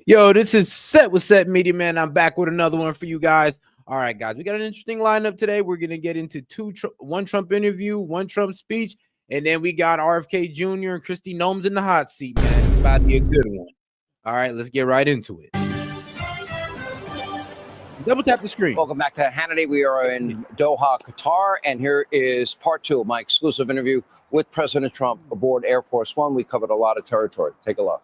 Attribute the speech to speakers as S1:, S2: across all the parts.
S1: Yo, this is Set with Set Media, man. I'm back with another one for you guys. All right, guys, we got an interesting lineup today. We're going to get into one Trump interview, one Trump speech, and then we got RFK Jr. and Kistni Noems in the hot seat, man. It's about to be a good one. All right, let's get right into it. Double tap the screen.
S2: Welcome back to Hannity. We are in Doha, Qatar, and here is part two of my exclusive interview with President Trump aboard Air Force One. We covered a lot of territory. Take a look.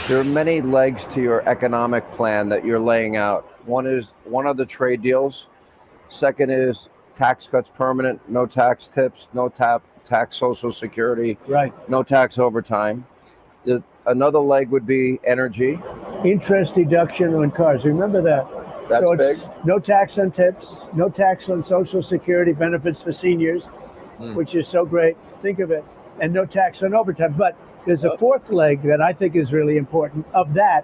S2: There are many legs to your economic plan that you're laying out. One are the trade deals. Second is tax cuts permanent, no tax tips, no tax Social Security,
S3: right?
S2: No tax overtime. Another leg would be energy.
S3: Interest deduction on cars. Remember that.
S2: That's
S3: so
S2: big.
S3: No tax on tips, no tax on Social Security benefits for seniors, which is so great. Think of it. And no tax on overtime. But there's a fourth leg that I think is really important of that,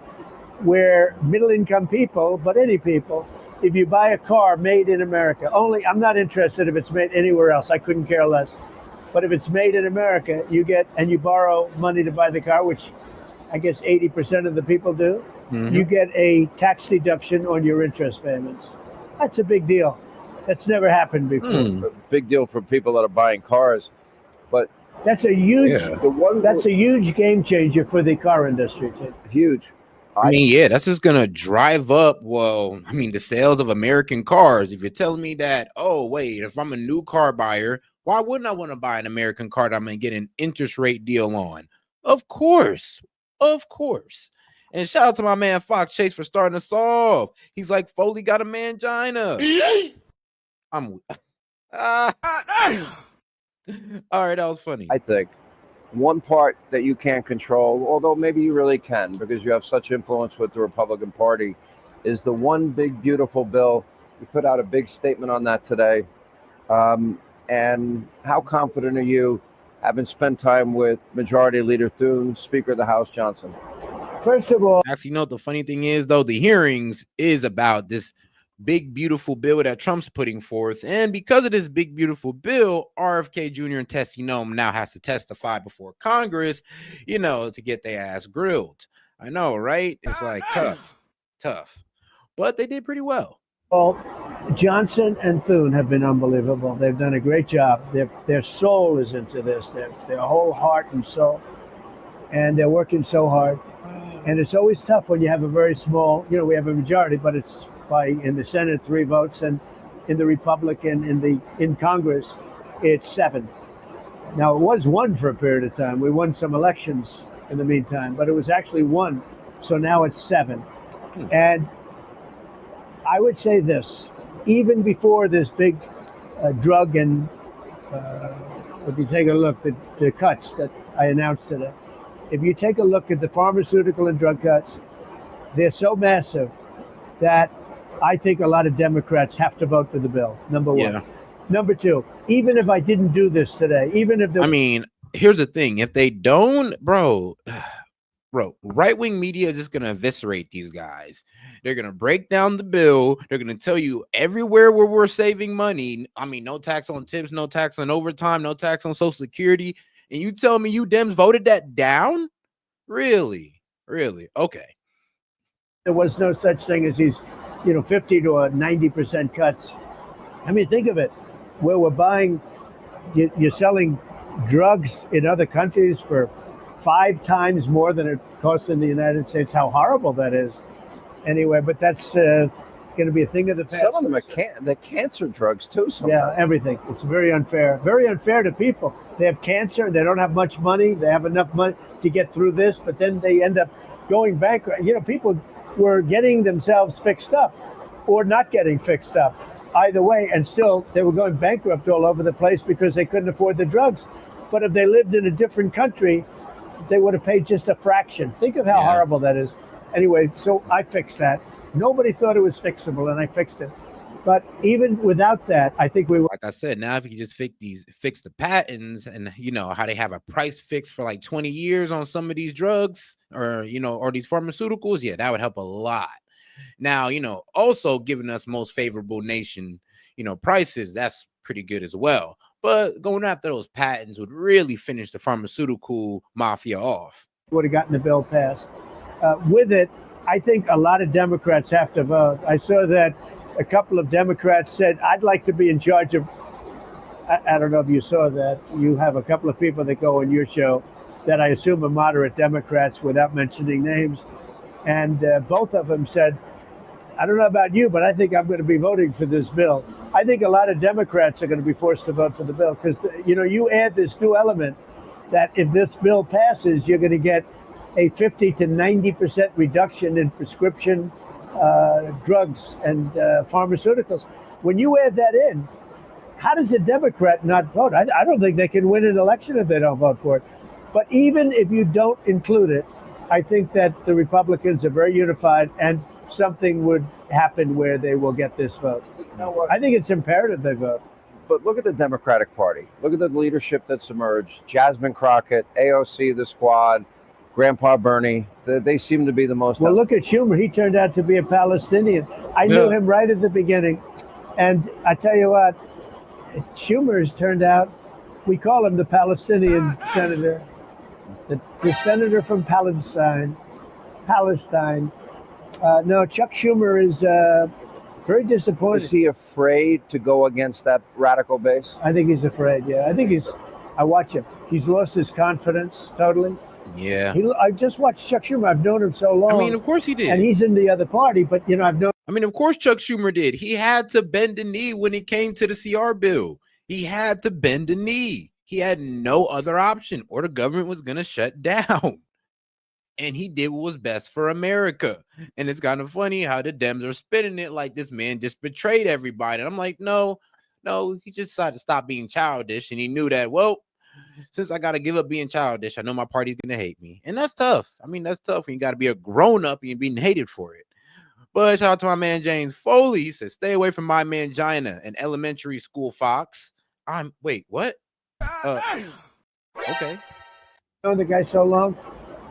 S3: where middle-income people, but any people, if you buy a car made in America, I'm not interested if it's made anywhere else. I couldn't care less. But if it's made in America, you borrow money to buy the car, which I guess 80% of the people do. Mm-hmm. You get a tax deduction on your interest payments. That's a big deal. That's never happened before.
S2: A big deal for people that are buying cars, but
S3: that's a huge. That's a huge game changer for the car industry too.
S2: Huge.
S1: I mean, that's just gonna drive up. Well, I mean, the sales of American cars. If you're telling me that, oh wait, if I'm a new car buyer, why wouldn't I want to buy an American car that I'm gonna get an interest rate deal on? Of course. And shout out to my man Fox Chase for starting us off. He's like, Foley got a mangina. All right, that was funny.
S2: I think one part that you can't control, although maybe you really can because you have such influence with the Republican Party, is the one big beautiful bill. You put out a big statement on that today. And how confident are you, having spent time with Majority Leader Thun, Speaker of the House Johnson?
S3: First of all,
S1: actually, the funny thing is, though, the hearings is about this big, beautiful bill that Trump's putting forth. And because of this big, beautiful bill, RFK Jr. and Kistni Noems now has to testify before Congress, to get their ass grilled. I know, right? It's like tough. But they did pretty well.
S3: Well, Johnson and Thun have been unbelievable. They've done a great job. Their soul is into this, their whole heart and soul. And they're working so hard. And it's always tough when you have a very small, we have a majority, but it's in the Senate 3 votes, and in the Republican in Congress it's 7. Now it was 1 for a period of time. We won some elections in the meantime, but it was actually 1. So now it's 7. And I would say this, even before this big drug and if you take a look at the cuts that I announced today, if you take a look at the pharmaceutical and drug cuts, they're so massive that I think a lot of Democrats have to vote for the bill, number one. Yeah. Number 2, even if I didn't do this today, even if
S1: here's the thing. If they don't, bro, right-wing media is just going to eviscerate these guys. They're going to break down the bill. They're going to tell you everywhere where we're saving money. No tax on tips, no tax on overtime, no tax on Social Security. And you tell me you Dems voted that down? Really? Okay.
S3: There was no such thing as these, 50 to 90% cuts. Think of it. Where we're buying, you're selling drugs in other countries for 5 times more than it costs in the United States. How horrible that is. Anyway, but that's going to be a thing of the past.
S2: Some of them are they're cancer drugs too. Sometimes.
S3: Yeah, everything. It's very unfair to people. They have cancer. They don't have much money. They have enough money to get through this, but then they end up going bankrupt. People were getting themselves fixed up or not getting fixed up. Either way, and still they were going bankrupt all over the place because they couldn't afford the drugs. But if they lived in a different country, they would have paid just a fraction. Think of how horrible that is. Anyway, so I fixed that. Nobody thought it was fixable, and I fixed it. But even without that, I think we were.
S1: Like I said, now if you just fix the patents and, how they have a price fix for like 20 years on some of these drugs or, or these pharmaceuticals, that would help a lot. Now, also giving us most favorable nation, prices, that's pretty good as well. But going after those patents would really finish the pharmaceutical mafia off.
S3: Would have gotten the bill passed. with it, I think a lot of Democrats have to vote. I saw that a couple of Democrats said, I'd like to be in charge of, I don't know if you saw that. You have a couple of people that go on your show that I assume are moderate Democrats without mentioning names. And both of them said, I don't know about you, but I think I'm going to be voting for this bill. I think a lot of Democrats are going to be forced to vote for the bill because, you add this new element that if this bill passes, you're going to get a 50 to 90% reduction in prescription drugs and pharmaceuticals. When you add that in, how does a Democrat not vote? I don't think they can win an election if they don't vote for it. But even if you don't include it, I think that the Republicans are very unified and something would happen where they will get this vote.
S2: You know what?
S3: I think it's imperative they vote.
S2: But look at the Democratic Party. Look at the leadership that's emerged. Jasmine Crockett, AOC, the Squad, Grandpa Bernie. They seem to be the most.
S3: Well, look at Schumer. He turned out to be a Palestinian. I knew him right at the beginning. And I tell you what, Schumer has turned out, we call him the Palestinian senator, the senator from Palestine. No, Chuck Schumer is very disappointed.
S2: Is he afraid to go against that radical base?
S3: I think he's afraid, yeah. I watch him. He's lost his confidence totally.
S1: Yeah.
S3: I just watched Chuck Schumer. I've known him so long.
S1: I mean, of course he did.
S3: And he's in the other party, but, I've known.
S1: I mean, of course Chuck Schumer did. He had to bend a knee when it came to the CR bill. He had to bend a knee. He had no other option or the government was going to shut down. And he did what was best for America. And it's kind of funny how the Dems are spinning it like this man just betrayed everybody. And I'm like, no, he just decided to stop being childish. And he knew that, well, since I got to give up being childish, I know my party's going to hate me. And that's tough. I mean, that's tough when you got to be a grown-up and being hated for it. But shout out to my man James Foley. He says, stay away from my man Gina, an elementary school fox. Wait, what? Okay.
S3: Known the guy so long,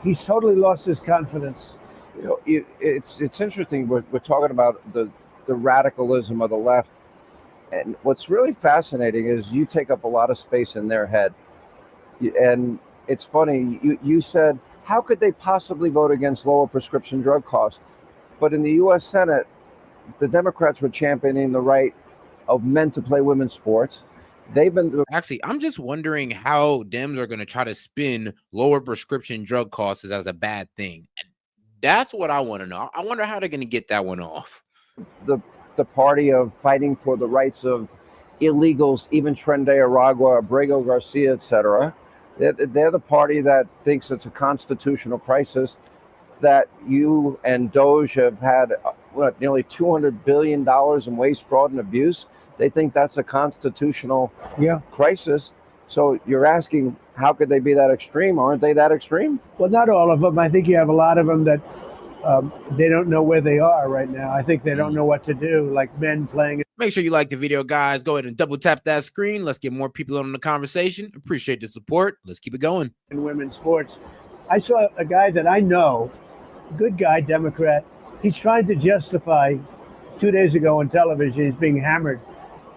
S3: he's totally lost his confidence.
S2: It's interesting. We're talking about the radicalism of the left. And what's really fascinating is you take up a lot of space in their head. And it's funny, you said, how could they possibly vote against lower prescription drug costs? But in the U.S. Senate, the Democrats were championing the right of men to play women's sports.
S1: Actually, I'm just wondering how Dems are going to try to spin lower prescription drug costs as a bad thing. That's what I want to know. I wonder how they're going to get that one off.
S2: The party of fighting for the rights of illegals, even Trende Aragua, Abrego Garcia, etc. They're the party that thinks it's a constitutional crisis, that you and Doge have had nearly $200 billion in waste, fraud, and abuse. They think that's a constitutional crisis. So you're asking, how could they be that extreme? Aren't they that extreme?
S3: Well, not all of them. I think you have a lot of them that they don't know where they are right now. I think they don't know what to do, like men playing.
S1: Make sure you like the video, guys. Go ahead and double tap that screen. Let's get more people on the conversation. Appreciate the support. Let's keep it going.
S3: In women's sports, I saw a guy that I know, good guy, Democrat. He's trying to justify, 2 days ago on television, he's being hammered.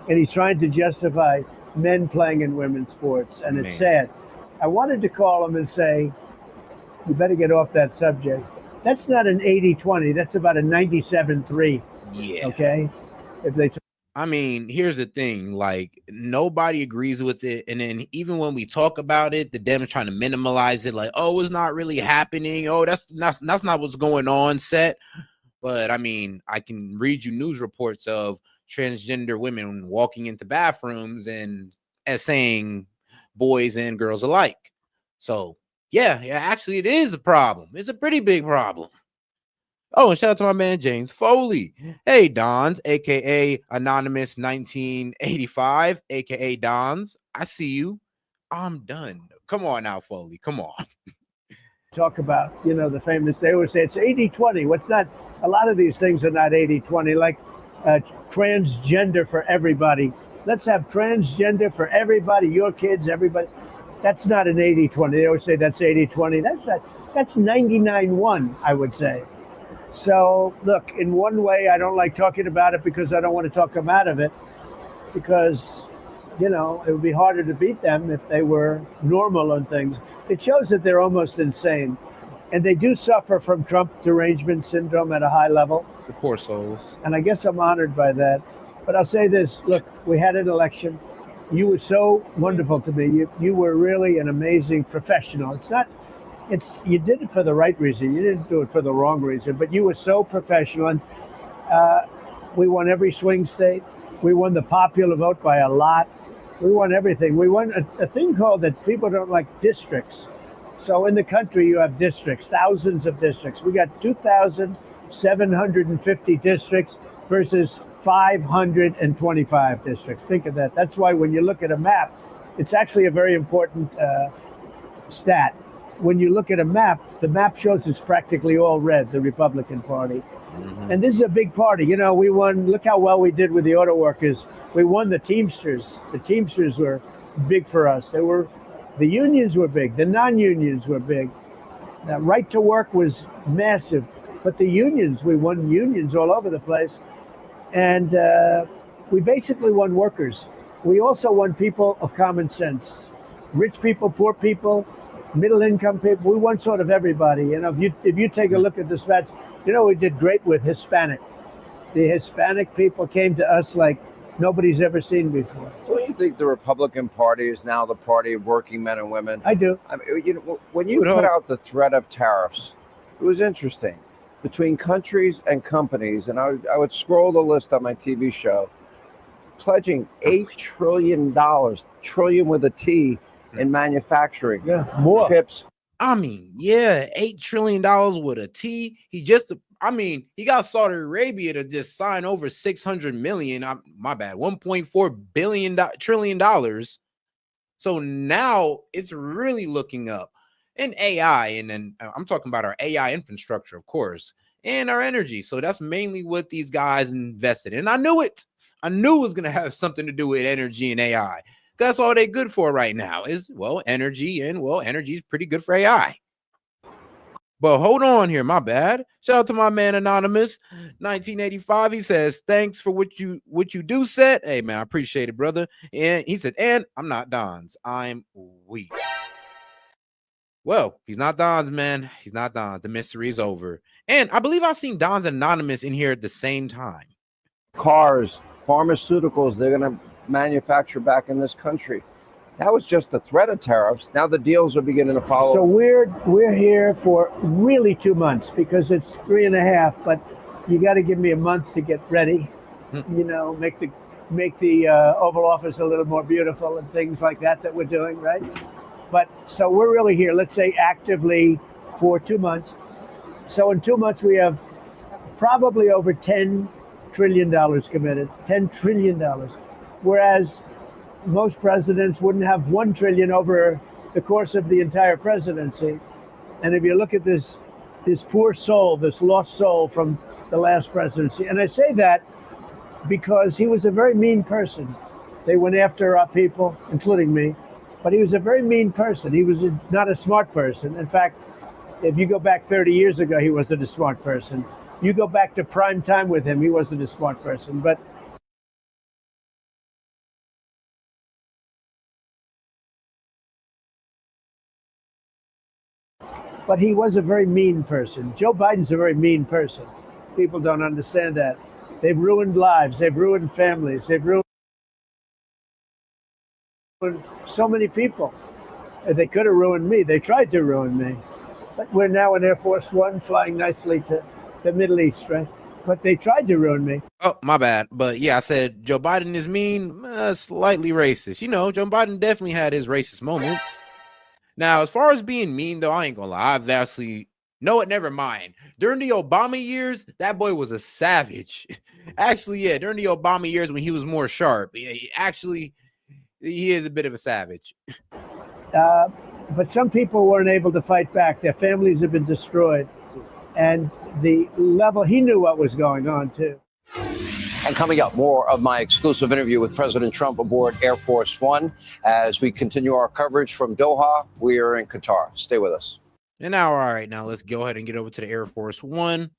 S3: And he's trying to justify men playing in women's sports. And it's sad. I wanted to call him and say, you better get off that subject. That's not an 80-20. That's about a 97-3.
S1: Yeah.
S3: Okay?
S1: I mean, here's the thing. Like, nobody agrees with it. And then even when we talk about it, the Dems trying to minimalize it. Like, oh, it's not really happening. Oh, that's not what's going on, set. But, I mean, I can read you news reports of transgender women walking into bathrooms and saying boys and girls alike. So yeah, actually it is a problem. It's a pretty big problem. Oh, and shout out to my man James Foley. Hey Dons, aka Anonymous 1985, aka Dons. I see you. I'm done. Come on now, Foley. Come on.
S3: Talk about, the famous, they always say it's 80-20. What's not, a lot of these things are not 80-20, like transgender for everybody. Let's have transgender for everybody, your kids, everybody. That's not an 80-20. They always say that's 80-20. That's 99-1, I would say. So look, in one way, I don't like talking about it because I don't want to talk them out of it, because, it would be harder to beat them if they were normal on things. It shows that they're almost insane. And they do suffer from Trump derangement syndrome at a high level.
S1: The poor souls.
S3: And I guess I'm honored by that. But I'll say this, look, we had an election. You were so wonderful to me. You were really an amazing professional. You did it for the right reason. You didn't do it for the wrong reason, but you were so professional. And we won every swing state. We won the popular vote by a lot. We won everything. We won a thing called that people don't like, districts. So in the country, you have districts, thousands of districts. We got 2,750 districts versus 525 districts. Think of that. That's why when you look at a map, it's actually a very important stat. When you look at a map, the map shows it's practically all red, the Republican Party. Mm-hmm. And this is a big party. You know, we won. Look how well we did with the auto workers. We won the Teamsters. The Teamsters were big for us. The unions were big. The non-unions were big. The right to work was massive. But the unions, we won unions all over the place. And we basically won workers. We also won people of common sense. Rich people, poor people, middle income people. We won sort of everybody. You know, if you take a look at the stats, you know, we did great with Hispanic. The Hispanic people came to us like nobody's ever seen before.
S2: Don't you think the Republican Party is now the party of working men and women?
S3: I do.
S2: I mean, you know, when you put out the threat of tariffs, it was interesting. Between countries and companies, and I would scroll the list on my TV show, pledging $8 trillion, trillion with a T, in manufacturing.
S3: Yeah, more.
S2: Chips.
S1: I mean, yeah, $8 trillion with a T. He got Saudi Arabia to just sign over 600 million. My bad, $1.4 trillion. So now it's really looking up. And AI, and then I'm talking about our AI infrastructure, of course, and our energy. So that's mainly what these guys invested in. And I knew it. I knew it was going to have something to do with energy and AI. That's all they're good for right now is, well, energy, and, well, energy is pretty good for AI. But hold on here, my bad. Shout out to my man Anonymous, 1985. He says, thanks for what you do, S.E.T. Hey, man, I appreciate it, brother. And he said, and I'm not Don's. I'm weak. Well, he's not Don's, man. He's not Don's. The mystery is over. And I believe I've seen Don's Anonymous in here at the same time.
S2: Cars, pharmaceuticals, they're going to manufacture back in this country. That was just the threat of tariffs. Now the deals are beginning to follow.
S3: So we're here for really 2 months because it's 3.5, but you got to give me a month to get ready. You know, make the Oval Office a little more beautiful and things like that we're doing, right? But so we're really here, let's say actively for 2 months. So in 2 months, we have probably over $10 trillion committed, $10 trillion. Whereas most presidents wouldn't have 1 trillion over the course of the entire presidency. And if you look at this poor soul, this lost soul from the last presidency, and I say that because he was a very mean person. They went after our people, including me. But he was a very mean person. He was not a smart person. In fact, if you go back 30 years ago, he wasn't a smart person. You go back to prime time with him, he wasn't a smart person. But he was a very mean person. Joe Biden's a very mean person. People don't understand that. They've ruined lives. They've ruined families. They've ruined so many people. They could have ruined me. They tried to ruin me. But we're now in Air Force One flying nicely to the Middle East, right? But they tried to ruin me.
S1: Oh, my bad. But yeah, I said Joe Biden is mean, slightly racist. You know, Joe Biden definitely had his racist moments. Now, as far as being mean, though, I ain't gonna lie. I've actually, no, never mind. During the Obama years, that boy was a savage. Actually, yeah, during the Obama years when he was more sharp, actually, he is a bit of a savage.
S3: But some people weren't able to fight back. Their families have been destroyed. And the level, he knew what was going on, too.
S2: And coming up, more of my exclusive interview with President Trump aboard Air Force One. As we continue our coverage from Doha, we are in Qatar. Stay with us.
S1: And now, all right, now let's go ahead and get over to the Air Force One.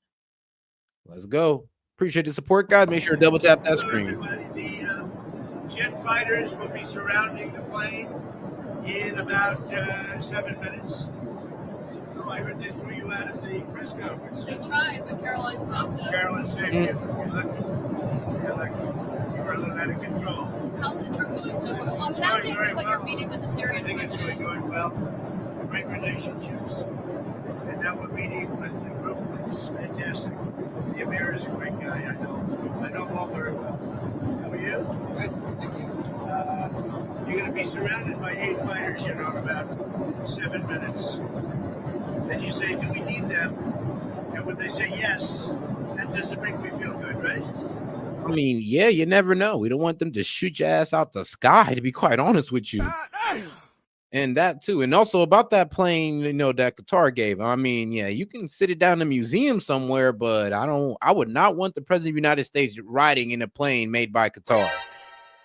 S1: Let's go. Appreciate the support, guys. Make sure to double tap that screen.
S4: The jet fighters will be surrounding the plane in about 7 minutes. I heard they threw you out at the press conference.
S5: They tried, but Caroline stopped them.
S4: Caroline saved you. You're lucky. You're lucky. You were a little out of control.
S5: How's the trip going so far? Well, I was
S4: It's going
S5: asking
S4: very
S5: about
S4: well.
S5: your meeting with the
S4: I
S5: Syrian
S4: think it's really
S5: president.
S4: going well. Great relationships. And now we're meeting with the group. It's fantastic. The Amir is a great guy. I know him all very well. How are you? Good. Thank you. You're going to be surrounded by 8 fighters, in about 7 minutes. Then you say, do we need them? And when they say yes, that doesn't make me feel good, right?
S1: I mean, yeah, you never know. We don't want them to shoot your ass out the sky, to be quite honest with you. And that too. And also about that plane, that Qatar gave. I mean, yeah, you can sit it down in a museum somewhere, but I would not want the president of the United States riding in a plane made by Qatar.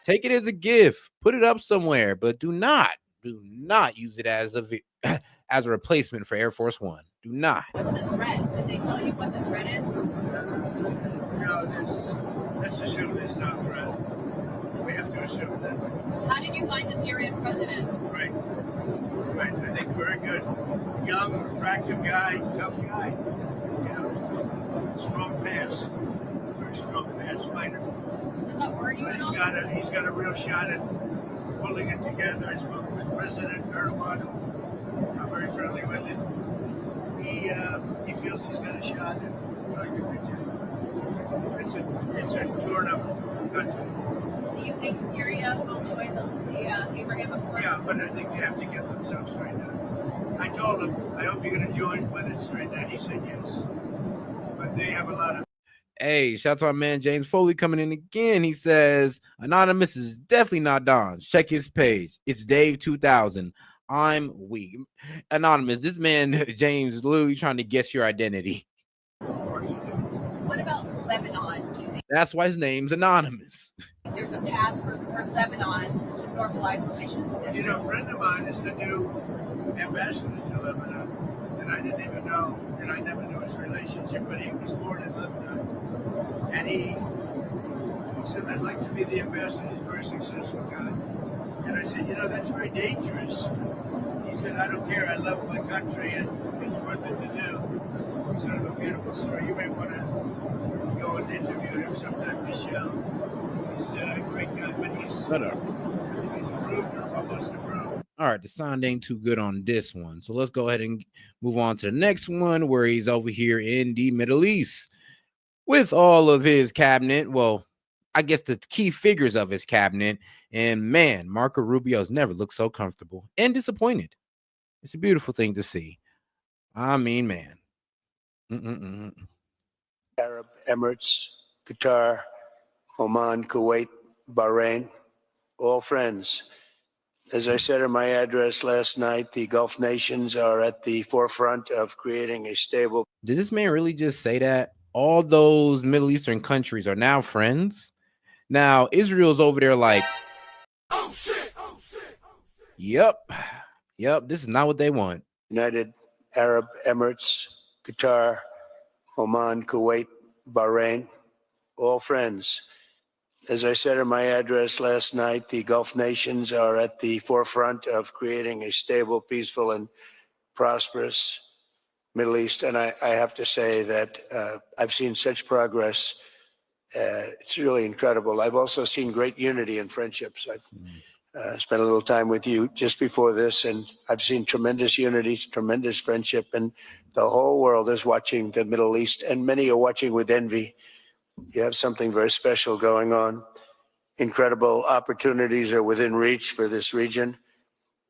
S1: Take it as a gift, put it up somewhere, but do not use it as a replacement for Air Force One. Do not.
S5: What's the threat? Did they tell you what the threat is?
S4: No, let's assume there's no threat. We have to assume that.
S5: How did you find the Syrian president?
S4: Right. I think very good. Young, attractive guy, tough guy. Strong pass. Very strong pass fighter.
S5: Does that worry you
S4: But
S5: at all?
S4: he's got a real shot at pulling it together. I spoke with President Erdogan, who I'm very friendly with him. He feels he's got a shot at doing a good job. It's a torn up country.
S5: Do you think Syria will join the Abraham Accord?
S4: Yeah, but I think they have to get themselves straightened out. I told him, I hope you're going to join when it's straightened out. He said yes. But they have a lot of.
S1: Hey, shout out to our man James Foley coming in again. He says, Anonymous is definitely not Don's. Check his page. It's Dave 2000. I'm weak. Anonymous, this man, James, is literally trying to guess your identity.
S5: What about Lebanon? Do you think
S1: That's why his name's Anonymous.
S5: there's a path for Lebanon to normalize relations with Israel?
S4: A friend of mine is the new ambassador to Lebanon. And I didn't even know, and I never knew his relationship, but he was born in Lebanon. And he said, I'd like to be the ambassador. He's a very successful guy. And I said, that's very dangerous. He said, I don't care. I love my country, and it's worth it to do. He's sort of a beautiful story. You may want to go and interview him sometime, Michelle. He's a great guy, but he's approved or almost approved.
S1: All right, the sound ain't too good on this one. So let's go ahead and move on to the next one, where he's over here in the Middle East with all of his cabinet. Well, I guess the key figures of his cabinet. And man, Marco Rubio's never looked so comfortable and disappointed. It's a beautiful thing to see. I mean, man.
S6: Arab Emirates, Qatar, Oman, Kuwait, Bahrain, all friends. As I said in my address last night, the Gulf nations are at the forefront of creating a stable.
S1: Did this man really just say that? All those Middle Eastern countries are now friends? Now, Israel's over there like, oh shit. Yep, this is not what they want.
S6: United Arab Emirates, Qatar, Oman, Kuwait, Bahrain, all friends. As I said in my address last night, the Gulf nations are at the forefront of creating a stable, peaceful, and prosperous Middle East. And I have to say that I've seen such progress. It's really incredible. I've also seen great unity and friendships. I've spent a little time with you just before this, and I've seen tremendous unity, tremendous friendship, and the whole world is watching the Middle East, and many are watching with envy. You have something very special going on. Incredible opportunities are within reach for this region.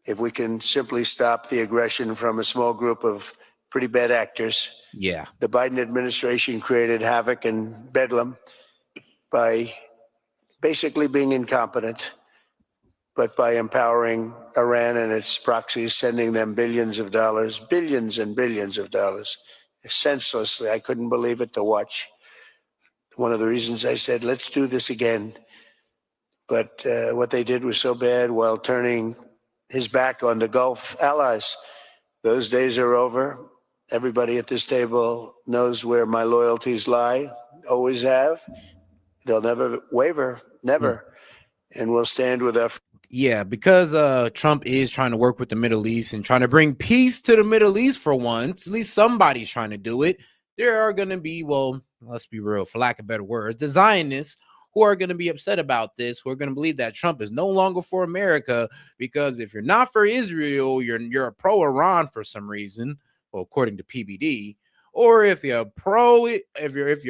S6: If we can simply stop the aggression from a small group of pretty bad actors.
S1: Yeah.
S6: The Biden administration created havoc and bedlam by basically being incompetent, but by empowering Iran and its proxies, sending them billions and billions of dollars, senselessly. I couldn't believe it to watch. One of the reasons I said, let's do this again. But what they did was so bad while turning his back on the Gulf allies. Those days are over. Everybody at this table knows where my loyalties lie, always have. They'll never waver, never. And we'll stand with our...
S1: Yeah, because Trump is trying to work with the Middle East and trying to bring peace to the Middle East for once. At least somebody's trying to do it. There are going to be, well, let's be real, for lack of better words, the Zionists who are going to be upset about this, who are going to believe that Trump is no longer for America, because if you're not for Israel, you're a pro-Iran for some reason, well, according to PBD. Or if you're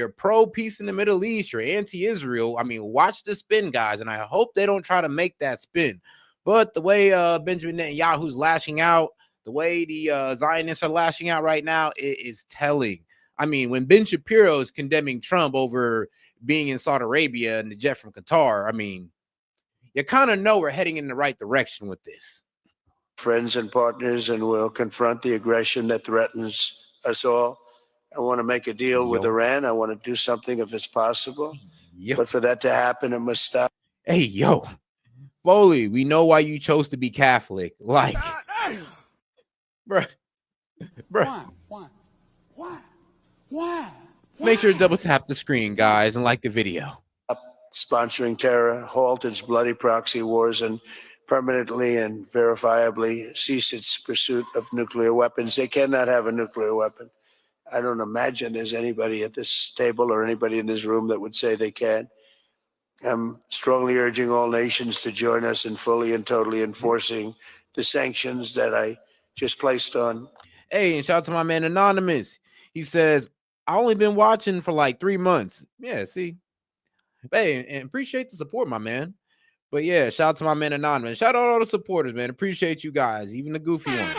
S1: pro peace in the Middle East, you're anti-Israel. I mean, watch the spin, guys, and I hope they don't try to make that spin. But the way Benjamin Netanyahu's lashing out, the way the Zionists are lashing out right now, it is telling. I mean, when Ben Shapiro is condemning Trump over being in Saudi Arabia and the jet from Qatar, I mean, you kind of know we're heading in the right direction with this.
S6: Friends and partners, and we'll confront the aggression that threatens us all. I want to make a deal with Iran. I want to do something if it's possible. But for that to happen, it must stop.
S1: Hey, yo, Foley, we know why you chose to be Catholic. Like, bruh. Why? Make sure to double tap the screen, guys, and like the video.
S6: Sponsoring terror, halt its bloody proxy wars, and permanently and verifiably cease its pursuit of nuclear weapons. They cannot have a nuclear weapon. I don't imagine there's anybody at this table or anybody in this room that would say they can. I'm strongly urging all nations to join us in fully and totally enforcing the sanctions that I just placed on.
S1: Hey, and shout out to my man Anonymous. He says, I only been watching for like 3 months. Yeah, see. Hey, and appreciate the support, my man. But yeah, shout out to my man Anonymous. Shout out all the supporters, man. Appreciate you guys, even the goofy ones.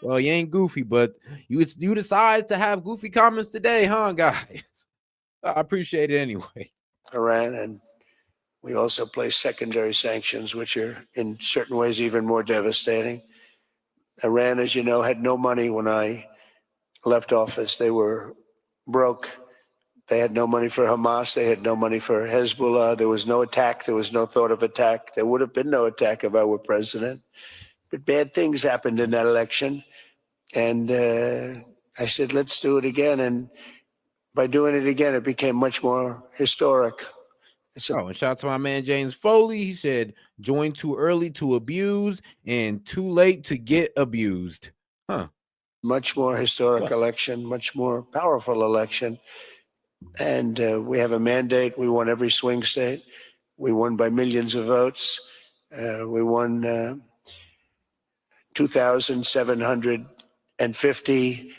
S1: Well, you ain't goofy, but you decide to have goofy comments today, huh, guys? I appreciate it anyway.
S6: Iran, and we also place secondary sanctions, which are in certain ways even more devastating. Iran, as you know, had no money when I left office. They were broke. They had no money for Hamas. They had no money for Hezbollah. There was no attack. There was no thought of attack. There would have been no attack if I were president. But bad things happened in that election. And I said, let's do it again. And by doing it again, it became much more historic.
S1: And shout out to my man James Foley. He said, join too early to abuse and too late to get abused. Huh.
S6: Much more historic election, much more powerful election. And we have a mandate. We won every swing state. We won by millions of votes. We won 2,750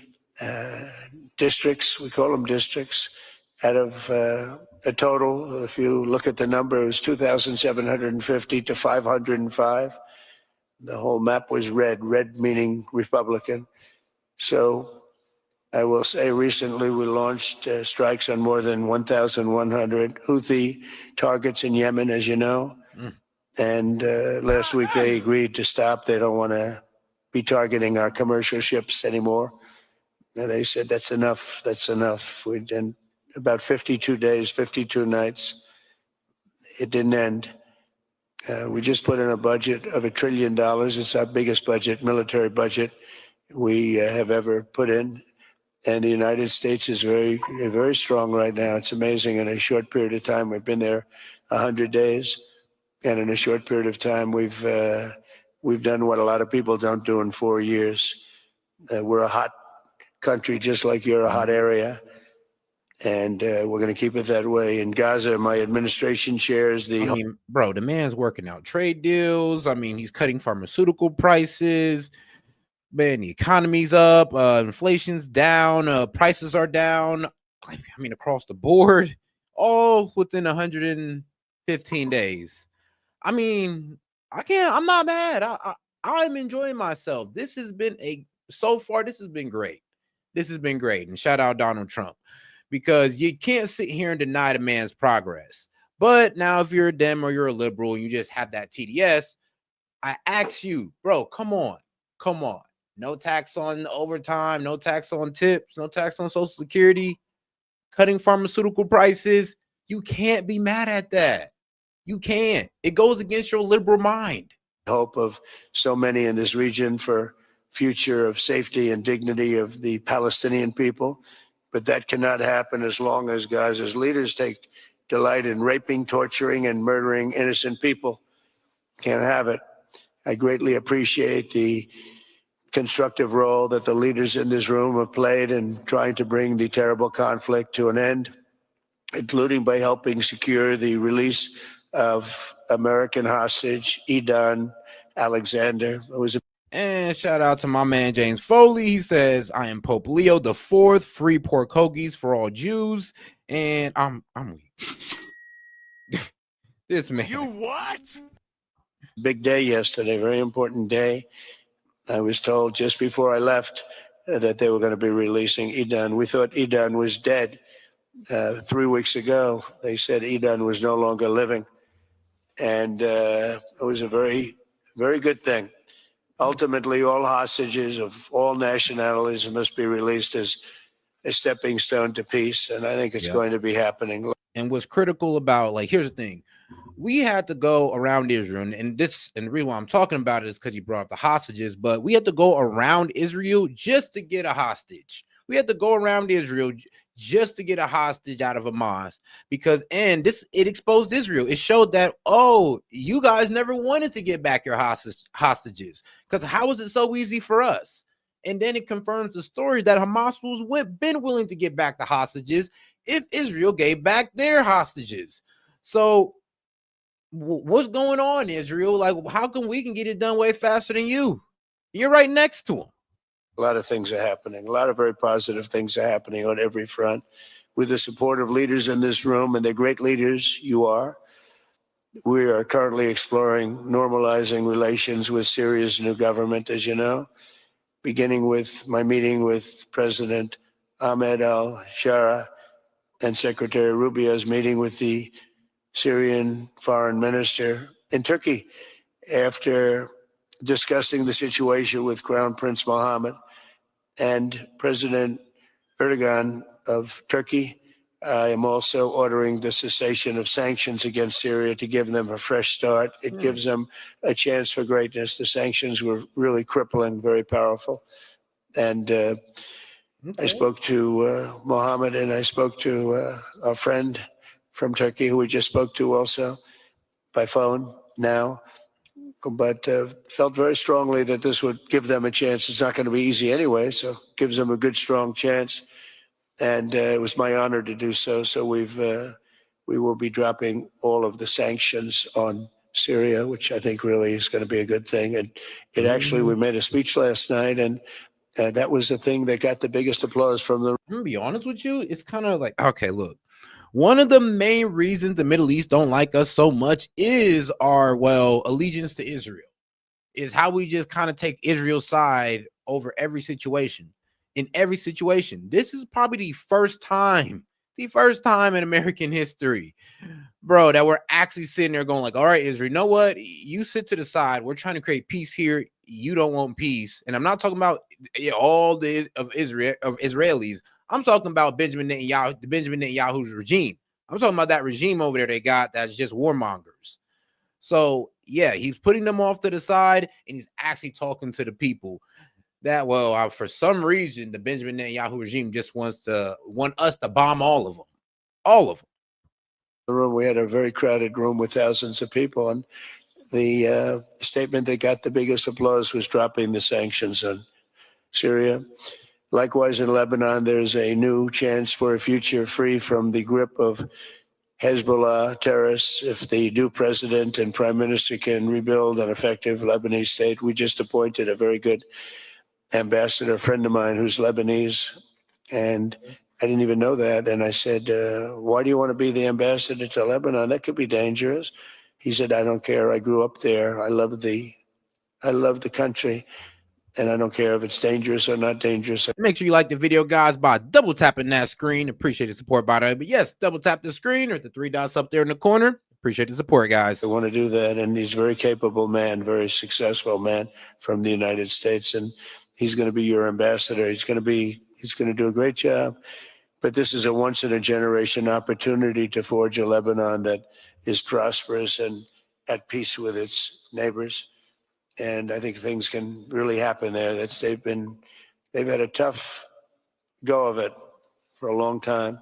S6: districts. We call them districts. Out of a total, if you look at the number, it was 2,750 to 505. The whole map was red meaning Republican. So I will say recently we launched strikes on more than 1,100 Houthi targets in Yemen, as you know. And last week they agreed to stop. They don't want to be targeting our commercial ships anymore. And they said, that's enough. That's enough. We did about 52 days, 52 nights. It didn't end. We just put in a budget of $1 trillion. It's our biggest budget, military budget we have ever put in. And the United States is very, very strong right now. It's amazing. In a short period of time, we've been there 100 days. And in a short period of time, we've done what a lot of people don't do in 4 years. We're a hot country, just like you're a hot area. And we're going to keep it that way. In Gaza, my administration shares the...
S1: I mean, bro, the man's working out trade deals. I mean, he's cutting pharmaceutical prices. Man, the economy's up, inflation's down, prices are down. I mean, across the board, all within 115 days. I mean, I'm not mad. I'm enjoying myself. This has been so far, this has been great. This has been great. And shout out Donald Trump, because you can't sit here and deny the man's progress. But now if you're a Dem or you're a liberal and you just have that TDS, I ask you, bro, come on. No tax on overtime, no tax on tips, no tax on Social Security, cutting pharmaceutical prices. You can't be mad at that. You can't. It goes against your liberal mind.
S6: Hope of so many in this region for future of safety and dignity of the Palestinian people. But that cannot happen as long as Gaza's leaders take delight in raping, torturing, and murdering innocent people. Can't have it. I greatly appreciate the constructive role that the leaders in this room have played in trying to bring the terrible conflict to an end, including by helping secure the release of American hostage Edan Alexander, who was a
S1: And shout out to my man James Foley. He says, "I am Pope Leo the Fourth. Free pork hoagies for all Jews." And I'm weak. This man.
S7: You what?
S6: big day yesterday, very important day. I was told just before I left that they were going to be releasing Edan. We thought Edan was dead. 3 weeks ago, they said Edan was no longer living. And it was a very, very good thing. Ultimately, all hostages of all nationalities must be released as a stepping stone to peace. And I think it's going to be happening.
S1: And what's critical about, like, here's the thing. We had to go around Israel, and the reason why I'm talking about it is because you brought up the hostages, but we had to go around Israel just to get a hostage. We had to go around Israel just to get a hostage out of Hamas it exposed Israel. It showed that, oh, you guys never wanted to get back your hostages, because how was it so easy for us? And then it confirms the story that Hamas was been willing to get back the hostages if Israel gave back their hostages. So what's going on, Israel? Like, how come we can get it done way faster than you? You're right next to them.
S6: A lot of things are happening. A lot of very positive things are happening on every front. With the support of leaders in this room, and they're great leaders, you are. We are currently exploring normalizing relations with Syria's new government, as you know, beginning with my meeting with President Ahmed al-Shara and Secretary Rubio's meeting with the Syrian foreign minister in Turkey after discussing the situation with Crown Prince Mohammed and President Erdogan of Turkey. I am also ordering the cessation of sanctions against Syria to give them a fresh start. It gives them a chance for greatness. The sanctions were really crippling, very powerful. And I spoke to Mohammed, and I spoke to our friend from Turkey, who we just spoke to also by phone now, but felt very strongly that this would give them a chance. It's not going to be easy anyway, so gives them a good, strong chance. And it was my honor to do so. So we will be dropping all of the sanctions on Syria, which I think really is going to be a good thing. And it actually, we made a speech last night, and that was the thing that got the biggest applause from the.
S1: I'm gonna be honest with you. It's kind of like, okay, look, one of the main reasons the Middle East don't like us so much is our, allegiance to Israel, is how we just kind of take Israel's side over every situation. In every situation, this is probably the first time in American history, bro, that we're actually sitting there going like, all right, Israel, you know what? You sit to the side. We're trying to create peace here. You don't want peace. And I'm not talking about all the of Israelis. I'm talking about Benjamin Netanyahu's regime. I'm talking about that regime over there they got that's just warmongers. So yeah, he's putting them off to the side, and he's actually talking to the people. That, for some reason, the Benjamin Netanyahu regime just want us to bomb all of them.
S6: The room, we had a very crowded room with thousands of people, and the statement that got the biggest applause was dropping the sanctions on Syria. Likewise, in Lebanon, there's a new chance for a future free from the grip of Hezbollah terrorists if the new president and prime minister can rebuild an effective Lebanese state. We just appointed a very good ambassador, a friend of mine who's Lebanese, and I didn't even know that. And I said, why do you want to be the ambassador to Lebanon? That could be dangerous. He said, I don't care. I grew up there. I love the country, and I don't care if it's dangerous or not dangerous.
S1: Make sure you like the video, guys, by double tapping that screen. Appreciate the support, by the way. But yes, double tap the screen or the three dots up there in the corner. Appreciate the support, guys.
S6: I want to do that, and he's a very capable man, very successful man from the United States, and he's going to be your ambassador. He's going to do a great job. But this is a once-in-a-generation opportunity to forge a Lebanon that is prosperous and at peace with its neighbors. And I think things can really happen there. They've had a tough go of it for a long time.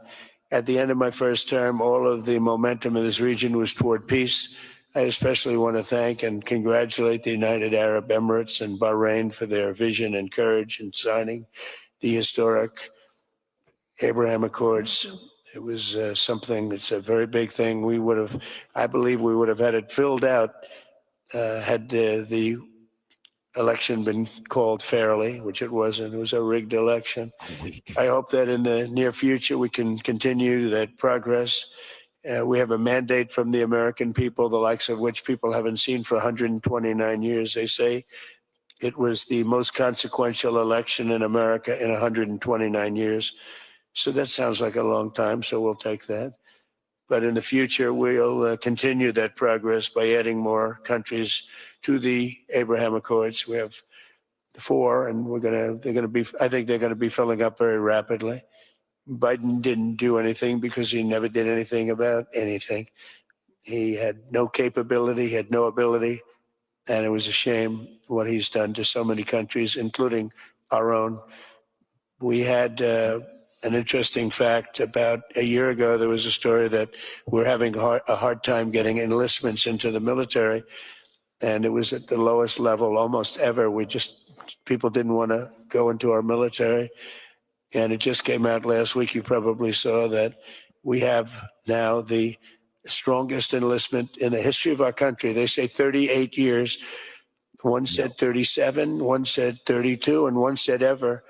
S6: At the end of my first term, all of the momentum in this region was toward peace. I especially want to thank and congratulate the United Arab Emirates and Bahrain for their vision and courage in signing the historic Abraham Accords. It was something that's a very big thing. I believe we would have had it filled out had the election been called fairly, which it wasn't. It was a rigged election. I hope that in the near future we can continue that progress. We have a mandate from the American people, the likes of which people haven't seen for 129 years. They say it was the most consequential election in America in 129 years. So that sounds like a long time, so we'll take that. But in the future, we'll continue that progress by adding more countries to the Abraham Accords. We have 4, and I think they're going to be filling up very rapidly. Biden didn't do anything because he never did anything about anything. He had no capability, he had no ability, and it was a shame what he's done to so many countries, including our own. We had an interesting fact about a year ago. There was a story that we're having a hard time getting enlistments into the military, and it was at the lowest level almost ever. People didn't want to go into our military. And it just came out last week. You probably saw that we have now the strongest enlistment in the history of our country. They say 38 years. One said 37, one said 32, and one said ever.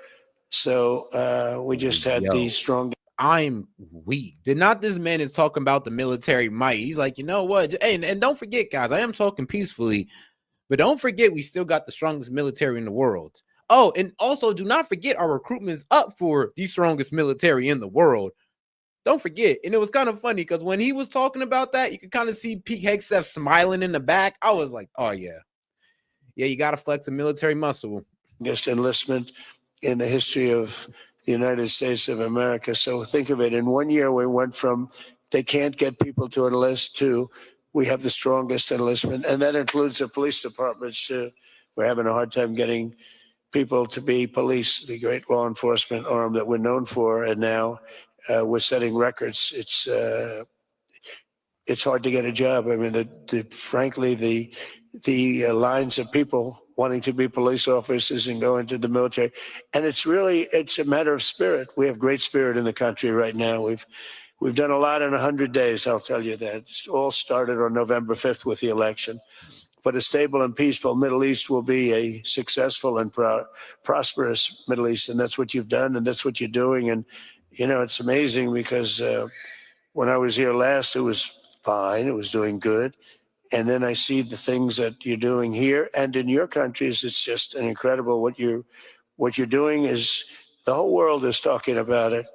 S6: So we just had the strongest.
S1: I'm weak. Did not this man is talking about the military might? He's like, you know what? Hey, and don't forget, guys, I am talking peacefully, but don't forget we still got the strongest military in the world. Oh, and also do not forget our recruitment's up for the strongest military in the world. Don't forget. And it was kind of funny because when he was talking about that, you could kind of see Pete Hegseth smiling in the back. I was like, oh, yeah. Yeah, you got to flex a military muscle.
S6: Biggest enlistment in the history of the United States of America. So think of it. In 1 year, we went from they can't get people to enlist to we have the strongest enlistment. And that includes the police departments, too. We're having a hard time getting people to be police, the great law enforcement arm that we're known for, and now we're setting records. It's hard to get a job. I mean, frankly, the lines of people wanting to be police officers and go into the military, and it's a matter of spirit. We have great spirit in the country right now. We've done a lot in 100 days. I'll tell you that. It's all started on November 5th with the election. But a stable and peaceful Middle East will be a successful and prosperous Middle East. And that's what you've done, and that's what you're doing. And, it's amazing because when I was here last, it was fine. It was doing good. And then I see the things that you're doing here and in your countries. It's just an incredible what you're doing is the whole world is talking about it.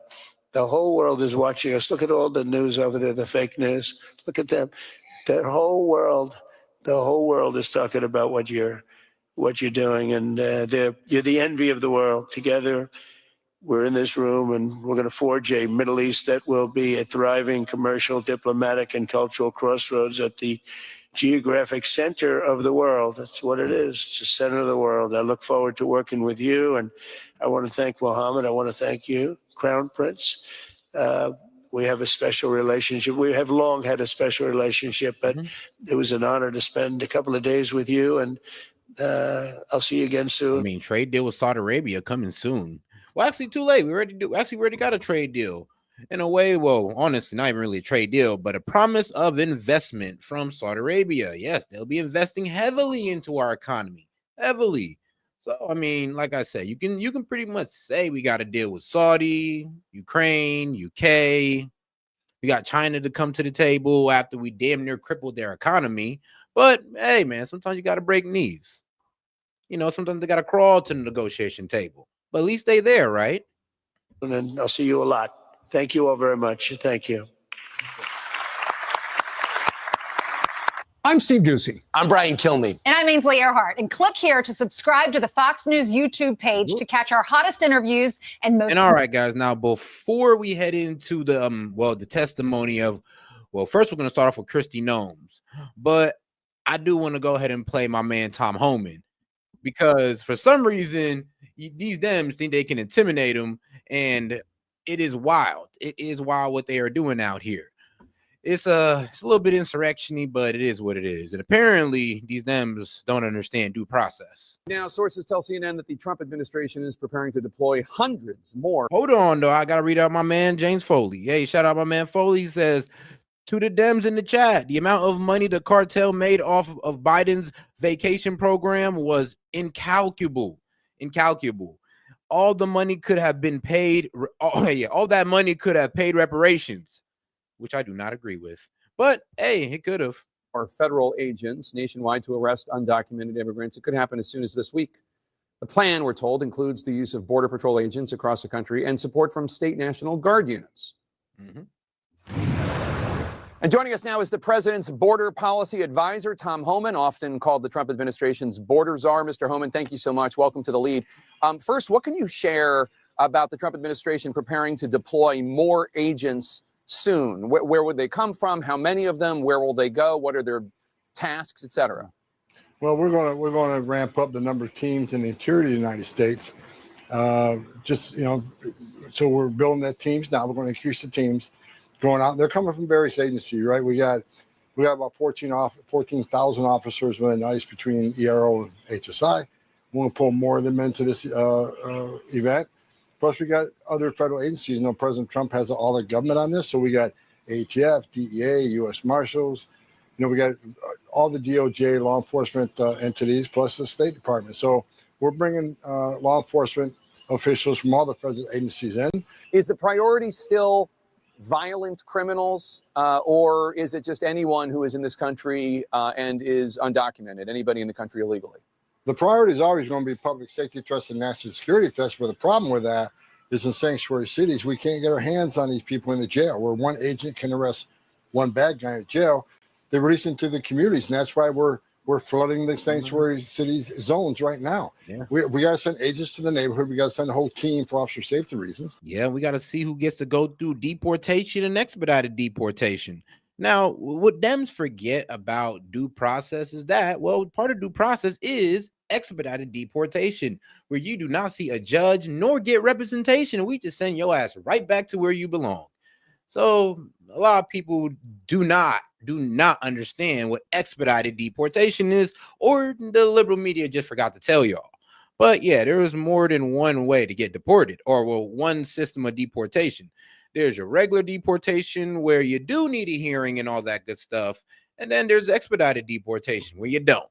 S6: The whole world is watching us. Look at all the news over there, the fake news. Look at them. The whole world is talking about what you're doing, and you're the envy of the world. Together, we're in this room, and we're going to forge a Middle East that will be a thriving commercial, diplomatic, and cultural crossroads at the geographic center of the world. That's what it is. It's the center of the world. I look forward to working with you, and I want to thank Mohammed. I want to thank you, Crown Prince. We have a special relationship. We have long had a special relationship, but it was an honor to spend a couple of days with you, and I'll see you again soon.
S1: I mean, trade deal with Saudi Arabia coming soon. Well, actually, too late. We already got a trade deal. In a way, well, honestly, not even really a trade deal, but a promise of investment from Saudi Arabia. Yes, they'll be investing heavily into our economy. Heavily. So, I mean, like I said, you can pretty much say we got a deal with Saudi, Ukraine, UK. We got China to come to the table after we damn near crippled their economy. But hey, man, sometimes you got to break knees. Sometimes they got to crawl to the negotiation table. But at least they there, right?
S6: And I'll see you a lot. Thank you all very much. Thank you.
S7: I'm Steve Doocy.
S8: I'm Brian Kilmeade.
S9: And I'm Ainsley Earhart. And click here to subscribe to the Fox News YouTube page to catch our hottest interviews and most.
S1: And all right, guys. Now, before we head into the testimony of, first we're going to start off with Kistni Noems, but I do want to go ahead and play my man Tom Homan because for some reason these Dems think they can intimidate him, and it is wild. It is wild what they are doing out here. It's a little bit insurrection-y, but it is what it is. And apparently, these Dems don't understand due process.
S8: Now, sources tell CNN that the Trump administration is preparing to deploy hundreds more.
S1: Hold on, though. I got to read out my man, James Foley. Hey, shout out my man Foley. He says, to the Dems in the chat, the amount of money the cartel made off of Biden's vacation program was incalculable. Incalculable. All the money could have been paid. All that money could have paid reparations, which I do not agree with. But hey, it could have.
S8: Our federal agents nationwide to arrest undocumented immigrants. It could happen as soon as this week. The plan, we're told, includes the use of Border Patrol agents across the country and support from state National Guard units. And joining us now is the president's border policy advisor, Tom Homan, often called the Trump administration's border czar. Mr. Homan, thank you so much. Welcome to The Lead. First, what can you share about the Trump administration preparing to deploy more agents soon? Where would they come from? How many of them? Where will they go? What are their tasks, et cetera?
S10: Well, we're going to ramp up the number of teams in the interior of the United States. So we're building that teams now. We're going to increase the teams going out. They're coming from various agencies, right? We got about 14,000 officers within ICE between ERO and HSI. We want to pull more of them into this event. Plus, we got other federal agencies. You know, President Trump has all the government on this. So we got ATF, DEA, U.S. Marshals. You know, we got all the DOJ law enforcement entities, plus the State Department. So we're bringing law enforcement officials from all the federal agencies in.
S8: Is the priority still violent criminals, or is it just anyone who is in this country and is undocumented, anybody in the country illegally?
S10: The priority is always going to be public safety threats and national security threats, but the problem with that is in sanctuary cities, we can't get our hands on these people in the jail, where one agent can arrest one bad guy in jail. They release them to the communities, and that's why we're flooding the sanctuary cities zones right now.
S1: Yeah.
S10: We got to send agents to the neighborhood. We got to send a whole team for officer safety reasons.
S1: Yeah, we got to see who gets to go through deportation and expedited deportation. Now, what Dems forget about due process is that, well, part of due process is expedited deportation, where you do not see a judge nor get representation. We just send your ass right back to where you belong. So a lot of people do not understand what expedited deportation is, or the liberal media just forgot to tell y'all. But yeah, there is more than one way to get deported, or well, one system of deportation. There's your regular deportation where you do need a hearing and all that good stuff. And then there's expedited deportation where you don't.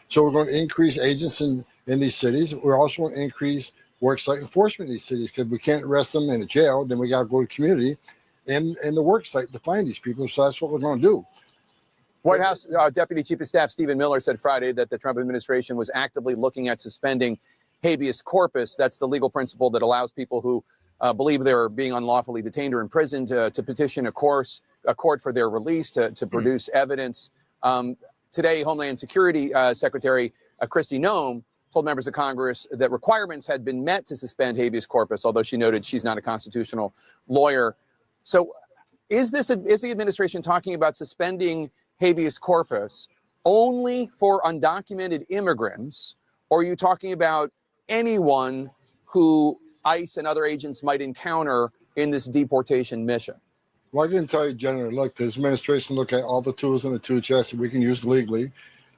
S10: So we're going to increase agents in these cities. We're also going to increase worksite enforcement in these cities, because we can't arrest them in a jail. Then we got to go to the community and the worksite to find these people. So that's what we're going to do.
S8: White House Deputy Chief of Staff Stephen Miller said Friday that the Trump administration was actively looking at suspending habeas corpus. That's the legal principle that allows people who believe they're being unlawfully detained or imprisoned to petition a court for their release, to produce evidence. Today, Homeland Security Secretary Kistni Noems told members of Congress that requirements had been met to suspend habeas corpus, although she noted she's not a constitutional lawyer. So is the administration talking about suspending habeas corpus only for undocumented immigrants, or are you talking about anyone who ICE and other agents might encounter in this deportation mission?
S10: Well, I can tell you, General, look, this administration look at all the tools in the tool chest that we can use legally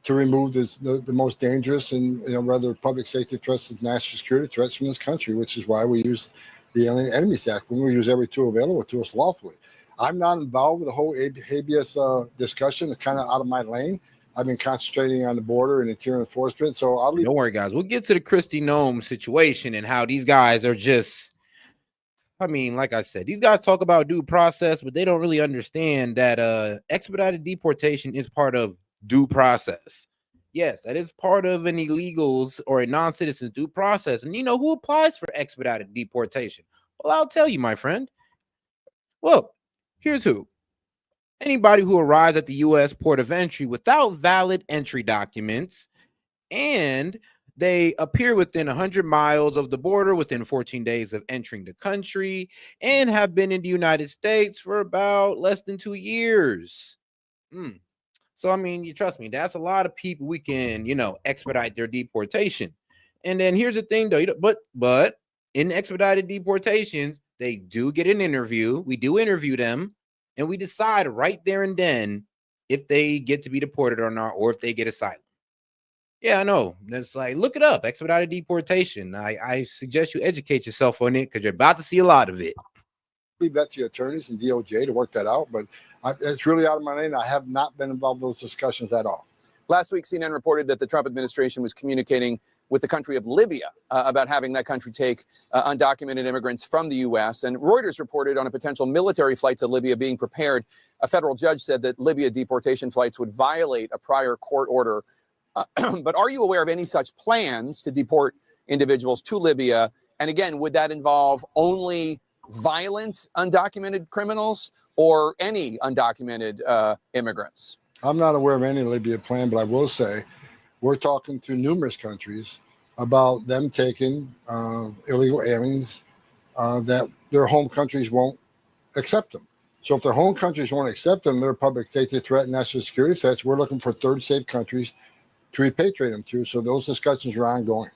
S10: to remove the most dangerous and rather public safety threats and national security threats from this country, which is why we use the Alien Enemies Act. When we use every tool available to us lawfully. I'm not involved with the whole habeas discussion. It's kind of out of my lane. I've been concentrating on the border and interior enforcement. So I'll leave.
S1: Don't worry, guys. We'll get to the Kistni Noems situation and how these guys are just, I mean, like I said, these guys talk about due process, but they don't really understand that expedited deportation is part of due process. Yes, that is part of an illegals or a non-citizen's due process. And you know who applies for expedited deportation? Well, I'll tell you, my friend. Well, here's who. Anybody who arrives at the U.S. port of entry without valid entry documents, and they appear within 100 miles of the border within 14 days of entering the country, and have been in the United States for about less than 2 years. So, I mean, you trust me, that's a lot of people we can, expedite their deportation. And then here's the thing, though, but in expedited deportations, they do get an interview. We do interview them, and we decide right there and then if they get to be deported or not, or if they get asylum. Yeah, I know. That's like, look it up, expedited deportation. I suggest you educate yourself on it because you're about to see a lot of it.
S10: Leave that to attorneys and DOJ to work that out, but it's really out of my lane. I have not been involved in those discussions at all.
S8: Last week, CNN reported that the Trump administration was communicating with the country of Libya about having that country take undocumented immigrants from the U.S. And Reuters reported on a potential military flight to Libya being prepared. A federal judge said that Libya deportation flights would violate a prior court order. But are you aware of any such plans to deport individuals to Libya? And again, would that involve only violent undocumented criminals or any undocumented immigrants?
S10: I'm not aware of any Libya plan, but I will say we're talking to numerous countries about them taking illegal aliens that their home countries won't accept them. So if their home countries won't accept them, they're a public safety threat and national security threats. We're looking for third safe countries to repatriate them through. So those discussions are ongoing.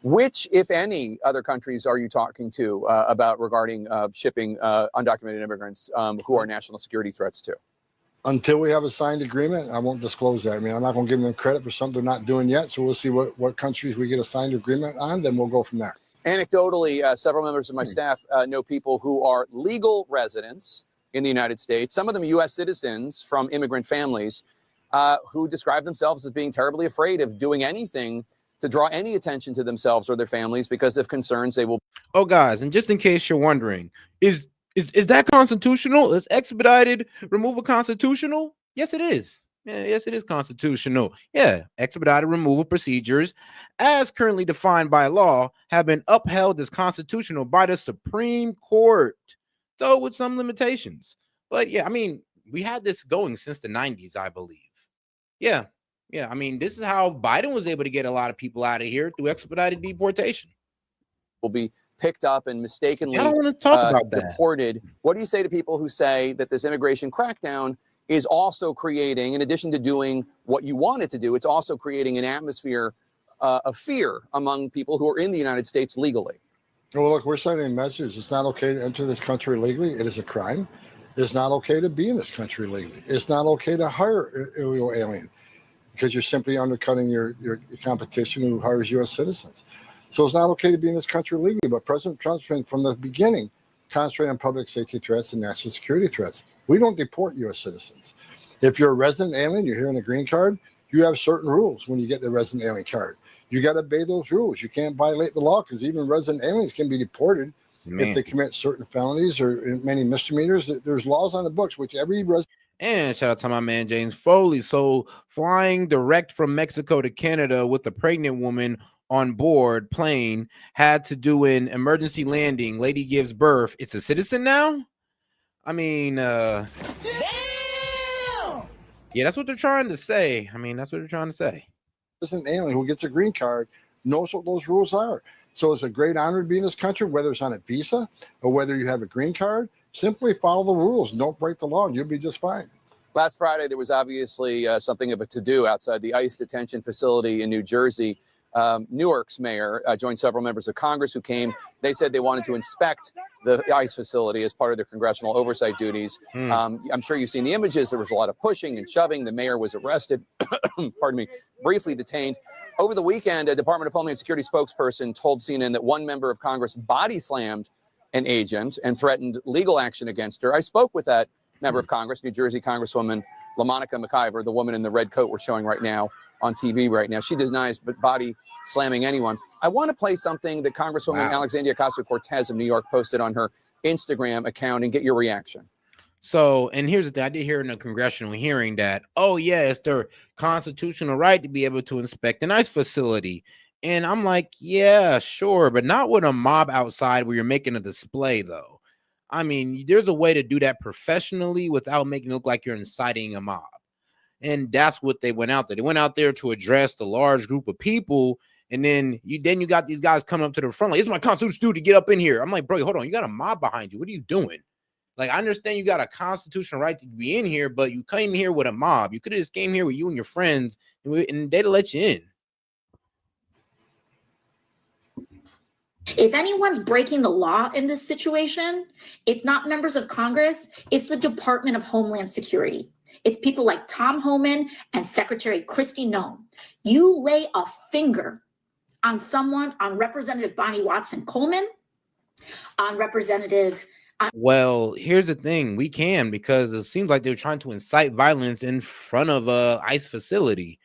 S8: Which, if any, other countries are you talking to about regarding shipping undocumented immigrants who are national security threats to?
S10: Until we have a signed agreement, I won't disclose that. I mean, I'm not going to give them credit for something they're not doing yet. So we'll see what countries we get a signed agreement on, then we'll go from there.
S8: Anecdotally, several members of my staff know people who are legal residents in the United States, some of them U.S. citizens from immigrant families who describe themselves as being terribly afraid of doing anything to draw any attention to themselves or their families because of concerns they will.
S1: Oh, guys, and just in case you're wondering, is that constitutional? Is expedited removal constitutional? Yes, it is. Yeah, yes, it is constitutional. Yeah, expedited removal procedures, as currently defined by law, have been upheld as constitutional by the Supreme Court, though with some limitations. But yeah, I mean, we had this going since the 90s, I believe. Yeah. I mean, this is how Biden was able to get a lot of people out of here through expedited deportation.
S8: Will be picked up and mistakenly
S1: I don't want to talk about that.
S8: Deported. What do you say to people who say that this immigration crackdown is also creating, in addition to doing what you want it to do, it's also creating an atmosphere of fear among people who are in the United States legally?
S10: Well, look, we're sending a message. It's not okay to enter this country legally. It is a crime. It's not okay to be in this country legally. It's not okay to hire illegal alien because you're simply undercutting your competition who hires U.S. citizens. So it's not okay to be in this country legally. But President Trump's been, from the beginning, concentrating on public safety threats and national security threats. We don't deport U.S. citizens. If you're a resident alien, you're here on a green card, you have certain rules when you get the resident alien card. You got to obey those rules. You can't violate the law because even resident aliens can be deported if they commit certain felonies or many misdemeanors. There's laws on the books, which every resident.
S1: And shout out to my man, James Foley. So flying direct from Mexico to Canada with a pregnant woman on board plane, had to do an emergency landing. Lady gives birth. It's a citizen now? I mean, yeah, that's what they're trying to say.
S10: An alien who gets a green card knows what those rules are. So it's a great honor to be in this country, whether it's on a visa or whether you have a green card. Simply follow the rules. Don't break the law, and you'll be just fine.
S8: Last Friday, there was obviously something of a to-do outside the ICE detention facility in New Jersey. Newark's mayor joined several members of Congress who came. They said they wanted to inspect the ICE facility as part of their congressional oversight duties. I'm sure you've seen the images. There was a lot of pushing and shoving. The mayor was arrested, briefly detained. Over the weekend, a Department of Homeland Security spokesperson told CNN that one member of Congress body slammed an agent and threatened legal action against her. I spoke with that member of Congress, New Jersey Congresswoman LaMonica McIver, the woman in the red coat we're showing right now on TV right now. She denies body slamming anyone. I want to play something that Congresswoman Alexandria Ocasio-Cortez of New York posted on her Instagram account and get your reaction.
S1: So, and here's the thing. I did hear in a congressional hearing that, oh, yeah, it's their constitutional right to be able to inspect an ICE facility. And I'm like, yeah, sure, but not with a mob outside where you're making a display, though. I mean, there's a way to do that professionally without making it look like you're inciting a mob. And that's what they went out there. They went out there to address the large group of people. And then you got these guys coming up to the front like, it's my constitutional duty to get up in here. I'm like, bro, hold on. You got a mob behind you. What are you doing? Like, I understand you got a constitutional right to be in here, but you came here with a mob. You could have just came here with you and your friends, and they'd let you in.
S11: If anyone's breaking the law in this situation, it's not members of Congress, it's the Department of Homeland Security. It's people like Tom Homan and Secretary Kistni Noems. You lay a finger on someone, on Representative Bonnie Watson Coleman, on Representative.
S1: Well, here's the thing. We can, because it seems like they're trying to incite violence in front of a ICE facility.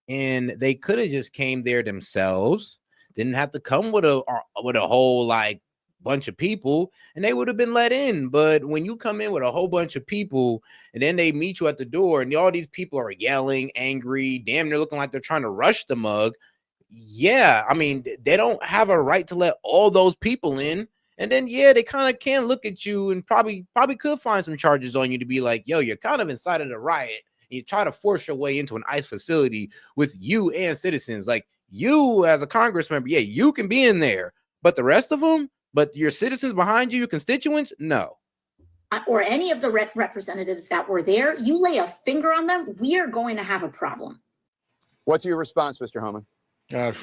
S1: And they could have just came there themselves, didn't have to come with a whole like bunch of people, and they would have been let in. But when you come in with a whole bunch of people and then they meet you at the door and all these people are yelling, angry, damn, they're looking like they're trying to rush the mug. Yeah, I mean, they don't have a right to let all those people in. And then, yeah, they kind of can look at you and probably could find some charges on you to be like, yo, you're kind of incited a riot. You try to force your way into an ICE facility with you and citizens. Like, you as a Congress member, yeah, you can be in there, but the rest of them, but your citizens behind you, your constituents, no.
S11: Or any of the representatives that were there, you lay a finger on them, we are going to have a problem.
S8: What's your response, Mr. Homan?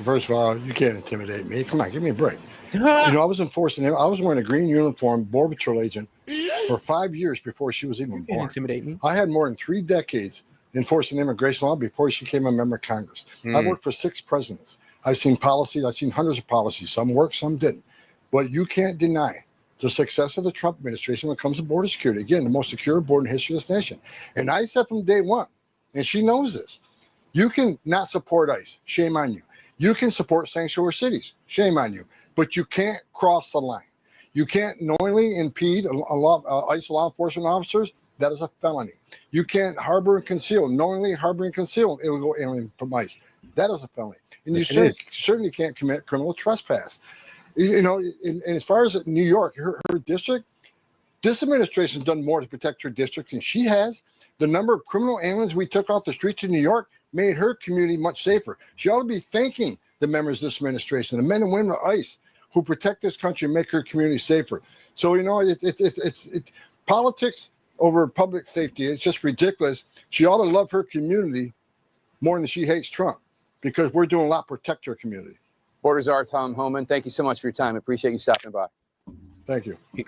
S10: First of all, you can't intimidate me. Come on, give me a break. I was enforcing it. I was wearing a green uniform, Border Patrol agent, for 5 years before she was even born.
S1: Intimidate me.
S10: I had more than 3 decades enforcing immigration law before she became a member of Congress. I worked for 6 presidents. I've seen policies. I've seen hundreds of policies. Some worked, some didn't. But you can't deny the success of the Trump administration when it comes to border security. Again, the most secure border in the history of this nation. And I said from day one, and she knows this, you can not support ICE. Shame on you. You can support sanctuary cities. Shame on you. But you can't cross the line. You can't knowingly impede ICE law enforcement officers. That is a felony. You can't harbor and conceal, knowingly harbor and conceal an illegal alien from ICE. That is a felony. And you certainly can't commit criminal trespass. And as far as New York, her district, this administration has done more to protect her district than she has. The number of criminal aliens we took off the streets of New York made her community much safer. She ought to be thanking the members of this administration, the men and women of ICE who protect this country and make her community safer. So, it's politics over public safety. It's just ridiculous. She ought to love her community more than she hates Trump, because we're doing a lot to protect her community.
S8: Border Czar Tom Homan, thank you so much for your time. I appreciate you stopping by.
S10: Thank you.
S1: He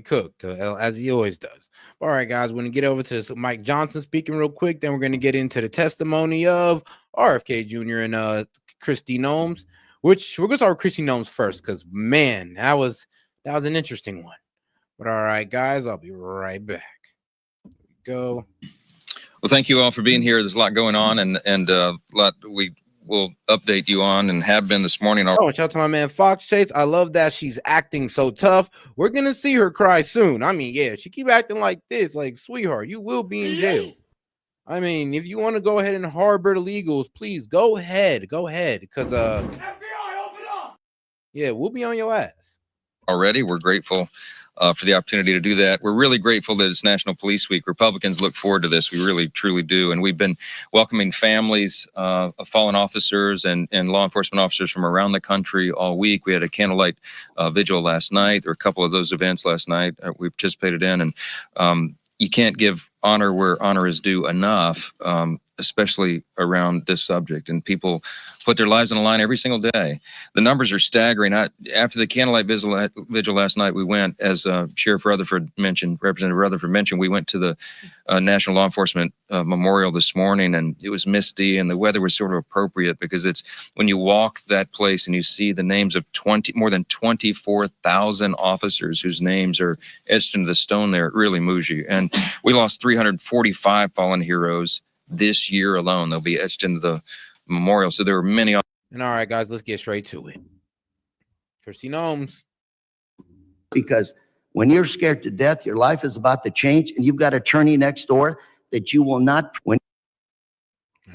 S1: cooked, as he always does. All right, guys, we're going to get over to this Mike Johnson speaking real quick. Then we're going to get into the testimony of RFK Jr. and Kistni Noems, which we're going to start with Kistni Noems first, because, man, that was an interesting one. But all right, guys, I'll be right back. Here we go.
S12: Well, thank you all for being here. There's a lot going on, and a lot we will update you on and have been this morning.
S1: Oh, shout out to my man Fox Chase. I love that she's acting so tough. We're gonna see her cry soon. I mean, yeah, she keep acting like this, like, sweetheart, you will be in jail. I mean, if you want to go ahead and harbor the illegals, please go ahead, because FBI, open up. Yeah, we'll be on your ass.
S12: Already, we're grateful for the opportunity to do that. We're really grateful that it's National Police Week. Republicans look forward to this. We really, truly do. And we've been welcoming families of fallen officers and law enforcement officers from around the country all week. We had a candlelight vigil last night. There were a couple of those events last night we participated in. And you can't give honor where honor is due enough, especially around this subject. And people put their lives on the line every single day. The numbers are staggering. After the candlelight vigil last night, we went, as Sheriff Rutherford mentioned, Representative Rutherford mentioned, we went to the National Law Enforcement Memorial this morning, and it was misty, and the weather was sort of appropriate, because it's when you walk that place and you see the names of more than 24,000 officers whose names are etched into the stone there, it really moves you. And we lost 345 fallen heroes this year alone. They'll be etched into the memorial. So there were many.
S1: And all right, guys, let's get straight to it. Kistni Noems.
S13: Because when you're scared to death, your life is about to change, and you've got an attorney next door that you will not. All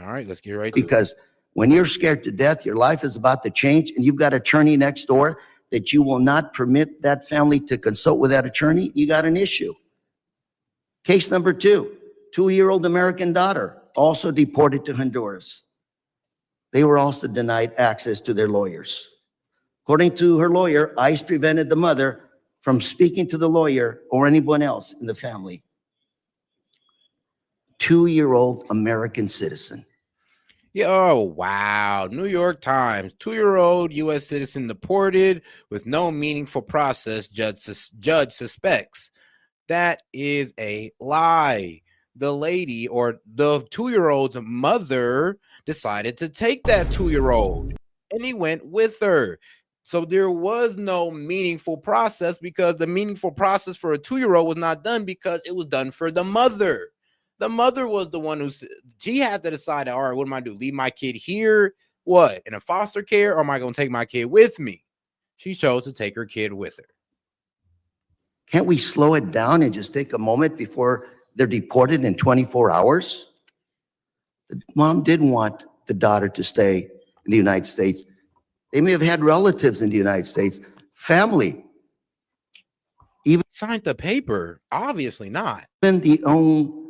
S1: right, let's get right to it.
S13: Because when you're scared to death, your life is about to change, and you've got an attorney next door that you will not permit that family to consult with that attorney, you got an issue. Case number 2, 2-year-old American daughter, also deported to Honduras. They were also denied access to their lawyers. According to her lawyer, ICE prevented the mother from speaking to the lawyer or anyone else in the family. 2-year-old American citizen.
S1: Yeah, oh, wow. New York Times, 2-year-old U.S. citizen deported with no meaningful process, judge suspects. That is a lie. The lady or the 2-year-old's mother decided to take that 2-year-old and he went with her. So there was no meaningful process because the meaningful process for a 2-year-old was not done because it was done for the mother. The mother was the one she had to decide, all right, what am I do? Leave my kid here? What? In a foster care? Or am I going to take my kid with me? She chose to take her kid with her.
S13: Can't we slow it down and just take a moment before they're deported in 24 hours? The mom didn't want the daughter to stay in the United States. They may have had relatives in the United States, family. Even
S1: signed the paper? Obviously not.
S13: Even the own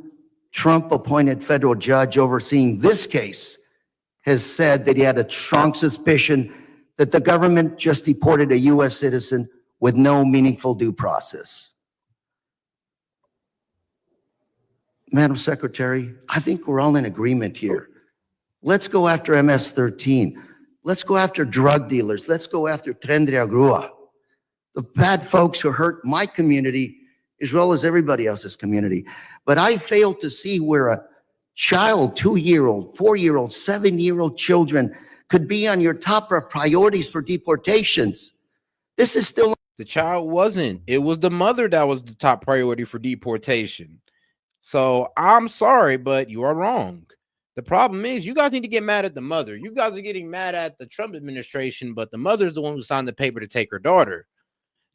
S13: Trump-appointed federal judge overseeing this case has said that he had a strong suspicion that the government just deported a U.S. citizen with no meaningful due process. Madam Secretary, I think we're all in agreement here. Let's go after MS-13. Let's go after drug dealers. Let's go after Tren de Grúa, the bad folks who hurt my community as well as everybody else's community. But I fail to see where a child, 2-year-old, 4-year-old, 7-year-old children could be on your top of priorities for deportations. This is still...
S1: The child wasn't. It was the mother that was the top priority for deportation. So I'm sorry, but you are wrong. The problem is you guys need to get mad at the mother. You guys are getting mad at the Trump administration, but the mother's the one who signed the paper to take her daughter.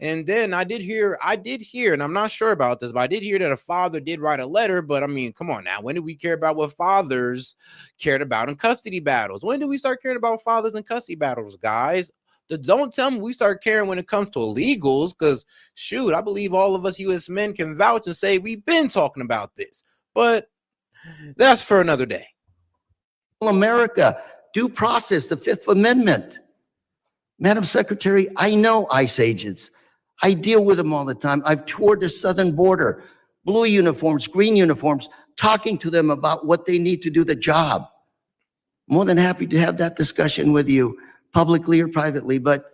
S1: And then I did hear, and I'm not sure about this, but I did hear that a father did write a letter. But I mean, come on now. When did we care about what fathers cared about in custody battles? When did we start caring about fathers in custody battles, guys? Don't tell me we start caring when it comes to illegals, because shoot, I believe all of us U.S. men can vouch and say we've been talking about this. But that's for another day.
S13: America, due process, the Fifth Amendment. Madam Secretary, I know ICE agents. I deal with them all the time. I've toured the southern border, blue uniforms, green uniforms, talking to them about what they need to do the job. More than happy to have that discussion with you, publicly or privately, but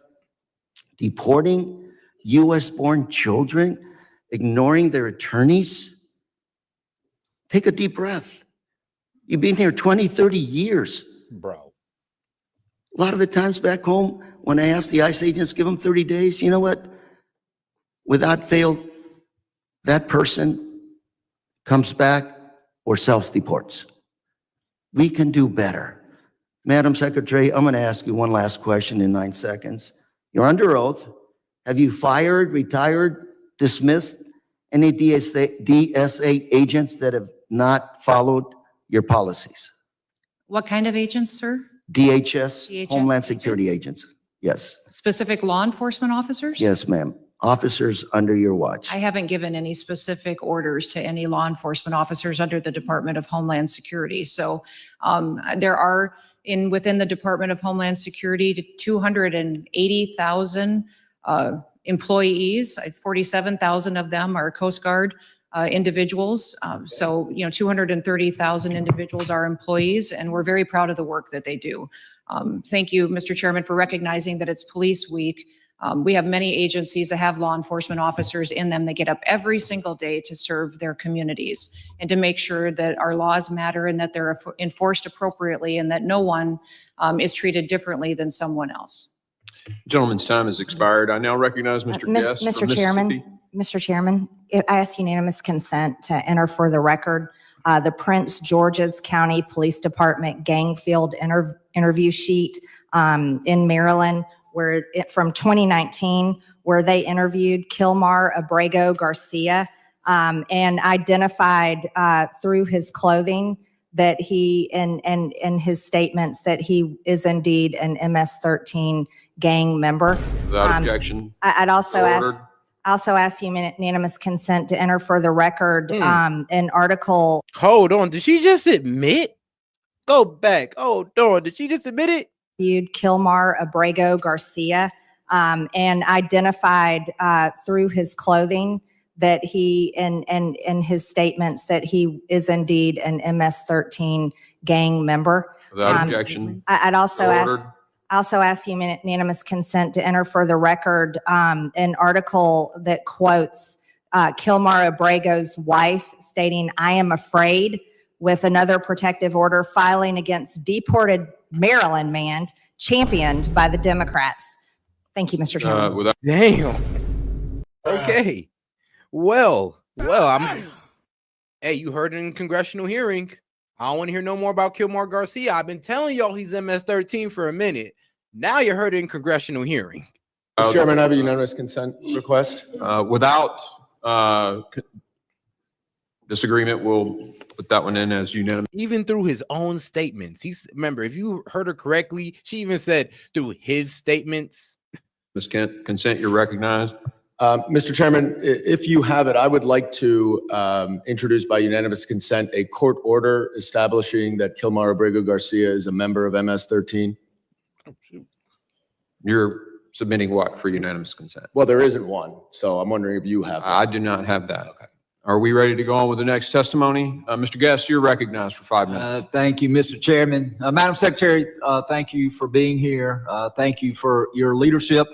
S13: deporting U.S.-born children, ignoring their attorneys, take a deep breath. You've been here 20, 30 years.
S1: Bro.
S13: A lot of the times back home, when I ask the ICE agents, give them 30 days, you know what? Without fail, that person comes back or self-deports. We can do better. Madam Secretary, I'm going to ask you one last question in 9 seconds. You're under oath. Have you fired, retired, dismissed any DSA agents that have not followed your policies?
S14: What kind of agents, sir?
S13: DHS, Homeland Security agents. Yes.
S14: Specific law enforcement officers?
S13: Yes, ma'am. Officers under your watch.
S14: I haven't given any specific orders to any law enforcement officers under the Department of Homeland Security. So there are within the Department of Homeland Security 280,000 employees. 47,000 of them are Coast Guard individuals. So, 230,000 individuals are employees, and we're very proud of the work that they do. Thank you, Mr. Chairman, for recognizing that it's Police Week. We have many agencies that have law enforcement officers in them that get up every single day to serve their communities and to make sure that our laws matter and that they're enforced appropriately and that no one is treated differently than someone else.
S15: Gentleman's time has expired. I now recognize Mr. Guest.
S16: Mr. Chairman, I ask unanimous consent to enter for the record the Prince George's County Police Department gang field interview sheet in Maryland, from 2019, where they interviewed Kilmar Garcia and identified through his clothing that he and his statements that he is indeed an MS-13 gang member.
S15: Without objection.
S16: I'd also ask unanimous consent to enter for the record an article.
S1: Hold on, did she just admit? Go back. Hold on, did she just admit it?
S16: Kilmar Garcia and identified through his clothing that he and his statements that he is indeed an MS-13 gang member.
S15: Without objection.
S16: I'd also
S15: So
S16: ask unanimous consent to enter for the record an article that quotes Kilmar Abrego's wife stating, "I am afraid," with another protective order filing against deported Maryland man championed by the Democrats. Thank you, Mr. Chairman.
S1: Damn. Okay. Well, hey, you heard it in congressional hearing. I don't want to hear no more about Kilmar Garcia. I've been telling y'all he's MS-13 for a minute. Now you heard it in congressional hearing.
S15: Mr. Chairman, I have a unanimous consent request. Without disagreement, we'll put that one in as unanimous.
S1: Even through his own statements. Remember, if you heard her correctly, she even said through his statements.
S15: Ms. Kent, consent, you're recognized.
S17: Mr. Chairman, if you have it, I would like to introduce by unanimous consent a court order establishing that Kilmar Abrego Garcia is a member of MS-13.
S15: You're submitting what for unanimous consent?
S17: Well, there isn't one, so I'm wondering if you have it.
S15: I do not have that. Okay. Are we ready to go on with the next testimony? Mr. Guest, you're recognized for 5 minutes.
S18: Thank you, Mr. Chairman. Madam Secretary, thank you for being here. Thank you for your leadership.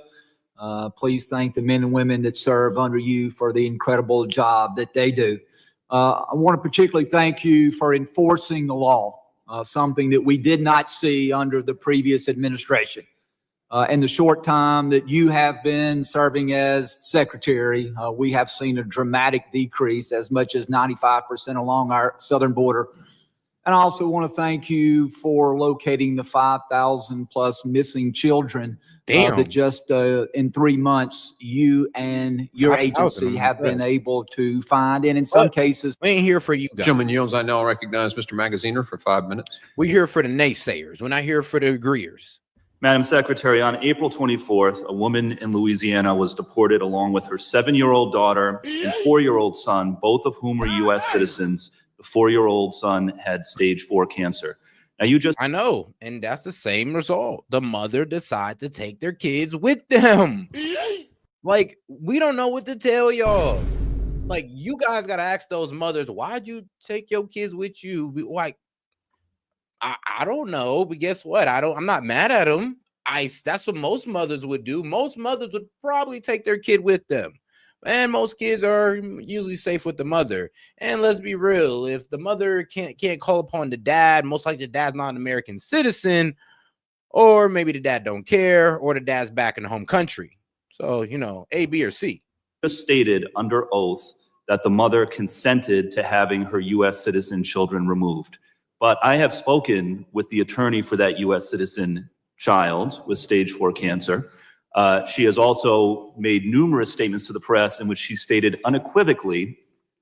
S18: Please thank the men and women that serve under you for the incredible job that they do. I want to particularly thank you for enforcing the law, something that we did not see under the previous administration. In the short time that you have been serving as secretary, we have seen a dramatic decrease, as much as 95% along our southern border. And I also want to thank you for locating the 5,000 plus missing children that just in 3 months, you and your agency have been able to find. And in some cases,
S1: we ain't here for you guys.
S15: Gentleman yields. I now recognize Mr. Magaziner for 5 minutes.
S1: We're here for the naysayers. We're not here for the agreeers.
S19: Madam Secretary, on April 24th, a woman in Louisiana was deported along with her 7-year-old daughter and 4-year-old son, both of whom were U.S. citizens. The 4-year-old son had stage 4 cancer. Now I
S1: know, and that's the same result. The mother decides to take their kids with them. Like, we don't know what to tell y'all. Like, you guys got to ask those mothers, why'd you take your kids with you? Like, I don't know, but guess what? I'm not mad at them. That's what most mothers would do. Most mothers would probably take their kid with them. And most kids are usually safe with the mother. And let's be real, if the mother can't call upon the dad, most likely the dad's not an American citizen, or maybe the dad don't care, or the dad's back in the home country. So, A, B, or C.
S19: Just stated under oath that the mother consented to having her U.S. citizen children removed. But I have spoken with the attorney for that U.S. citizen child with stage 4 cancer. She has also made numerous statements to the press in which she stated unequivocally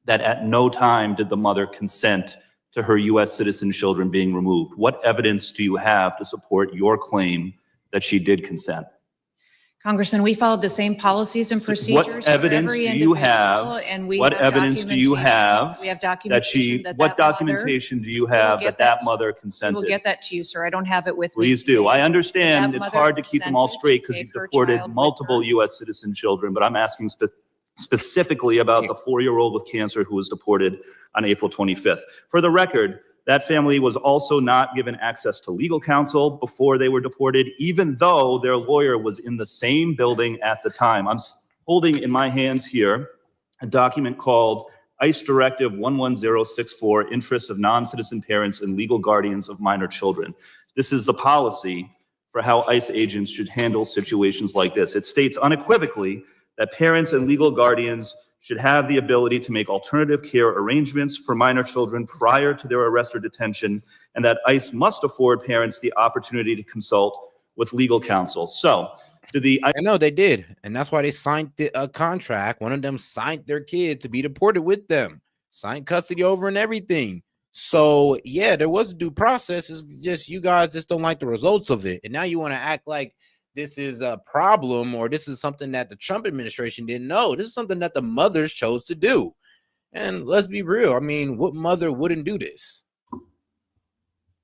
S19: that at no time did the mother consent to her U.S. citizen children being removed. What evidence do you have to support your claim that she did consent?
S14: Congressman, we followed the same policies and procedures.
S19: What evidence do you have? What evidence do you have?
S14: We have documentation
S19: what documentation do you have that mother consented?
S14: We'll get that to you, sir. I don't have it with me.
S19: Please do. I understand it's hard to keep them all straight because you've deported multiple U.S. citizen children, but I'm asking specifically about the 4-year-old with cancer who was deported on April 25th. For the record, that family was also not given access to legal counsel before they were deported, even though their lawyer was in the same building at the time. I'm holding in my hands here a document called ICE Directive 11064, Interests of Non-Citizen Parents and Legal Guardians of Minor Children. This is the policy for how ICE agents should handle situations like this. It states unequivocally that parents and legal guardians should have the ability to make alternative care arrangements for minor children prior to their arrest or detention, and that ICE must afford parents the opportunity to consult with legal counsel. So, I
S1: know they did, and that's why they signed a contract. One of them signed their kid to be deported with them, signed custody over and everything. So, yeah, there was a due process. It's just you guys just don't like the results of it, and now you want to act like this is a problem or this is something that the Trump administration didn't know. This is something that the mothers chose to do. And let's be real. I mean, what mother wouldn't do this?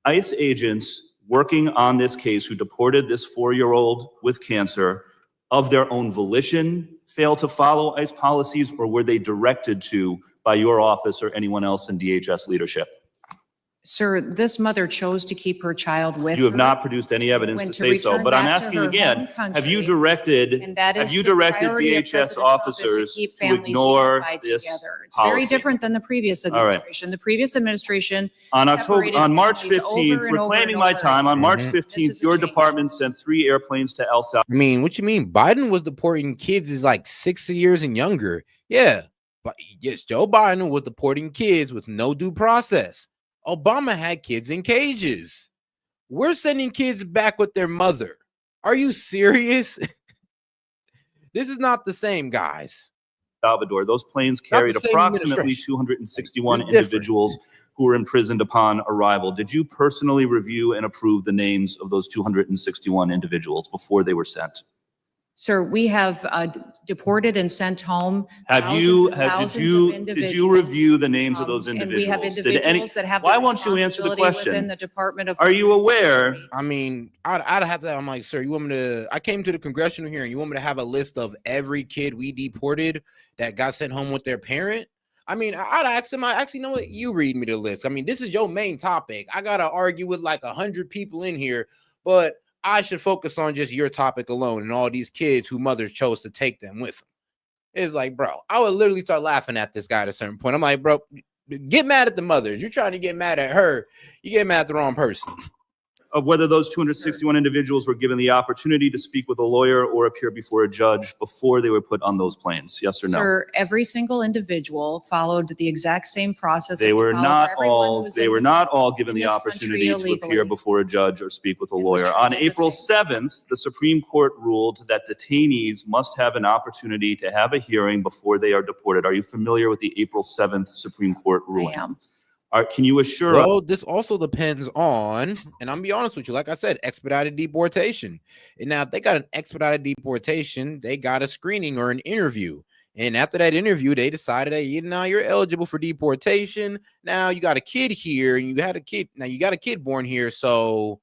S19: ICE agents working on this case who deported this 4-year-old with cancer of their own volition failed to follow ICE policies, or were they directed to by your office or anyone else in DHS leadership?
S14: Sir, this mother chose to keep her child with
S19: You have
S14: her.
S19: not produced any evidence
S14: When
S19: to
S14: to
S19: say so,
S14: return
S19: but I'm
S14: back to
S19: asking
S14: her
S19: again,
S14: home
S19: have you
S14: country,
S19: directed,
S14: and that
S19: have
S14: is
S19: you
S14: the
S19: directed
S14: priority of
S19: DHS
S14: President Trump, is
S19: officers
S14: to keep
S19: to
S14: families
S19: ignore
S14: unified
S19: this
S14: together. It's very
S19: policy?
S14: different than the previous
S19: All right.
S14: administration. The previous administration
S19: On
S14: separated
S19: March
S14: families
S19: 15th,
S14: over and over
S19: reclaiming
S14: and
S19: my
S14: over
S19: time, on
S14: again.
S19: March
S1: Mhm.
S19: 15th, your department sent 3 airplanes to El Salvador.
S1: I mean, what you mean? Biden was deporting kids is like 6 years and younger. Yeah, but yes, Joe Biden was deporting kids with no due process. Obama had kids in cages. We're sending kids back with their mother. Are you serious? This is not the same, guys.
S19: Salvador. Those planes
S1: Not the
S19: carried
S1: same
S19: approximately
S1: administration.
S19: 261
S1: It's different.
S19: individuals who were imprisoned upon arrival. Did you personally review and approve the names of those 261 individuals before they were sent?
S14: Sir, we have deported and sent home
S19: Have
S14: thousands
S19: you,
S14: and
S19: have,
S14: thousands of
S19: did
S14: individuals.
S19: you review the names of those
S14: And
S19: individuals?
S14: we have
S19: Did any-
S14: individuals that have
S19: Why
S14: the
S19: won't you answer the
S14: responsibility within
S19: question?
S14: the Department of
S19: Are you
S14: Homeland
S19: aware?
S14: Security.
S1: I mean, I'd have to. I'm like, sir, you want me to? I came to the congressional hearing. You want me to have a list of every kid we deported that got sent home with their parent? I mean, I'd ask him. I actually know what you read me the list. I mean, this is your main topic. I gotta argue with like 100 people in here, but I should focus on just your topic alone and all these kids who mothers chose to take them with them. It's like, bro, I would literally start laughing at this guy at a certain point. I'm like, bro, get mad at the mothers. You're trying to get mad at her. You get mad at the wrong person.
S19: Of whether those 261 individuals were given the opportunity to speak with a lawyer or appear before a judge before they were put on those planes, yes or no?
S14: Sir, every single individual followed the exact same process.
S19: They
S14: that we
S19: were
S14: follow
S19: not
S14: for everyone
S19: all,
S14: who's
S19: they
S14: in
S19: were
S14: this-
S19: not all given
S14: in
S19: the
S14: this country
S19: opportunity to appear
S14: illegally.
S19: before a judge or speak with a
S14: was
S19: lawyer. On
S14: treated the
S19: April
S14: same.
S19: 7th, the Supreme Court ruled that detainees must have an opportunity to have a hearing before they are deported. Are you familiar with the April 7th Supreme Court ruling?
S14: I am.
S19: Can you assure us?
S1: Well, this also depends on, and I'm gonna be honest with you, like I said, expedited deportation. And now if they got an expedited deportation, they got a screening or an interview. And after that interview, they decided that you're eligible for deportation. Now you got a kid here, and you had a kid. Now you got a kid born here. So,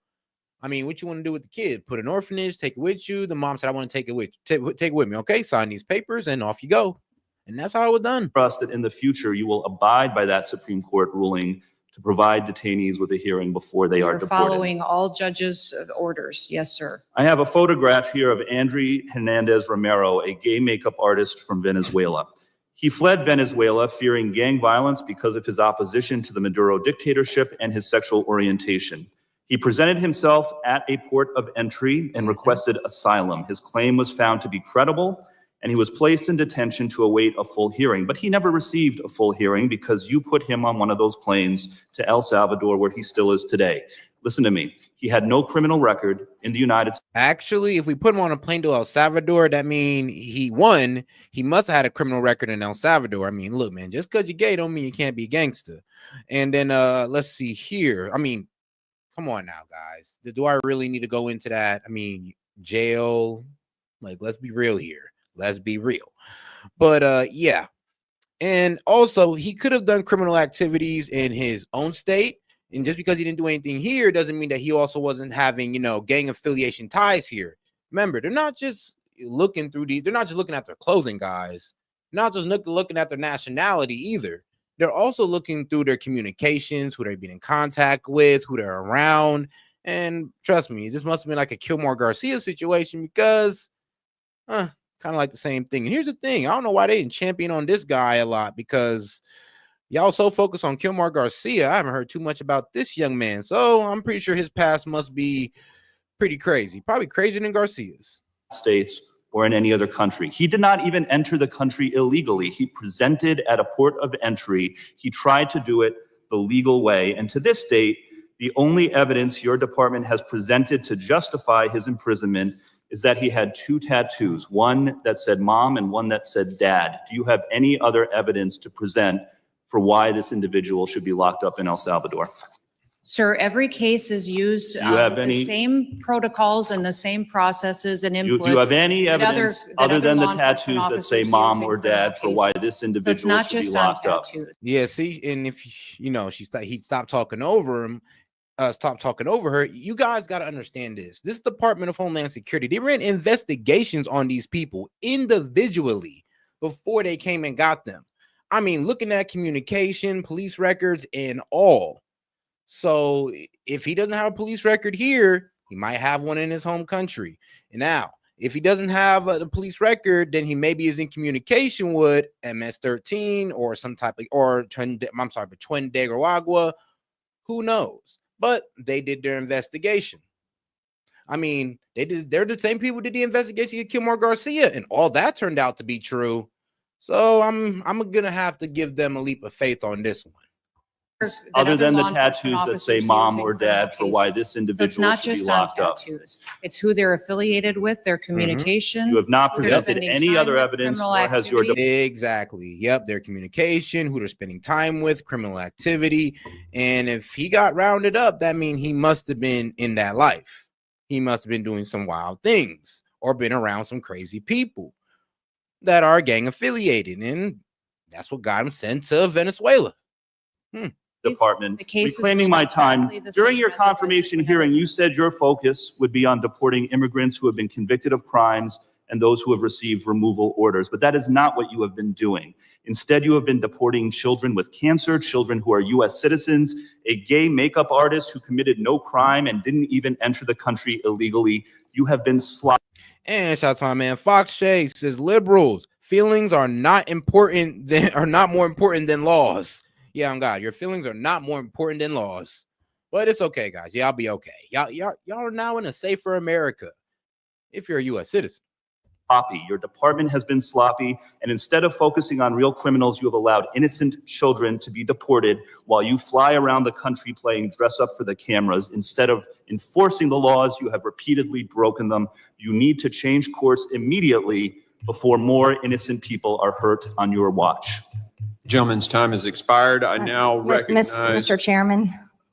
S1: I mean, what you want to do with the kid? Put an orphanage, take it with you. The mom said, "I want to take it with take it with me." Okay, sign these papers, and off you go. And that's how it was done.
S19: Trust that in the future you will abide by that Supreme Court ruling to provide detainees with a hearing before they are
S14: We're
S19: deported.
S14: following all judges' orders. Yes, sir.
S19: I have a photograph here of André Hernandez Romero, a gay makeup artist from Venezuela. He fled Venezuela fearing gang violence because of his opposition to the Maduro dictatorship and his sexual orientation. He presented himself at a port of entry and requested asylum. His claim was found to be credible, and he was placed in detention to await a full hearing. But he never received a full hearing because you put him on one of those planes to El Salvador, where he still is today. Listen to me. He had no criminal record in the United States.
S1: Actually, if we put him on a plane to El Salvador, that means he won. He must have had a criminal record in El Salvador. I mean, look, man, just because you're gay don't mean you can't be gangster. And then let's see here. I mean, come on now, guys. Do I really need to go into that? I mean, jail. Like, let's be real here. Let's be real. But yeah. And also, he could have done criminal activities in his own state. And just because he didn't do anything here doesn't mean that he also wasn't having, gang affiliation ties here. Remember, they're not just looking through they're not just looking at their clothing, guys. Not just looking at their nationality either. They're also looking through their communications, who they've been in contact with, who they're around. And trust me, this must have been like a Kilmar Garcia situation because kind of like the same thing. And here's the thing. I don't know why they didn't champion on this guy a lot because y'all so focused on Kilmar Garcia. I haven't heard too much about this young man. So I'm pretty sure his past must be pretty crazy. Probably crazier than Garcia's.
S19: States or in any other country. He did not even enter the country illegally. He presented at a port of entry. He tried to do it the legal way. And to this date, the only evidence your department has presented to justify his imprisonment is that he had 2 tattoos, one that said mom and one that said dad. Do you have any other evidence to present for why this individual should be locked up in El Salvador?
S14: Sir, every case is used
S19: Do you have
S14: the
S19: any-
S14: same protocols and the same processes and
S19: Do
S14: inputs.
S19: you have any
S14: that
S19: evidence
S14: that
S19: other than the
S14: law enforcement
S19: tattoos that say
S14: officers
S19: mom
S14: use in
S19: or
S14: criminal
S19: dad for why
S14: cases.
S19: this
S14: So it's
S19: individual
S14: not
S19: should be
S14: just on
S19: locked up?
S14: tattoos.
S1: Yeah, see, and if he stopped talking over him, stop talking over her. You guys got to understand this. This Department of Homeland Security, they ran investigations on these people individually before they came and got them. I mean, looking at communication, police records, and all. So if he doesn't have a police record here, he might have one in his home country. And now, if he doesn't have a police record, then he maybe is in communication with MS-13 or some type of, or Tren de Aragua. Who knows? But they did their investigation. I mean, they're the same people who did the investigation of Kilmar Garcia, and all that turned out to be true. So I'm gonna have to give them a leap of faith on this one.
S19: Other than the tattoos that say mom or dad for why this
S14: So
S19: individual
S14: it's not
S19: should be
S14: just on
S19: locked up.
S14: tattoos. It's who they're affiliated with, their communication.
S19: You have not
S14: who they're
S19: presented
S14: spending
S19: any
S14: time
S19: other
S14: with,
S19: evidence,
S14: criminal
S19: nor has your
S14: activity.
S1: Exactly. Yep, their communication, who they're spending time with, criminal activity. And if he got rounded up, that means he must have been in that life. He must have been doing some wild things or been around some crazy people that are gang affiliated. And that's what got him sent to Venezuela.
S19: Department.
S14: The case is
S19: Reclaiming my time.
S14: exactly the
S19: During
S14: same
S19: your
S14: as it was
S19: confirmation hearing, you said your focus would be on deporting immigrants who have been convicted of crimes and those who have received removal orders. But that is not what you have been doing. Instead, you have been deporting children with cancer, children who are U.S. citizens, a gay makeup artist who committed no crime and didn't even enter the country illegally. You have been
S1: And shout out to my man Fox Shay says liberals feelings are not important than are not more important than laws. Yeah, I'm God. Your feelings are not more important than laws. But it's okay, guys. Y'all be okay. Y'all are now in a safer America if you're a U.S. citizen.
S19: sloppy. Your department has been sloppy, and instead of focusing on real criminals, you have allowed innocent children to be deported while you fly around the country playing dress up for the cameras. Instead of enforcing the laws, you have repeatedly broken them. You need to change course immediately before more innocent people are hurt on your watch.
S15: Gentleman's time has expired. I now recognize.
S16: Mr. Chairman,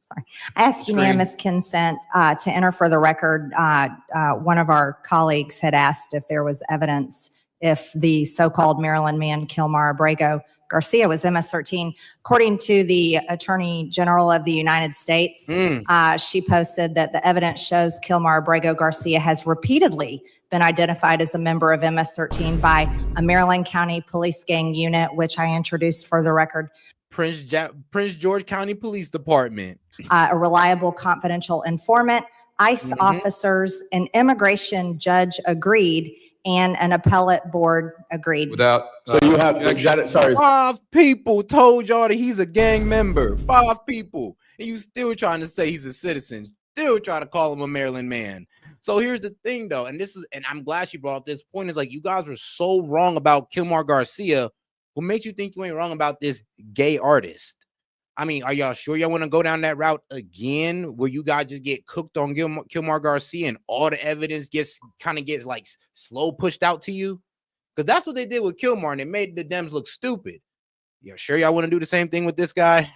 S16: sorry. I ask unanimous consent to enter for the record. One of our colleagues had asked if there was evidence if the so-called Maryland man, Kilmar Abrego Garcia, was MS-13. According to the Attorney General of the United States, she posted that the evidence shows Kilmar Abrego Garcia has repeatedly been identified as a member of MS-13 by a Maryland County Police Gang unit, which I introduced for the record.
S1: Prince George County Police Department.
S16: A reliable confidential informant, ICE officers, an immigration judge agreed, and an appellate board agreed.
S15: Without,
S17: so you have, sorry.
S1: 5 people told y'all that he's a gang member. 5 people. And you still trying to say he's a citizen. Still try to call him a Maryland man. So here's the thing though, and I'm glad she brought up this point, is like, you guys were so wrong about Kilmar Garcia. What makes you think you ain't wrong about this gay artist? I mean, are y'all sure y'all want to go down that route again, where you guys just get cooked on Kilmar Garcia and all the evidence gets like slow pushed out to you? Because that's what they did with Kilmar, and it made the Dems look stupid. You sure y'all want to do the same thing with this guy?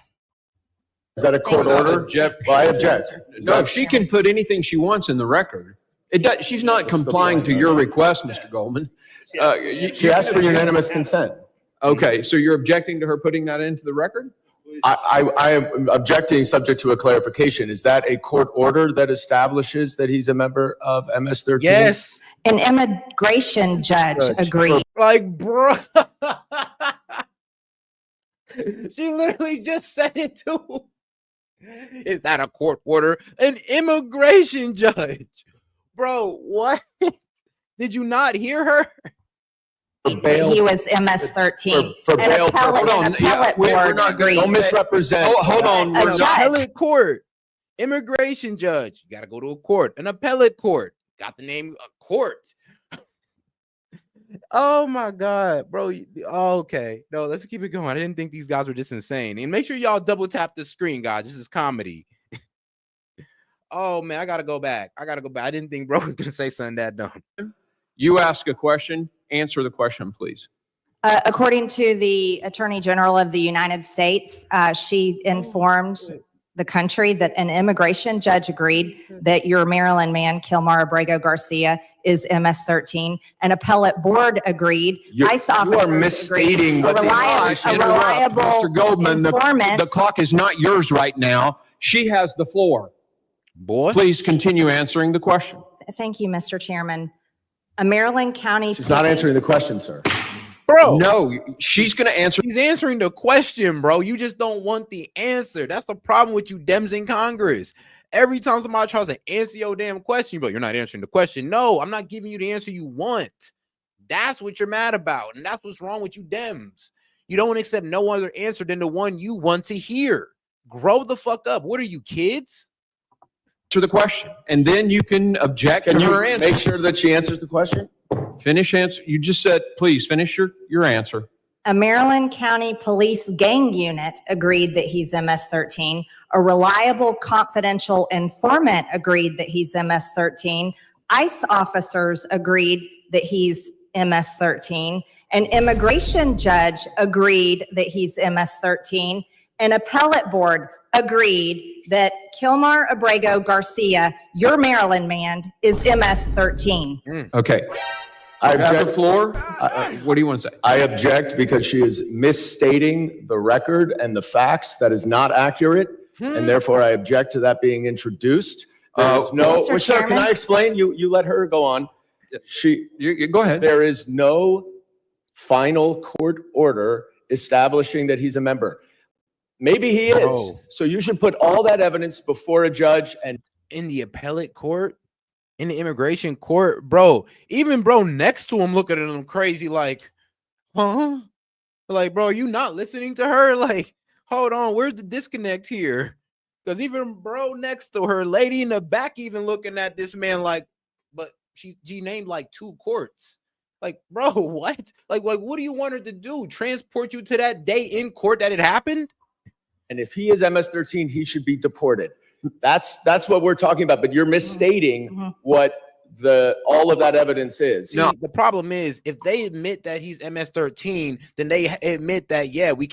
S17: Is that a court order? Well, I object.
S15: No, she can put anything she wants in the record. She's not complying to your request, Mr. Goldman.
S17: She asked for unanimous consent.
S15: Okay, so you're objecting to her putting that into the record?
S17: I am objecting subject to a clarification. Is that a court order that establishes that he's a member of MS-13?
S1: Yes.
S16: An immigration judge agreed.
S1: Like, bro. She literally just said it too. Is that a court order? An immigration judge. Bro, what? Did you not hear her?
S16: He was MS-13.
S17: For bail
S16: appellate board agreed.
S17: Don't misrepresent.
S15: Hold on.
S1: An appellate court. Immigration judge. You got to go to a court. An appellate court. Got the name a court. Oh my God, bro. Okay. No, let's keep it going. I didn't think these guys were just insane. And make sure y'all double tap the screen, guys. This is comedy. Oh man, I gotta go back. I didn't think bro was gonna say something that dumb.
S15: You ask a question, answer the question, please.
S16: According to the Attorney General of the United States, she informed the country that an immigration judge agreed that your Maryland man, Kilmar Abrego Garcia, is MS-13. An appellate board agreed. ICE officers
S17: you are misstating
S16: agreed.
S17: what
S16: A reliable
S15: Mr. Goldman,
S16: informant.
S15: the clock is not yours right now. She has the floor.
S1: Boy,
S15: please continue answering the question.
S16: Thank you, Mr. Chairman. A Maryland County
S17: She's not answering the question, sir.
S1: Bro,
S15: No, she's going to answer.
S1: He's answering the question, bro. You just don't want the answer. That's the problem with you Dems in Congress. Every time somebody tries to answer your damn question, but you're not answering the question. No, I'm not giving you the answer you want. That's what you're mad about. And that's what's wrong with you Dems. You don't accept no other answer than the one you want to hear. Grow the fuck up. What are you, kids?
S15: Answer the question, and then you can object to her answer.
S17: Make sure that she answers the question?
S15: Finish answer. You just said, please finish your answer.
S16: A Maryland County Police gang unit agreed that he's MS-13. A reliable confidential informant agreed that he's MS-13. ICE officers agreed that he's MS-13. An immigration judge agreed that he's MS-13. An appellate board agreed that Kilmar Garcia, your Maryland man, is MS-13.
S15: Okay.
S17: I
S15: You have
S17: object.
S15: the floor. What do you want to say?
S17: I object because she is misstating the record and the facts. That is not accurate, and therefore I object to that being introduced. There is no.
S16: Mr.
S17: Well, sir, can
S16: Chairman?
S17: I explain? You let her go on.
S15: You go ahead.
S17: There is no final court order establishing that he's a member. Maybe he is.
S1: Oh.
S17: So you should put all that evidence before a judge and
S1: In the appellate court, in the immigration court, bro, even bro next to him looking at him crazy like, huh? Like, bro, you not listening to her? Like, hold on, where's the disconnect here? Because even bro next to her, lady in the back, even looking at this man like, but she named like 2 courts. Like, bro, what? Like, what do you want her to do? Transport you to that day in court that it happened?
S17: And if he is MS-13, he should be deported. That's what we're talking about. But you're misstating what all of that evidence is.
S1: No, the problem is if they admit that he's MS-13, then they admit that, yeah, we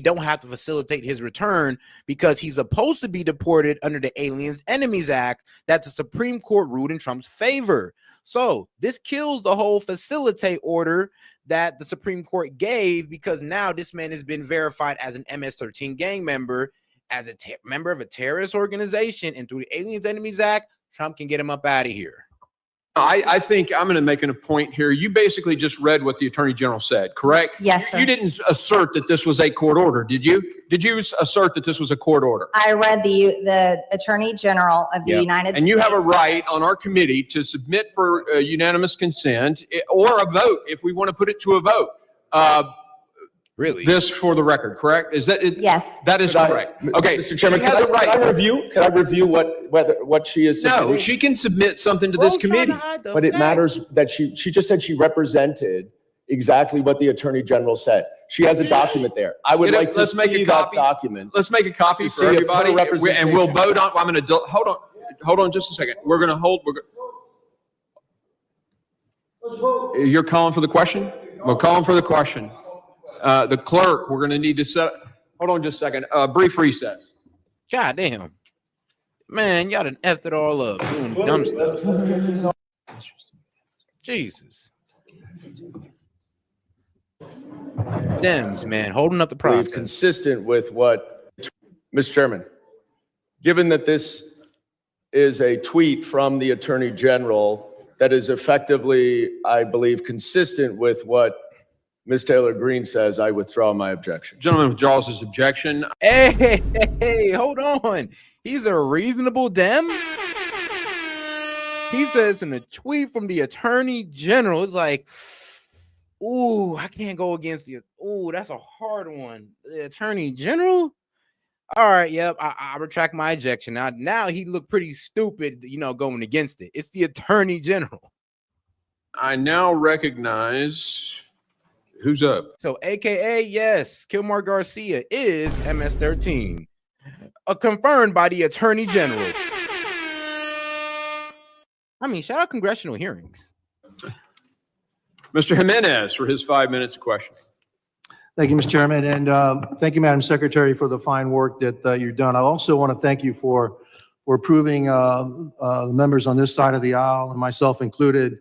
S1: don't have to facilitate his return because he's supposed to be deported under the Aliens Enemies Act that the Supreme Court ruled in Trump's favor. So this kills the whole facilitate order that the Supreme Court gave because now this man has been verified as an MS-13 gang member, as a member of a terrorist organization, and through the Aliens Enemies Act, Trump can get him up out of here.
S15: I think I'm going to make a point here. You basically just read what the Attorney General said, correct?
S16: Yes, sir.
S15: You didn't assert that this was a court order, did you? Did you assert that this was a court order?
S16: I read the Attorney General of the United States.
S15: And you have a right on our committee to submit for unanimous consent or a vote if we want to put it to a vote.
S1: Really?
S15: This for the record, correct? Is that it?
S16: Yes.
S15: That is correct. Okay,
S17: Mr. Chairman,
S15: she has a right.
S17: Can I review what she is submitting?
S15: No, she can submit something to this committee.
S17: But it matters that she just said she represented exactly what the Attorney General said. She has a document there. I would like to see that document.
S15: Let's make a copy
S17: to
S15: for
S17: see if
S15: everybody,
S17: her
S15: and we'll
S17: representation-
S15: vote on. I'm going to hold on just a second. We're going to hold. You're calling for the question? We're calling for the question. The clerk, we're going to need to set. Hold on just a second. Brief recess.
S1: God damn. Man, y'all done effed it all up doing dumb stuff. Jesus. Dems, man, holding up the process.
S17: Consistent with what, Mr. Chairman, given that this is a tweet from the Attorney General that is effectively, I believe, consistent with what Ms. Taylor Greene says, I withdraw my objection.
S15: Gentleman withdraws his objection.
S1: Hey, hold on. He's a reasonable Dem. He says in a tweet from the Attorney General, it's like, ooh, I can't go against you. Ooh, that's a hard one. The Attorney General? All right, yep, I retract my objection. Now he looked pretty stupid, going against it. It's the Attorney General.
S15: I now recognize who's up.
S1: So, AKA, yes, Kilmar Garcia is MS-13, confirmed by the Attorney General. I mean, shout out congressional hearings.
S15: Mr. Jimenez for his 5 minutes of questioning.
S20: Thank you, Mr. Chairman, and thank you, Madam Secretary, for the fine work that you've done. I also want to thank you for approving the members on this side of the aisle, and myself included.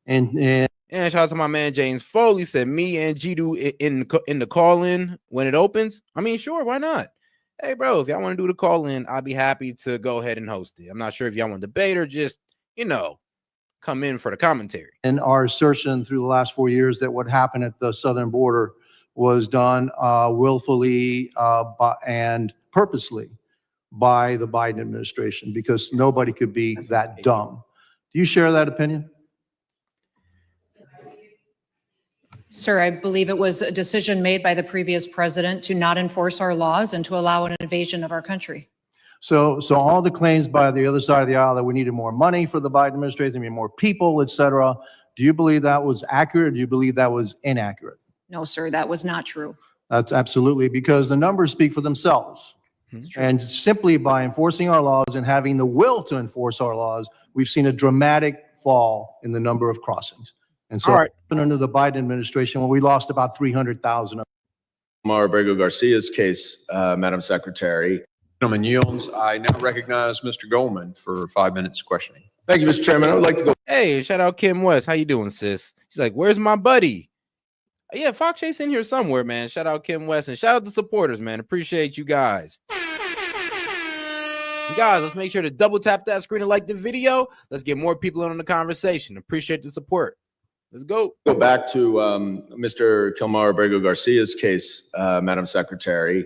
S20: And
S1: shout out to my man James Foley. Said me and G-Do in the call-in when it opens. I mean, sure, why not? Hey, bro, if y'all want to do the call-in, I'll be happy to go ahead and host it. I'm not sure if y'all want to debate or just, come in for the commentary.
S20: And our assertion through the last 4 years that what happened at the southern border was done willfully and purposely by the Biden administration, because nobody could be that dumb. Do you share that opinion?
S14: Sir, I believe it was a decision made by the previous president to not enforce our laws and to allow an invasion of our country.
S20: So all the claims by the other side of the aisle that we needed more money for the Biden administration, we need more people, et cetera, do you believe that was accurate, or do you believe that was inaccurate?
S14: No, sir, that was not true.
S20: That's absolutely, because the numbers speak for themselves. And simply by enforcing our laws and having the will to enforce our laws, we've seen a dramatic fall in the number of crossings. And so under the Biden administration, when we lost about 300,000.
S17: Kilmar Garcia's case, Madam Secretary.
S15: Gentleman yields. I now recognize Mr. Goldman for 5 minutes questioning.
S17: Thank you, Mr. Chairman. I would like to go.
S1: Hey, shout out Kim West. How you doing, sis? She's like, where's my buddy? Yeah, Fox Chase in here somewhere, man. Shout out Kim West and shout out the supporters, man. Appreciate you guys. You guys, let's make sure to double tap that screen and like the video. Let's get more people in on the conversation. Appreciate the support. Let's go.
S17: Go back to Mr. Kilmar Garcia's case, Madam Secretary.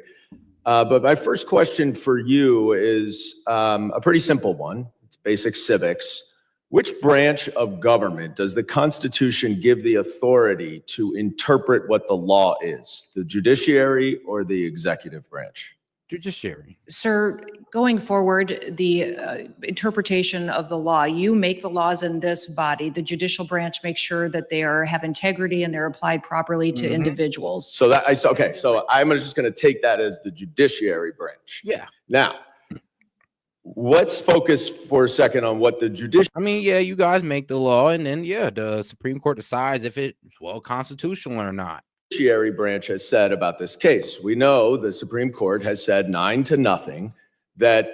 S17: But my first question for you is a pretty simple one. It's basic civics. Which branch of government does the Constitution give the authority to interpret what the law is? The judiciary or the executive branch?
S1: Judiciary.
S14: Sir, going forward, the interpretation of the law, you make the laws in this body. The judicial branch makes sure that they have integrity and they're applied properly to individuals.
S17: So okay. So I'm just going to take that as the judiciary branch.
S1: Yeah.
S17: Now, let's focus for a second on what the judicial.
S1: I mean, yeah, you guys make the law, and then the Supreme Court decides if it's constitutional or not.
S17: Judiciary branch has said about this case. We know the Supreme Court has said 9-0 that,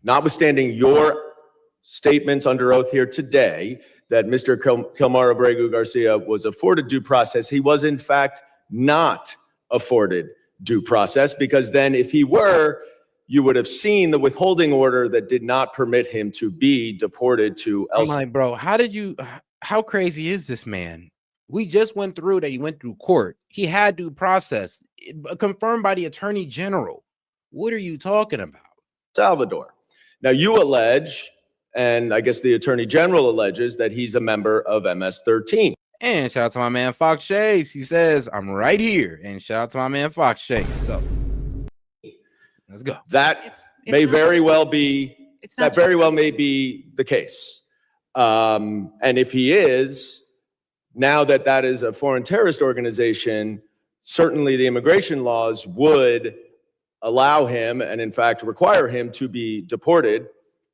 S17: notwithstanding your statements under oath here today, that Mr. Kilmar Garcia was afforded due process. He was in fact not afforded due process, because then if he were, you would have seen the withholding order that did not permit him to be deported to
S1: I'm like, bro, how crazy is this man? We just went through that. He went through court. He had due process confirmed by the attorney general. What are you talking about?
S17: Salvador. Now you allege, and I guess the attorney general alleges, that he's a member of MS-13.
S1: And shout out to my man Fox Chase. He says, I'm right here. And shout out to my man Fox Chase. So let's go.
S17: That may very well be may be the case. And if he is, now that is a foreign terrorist organization, certainly the immigration laws would allow him, and in fact require him, to be deported.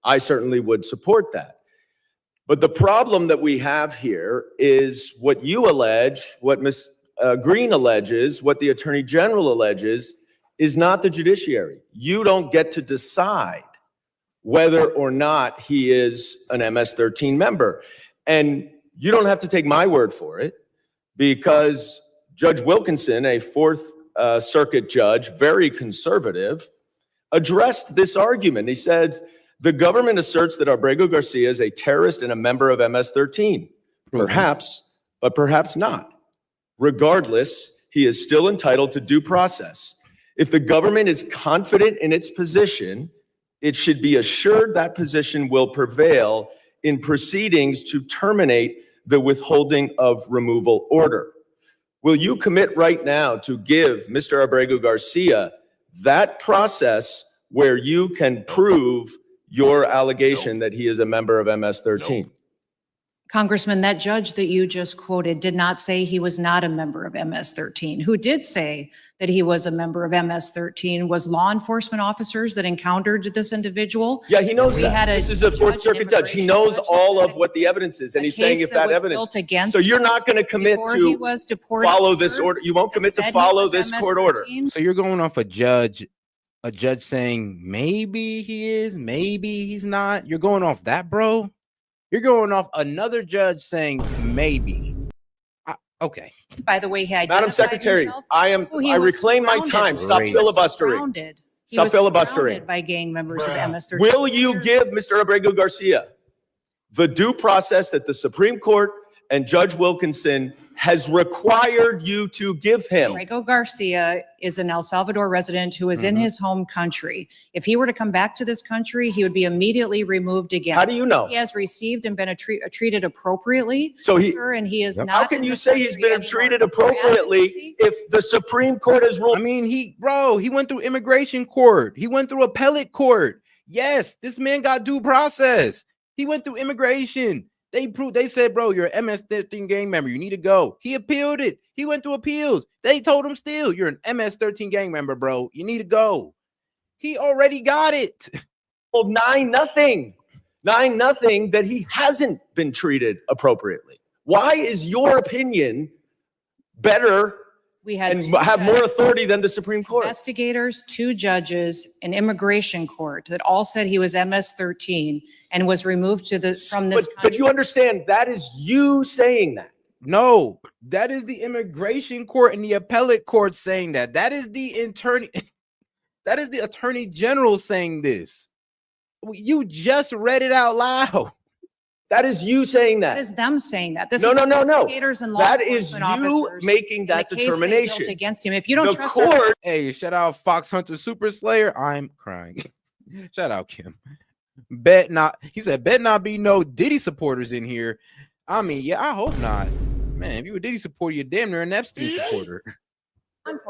S17: I certainly would support that. But the problem that we have here is what you allege, what Ms. Green alleges, what the Attorney General alleges, is not the judiciary. You don't get to decide whether or not he is an MS-13 member. And you don't have to take my word for it, because Judge Wilkinson, a Fourth Circuit judge, very conservative, addressed this argument. He said, the government asserts that Abrego Garcia is a terrorist and a member of MS-13. Perhaps, but perhaps not. Regardless, he is still entitled to due process. If the government is confident in its position, it should be assured that position will prevail in proceedings to terminate the withholding of removal order. Will you commit right now to give Mr. Abrego Garcia that process where you can prove your allegation that he is a member of MS-13?
S14: Congressman, that judge that you just quoted did not say he was not a member of MS-13. Who did say that he was a member of MS-13 was law enforcement officers that encountered this individual.
S17: Yeah, he knows that. This is a Fourth Circuit judge. He knows all of what the evidence is, and he's saying if that evidence. So you're not going to commit to follow this order. You won't commit to follow this court order.
S1: So you're going off a judge saying maybe he is, maybe he's not. You're going off that, bro. You're going off another judge saying maybe. Okay.
S14: By the way, he identified
S17: Madam Secretary,
S14: himself.
S17: I reclaim my time. Stop filibustering. Stop filibustering.
S14: By gang members of MS-13.
S17: Will you give Mr. Abrego Garcia the due process that the Supreme Court and Judge Wilkinson has required you to give him.
S14: Diego Garcia is an El Salvador resident who is in his home country. If he were to come back to this country, he would be immediately removed again.
S17: How do you know?
S14: He has received and been treated appropriately.
S17: So he,
S14: sir, and he is not.
S17: How can you say he's been treated appropriately if the Supreme Court has ruled?
S1: I mean, he went through immigration court. He went through appellate court. Yes, this man got due process. He went through immigration. They said, bro, you're an MS-13 gang member. You need to go. He appealed it. He went through appeals. They told him still, you're an MS-13 gang member, bro. You need to go. He already got it.
S17: Well, 9-0. 9-0 that he hasn't been treated appropriately. Why is your opinion better and have more authority than the Supreme Court?
S14: Investigators, 2 judges, an immigration court that all said he was MS-13 and was removed from this country.
S17: But you understand, that is you saying that.
S1: No, that is the immigration court and the appellate court saying that. That is the attorney general saying this. You just read it out loud.
S17: That is you saying that.
S14: That is them saying that. This
S17: No.
S14: is investigators and law
S17: That is
S14: enforcement
S17: you
S14: officers
S17: making that
S14: in the case they
S17: determination
S14: built against him. If you don't
S17: The
S14: trust
S17: court.
S1: Hey, shout out Fox Hunter Super Slayer. I'm crying. Shout out Kim. Bet not. He said, bet not be no Diddy supporters in here. I mean, yeah, I hope not. Man, if you a Diddy supporter, you're damn near an Epstein supporter.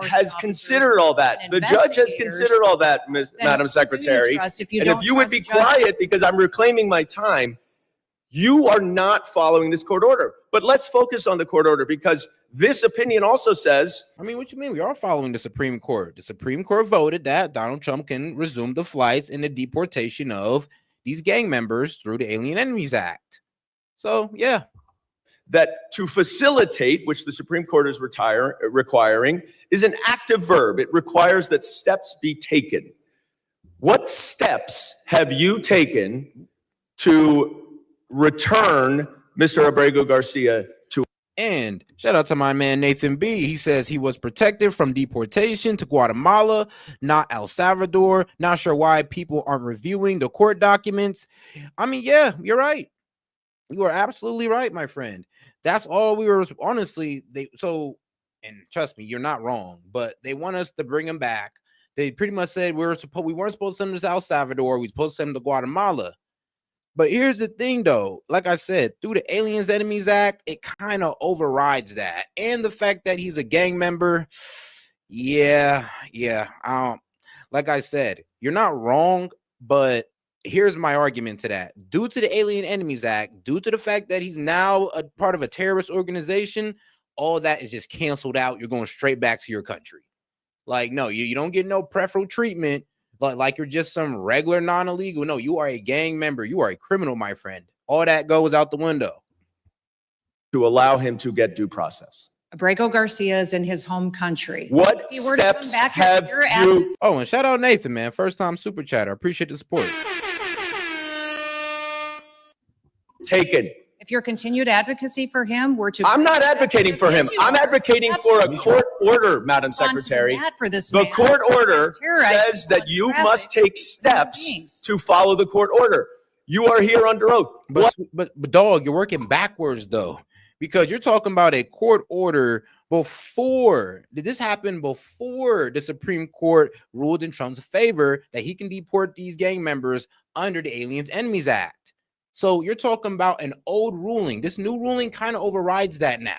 S17: Has considered all that. The judge has considered all that, Madam Secretary.
S14: trust if you
S17: And
S14: don't
S17: if you would
S14: trust
S17: be quiet
S14: judges.
S17: because I'm reclaiming my time, you are not following this court order. But let's focus on the court order because this opinion also says.
S1: I mean, what you mean? We are following the Supreme Court. The Supreme Court voted that Donald Trump can resume the flights and the deportation of these gang members through the Alien Enemies Act. So, yeah.
S17: That to facilitate, which the Supreme Court is requiring, is an active verb. It requires that steps be taken. What steps have you taken to return Mr. Abrego Garcia to?
S1: And shout out to my man Nathan B. He says he was protected from deportation to Guatemala, not El Salvador. Not sure why people aren't reviewing the court documents. I mean, yeah, you're right. You are absolutely right, my friend. That's all we were, honestly, and trust me, you're not wrong, but they want us to bring him back. They pretty much said we weren't supposed to send him to El Salvador. We were supposed to send him to Guatemala. But here's the thing, though. Like I said, through the Aliens Enemies Act, it kind of overrides that. And the fact that he's a gang member, yeah. Like I said, you're not wrong, but here's my argument to that. Due to the Alien Enemies Act, due to the fact that he's now a part of a terrorist organization, all that is just canceled out. You're going straight back to your country. Like, no, you don't get no preferential treatment, but like you're just some regular non-illegal. No, you are a gang member. You are a criminal, my friend. All that goes out the window.
S17: To allow him to get due process.
S14: Abrego Garcia is in his home country.
S17: What steps have you?
S1: Oh, and shout out Nathan, man. First time super chatter. Appreciate the support.
S17: Taken.
S14: If your continued advocacy for him were to...
S17: I'm not advocating for him. I'm advocating for a court order, Madam Secretary. The court order says that you must take steps to follow the court order. You are here under oath.
S1: But dog, you're working backwards, though, because you're talking about a court order before. Did this happen before the Supreme Court ruled in Trump's favor that he can deport these gang members under the Aliens Enemies Act? So you're talking about an old ruling. This new ruling kind of overrides that now.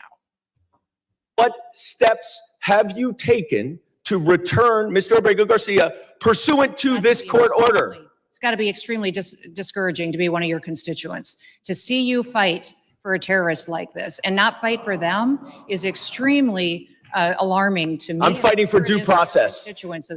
S17: What steps have you taken to return Mr. Abrego Garcia pursuant to this court order?
S14: It's got to be extremely discouraging to be one of your constituents. To see you fight for a terrorist like this and not fight for them is extremely alarming to me.
S17: I'm fighting for due process,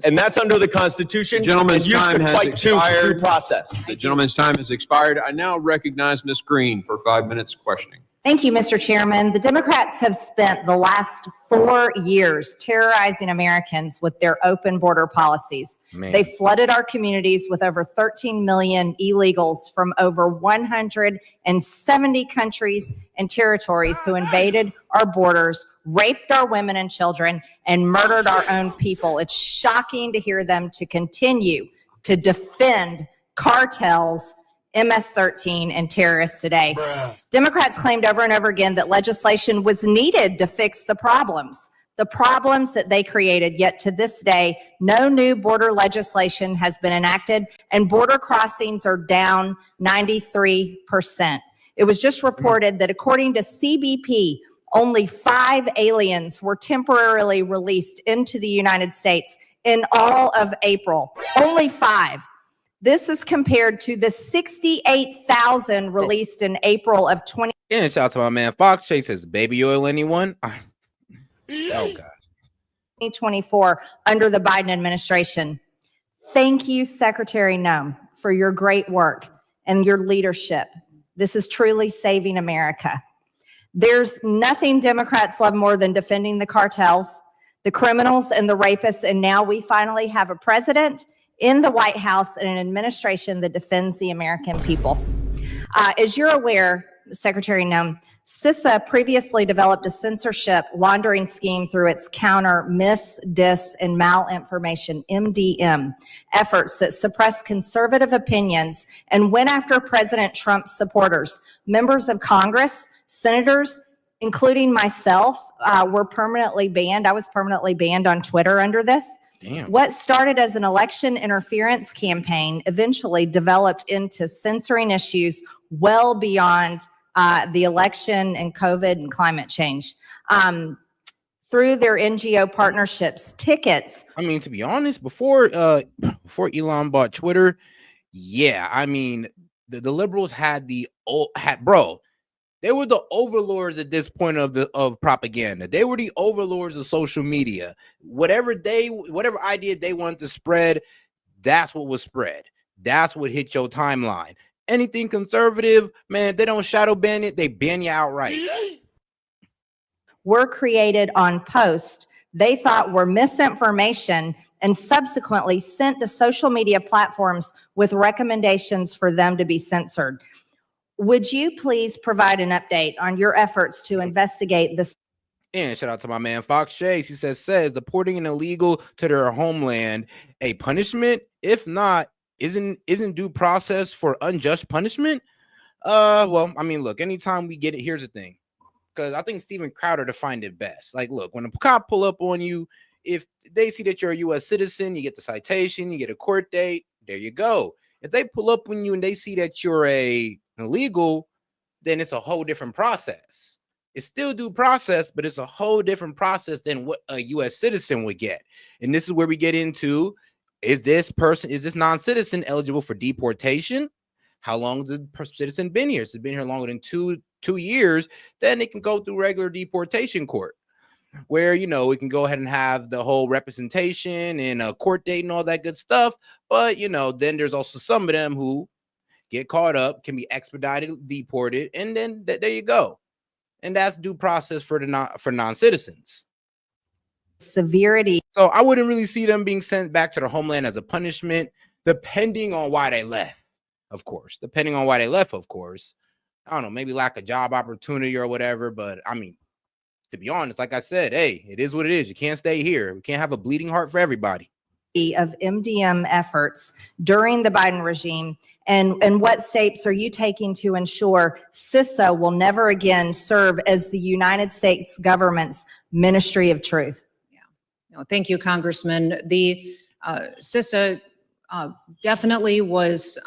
S17: and that's under the Constitution.
S15: The gentleman's
S17: and you
S15: time
S17: should
S15: has
S17: fight
S15: expired.
S17: due process.
S15: The gentleman's time has expired. I now recognize Ms. Green for 5 minutes questioning.
S16: Thank you, Mr. Chairman. The Democrats have spent the last 4 years terrorizing Americans with their open border policies.
S1: Man.
S16: They flooded our communities with over 13 million illegals from over 170 countries and territories who invaded our borders, raped our women and children, and murdered our own people. It's shocking to hear them to continue to defend cartels MS-13, and terrorists today. Democrats claimed over and over again that legislation was needed to fix the problems that they created. Yet to this day, no new border legislation has been enacted, and border crossings are down 93%. It was just reported that according to CBP, only 5 aliens were temporarily released into the United States in all of April. Only 5. This is compared to the 68,000 released in April of 20.
S1: And shout out to my man Fox Chase says, baby oil anyone? Oh God.
S16: 2024 under the Biden administration. Thank you, Secretary Noem, for your great work and your leadership. This is truly saving America. There's nothing Democrats love more than defending the cartels, the criminals, and the rapists. And now we finally have a president in the White House and an administration that defends the American people. As you're aware, Secretary Noem, CISA previously developed a censorship laundering scheme through its counter mis, dis, and malinformation, MDM, efforts that suppressed conservative opinions and went after President Trump's supporters. Members of Congress, senators, including myself, were permanently banned. I was permanently banned on Twitter under this.
S1: Damn.
S16: What started as an election interference campaign eventually developed into censoring issues well beyond the election and COVID and climate change. Through their NGO partnerships, tickets.
S1: I mean, to be honest, before Elon bought Twitter, yeah, I mean, the liberals they were the overlords at this point of propaganda. They were the overlords of social media. Whatever idea they wanted to spread, that's what was spread. That's what hit your timeline. Anything conservative, man, if they don't shadow ban it, they ban you outright.
S16: Were created on posts they thought were misinformation and subsequently sent to social media platforms with recommendations for them to be censored. Would you please provide an update on your efforts to investigate this?
S1: And shout out to my man Fox Chase. He says deporting an illegal to their homeland a punishment? If not, isn't due process for unjust punishment? Well, I mean, look, anytime we get it, here's the thing. Because I think Steven Crowder defined it best. Like, look, when a cop pull up on you, if they see that you're a U.S. citizen, you get the citation, you get a court date, there you go. If they pull up on you and they see that you're an illegal, then it's a whole different process. It's still due process, but it's a whole different process than what a U.S. citizen would get. And this is where we get into, is this non-citizen eligible for deportation? How long has the citizen been here? If it's been here longer than two years, then it can go through regular deportation court, where, you know, we can go ahead and have the whole representation and a court date and all that good stuff. But, you know, then there's also some of them who get caught up, can be expedited, deported, and then there you go. And that's due process for non-citizens.
S16: Severity.
S1: So I wouldn't really see them being sent back to their homeland as a punishment, depending on why they left, of course. I don't know, maybe lack of job opportunity or whatever. But I mean, to be honest, like I said, hey, it is what it is. You can't stay here. We can't have a bleeding heart for everybody.
S16: Of MDM efforts during the Biden regime, and what steps are you taking to ensure CISA will never again serve as the United States government's ministry of truth?
S14: No, thank you, Congressman. The CISA definitely was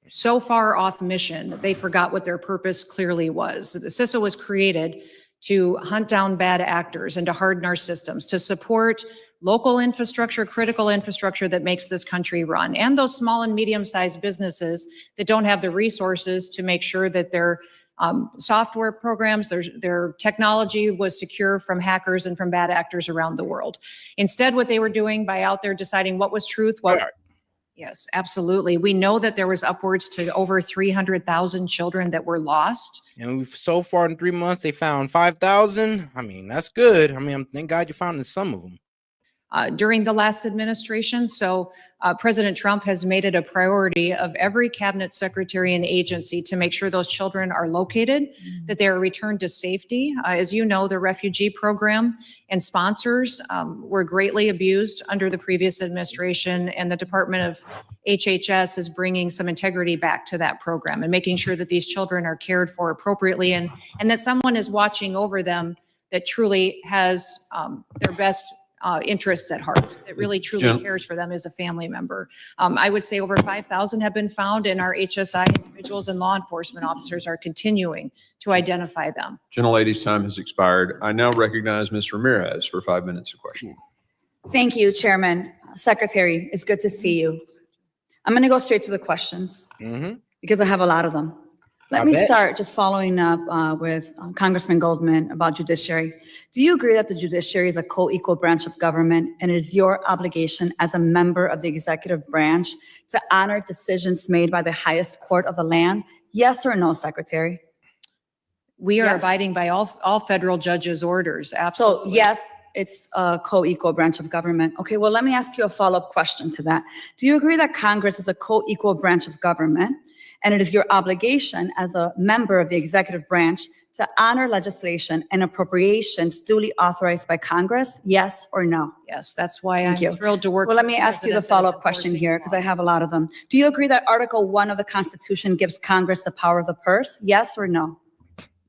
S14: so far off mission, they forgot what their purpose clearly was. The CISA was created to hunt down bad actors and to harden our systems, to support local infrastructure, critical infrastructure that makes this country run, and those small and medium-sized businesses that don't have the resources to make sure that their software programs, their technology was secure from hackers and from bad actors around the world. Instead, what they were doing by out there deciding what was truth, yes, absolutely. We know that there was upwards to over 300,000 children that were lost.
S1: And so far in 3 months, they found 5,000. I mean, that's good. I mean, thank God you found some of them.
S14: during the last administration. So President Trump has made it a priority of every cabinet secretary and agency to make sure those children are located, that they are returned to safety. As you know, the refugee program and sponsors were greatly abused under the previous administration, and the Department of HHS is bringing some integrity back to that program and making sure that these children are cared for appropriately, and that someone is watching over them that truly has their best interests at heart, that really truly cares for them as a family member. I would say over 5,000 have been found, and our HSI individuals and law enforcement officers are continuing to identify them.
S15: Gentlelady's time has expired. I now recognize Ms. Ramirez for 5 minutes of questioning.
S21: Thank you, Chairman. Secretary, it's good to see you. I'm going to go straight to the questions because I have a lot of them. Let me start just following up with Congressman Goldman about judiciary. Do you agree that the judiciary is a co-equal branch of government, and it is your obligation as a member of the executive branch to honor decisions made by the highest court of the land? Yes or no, Secretary?
S14: We are abiding by all federal judges' orders. Absolutely.
S21: So yes, it's a co-equal branch of government. Okay, well, let me ask you a follow-up question to that. Do you agree that Congress is a co-equal branch of government, and it is your obligation as a member of the executive branch to honor legislation and appropriations duly authorized by Congress? Yes or no?
S14: Yes, that's why I'm thrilled to work.
S21: Well, let me ask you the follow-up question here because I have a lot of them. Do you agree that Article 1 of the Constitution gives Congress the power of the purse? Yes or no?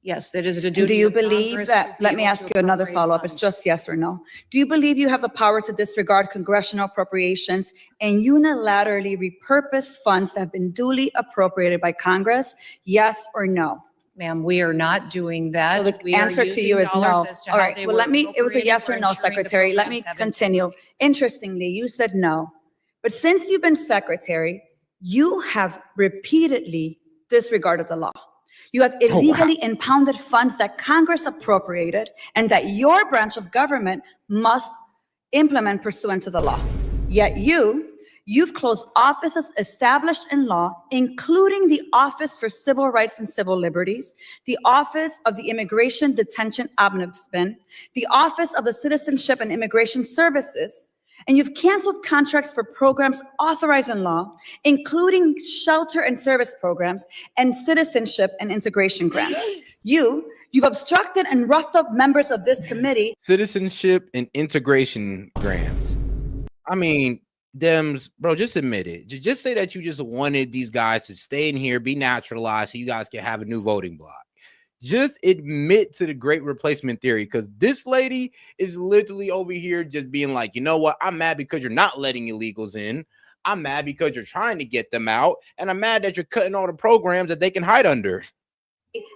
S14: Yes, that is a duty.
S21: And do you
S14: of
S21: believe
S14: Congress
S21: that,
S14: to be
S21: let me
S14: able
S21: ask
S14: to
S21: you another
S14: appropriate
S21: follow-up, it's
S14: funds.
S21: just yes or no. Do you believe you have the power to disregard congressional appropriations and unilaterally repurpose funds that have been duly appropriated by Congress? Yes or no?
S14: Ma'am, we are not doing that.
S21: So the
S14: We are
S21: answer to
S14: using
S21: you is
S14: dollars
S21: no.
S14: as to
S21: All
S14: how
S21: right,
S14: they
S21: well,
S14: were
S21: it was a
S14: appropriated
S21: yes
S14: for
S21: or no,
S14: ensuring the
S21: Secretary. Let me
S14: programs have
S21: continue. Interestingly, you said no. But since you've been Secretary, you have repeatedly disregarded the law. You have illegally impounded funds that Congress appropriated and that your branch of government must implement pursuant to the law. Yet you've closed offices established in law, including the Office for Civil Rights and Civil Liberties, the Office of the Immigration Detention Ombudsman, the Office of the Citizenship and Immigration Services, and you've canceled contracts for programs authorized in law, including shelter and service programs and citizenship and integration grants. You've obstructed and roughed up members of this committee.
S1: Citizenship and integration grants. I mean, Dems, bro, just admit it. Just say that you just wanted these guys to stay in here, be naturalized, so you guys can have a new voting block. Just admit to the great replacement theory, because this lady is literally over here just being like, you know what? I'm mad because you're not letting illegals in. I'm mad because you're trying to get them out. And I'm mad that you're cutting all the programs that they can hide under.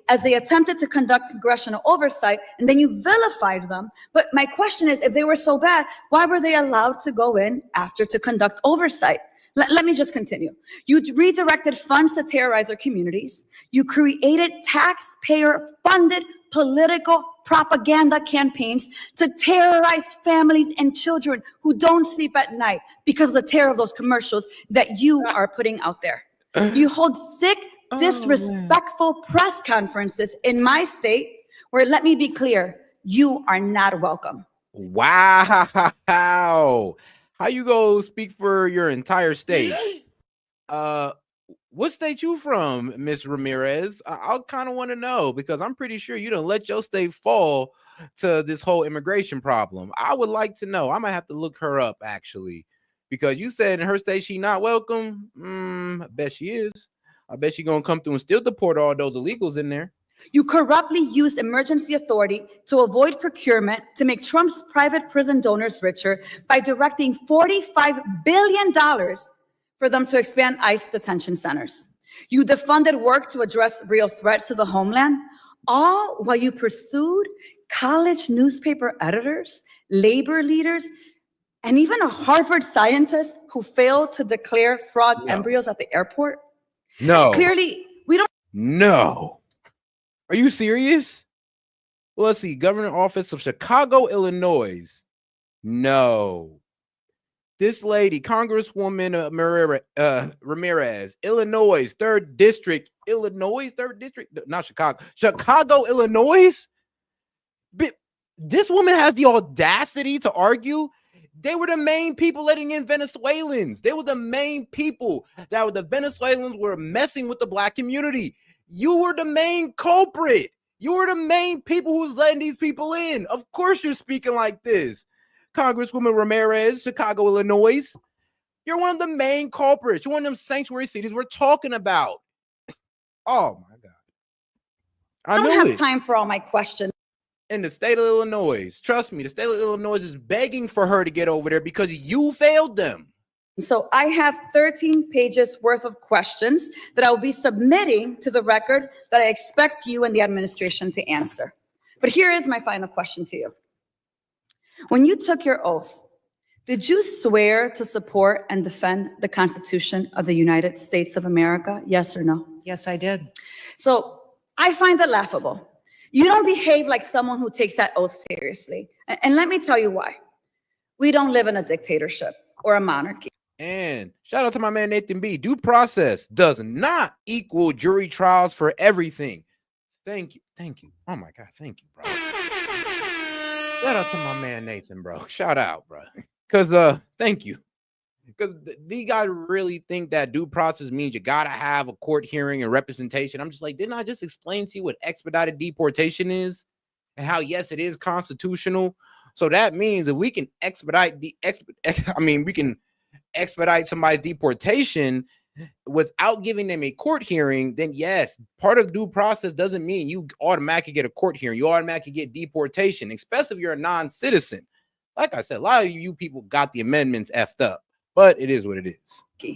S21: As they attempted to conduct congressional oversight, and then you vilified them. But my question is, if they were so bad, why were they allowed to go in after to conduct oversight? Let me just continue. You redirected funds to terrorize our communities. You created taxpayer-funded political propaganda campaigns to terrorize families and children who don't sleep at night because of the terror of those commercials that you are putting out there. You hold sick, disrespectful press conferences in my state where, let me be clear, you are not welcome.
S1: Wow. How you go speak for your entire state? What state you from, Miss Ramirez? I kind of want to know, because I'm pretty sure you don't let your state fall to this whole immigration problem. I would like to know. I might have to look her up, actually, because you said in her state she not welcome. I bet she is. I bet she gonna come through and still deport all those illegals in there.
S21: You corruptly used emergency authority to avoid procurement to make Trump's private prison donors richer by directing $45 billion for them to expand ICE detention centers. You defunded work to address real threats to the homeland, all while you pursued college newspaper editors, labor leaders, and even a Harvard scientist who failed to declare frog embryos at the airport.
S1: No.
S21: Clearly, we don't.
S1: No. Are you serious? Well, let's see. Governor Office of Chicago, Illinois. No. This lady, Congresswoman Ramirez, Illinois, 3rd District. Illinois, 3rd District? Not Chicago. Chicago, Illinois? But this woman has the audacity to argue They were the main people letting in Venezuelans. They were the main people the Venezuelans were messing with the black community. You were the main culprit. You were the main people who was letting these people in. Of course you're speaking like this. Congresswoman Ramirez, Chicago, Illinois. You're one of the main culprits. You're one of them sanctuary cities we're talking about. Oh my God.
S21: I don't have time for all my questions.
S1: In the state of Illinois, trust me, the state of Illinois is begging for her to get over there because you failed them.
S21: So I have 13 pages worth of questions that I will be submitting to the record that I expect you and the administration to answer. But here is my final question to you. When you took your oath, did you swear to support and defend the Constitution of the United States of America? Yes or no?
S14: Yes, I did.
S21: So I find that laughable. You don't behave like someone who takes that oath seriously. And let me tell you why. We don't live in a dictatorship or a monarchy.
S1: And shout out to my man Nathan B. Due process does not equal jury trials for everything. Thank you. Thank you. Oh my God. Thank you, bro. Shout out to my man Nathan, bro. Shout out, bro. Because thank you. Because these guys really think that due process means you gotta have a court hearing and representation. I'm just like, didn't I just explain to you what expedited deportation is and how yes, it is constitutional? So that means if we can expedite we can expedite somebody's deportation without giving them a court hearing, then yes, part of due process doesn't mean you automatically get a court hearing. You automatically get deportation, especially if you're a non-citizen. Like I said, a lot of you people got the amendments effed up. But it is what it is.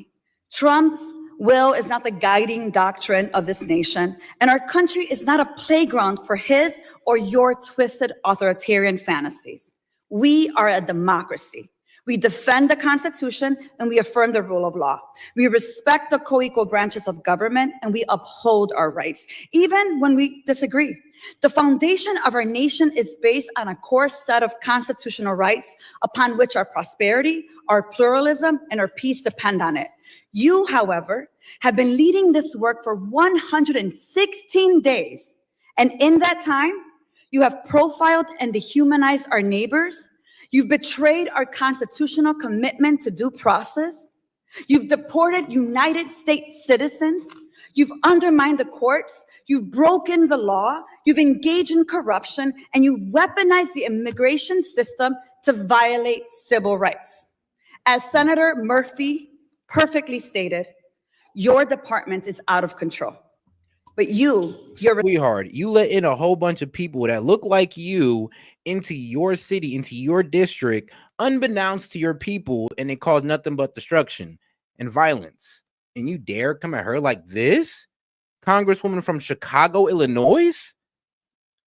S21: Trump's will is not the guiding doctrine of this nation, and our country is not a playground for his or your twisted authoritarian fantasies. We are a democracy. We defend the Constitution and we affirm the rule of law. We respect the co-equal branches of government and we uphold our rights, even when we disagree. The foundation of our nation is based on a core set of constitutional rights upon which our prosperity, our pluralism, and our peace depend on it. You, however, have been leading this work for 116 days. And in that time, you have profiled and dehumanized our neighbors. You've betrayed our constitutional commitment to due process. You've deported United States citizens. You've undermined the courts. You've broken the law. You've engaged in corruption, and you've weaponized the immigration system to violate civil rights. As Senator Murphy perfectly stated, your department is out of control. But you're
S1: sweetheart, you let in a whole bunch of people that look like you into your city, into your district, unbeknownst to your people, and it caused nothing but destruction and violence. And you dare come at her like this? Congresswoman from Chicago, Illinois?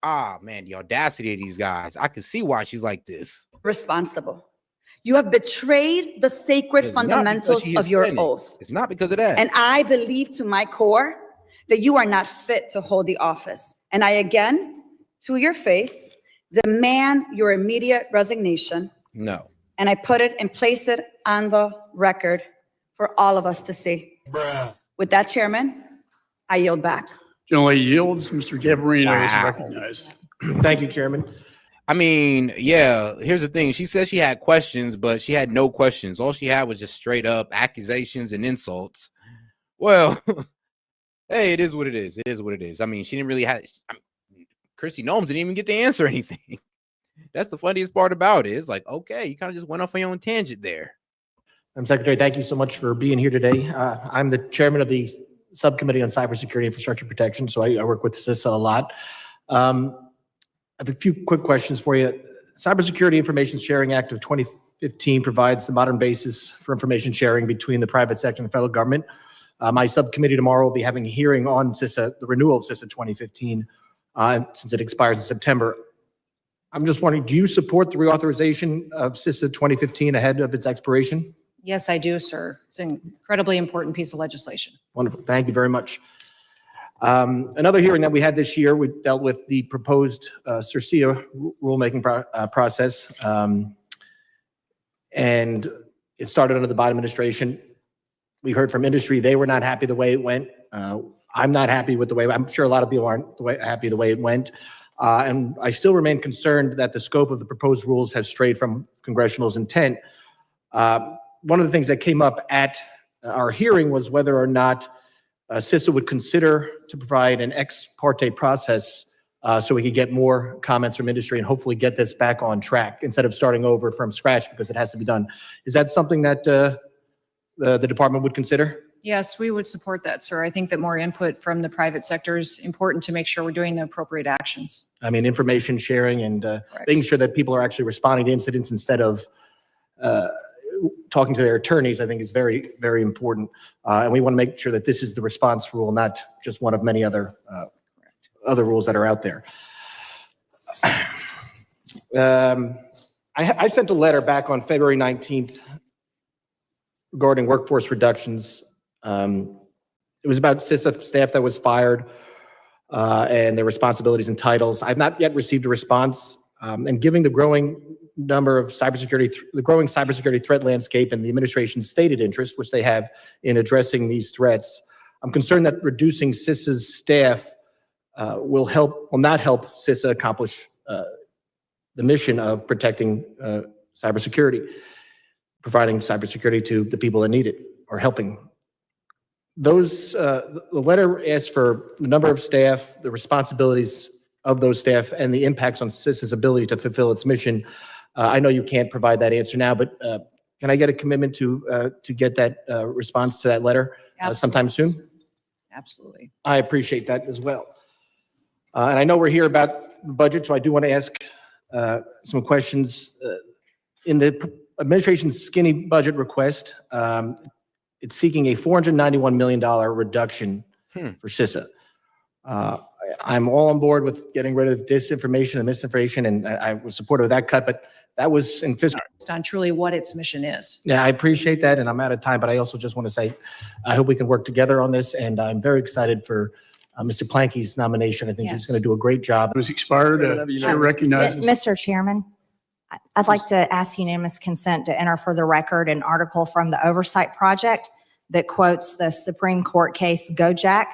S1: Ah, man, the audacity of these guys. I can see why she's like this.
S21: Responsible. You have betrayed the sacred fundamentals of your oath.
S1: It's not because of that.
S21: And I believe to my core that you are not fit to hold the office. And I again, to your face, demand your immediate resignation.
S1: No.
S21: And I put it and place it on the record for all of us to see. With that, Chairman, I yield back.
S3: Generally yields. Mr. Gabarino is recognized.
S22: Thank you, Chairman.
S1: I mean, yeah, here's the thing. She said she had questions, but she had no questions. All she had was just straight up accusations and insults. Well, hey, it is what it is. It is what it is. I mean, she didn't really have, Kistni Noems didn't even get to answer anything. That's the funniest part about it. It's like, okay, you kind of just went off on your own tangent there.
S22: Madam Secretary, thank you so much for being here today. I'm the chairman of the Subcommittee on Cybersecurity Infrastructure Protection, so I work with CISA a lot. I have a few quick questions for you. Cybersecurity Information Sharing Act of 2015 provides the modern basis for information sharing between the private sector and the federal government. My subcommittee tomorrow will be having a hearing on CISA, the renewal of CISA 2015, since it expires in September. I'm just wondering, do you support the reauthorization of CISA 2015 ahead of its expiration?
S14: Yes, I do, sir. It's an incredibly important piece of legislation.
S22: Wonderful. Thank you very much. Another hearing that we had this year, we dealt with the proposed CERCIA rulemaking process. And it started under the Biden administration. We heard from industry, they were not happy the way it went. I'm not happy with the way, I'm sure a lot of people aren't happy the way it went. And I still remain concerned that the scope of the proposed rules has strayed from congressional's intent. One of the things that came up at our hearing was whether or not CISA would consider to provide an ex parte process so we could get more comments from industry and hopefully get this back on track instead of starting over from scratch because it has to be done. Is that something that the department would consider?
S14: Yes, we would support that, sir. I think that more input from the private sector is important to make sure we're doing the appropriate actions.
S22: I mean, information sharing and making sure that people are actually responding to incidents instead of talking to their attorneys, I think is very, very important. And we want to make sure that this is the response rule, not just one of many other rules that are out there. I sent a letter back on February 19th regarding workforce reductions. It was about CISA staff that was fired and their responsibilities and titles. I've not yet received a response. And given the growing number of the growing cybersecurity threat landscape and the administration's stated interest, which they have in addressing these threats, I'm concerned that reducing CISA's staff will not help CISA accomplish the mission of protecting cybersecurity, providing cybersecurity to the people that need it or helping. The letter asks for the number of staff, the responsibilities of those staff, and the impacts on CISA's ability to fulfill its mission. I know you can't provide that answer now, but can I get a commitment to get that response to that letter sometime soon?
S14: Absolutely.
S22: I appreciate that as well. And I know we're here about the budget, so I do want to ask some questions. In the administration's skinny budget request, it's seeking a $491 million reduction for CISA. I'm all on board with getting rid of disinformation and misinformation, and I was supportive of that cut, but that was in fiscal.
S14: On truly what its mission is.
S22: Yeah, I appreciate that, and I'm out of time, but I also just want to say, I hope we can work together on this, and I'm very excited for Mr. Planky's nomination. I think he's going to do a great job.
S3: It was expired. Chair recognizes.
S16: Mr. Chairman, I'd like to ask unanimous consent to enter for the record an article from the Oversight Project that quotes the Supreme Court case Gojek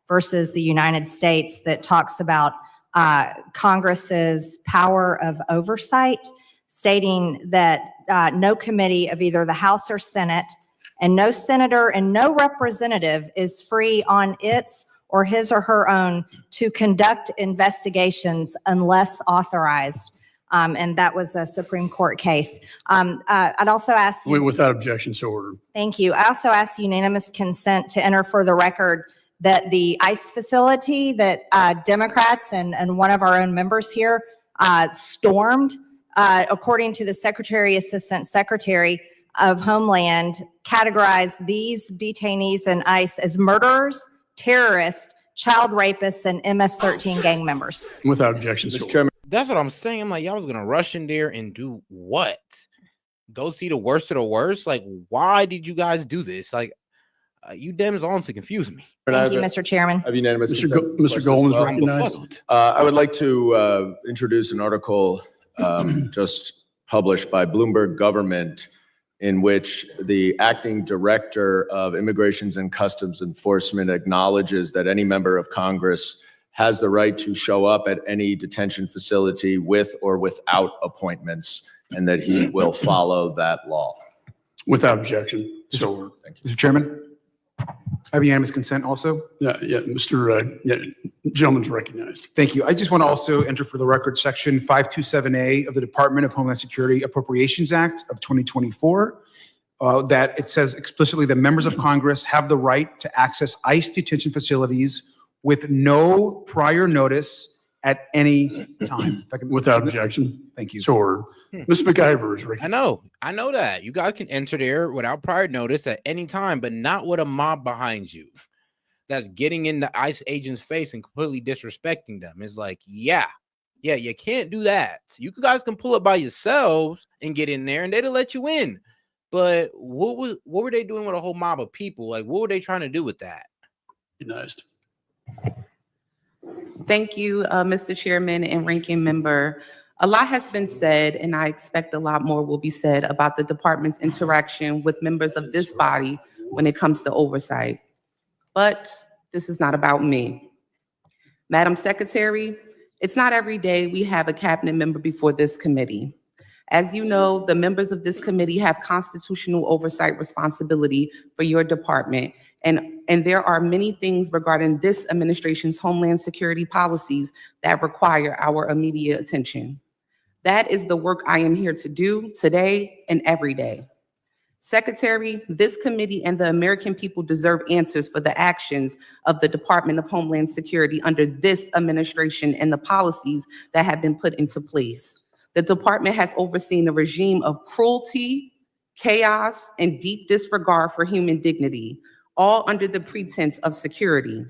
S16: versus the United States that talks about Congress's power of oversight, stating that no committee of either the House or Senate and no senator and no representative is free on its or his or her own to conduct investigations unless authorized. And that was a Supreme Court case. I'd also ask you.
S3: Without objection, so ordered.
S16: Thank you. I also ask unanimous consent to enter for the record that the ICE facility that Democrats and one of our own members here stormed, according to the Secretary, Assistant Secretary of Homeland, categorized these detainees and ICE as murderers, terrorists, child rapists, and MS-13 gang members.
S3: Without objection,
S1: Mr. Chairman. That's what I'm saying. I'm like, y'all was gonna rush in there and do what? Go see the worst of the worst? Like, why did you guys do this? Like, you Dems on to confuse me.
S16: Thank you, Mr. Chairman.
S17: Have unanimous
S3: Mr. Goldman's recognized.
S17: I would like to introduce an article just published by Bloomberg Government in which the acting director of Immigrations and Customs Enforcement acknowledges that any member of Congress has the right to show up at any detention facility with or without appointments, and that he will follow that law.
S3: Without objection, so ordered.
S17: Thank you.
S2: Mr. Chairman, I have unanimous consent also.
S3: Yeah, Mr. Gentleman's recognized.
S2: Thank you. I just want to also enter for the record section 527A of the Department of Homeland Security Appropriations Act of 2024, that it says explicitly that members of Congress have the right to access ICE detention facilities with no prior notice at any time.
S3: Without objection.
S2: Thank you.
S3: So ordered. Ms. McIver is recognized.
S1: I know that. You guys can enter there without prior notice at any time, but not with a mob behind you that's getting in the ICE agent's face and completely disrespecting them. It's like, yeah, you can't do that. You guys can pull it by yourselves and get in there and they'll let you in. But what were they doing with a whole mob of people? Like, what were they trying to do with that?
S3: Recognized.
S5: Thank you, Mr. Chairman and Ranking Member. A lot has been said, and I expect a lot more will be said about the department's interaction with members of this body when it comes to oversight. But this is not about me. Madam Secretary, it's not every day we have a cabinet member before this committee. As you know, the members of this committee have constitutional oversight responsibility for your department, and there are many things regarding this administration's Homeland Security policies that require our immediate attention. That is the work I am here to do today and every day. Secretary, this committee and the American people deserve answers for the actions of the Department of Homeland Security under this administration and the policies that have been put into place. The department has overseen a regime of cruelty, chaos, and deep disregard for human dignity, all under the pretense of security.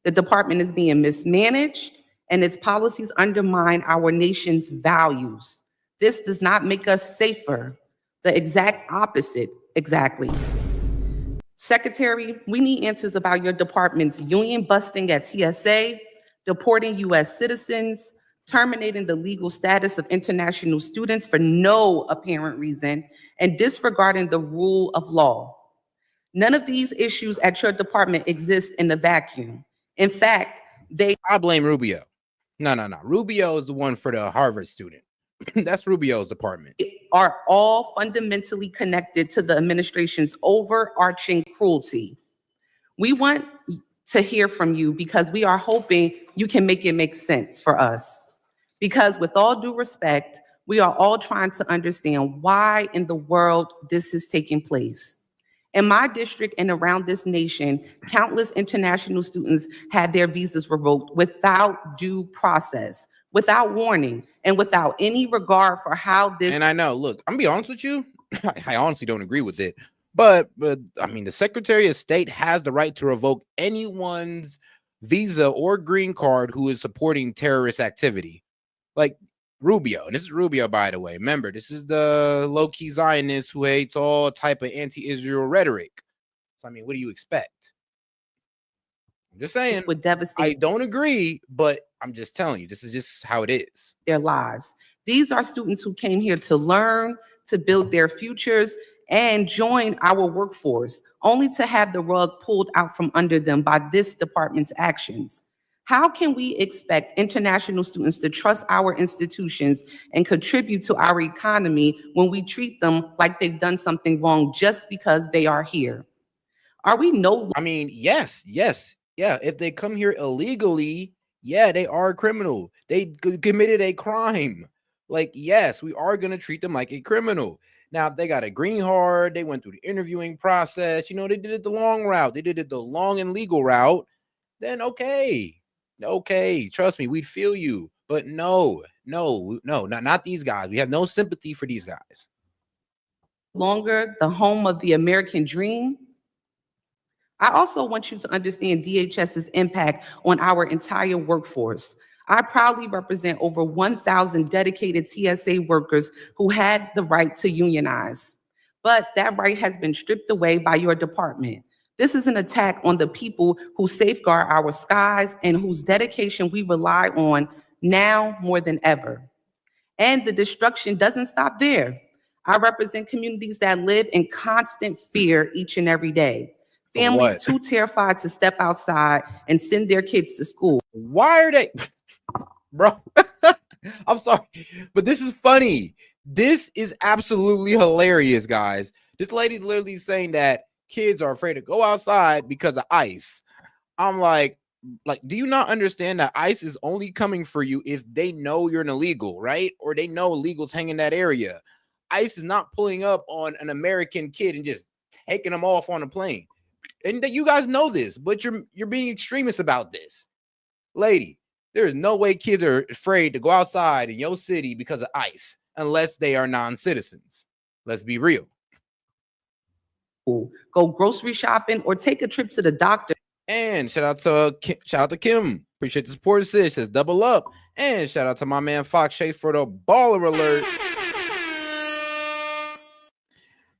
S5: The department is being mismanaged, and its policies undermine our nation's values. This does not make us safer. The exact opposite, exactly. Secretary, we need answers about your department's union busting at TSA, deporting U.S. citizens, terminating the legal status of international students for no apparent reason, and disregarding the rule of law. None of these issues at your department exist in a vacuum. In fact,
S1: I blame Rubio. No. Rubio is the one for the Harvard student. That's Rubio's department.
S5: Are all fundamentally connected to the administration's overarching cruelty. We want to hear from you because we are hoping you can make it make sense for us. Because with all due respect, we are all trying to understand why in the world this is taking place. In my district and around this nation, countless international students had their visas revoked without due process, without warning, and without any regard for how this—
S1: And I know, look, I'm gonna be honest with you, I honestly don't agree with it. But I mean, the Secretary of State has the right to revoke anyone's visa or green card who is supporting terrorist activity. Like Rubio, and this is Rubio, by the way. Remember, this is the low-key Zionist who hates all type of anti-Israel rhetoric. So, I mean, what do you expect? I'm just saying,
S5: would devastate—
S1: I don't agree, but I'm just telling you, this is just how it is.
S5: Their lives. These are students who came here to learn, to build their futures, and join our workforce, only to have the rug pulled out from under them by this department's actions. How can we expect international students to trust our institutions and contribute to our economy when we treat them like they've done something wrong just because they are here? Are we I
S1: mean, yes. Yeah, if they come here illegally, yeah, they are a criminal. They committed a crime. Like, yes, we are going to treat them like a criminal. Now, if they got a green card, they went through the interviewing process, they did it the long route, they did it the long and legal route, then okay, trust me, we'd feel you. But no, not these guys. We have no sympathy for these guys.
S5: Longer the home of the American dream? I also want you to understand DHS's impact on our entire workforce. I proudly represent over 1,000 dedicated TSA workers who had the right to unionize. But that right has been stripped away by your department. This is an attack on the people who safeguard our skies and whose dedication we rely on now more than ever. And the destruction doesn't stop there. I represent communities that live in constant fear each and every day. Families too terrified to step outside and send their kids to school.
S1: Why are they, bro? I'm sorry, but this is funny. This is absolutely hilarious, guys. This lady's literally saying that kids are afraid to go outside because of ICE. I'm like, do you not understand that ICE is only coming for you if they know you're an illegal, right? Or they know illegals hang in that area. ICE is not pulling up on an American kid and just taking them off on a plane. And that you guys know this, but you're being extremist about this. Lady, there is no way kids are afraid to go outside in your city because of ICE unless they are non-citizens. Let's be real.
S5: Go grocery shopping or take a trip to the doctor.
S1: And shout out to Kim. Appreciate the support, sis. Says double up. And shout out to my man Fox Chase for the baller alert.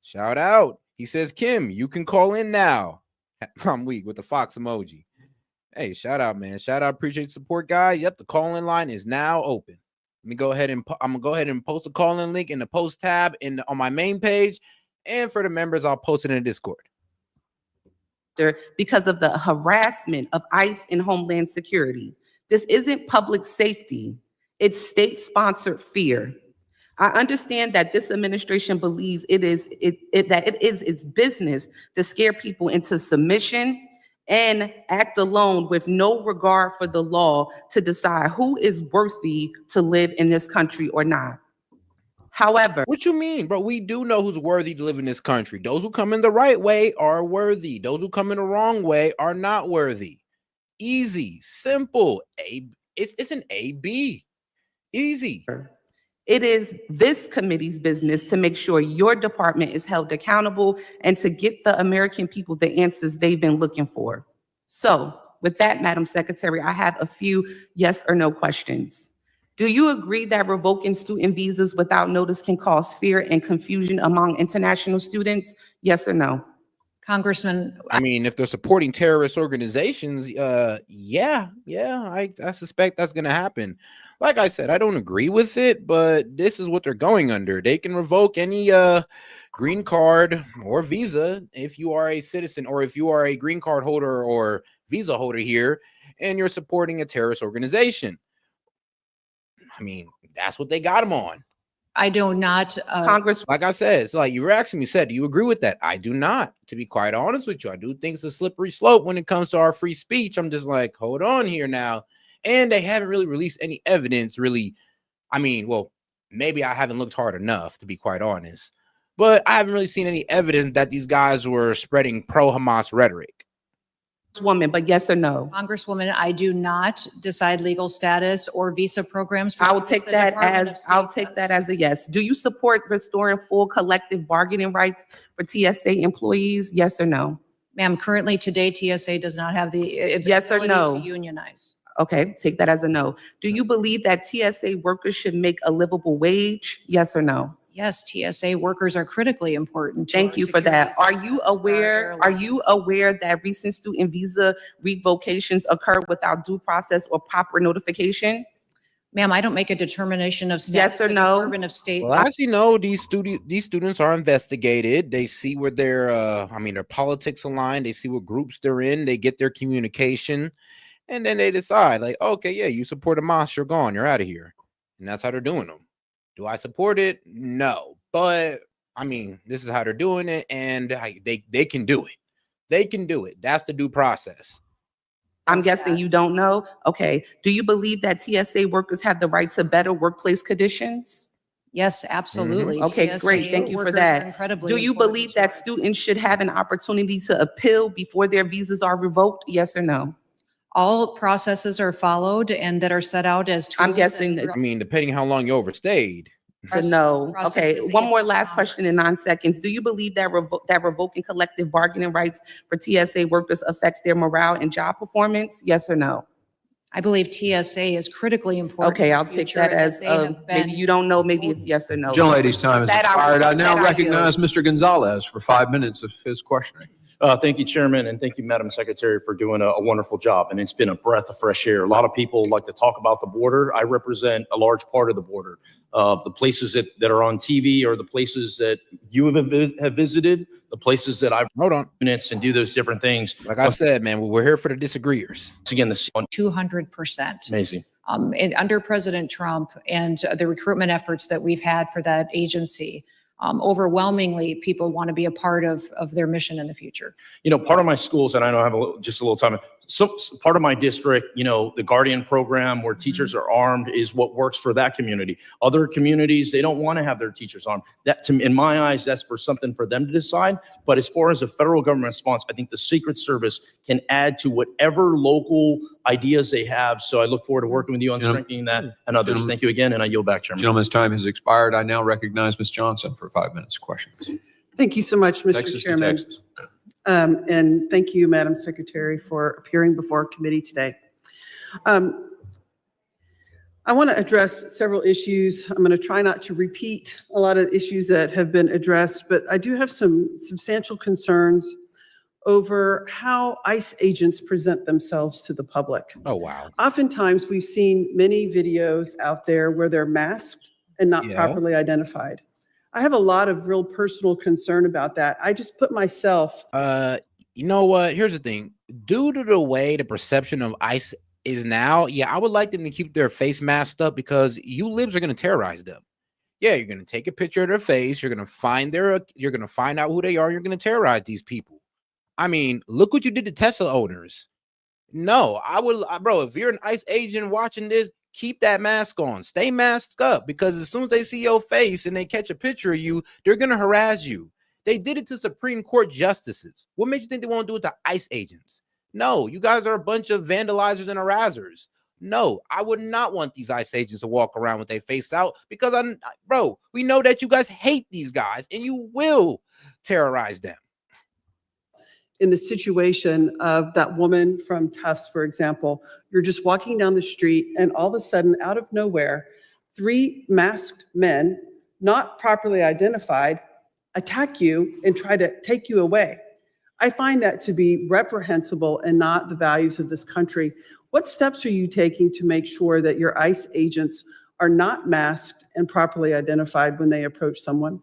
S1: Shout out. He says, Kim, you can call in now. I'm weak with the Fox emoji. Hey, shout out, man. Shout out. Appreciate the support, guys. Yep, the call-in line is now open. Let me go ahead and I'm gonna go ahead and post a call-in link in the post tab on my main page. And for the members, I'll post it in the Discord.
S5: Because of the harassment of ICE and Homeland Security. This isn't public safety. It's state-sponsored fear. I understand that this administration believes it is its business to scare people into submission and act alone with no regard for the law to decide who is worthy to live in this country or not. However,
S1: what you mean, bro? We do know who's worthy to live in this country. Those who come in the right way are worthy. Those who come in the wrong way are not worthy. Easy, simple. It's an A-B. Easy.
S5: it is this committee's business to make sure your department is held accountable and to get the American people the answers they've been looking for. So with that, Madam Secretary, I have a few yes or no questions. Do you agree that revoking student visas without notice can cause fear and confusion among international students? Yes or no?
S14: Congressman,
S1: I mean, if they're supporting terrorist organizations, yeah, I suspect that's going to happen. Like I said, I don't agree with it, but this is what they're going under. They can revoke any green card or visa if you are a citizen or if you are a green card holder or visa holder here and you're supporting a terrorist organization. I mean, that's what they got them on.
S14: I do not.
S5: Congress,
S1: like I said, it's like you were asking me, do you agree with that? I do not. To be quite honest with you, I do think it's a slippery slope when it comes to our free speech. I'm just like, hold on here now. And they haven't really released any evidence, really. I mean, well, maybe I haven't looked hard enough, to be quite honest. But I haven't really seen any evidence that these guys were spreading pro-Hamas rhetoric.
S5: Woman, but yes or no?
S14: Congresswoman, I do not decide legal status or visa programs.
S5: I will take that as a yes. Do you support restoring full collective bargaining rights for TSA employees? Yes or no?
S14: Ma'am, currently today, TSA does not have the
S5: yes or
S14: ability
S5: no
S14: to unionize.
S5: Okay, take that as a no. Do you believe that TSA workers should make a livable wage? Yes or no?
S14: Yes, TSA workers are critically important.
S5: Thank you for that. Are you aware that recent student visa revocations occur without due process or proper notification?
S14: Ma'am, I don't make a determination of status.
S5: Yes or no?
S14: Department of State.
S1: Well, actually, no, these students are investigated. They see where their politics align. They see what groups they're in. They get their communication. And then they decide, like, okay, yeah, you support Hamas, you're gone, you're out of here. And that's how they're doing them. Do I support it? No. But, I mean, this is how they're doing it, and they can do it. They can do it. That's the due process.
S5: I'm guessing you don't know? Okay. Do you believe that TSA workers have the right to better workplace conditions?
S14: Yes, absolutely.
S5: Okay, great. Thank you for that. Do you believe that students should have an opportunity to appeal before their visas are revoked? Yes or no?
S14: All processes are followed and that are set out as tools.
S5: I'm guessing
S1: I mean, depending how long you overstayed.
S5: No. Okay. One more last question in 9 seconds. Do you believe that revoking collective bargaining rights for TSA workers affects their morale and job performance? Yes or no?
S14: I believe TSA is critically important.
S5: Okay, I'll take that as maybe you don't know, maybe it's yes or no.
S15: Gentlelady's time is expired. I now recognize Mr. Gonzalez for 5 minutes of his questioning.
S19: Thank you, Chairman, and thank you, Madam Secretary, for doing a wonderful job. And it's been a breath of fresh air. A lot of people like to talk about the border. I represent a large part of the border. The places that are on TV are the places that you have visited, the places that I've and do those different things.
S1: Like I said, man, we're here for the disagreeers.
S19: Again, this on
S14: 200%.
S19: Amazing.
S14: And under President Trump and the recruitment efforts that we've had for that agency, overwhelmingly, people want to be a part of their mission in the future.
S19: You know, part of my schools, and I know I have just a little time. So part of my district, you know, the Guardian program where teachers are armed is what works for that community. Other communities, they don't want to have their teachers armed. That, in my eyes, that's for something for them to decide. But as far as a federal government response, I think the Secret Service can add to whatever local ideas they have. So I look forward to working with you on strengthening that and others. Thank you again, and I yield back, Chairman.
S15: Gentleman's time has expired. I now recognize Ms. Johnson for 5 minutes of questions.
S4: Thank you so much, Mr.
S15: Texas to
S4: Chairman.
S15: Texas.
S4: And thank you, Madam Secretary, for appearing before our committee today. I want to address several issues. I'm going to try not to repeat a lot of issues that have been addressed, but I do have some substantial concerns over how ICE agents present themselves to the public.
S1: Oh, wow.
S4: Oftentimes, we've seen many videos out there where they're masked and not properly identified. I have a lot of real personal concern about that. I just put myself.
S1: You know what? Here's the thing. Due to the way the perception of ICE is now, I would like them to keep their face masked up because you libs are going to terrorize them. Yeah, you're gonna take a picture of their face. You're gonna find out who they are. You're gonna terrorize these people. I mean, look what you did to Tesla owners. No, bro, if you're an ICE agent watching this, keep that mask on. Stay masked up, because as soon as they see your face and they catch a picture of you, they're going to harass you. They did it to Supreme Court justices. What made you think they won't do it to ICE agents? No, you guys are a bunch of vandalizers and harassers. No, I would not want these ICE agents to walk around with their face out, because bro, we know that you guys hate these guys and you will terrorize them.
S4: In the situation of that woman from Tufts, for example, you're just walking down the street and all of a sudden, out of nowhere, 3 masked men, not properly identified, attack you and try to take you away. I find that to be reprehensible and not the values of this country. What steps are you taking to make sure that your ICE agents are not masked and properly identified when they approach someone?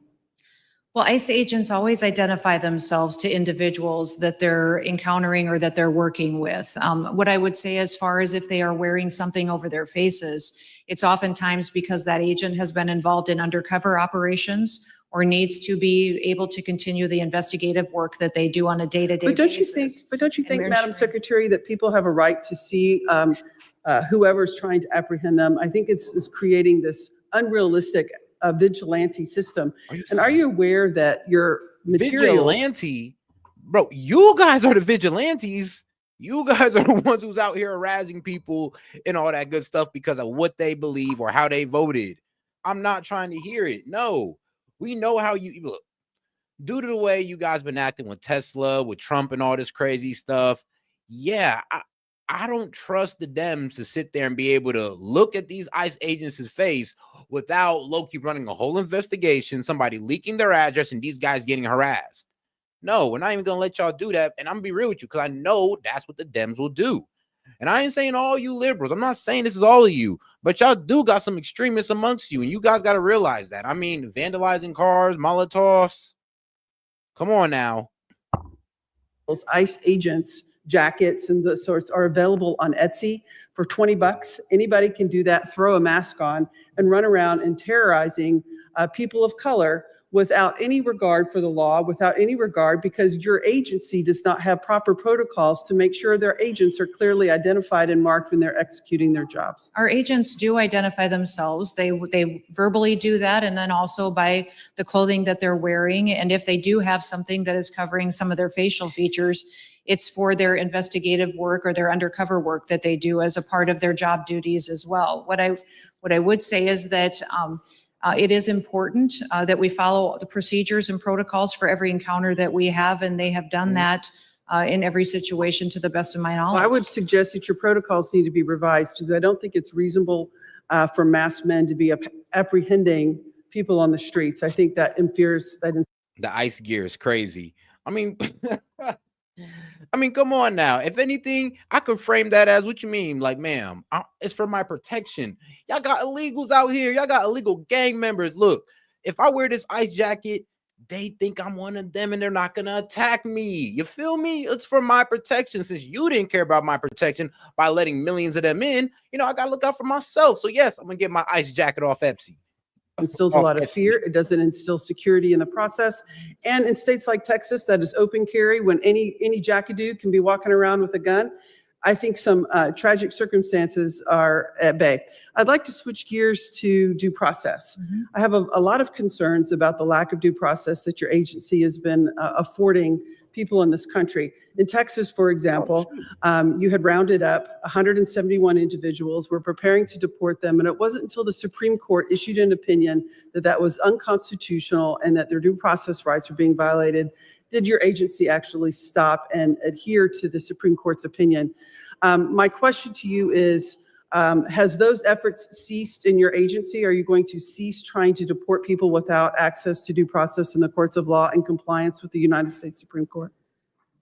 S14: Well, ICE agents always identify themselves to individuals that they're encountering or that they're working with. What I would say, as far as if they are wearing something over their faces, it's oftentimes because that agent has been involved in undercover operations or needs to be able to continue the investigative work that they do on a day-to-day basis.
S4: But don't you think, Madam Secretary, that people have a right to see whoever's trying to apprehend them? I think it's creating this unrealistic vigilante system. Are you aware that your material—
S1: Vigilante? Bro, you guys are the vigilantes. You guys are the ones who's out here harassing people and all that good stuff because of what they believe or how they voted. I'm not trying to hear it. No, we know how you look. Due to the way you guys been acting with Tesla, with Trump and all this crazy stuff, yeah, I don't trust the Dems to sit there and be able to look at these ICE agents' face without low-key running a whole investigation, somebody leaking their address, and these guys getting harassed. No, we're not even going to let y'all do that. And I'm going to be real with you, because I know that's what the Dems will do. And I ain't saying all you liberals. I'm not saying this is all of you. But y'all do got some extremists amongst you, and you guys got to realize that. I mean, vandalizing cars, Molotovs. Come on now.
S4: Those ICE agents jackets and the sorts are available on Etsy for $20. Anybody can do that, throw a mask on and run around and terrorizing people of color without any regard for the law, without any regard, because your agency does not have proper protocols to make sure their agents are clearly identified and marked when they're executing their jobs.
S14: Our agents do identify themselves. They verbally do that, and then also by the clothing that they're wearing. And if they do have something that is covering some of their facial features, it's for their investigative work or their undercover work that they do as a part of their job duties as well. What I would say is that it is important that we follow the procedures and protocols for every encounter that we have, and they have done that in every situation to the best of my knowledge.
S4: Well, I would suggest that your protocols need to be revised, because I don't think it's reasonable for masked men to be apprehending people on the streets. I think that infers that.
S1: The ICE gear is crazy. I mean, come on now. If anything, I could frame that as, what you mean? Like, ma'am, it's for my protection. Y'all got illegals out here. Y'all got illegal gang members. Look, if I wear this ICE jacket, they think I'm one of them and they're not going to attack me. You feel me? It's for my protection. Since you didn't care about my protection by letting millions of them in, I got to look out for myself. So yes, I'm going to get my ICE jacket off Etsy.
S4: Instills a lot of fear. It doesn't instill security in the process. And in states like Texas, that is open carry, when any jackadoo can be walking around with a gun, I think some tragic circumstances are at bay. I'd like to switch gears to due process. I have a lot of concerns about the lack of due process that your agency has been affording people in this country. In Texas, for example, you had rounded up 171 individuals, were preparing to deport them, and it wasn't until the Supreme Court issued an opinion that that was unconstitutional and that their due process rights were being violated did your agency actually stop and adhere to the Supreme Court's opinion. My question to you is, has those efforts ceased in your agency? Are you going to cease trying to deport people without access to due process in the courts of law in compliance with the United States Supreme Court?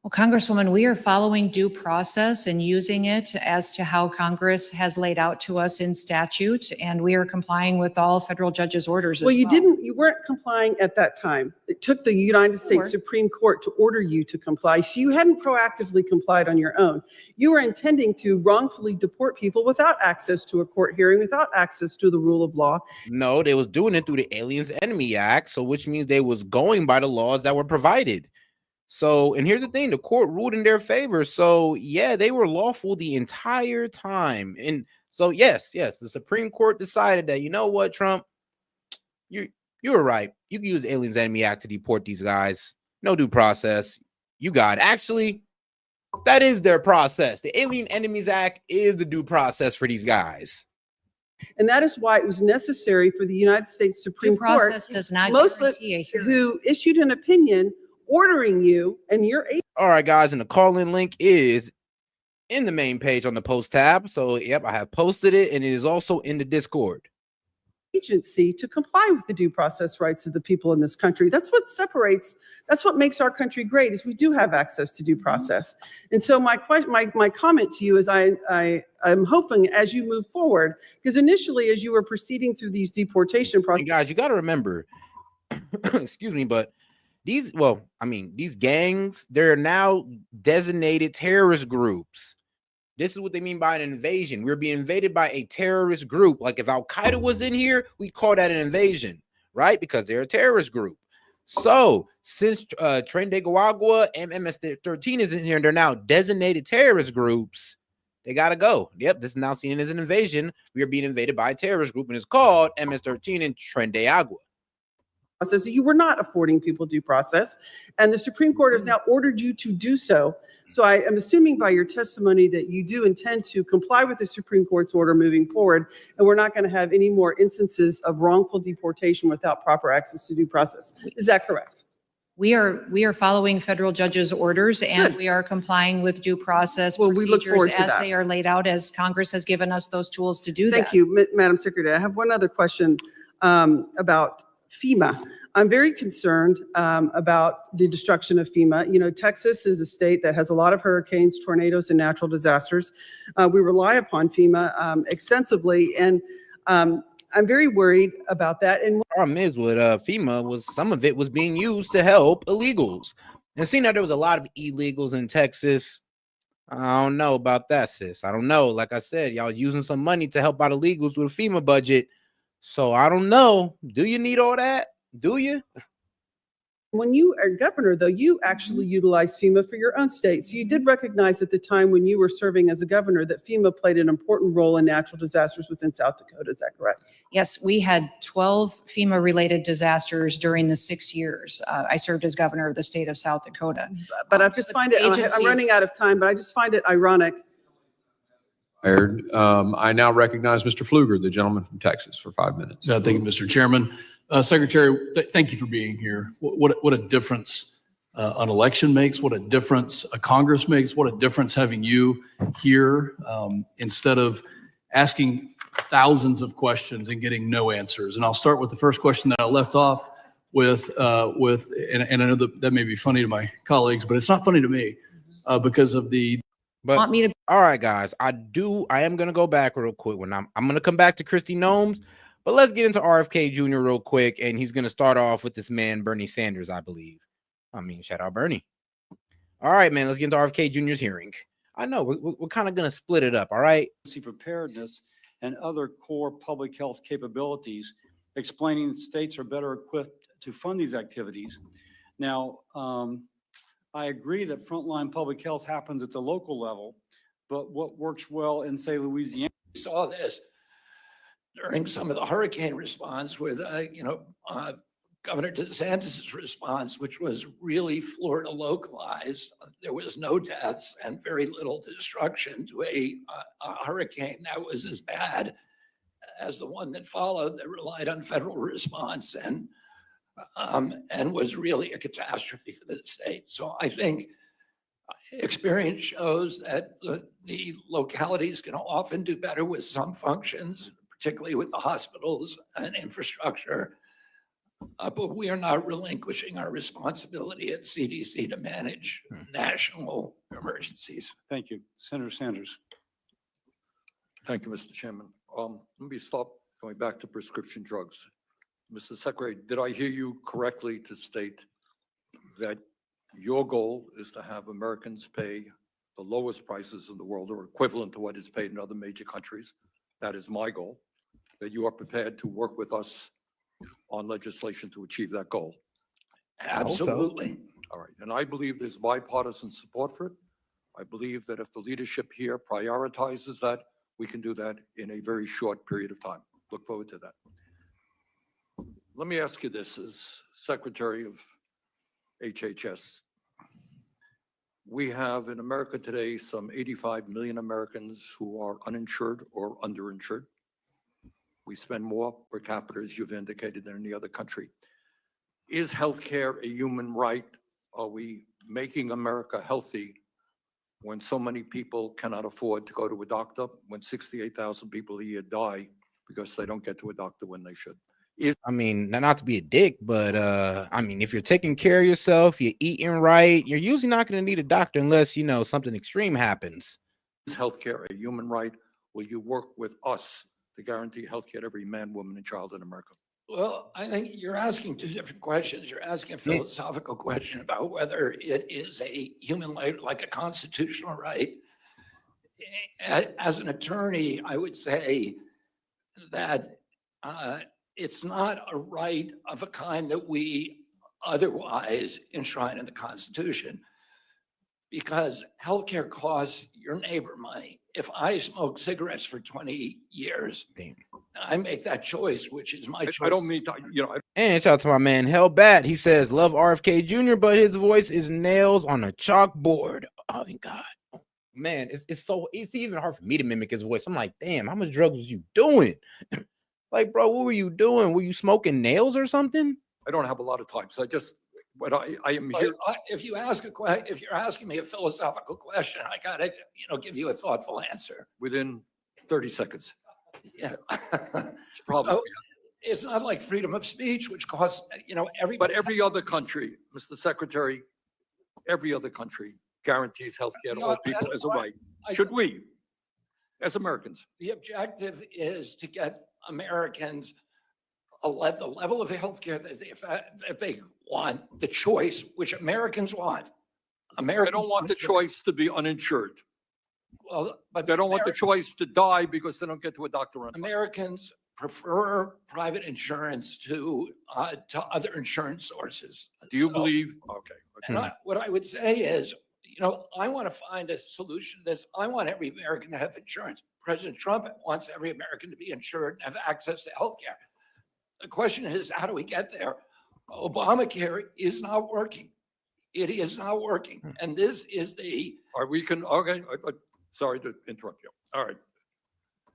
S14: Well, Congresswoman, we are following due process and using it as to how Congress has laid out to us in statute, and we are complying with all federal judges' orders as well.
S4: Well, you weren't complying at that time. It took the United States Supreme Court to order you to comply. So you hadn't proactively complied on your own. You were intending to wrongfully deport people without access to a court hearing, without access to the rule of law.
S1: No, they was doing it through the Aliens Enemy Act, so which means they was going by the laws that were provided. So, and here's the thing, the court ruled in their favor. So, yeah, they were lawful the entire time. And so, yes, the Supreme Court decided that, you know what, Trump, you were right. You can use the Aliens Enemy Act to deport these guys. No due process. You got it. Actually, that is their process. The Alien Enemies Act is the due process for these guys.
S4: And that is why it was necessary for the United States Supreme
S14: Due process
S4: Court,
S14: does not
S4: mostly
S14: guarantee a hearing.
S4: who issued an opinion ordering you and your
S1: All right, guys, and the call-in link is in the main page on the post tab. So, yep, I have posted it, and it is also in the Discord.
S4: agency to comply with the due process rights of the people in this country. That's what separates, that's what makes our country great, is we do have access to due process. And so my comment to you is I'm hoping as you move forward, because initially as you were proceeding through these deportation processes.
S1: Guys, you got to remember, excuse me, but these gangs, they're now designated terrorist groups. This is what they mean by an invasion. We're being invaded by a terrorist group. Like if Al Qaeda was in here, we'd call that an invasion, right? Because they're a terrorist group. So since Tren de Aragua and MS-13 is in here and they're now designated terrorist groups, they got to go. Yep, this is now seen as an invasion. We are being invaded by a terrorist group and it's called MS-13 and Tren de Aragua.
S4: So you were not affording people due process, and the Supreme Court has now ordered you to do so. So I am assuming by your testimony that you do intend to comply with the Supreme Court's order moving forward, and we're not going to have any more instances of wrongful deportation without proper access to due process. Is that correct?
S14: We are following federal judges' orders, and we are complying with due process procedures as they are laid out, as Congress has given us those tools to do that.
S4: Thank you, Madam Secretary. I have one other question about FEMA. I'm very concerned about the destruction of FEMA. You know, Texas is a state that has a lot of hurricanes, tornadoes, and natural disasters. We rely upon FEMA extensively, and I'm very worried about that. And
S1: problem is with FEMA was some of it was being used to help illegals. And seeing that there was a lot of illegals in Texas, I don't know about that, sis. I don't know. Like I said, y'all using some money to help out illegals with a FEMA budget. So I don't know. Do you need all that? Do you?
S4: when you are governor, though, you actually utilized FEMA for your own state. So you did recognize at the time when you were serving as a governor that FEMA played an important role in natural disasters within South Dakota. Is that correct?
S14: Yes, we had 12 FEMA-related disasters during the 6 years I served as governor of the state of South Dakota.
S4: But I just find it, I'm running out of time, but I just find it ironic.
S15: I now recognize Mr. Pfluger, the gentleman from Texas, for 5 minutes.
S3: Thank you, Mr. Chairman. Secretary, thank you for being here. What a difference an election makes, what a difference a Congress makes, what a difference having you here instead of asking thousands of questions and getting no answers. And I'll start with the first question that I left off with, and I know that may be funny to my colleagues, but it's not funny to me because of the.
S1: But want me to? All right, guys, I am going to go back real quick when I'm going to come back to Kistni Noems. But let's get into RFK Jr. real quick, and he's going to start off with this man, Bernie Sanders, I believe. I mean, shout out Bernie. All right, man, let's get into RFK Jr.'s hearing. I know, we're kind of going to split it up, all right?
S6: Preparedness and other core public health capabilities, explaining that states are better equipped to fund these activities. Now, I agree that frontline public health happens at the local level, but what works well in, say, Louisiana?
S7: We saw this during some of the hurricane response with, Governor DeSantis' response, which was really Florida localized. There was no deaths and very little destruction to a hurricane that was as bad as the one that followed that relied on federal response and was really a catastrophe for the state. So I think experience shows that the localities can often do better with some functions, particularly with the hospitals and infrastructure. But we are not relinquishing our responsibility at CDC to manage national emergencies.
S6: Thank you. Senator Sanders.
S9: Thank you, Mr. Chairman. Let me stop going back to prescription drugs. Mr. Secretary, did I hear you correctly to state that your goal is to have Americans pay the lowest prices in the world or equivalent to what is paid in other major countries? That is my goal, that you are prepared to work with us on legislation to achieve that goal.
S7: Absolutely.
S9: All right. And I believe there's bipartisan support for it. I believe that if the leadership here prioritizes that, we can do that in a very short period of time. Look forward to that. Let me ask you this as Secretary of HHS. We have in America today some 85 million Americans who are uninsured or underinsured. We spend more per capita, as you've indicated, than any other country. Is healthcare a human right? Are we making America healthy when so many people cannot afford to go to a doctor, when 68,000 people a year die because they don't get to a doctor when they should?
S1: I mean, not to be a dick, but I mean, if you're taking care of yourself, you're eating right, you're usually not going to need a doctor unless, you know, something extreme happens.
S9: Is healthcare a human right? Will you work with us to guarantee healthcare to every man, woman, and child in America?
S7: Well, I think you're asking two different questions. You're asking a philosophical question about whether it is a human right, like a constitutional right. As an attorney, I would say that it's not a right of a kind that we otherwise enshrine in the Constitution, because healthcare costs your neighbor money. If I smoke cigarettes for 20 years, I make that choice, which is my choice.
S9: I don't mean to, you know.
S1: And shout out to my man Hellbat. He says, love RFK Jr., but his voice is nails on a chalkboard. Oh my God. Man, it's even hard for me to mimic his voice. I'm like, damn, how much drugs was you doing? Like, bro, what were you doing? Were you smoking nails or something?
S9: I don't have a lot of time, so but I am here.
S7: If you're asking me a philosophical question, I gotta, give you a thoughtful answer.
S9: Within 30 seconds.
S7: Yeah.
S9: It's a problem.
S7: So, it's not like freedom of speech, which costs, everybody.
S9: But every other country, Mr. Secretary, every other country guarantees health care to all people as a right. Should we, as Americans?
S7: The objective is to get Americans the level of health care that they want, the choice which Americans want. Americans
S9: don't want the choice to be uninsured.
S7: Well, but
S9: they don't want the choice to die because they don't get to a doctor on time.
S7: Americans prefer private insurance to other insurance sources.
S9: Do you believe? Okay.
S7: And what I would say is, I want to find a solution to this. I want every American to have insurance. President Trump wants every American to be insured and have access to health care. The question is, how do we get there? Obamacare is not working. It is not working. And this is the...
S9: Sorry to interrupt you. All right.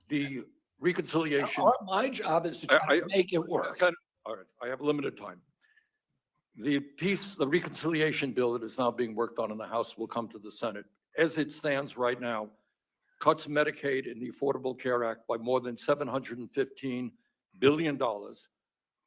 S9: The reconciliation...
S7: My job is to try to make it work.
S9: All right. I have limited time. The reconciliation bill that is now being worked on in the House will come to the Senate. As it stands right now, cuts Medicaid in the Affordable Care Act by more than $715 billion,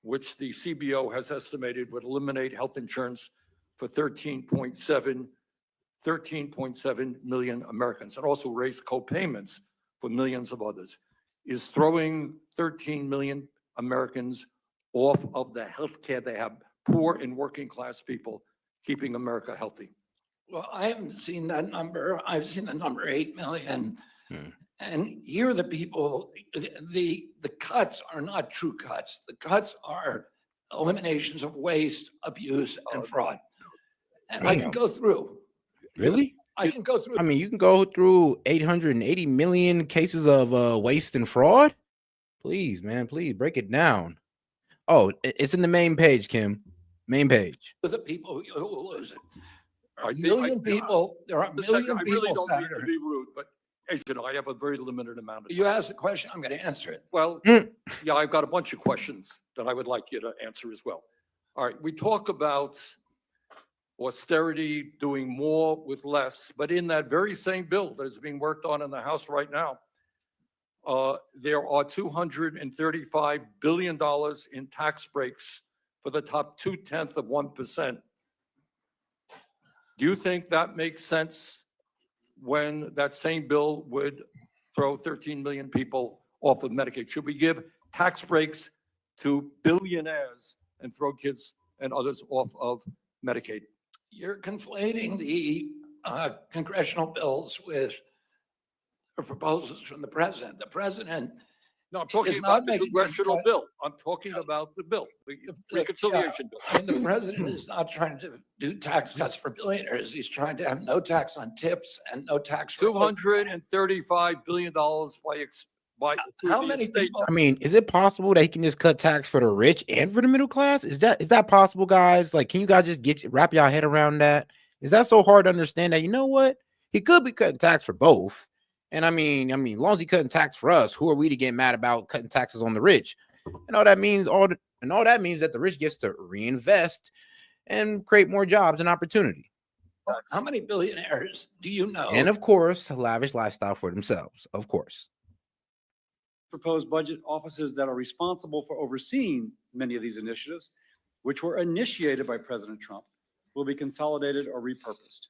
S9: which the CBO has estimated would eliminate health insurance for 13.7 million Americans, and also raise co-payments for millions of others, is throwing 13 million Americans off of the health care they have. Poor and working class people keeping America healthy.
S7: Well, I haven't seen that number. I've seen the number 8 million. And here the people, the cuts are not true cuts. The cuts are eliminations of waste, abuse, and fraud. And I can go through.
S1: Really?
S7: I can go through.
S1: I mean, you can go through 880 million cases of waste and fraud. Please, man, please break it down. Oh, it's in the main page, Kim. Main page.
S7: For the people who will lose it. There are a million people. There are a million
S9: I
S7: people.
S9: really don't mean to be rude, but as you know, I have a very limited amount of time.
S7: You asked the question, I'm going to answer it.
S9: Well, yeah, I've got a bunch of questions that I would like you to answer as well. All right, we talk about austerity, doing more with less, but in that very same bill that is being worked on in the House right now, there are $235 billion in tax breaks for the top 0.2%. Do you think that makes sense when that same bill would throw 13 million people off of Medicaid? Should we give tax breaks to billionaires and throw kids and others off of Medicaid?
S7: You're conflating the congressional bills with proposals from the president. The president
S9: No, I'm talking
S7: is
S9: about
S7: not
S9: the
S7: making
S9: congressional bill. I'm talking about the bill, the reconciliation bill.
S7: I mean, the president is not trying to do tax cuts for billionaires. He's trying to have no tax on tips and no tax for
S9: $235 billion by
S7: how many people?
S1: I mean, is it possible that he can just cut tax for the rich and for the middle class? Is that possible, guys? Like, can you guys just wrap your head around that? Is that so hard to understand that, you know what? He could be cutting tax for both. And I mean, as long as he cutting tax for us, who are we to get mad about cutting taxes on the rich? And all that means that the rich gets to reinvest and create more jobs and opportunity.
S7: How many billionaires do you know?
S1: And of course, a lavish lifestyle for themselves, of course.
S6: Proposed budget offices that are responsible for overseeing many of these initiatives, which were initiated by President Trump, will be consolidated or repurposed.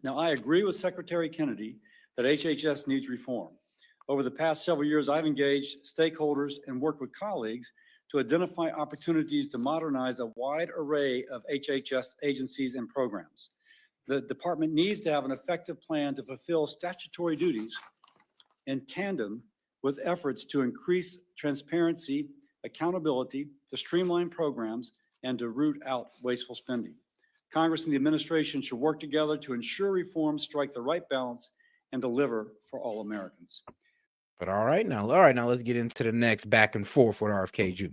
S6: Now, I agree with Secretary Kennedy that HHS needs reform. Over the past several years, I've engaged stakeholders and worked with colleagues to identify opportunities to modernize a wide array of HHS agencies and programs. The department needs to have an effective plan to fulfill statutory duties in tandem with efforts to increase transparency, accountability, to streamline programs, and to root out wasteful spending. Congress and the administration should work together to ensure reforms strike the right balance and deliver for all Americans.
S1: But all right, now let's get into the next back and forth with RFK Jr.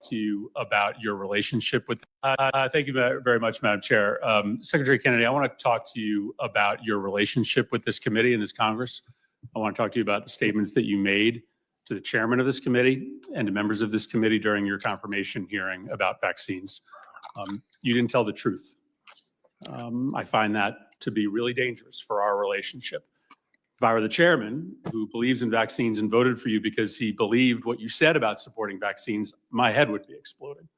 S8: To you about your relationship with. Thank you very much, Madam Chair. Secretary Kennedy, I want to talk to you about your relationship with this committee and this Congress. I want to talk to you about the statements that you made to the chairman of this committee and to members of this committee during your confirmation hearing about vaccines. You didn't tell the truth. I find that to be really dangerous for our relationship. If I were the chairman who believes in vaccines and voted for you because he believed what you said about supporting vaccines, my head would be exploding.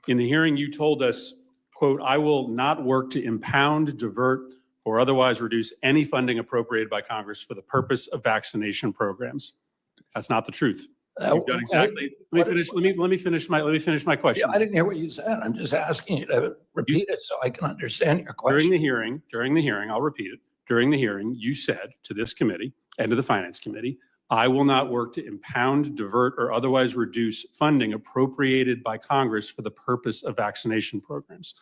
S8: In the hearing, you told us, quote, "I will not work to impound, divert, or otherwise reduce any funding appropriated by Congress for the purpose of vaccination programs." That's not the truth. You've done exactly. Let me finish my question.
S7: Yeah, I didn't hear what you said. I'm just asking you to repeat it so I can understand your question.
S8: During the hearing, I'll repeat it. During the hearing, you said to this committee and to the Finance Committee, "I will not work to impound, divert, or otherwise reduce funding appropriated by Congress for the purpose of vaccination programs."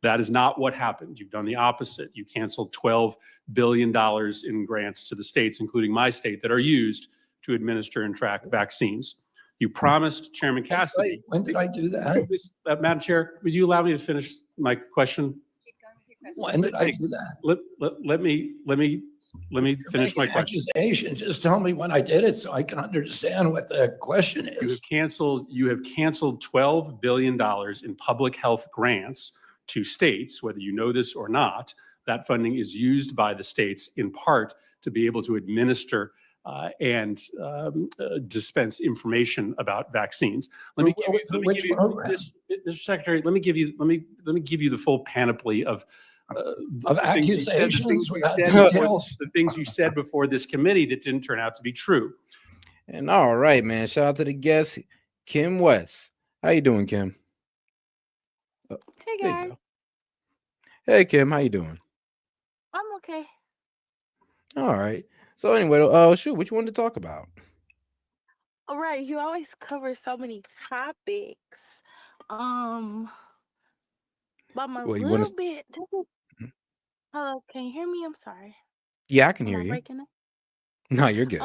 S8: That is not what happened. You've done the opposite. You canceled $12 billion in grants to the states, including my state, that are used to administer and track vaccines. You promised Chairman Cassidy.
S7: When did I do that?
S8: Madam Chair, would you allow me to finish my question?
S7: When did I do that?
S8: Let me finish my question.
S7: Accusation. Just tell me when I did it so I can understand what the question is.
S8: You have canceled $12 billion in public health grants to states, whether you know this or not. That funding is used by the states in part to be able to administer and dispense information about vaccines. Mr. Secretary, let me give you the full panoply of
S7: accusations,
S8: the things you said before this committee that didn't turn out to be true.
S1: And all right, man. Shout out to the guest, Kim West. How you doing, Kim?
S11: Hey guys.
S1: Hey Kim, how you doing?
S11: I'm okay.
S1: All right. So anyway, shoot, what you wanted to talk about?
S11: All right, you always cover so many topics. But I'm a
S1: Well, you
S11: little
S1: wanna-
S11: bit. Hello, can you hear me? I'm sorry.
S1: Yeah, I can
S11: Am
S1: hear
S11: I
S1: you.
S11: breaking up?
S1: No, you're good.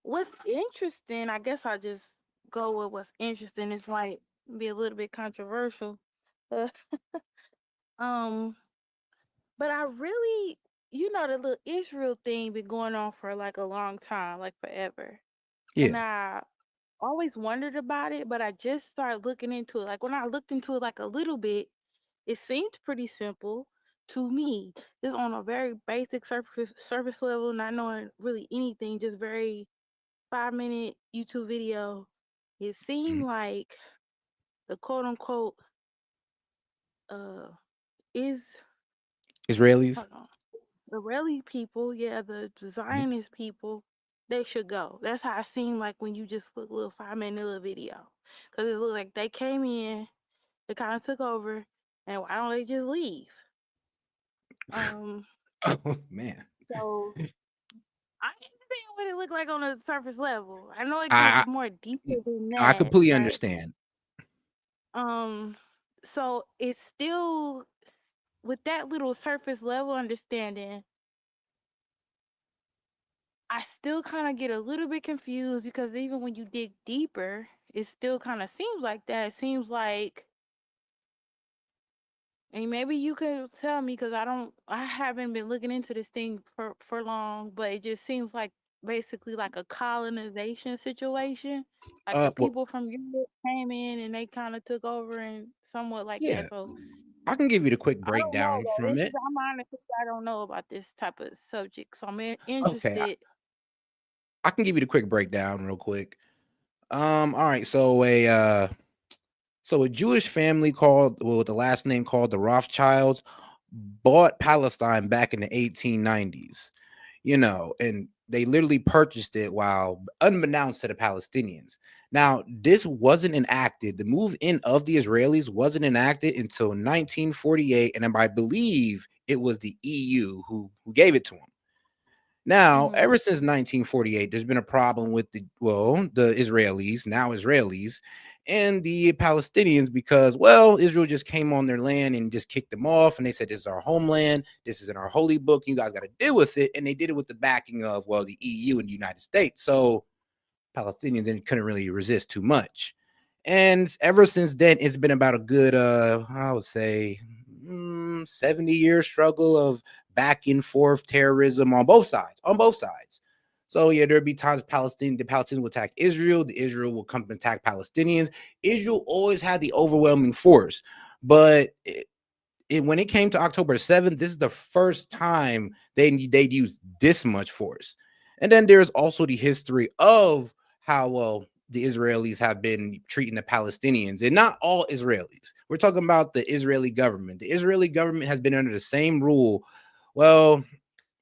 S11: What's interesting, I guess I'll just go with what's interesting. This might be a little bit controversial. Uh, but I really, the little Israel thing been going on for like a long time, like forever. And I always wondered about it, but I just started looking into it. Like when I looked into it like a little bit, it seemed pretty simple to me. Just on a very basic surface level, not knowing really anything, just very 5-minute YouTube video. It seemed like the quote unquote is
S1: Israelis.
S11: hold on. Israeli people, yeah, the Zionist people, they should go. That's how it seemed like when you just look a little 5 minute little video. Cause it looked like they came in, they kind of took over, and why don't they just leave?
S1: Oh man.
S11: So I understand what it looked like on the surface level. I know it
S1: I
S11: gets more deeper than
S1: I
S11: that,
S1: completely
S11: right?
S1: understand.
S11: So it's still with that little surface level understanding, I still kind of get a little bit confused because even when you dig deeper, it still kind of seems like that. It seems like, and maybe you could tell me because I haven't been looking into this thing for long, but it just seems like basically like a colonization situation. Like the
S1: Well,
S11: people from Europe came in and they kind of took over and somewhat like that.
S1: yeah,
S11: So
S1: I can give you the quick
S11: I don't know
S1: breakdown
S11: though.
S1: from it.
S11: I'm honest, I don't know about this type of subject, so I'm
S1: Okay,
S11: interested.
S1: I can give you the quick breakdown real quick. All right, so a Jewish family called, well, with the last name called the Rothschilds, bought Palestine back in the 1890s. And they literally purchased it while unbeknownst to the Palestinians. Now, this wasn't enacted. The move in of the Israelis wasn't enacted until 1948, and I believe it was the EU who gave it to them. Now, ever since 1948, there's been a problem with the Israelis, now Israelis, and the Palestinians because, well, Israel just came on their land and just kicked them off. And they said, this is our homeland. This is in our holy book. You guys got to deal with it. And they did it with the backing of, well, the EU and the United States. So Palestinians couldn't really resist too much. And ever since then, it's been about a good, I would say, 70-year struggle of back and forth terrorism on both sides. So yeah, there'd be times the Palestinians will attack Israel, the Israel will come and attack Palestinians. Israel always had the overwhelming force, but when it came to October 7th, this is the first time they'd used this much force. And then there's also the history of how well the Israelis have been treating the Palestinians, and not all Israelis. We're talking about the Israeli government. The Israeli government has been under the same rule. Well,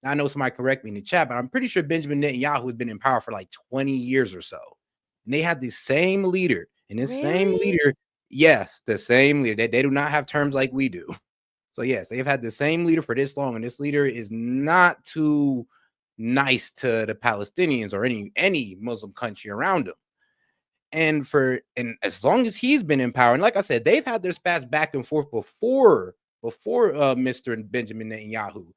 S1: I know somebody correct me in the chat, but I'm pretty sure Benjamin Netanyahu has been in power for like 20 years or so. And they had the same leader, and this same leader, yes, the same leader. They do not have terms like we do. So yes, they've had the same leader for this long, and this leader is not too nice to the Palestinians or any Muslim country around them. And as long as he's been in power, and like I said, they've had their spats back and forth before Mr. Benjamin Netanyahu.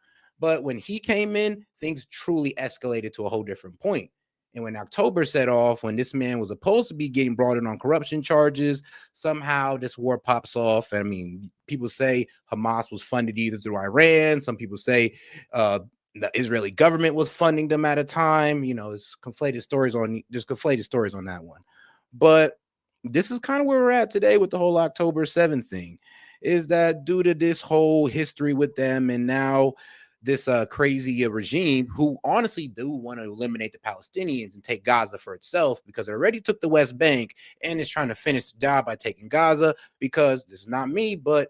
S1: But when he came in, things truly escalated to a whole different point. And when October set off, when this man was supposed to be getting brought in on corruption charges, somehow this war pops off. I mean, people say Hamas was funded either through Iran. Some people say the Israeli government was funding them at a time. There's conflated stories on that one. But this is kind of where we're at today with the whole October 7th thing, is that due to this whole history with them and now this crazy regime who honestly do want to eliminate the Palestinians and take Gaza for itself, because it already took the West Bank and is trying to finish the job by taking Gaza, because this is not me, but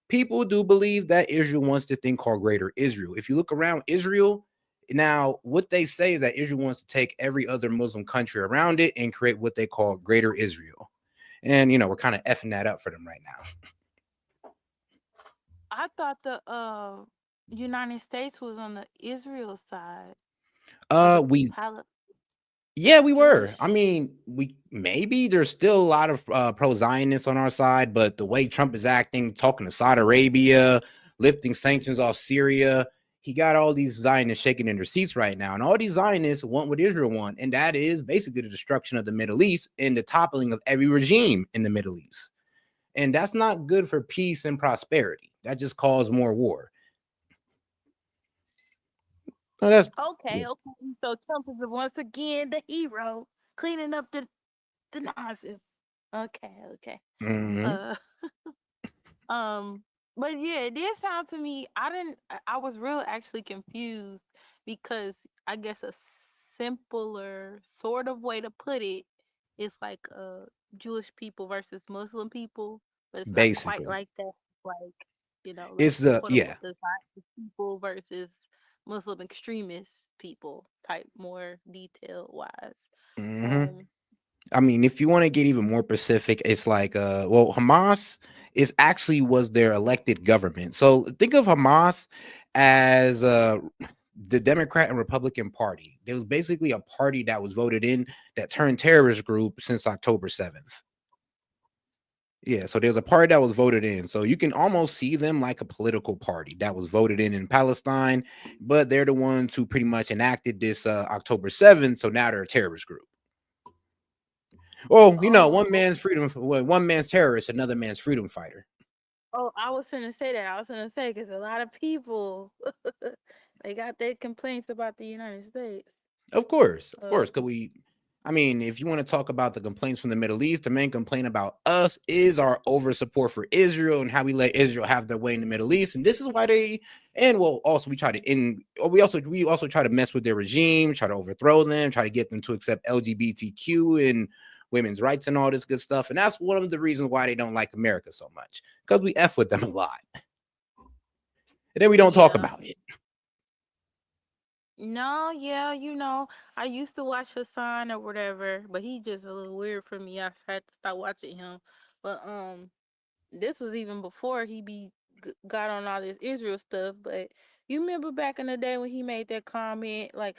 S1: people do believe that Israel wants this thing called Greater Israel. If you look around Israel, now what they say is that Israel wants to take every other Muslim country around it and create what they call Greater Israel. And, we're kind of effing that up for them right now.
S11: I thought the United States was on the Israel side.
S1: Yeah, we were. I mean, maybe there's still a lot of pro-Zionists on our side, but the way Trump is acting, talking to Saudi Arabia, lifting sanctions off Syria, he got all these Zionists shaking in their seats right now. And all these Zionists want what Israel want, and that is basically the destruction of the Middle East and the toppling of every regime in the Middle East. And that's not good for peace and prosperity. That just caused more war.
S11: Oh, that's okay. So Trump is once again the hero, cleaning up the nonsense. Okay.
S1: Mm-hmm.
S11: But yeah, it did sound to me. I was real actually confused because I guess a simpler sort of way to put it is like Jewish people versus Muslim people, but it's not quite
S1: Basically,
S11: like that. Like, like
S1: it's the
S11: quote
S1: yeah.
S11: unquote the Zionist people versus Muslim extremist people type, more detail wise.
S1: hmm
S11: Um,
S1: I mean, if you want to get even more specific, it's like well, Hamas is actually was their elected government. So think of Hamas as the Democrat and Republican Party. There was basically a party that was voted in that turned terrorist group since October 7th. Yeah, so there's a party that was voted in. So you can almost see them like a political party that was voted in Palestine, but they're the ones who pretty much enacted this October 7th. So now they're a terrorist group. Well, one man's one man's terrorist, another man's freedom fighter.
S11: oh, I was gonna say that. I was gonna say because a lot of people they got their complaints about the United States.
S1: Of course,
S11: Uh,
S1: because I mean, if you want to talk about the complaints from the Middle East, the main complaint about us is our over support for Israel and how we let Israel have their way in the Middle East, and this is why also we try to we also try to mess with their regime, try to overthrow them, try to get them to accept LGBTQ and women's rights and all this good stuff, and that's one of the reasons why they don't like America so much, because we F with them a lot, and then we don't talk about it.
S11: No, yeah, I used to watch Hassan or whatever, but he just a little weird for me. I had to stop watching him. But this was even before he got on all this Israel stuff. But you remember back in the day when he made that comment, like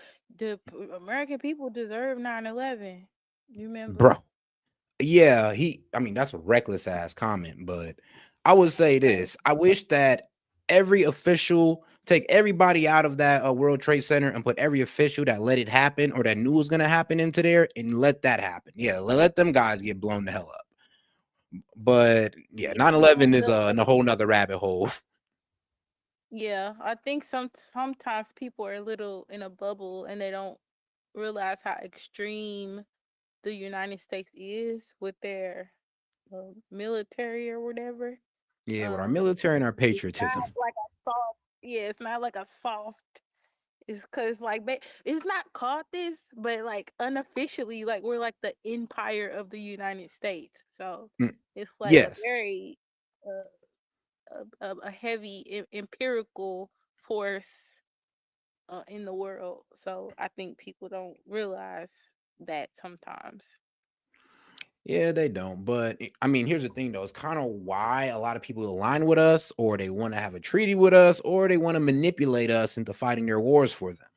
S11: American people deserve 9/11. You remember?
S1: Bro. Yeah, I mean, that's a reckless ass comment, but I would say this. I wish that every official take everybody out of that World Trade Center and put every official that let it happen or that knew it was going to happen into there and let that happen. Yeah, let them guys get blown the hell up. But yeah, 9/11 is in a whole nother rabbit hole.
S11: Yeah, I think sometimes people are a little in a bubble and they don't realize how extreme the United States is with their military or whatever.
S1: Yeah, with our military and our
S11: It's not
S1: patriotism.
S11: like a soft. Yeah, it's not like a soft. It's because like it's not called this, but like unofficially, like we're like the empire of the United States. So it's like a
S1: Yes.
S11: very a heavy empirical force in the world. So I think people don't realize that sometimes.
S1: Yeah, they don't. But I mean, here's the thing though. It's kind of why a lot of people align with us, or they want to have a treaty with us, or they want to manipulate us into fighting their wars for them.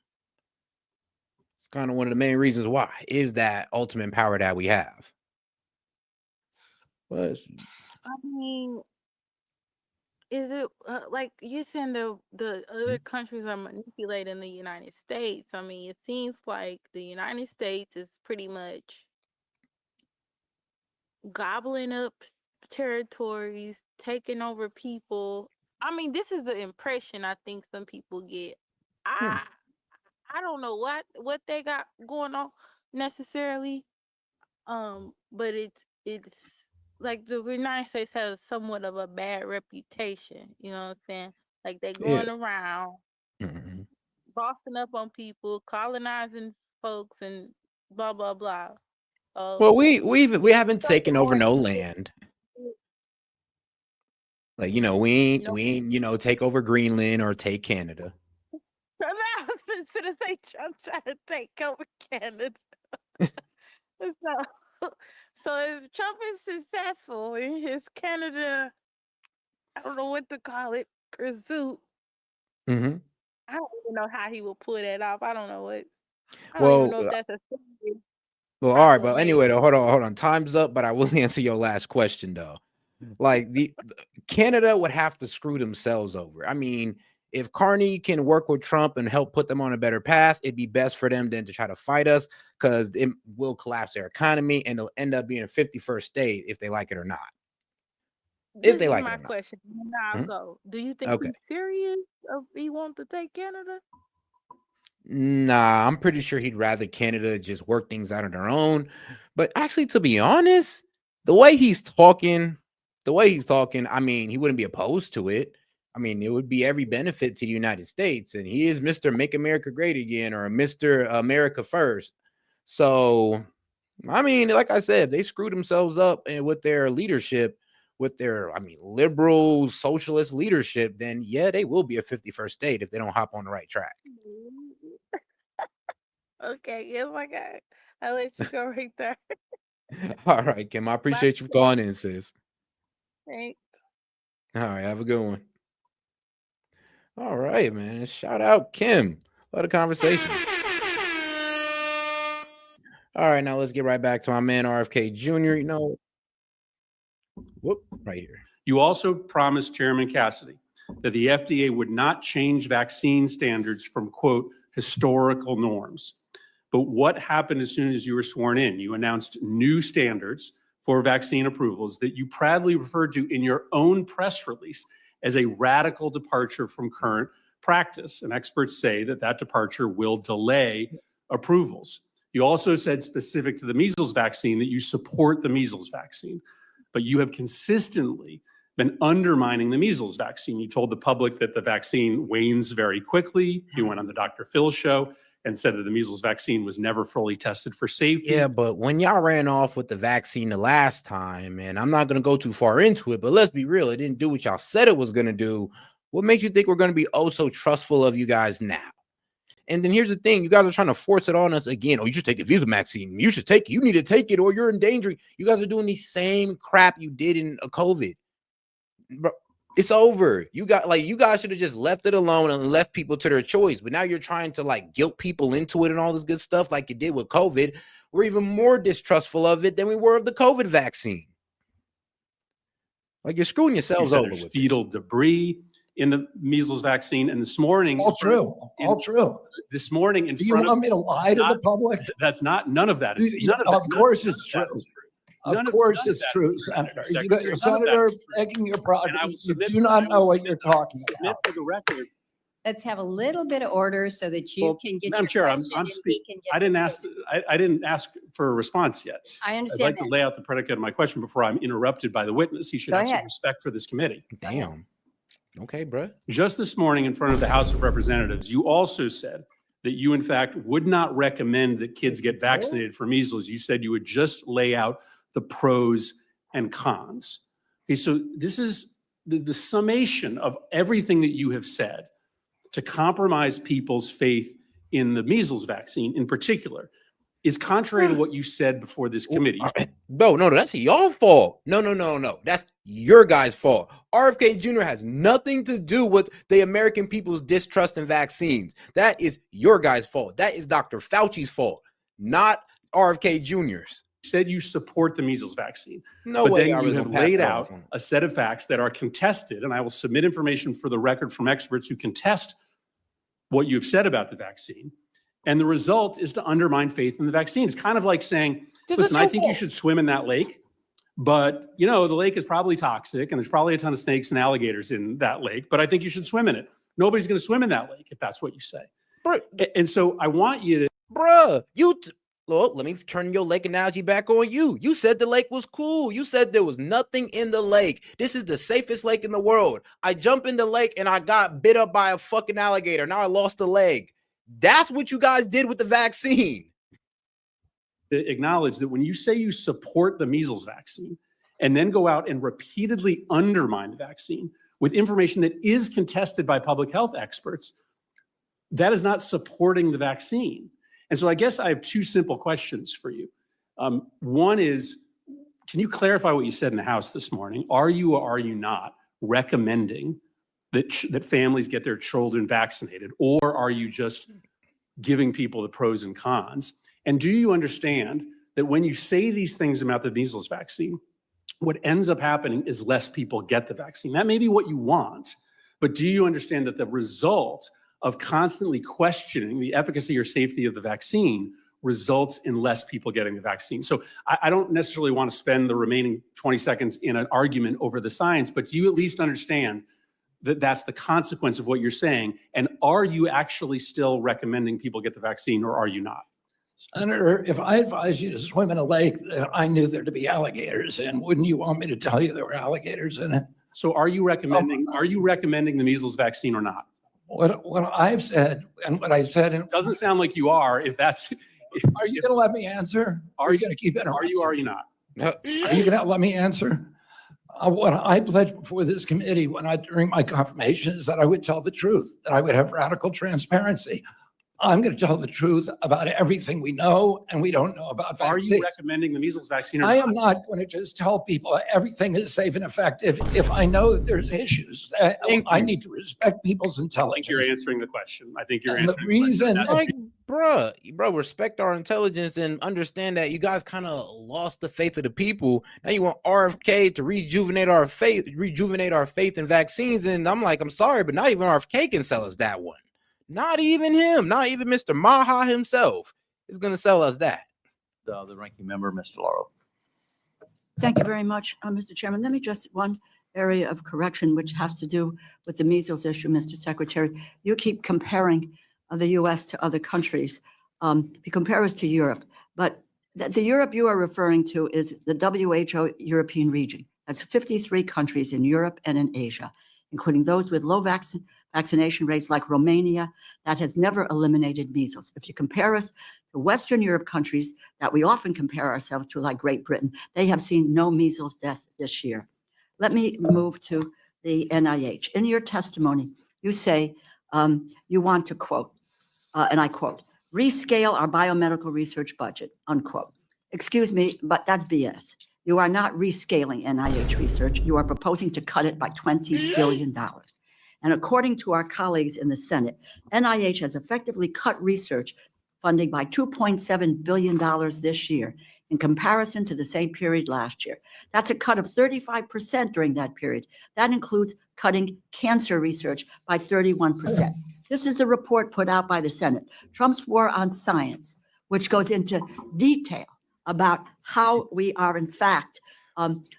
S1: It's kind of one of the main reasons why is that ultimate power that we have. But
S11: I mean, is it like you saying the other countries are manipulating the United States? I mean, it seems like the United States is pretty much gobbling up territories, taking over people. I mean, this is the impression I think some people get. I I don't know what they got going on necessarily. But it's like the United States has somewhat of a bad reputation. You know what I'm saying? Like they
S1: yeah.
S11: going around bossing up on people, colonizing folks, and blah blah blah.
S1: Well, we haven't taken over no
S11: Or
S1: land. Like we ain't take over Greenland or take Canada.
S11: I was gonna say Trump trying to take over Canada. So, so if Trump is successful in his Canada, I don't know what to call it, pursuit.
S1: Mm-hmm.
S11: I don't even know how he will pull that off. I don't know what. I don't even
S1: Well,
S11: know if that's a serious
S1: all right, but
S11: proclamation.
S1: anyway, though, hold on. Time's up, but I will answer your last question though. Like the Canada would have to screw themselves over. I mean, if Carney can work with Trump and help put them on a better path, it'd be best for them than to try to fight us because it will collapse their economy and they'll end up being a 51st state if they like it or not. If
S11: This
S1: they
S11: is
S1: like it
S11: my
S1: or not.
S11: question. Now I'll go. Do you think
S1: Okay.
S11: he's serious of he want to take Canada?
S1: Nah, I'm pretty sure he'd rather Canada just work things out on their own. But actually, to be honest, the way he's talking, I mean, he wouldn't be opposed to it. I mean, it would be every benefit to the United States. And he is Mr. Make America Great Again or Mr. America First. So I mean, like I said, they screwed themselves up and with their leadership, with their, I mean, liberal socialist leadership, then yeah, they will be a 51st state if they don't hop on the right track.
S11: Okay, yes, my God. I'll let you go right there.
S1: All right, Kim, I
S11: Bye.
S1: appreciate you for calling in, sis.
S11: Thanks.
S1: All right, have a good one. All right, man. Shout out Kim. What a conversation. All right, now let's get right back to my man RFK Jr. You know, whoop, right here.
S8: You also promised Chairman Cassidy that the FDA would not change vaccine standards from, quote, historical norms. But what happened as soon as you were sworn in? You announced new standards for vaccine approvals that you proudly referred to in your own press release as a radical departure from current practice. And experts say that that departure will delay approvals. You also said, specific to the measles vaccine, that you support the measles vaccine, but you have consistently been undermining the measles vaccine. You told the public that the vaccine wanes very quickly. You went on the Dr. Phil show and said that the measles vaccine was never fully tested for safety.
S1: Yeah, but when y'all ran off with the vaccine the last time, and I'm not going to go too far into it, but let's be real, it didn't do what y'all said it was going to do. What makes you think we're going to be oh so trustful of you guys now? And then here's the thing, you guys are trying to force it on us again. Oh, you should take the measles vaccine. You should take it. You need to take it or you're endangering. You guys are doing the same crap you did in COVID. Bro, it's over. You guys should have just left it alone and left people to their choice. But now you're trying to like guilt people into it and all this good stuff like you did with COVID. We're even more distrustful of it than we were of the COVID vaccine. Like you're screwing yourselves over
S8: There's
S1: with
S8: fetal debris in the measles vaccine, and this morning,
S7: All true.
S8: This morning,
S7: Do you want me to lie to the public?
S8: That's not. None of that is.
S7: Of course it's true. Of course it's true, Senator. Senator, begging your progress. You do not know what you're talking about.
S8: For the record.
S10: Let's have a little bit of order so that you can get
S8: Madam
S10: your
S8: Chair,
S10: question
S8: I'm
S10: and we
S8: speaking.
S10: can get
S8: I didn't
S10: this
S8: ask. I didn't ask for a response yet.
S10: I
S8: I'd
S10: understand
S8: like
S10: that.
S8: to lay out the predicate of my question before I'm interrupted by the witness. He should
S10: Go
S8: have some
S10: ahead.
S8: respect for this committee.
S1: Damn. Okay, bro.
S8: Just this morning in front of the House of Representatives, you also said that you, in fact, would not recommend that kids get vaccinated for measles. You said you would just lay out the pros and cons. Okay, so this is the summation of everything that you have said to compromise people's faith in the measles vaccine in particular is contrary to what you said before this committee.
S1: No, that's your fault. No. That's your guys' fault. RFK Jr. has nothing to do with the American people's distrust in vaccines. That is your guys' fault. That is Dr. Fauci's fault, not RFK Jr.'s.
S8: You said you support the measles vaccine.
S1: No
S8: but
S1: way.
S8: then you have laid out a set of facts that are contested, and I will submit information for the record from experts who contest what you've said about the vaccine. And the result is to undermine faith in the vaccine. It's kind of like saying, listen, I think you should swim in that lake, but the lake is probably toxic and there's probably a ton of snakes and alligators in that lake, but I think you should swim in it. Nobody's going to swim in that lake if that's what you say. And so I want you to.
S1: Bruh, look, let me turn your lake analogy back on you. You said the lake was cool. You said there was nothing in the lake. This is the safest lake in the world. I jump in the lake and I got bit up by a fucking alligator. Now I lost a leg. That's what you guys did with the vaccine.
S8: Acknowledge that when you say you support the measles vaccine and then go out and repeatedly undermine the vaccine with information that is contested by public health experts, that is not supporting the vaccine. And so I guess I have two simple questions for you. One is, can you clarify what you said in the House this morning? Are you or are you not recommending that families get their children vaccinated, or are you just giving people the pros and cons? And do you understand that when you say these things about the measles vaccine, what ends up happening is less people get the vaccine? That may be what you want, but do you understand that the result of constantly questioning the efficacy or safety of the vaccine results in less people getting the vaccine? So I don't necessarily want to spend the remaining 20 seconds in an argument over the science, but do you at least understand that that's the consequence of what you're saying? And are you actually still recommending people get the vaccine, or are you not?
S7: Senator, if I advised you to swim in a lake that I knew there to be alligators in, wouldn't you want me to tell you there were alligators in it?
S8: So are you recommending the measles vaccine or not?
S7: What I've said and what I said,
S8: it doesn't sound like you are. If
S7: Are you going to let me answer? Are you going to keep interrupting?
S8: Are you or are you not?
S7: Are you going to let me answer? What I pledged before this committee during my confirmation is that I would tell the truth, that I would have radical transparency. I'm going to tell the truth about everything we know and we don't know about vaccines.
S8: Are you recommending the measles vaccine or
S7: I
S8: not?
S7: am not going to just tell people everything is safe and effective if I know that there's issues. I need to respect people's
S8: I
S7: intelligence.
S8: think you're answering the question. I think you're
S7: And the
S8: answering the question.
S7: reason-
S8: That's-
S1: Like, bro, respect our intelligence and understand that you guys kind of lost the faith of the people. Now you want RFK to rejuvenate our faith in vaccines. And I'm like, I'm sorry, but not even RFK can sell us that one. Not even him, not even Mr. Maha himself is going to sell us that.
S19: The ranking member, Mr. Lauro.
S12: Thank you very much, Mr. Chairman. Let me just one area of correction, which has to do with the measles issue, Mr. Secretary. You keep comparing the U.S. to other countries. You compare us to Europe, but the Europe you are referring to is the WHO European region. That's 53 countries in Europe and in Asia, including those with low vaccination rates like Romania, that has never eliminated measles. If you compare us to Western Europe countries that we often compare ourselves to, like Great Britain, they have seen no measles death this year. Let me move to the NIH. In your testimony, you say you want to quote, and I quote, rescale our biomedical research budget, unquote. Excuse me, but that's BS. You are not rescaling NIH research. You are proposing to cut it by $20 billion. And according to our colleagues in the Senate, NIH has effectively cut research funding by $2.7 billion this year in comparison to the same period last year. That's a cut of 35% during that period. That includes cutting cancer research by 31%. This is the report put out by the Senate, Trump's War on Science, which goes into detail about how we are in fact.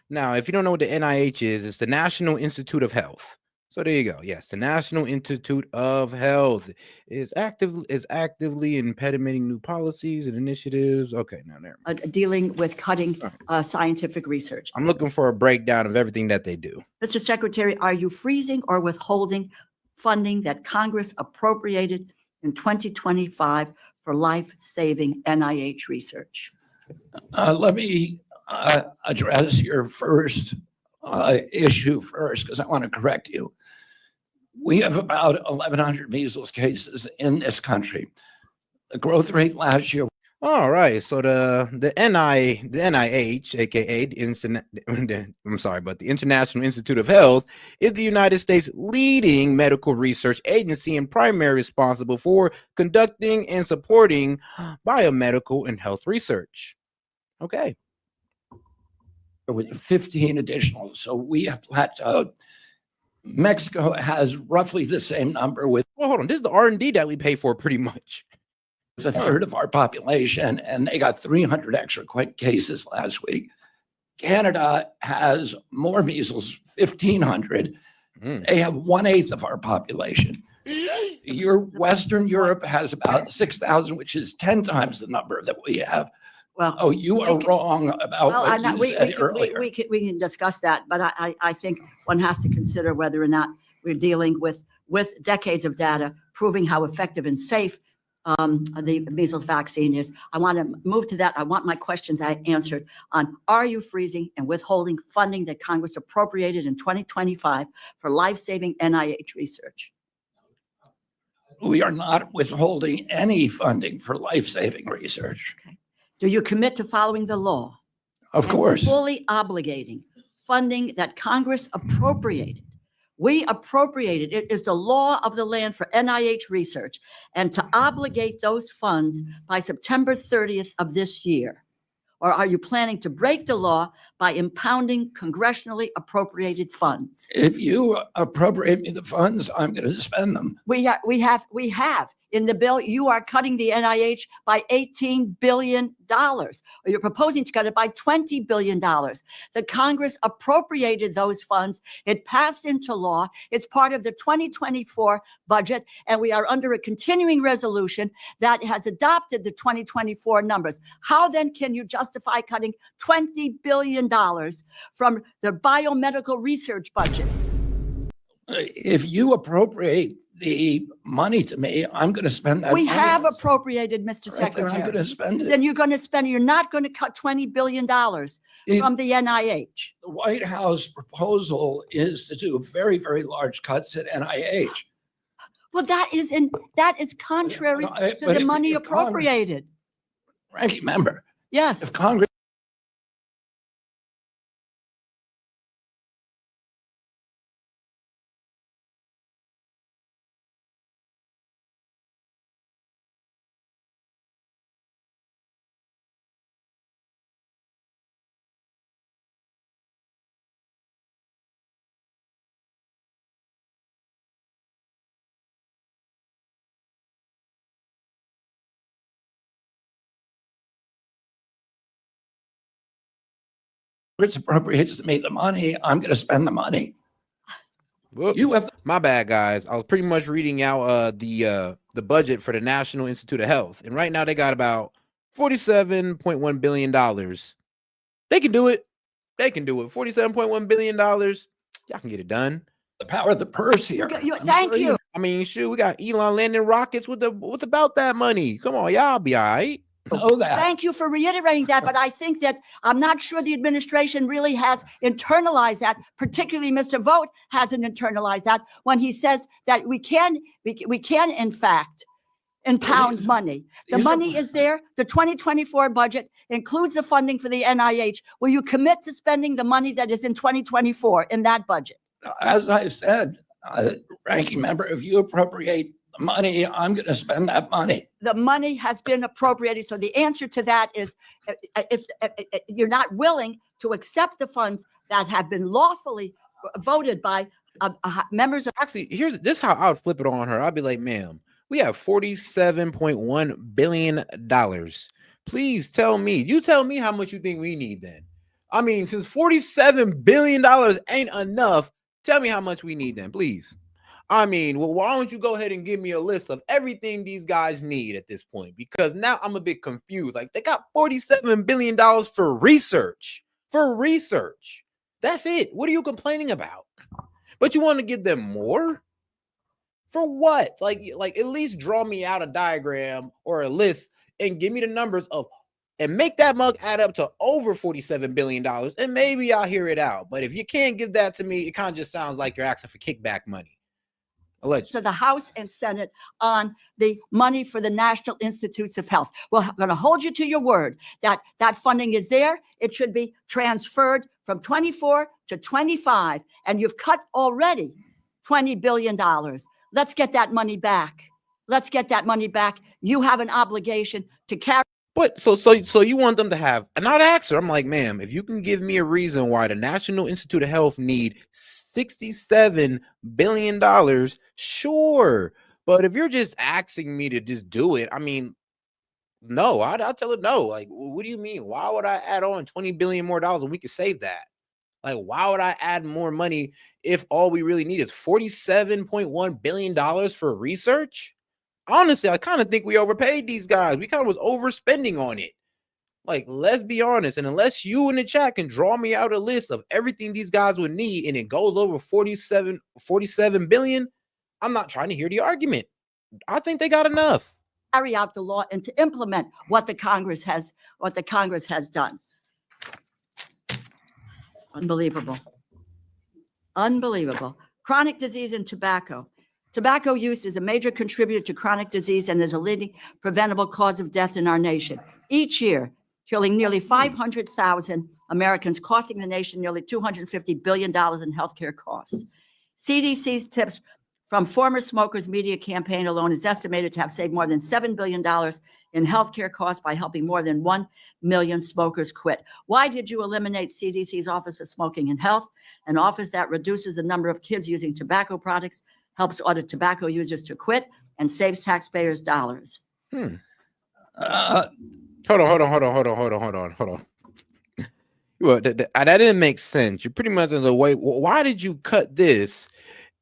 S1: Now, if you don't know what the NIH is, it's the National Institute of Health. So there you go. Yes, the National Institute of Health is actively implementing new policies and initiatives. Okay, now there.
S12: Dealing with cutting scientific research.
S1: I'm looking for a breakdown of everything that they do.
S12: Mr. Secretary, are you freezing or withholding funding that Congress appropriated in 2025 for life-saving NIH research?
S7: Let me address your first issue first, because I want to correct you. We have about 1,100 measles cases in this country. The growth rate last year.
S1: All right, so the NIH, aka the International Institute of Health, is the United States' leading medical research agency and primarily responsible for conducting and supporting biomedical and health research. Okay.
S7: With 15 additional, so we have plateaued. Mexico has roughly the same number with.
S1: Well, hold on, this is the R&D that we pay for pretty much.
S7: It's a third of our population, and they got 300 extra cases last week. Canada has more measles, 1,500. They have 1/8 of our population. Western Europe has about 6,000, which is 10 times the number that we have.
S12: Well,
S7: you are wrong about what you said earlier.
S12: We can discuss that, but I think one has to consider whether or not we're dealing with decades of data proving how effective and safe the measles vaccine is. I want to move to that. I want my questions answered on, are you freezing and withholding funding that Congress appropriated in 2025 for life-saving NIH research?
S7: We are not withholding any funding for life-saving research.
S12: Okay. Do you commit to following the law?
S7: Of course.
S12: Fully obligating funding that Congress appropriated. We appropriated, it is the law of the land for NIH research, and to obligate those funds by September 30th of this year. Or are you planning to break the law by impounding congressionally appropriated funds?
S7: If you appropriate me the funds, I'm going to spend them.
S12: We have in the bill, you are cutting the NIH by $18 billion, or you're proposing to cut it by $20 billion. The Congress appropriated those funds. It passed into law. It's part of the 2024 budget, and we are under a continuing resolution that has adopted the 2024 numbers. How then can you justify cutting $20 billion from the biomedical research budget?
S7: If you appropriate the money to me, I'm going to spend that
S12: We
S7: money.
S12: have appropriated, Mr.
S7: Right, then I'm
S12: Secretary.
S7: going to spend it.
S12: Then you're going to spend, you're not going to cut $20 billion from the NIH.
S7: The White House proposal is to do very, very large cuts at NIH.
S12: Well, that is contrary to
S7: but
S12: the
S7: if-
S12: money
S7: if Congress-
S12: appropriated.
S7: Ranking member,
S12: Yes.
S7: if Congress appropriates me the money, I'm going to spend the money.
S1: You have my bad, guys. I was pretty much reading out the budget for the National Institute of Health, and right now they got about $47.1 billion. They can do it. They can do it. $47.1 billion. Y'all can get it done.
S7: The power of the purse here.
S12: Thank you.
S1: I mean, shoot, we got Elon landing rockets with about that money. Come on, y'all be all right.
S7: Know that.
S12: Thank you for reiterating that, but I think that I'm not sure the administration really has internalized that, particularly Mr. Vogt hasn't internalized that when he says that we can in fact impound money. The money is there. The 2024 budget includes the funding for the NIH. Will you commit to spending the money that is in 2024 in that budget?
S7: As I said, ranking member, if you appropriate the money, I'm going to spend that money.
S12: The money has been appropriated. So the answer to that is if you're not willing to accept the funds that have been lawfully voted by members of.
S1: Actually, this is how I would flip it on her. I'd be like, ma'am, we have $47.1 billion. Please tell me, you tell me how much you think we need then. I mean, since $47 billion ain't enough, tell me how much we need then, please. I mean, well, why don't you go ahead and give me a list of everything these guys need at this point? Because now I'm a bit confused. Like, they got $47 billion for research. For research. That's it. What are you complaining about? But you want to give them more? For what? Like at least draw me out a diagram or a list and give me the numbers of, and make that mug add up to over $47 billion, and maybe I'll hear it out. But if you can't give that to me, it kind of just sounds like you're asking for kickback money.
S12: To the House and Senate on the money for the National Institutes of Health. We're going to hold you to your word that that funding is there. It should be transferred from 24 to 25, and you've cut already $20 billion. Let's get that money back. Let's get that money back. You have an obligation to carry.
S1: But so you want them to have, and I'd ask her, I'm like, ma'am, if you can give me a reason why the National Institute of Health need $67 billion, sure. But if you're just asking me to just do it, I mean, no, I'll tell her no. Like, what do you mean? Why would I add on $20 billion more and we could save that? Like, why would I add more money if all we really need is $47.1 billion for research? Honestly, I kind of think we overpaid these guys. We kind of was overspending on it. Like, let's be honest. And unless you in the chat can draw me out a list of everything these guys would need and it goes over 47 billion, I'm not trying to hear the argument. I think they got enough.
S12: Carry out the law and to implement what the Congress has done. Unbelievable. Unbelievable. Chronic disease and tobacco. Tobacco use is a major contributor to chronic disease and is a leading preventable cause of death in our nation. Each year, killing nearly 500,000 Americans, costing the nation nearly $250 billion in healthcare costs. CDC's tips from former smokers media campaign alone is estimated to have saved more than $7 billion in healthcare costs by helping more than 1 million smokers quit. Why did you eliminate CDC's Office of Smoking and Health, an office that reduces the number of kids using tobacco products, helps order tobacco users to quit, and saves taxpayers dollars?
S1: Hold on. Well, that didn't make sense. You pretty much in the way. Why did you cut this?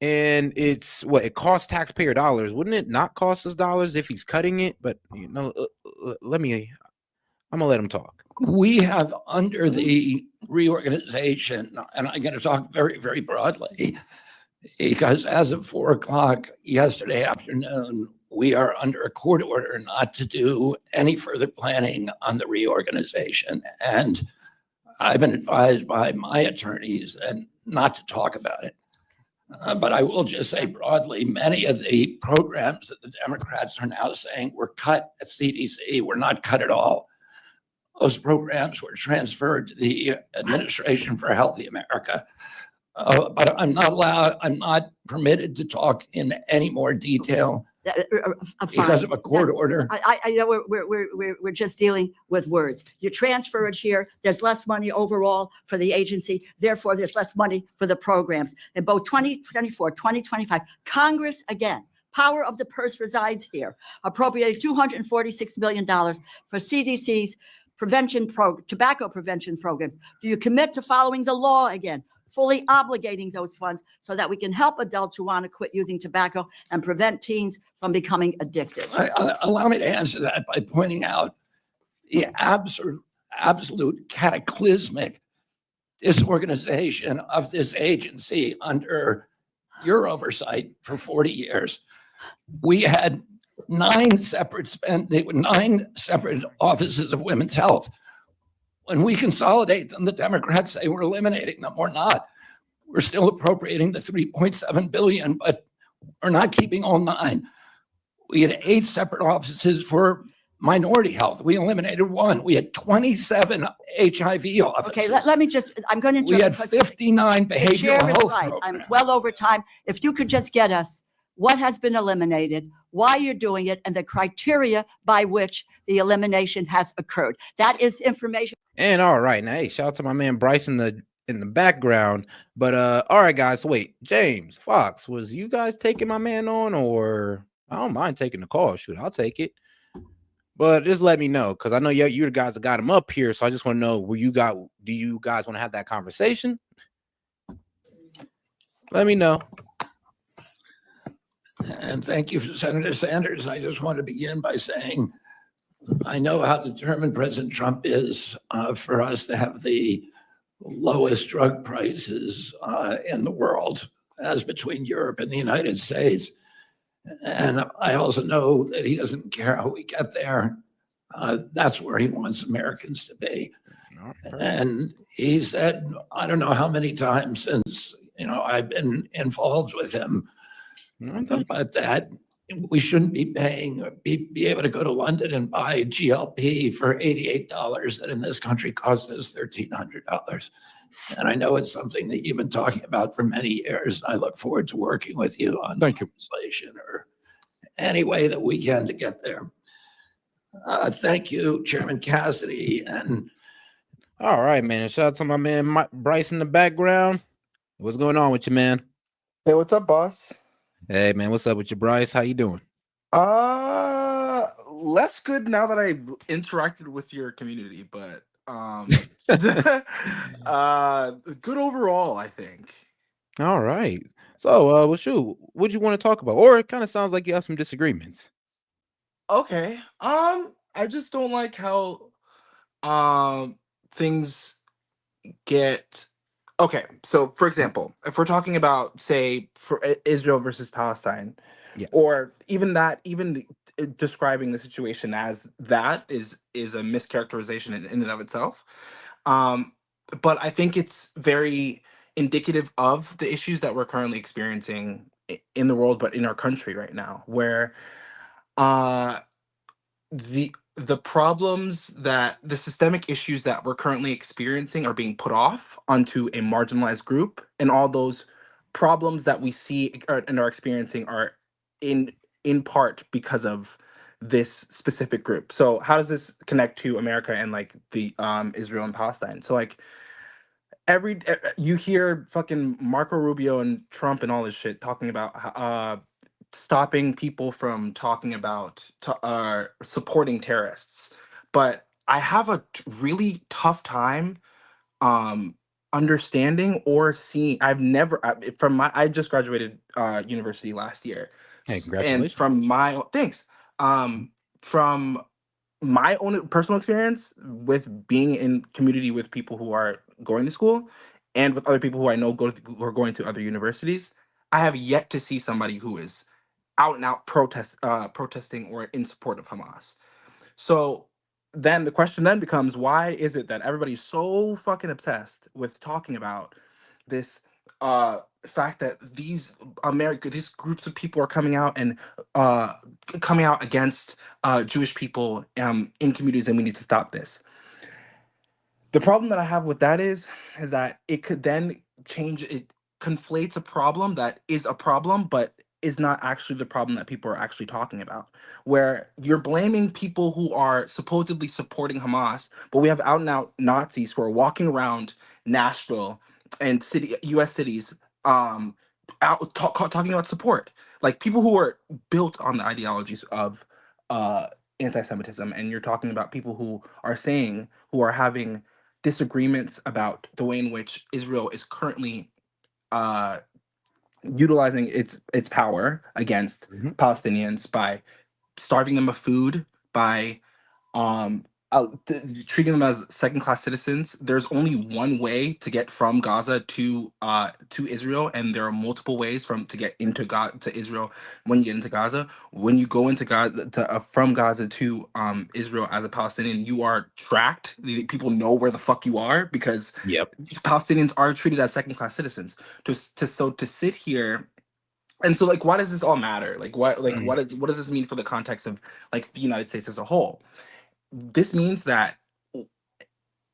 S1: And it's what it costs taxpayer dollars. Wouldn't it not cost us dollars if he's cutting it? But I'm gonna let him talk.
S7: We have, under the reorganization, and I'm going to talk very, very broadly, Because as of 4 o'clock yesterday afternoon, we are under a court order not to do any further planning on the reorganization. And I've been advised by my attorneys and not to talk about it. But I will just say broadly, many of the programs that the Democrats are now saying were cut at CDC were not cut at all. Those programs were transferred to the Administration for Healthy America. But I'm not permitted to talk in any more detail because of a court order.
S12: I know we're just dealing with words. You transfer it here, there's less money overall for the agency, therefore there's less money for the programs. In both 2024, 2025, Congress, again, power of the purse resides here, appropriated $246 million for CDC's tobacco prevention programs. Do you commit to following the law again? Fully obligating those funds so that we can help adults who want to quit using tobacco and prevent teens from becoming addicted.
S7: Allow me to answer that by pointing out the absolute cataclysmic disorganization of this agency under your oversight for 40 years. We had 9 separate offices of women's health. When we consolidate them, the Democrats say we're eliminating them. We're not. We're still appropriating the $3.7 billion, but we're not keeping all 9. We had 8 separate offices for minority health. We eliminated 1. We had 27 HIV offices.
S12: Okay, let me just, I'm going to.
S7: We had 59 behavioral health
S12: right.
S7: programs.
S12: I'm well over time. If you could just get us what has been eliminated, why you're doing it, and the criteria by which the elimination has occurred. That is information.
S1: And all right, now hey, shout out to my man Bryce in the background. But all right, guys, so wait, James Fox, was you guys taking my man on, or I don't mind taking the call? Shoot, I'll take it. But just let me know, because I know you guys have got him up here, so I just want to know do you guys want to have that conversation? Let me know.
S7: And thank you, Senator Sanders. I just want to begin by saying I know how determined President Trump is for us to have the lowest drug prices in the world, as between Europe and the United States. And I also know that he doesn't care how we get there. That's where he wants Americans to be. And he said, I don't know how many times since I've been involved with him, but that we shouldn't be be able to go to London and buy GLP for $88 that in this country costs us $1,300. And I know it's something that you've been talking about for many years. I look forward to working with you on legislation or any way that we can to get there. Thank you, Chairman Cassidy. And
S1: all right, man. Shout out to my man Bryce in the background. What's going on with you, man?
S13: Hey, what's up, boss?
S1: Hey, man. What's up with you, Bryce? How you doing?
S13: Less good now that I've interacted with your community, but good overall, I think.
S1: All right. So, well, shoot, what do you want to talk about? Or it kind of sounds like you have some disagreements.
S13: Okay. I just don't like how things get. Okay, so for example, if we're talking about, say, for Israel versus Palestine,
S1: yes,
S13: or even describing the situation as that is a mischaracterization in and of itself. But I think it's very indicative of the issues that we're currently experiencing in the world, but in our country right now, where the problems that the systemic issues that we're currently experiencing are being put off onto a marginalized group, and all those problems that we see and are experiencing are in part because of this specific group. So how does this connect to America and like the Israel and Palestine? So like you hear fucking Marco Rubio and Trump and all this shit talking about stopping people from talking about supporting terrorists, but I have a really tough time understanding or seeing. I just graduated university last year.
S1: Hey, congratulations.
S13: And from my own personal experience with being in community with people who are going to school and with other people who I know who are going to other universities, I have yet to see somebody who is out and out protesting or in support of Hamas. So then the question then becomes, why is it that everybody's so fucking obsessed with talking about this fact that these groups of people are coming out and coming out against Jewish people in communities, and we need to stop this. The problem that I have with that is that it could then change, it conflates a problem that is a problem, but is not actually the problem that people are actually talking about. Where you're blaming people who are supposedly supporting Hamas, but we have out and out Nazis who are walking around Nashville and U.S. cities, talking about support. Like people who are built on the ideologies of anti-Semitism, and you're talking about people who are having disagreements about the way in which Israel is currently utilizing its power against Palestinians by starving them of food, by treating them as second-class citizens. There's only one way to get from Gaza to Israel, and there are multiple ways to get into to Israel when you get into Gaza. When you go into Gaza from Gaza to Israel as a Palestinian, you are tracked. People know where the fuck you are because Palestinians are treated as second-class citizens. To sit here. And so, like, why does this all matter? Like, what does this mean for the context of like the United States as a whole? This means that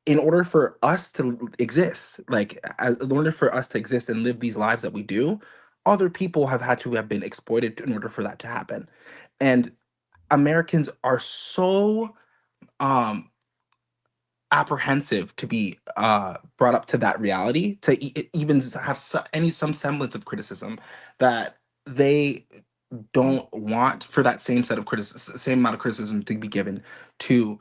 S13: in order for us to exist, in order for us to exist and live these lives that we do, other people have had to have been exploited in order for that to happen. And Americans are so apprehensive to be brought up to that reality, to even have some semblance of criticism, that they don't want for that same amount of criticism to be given to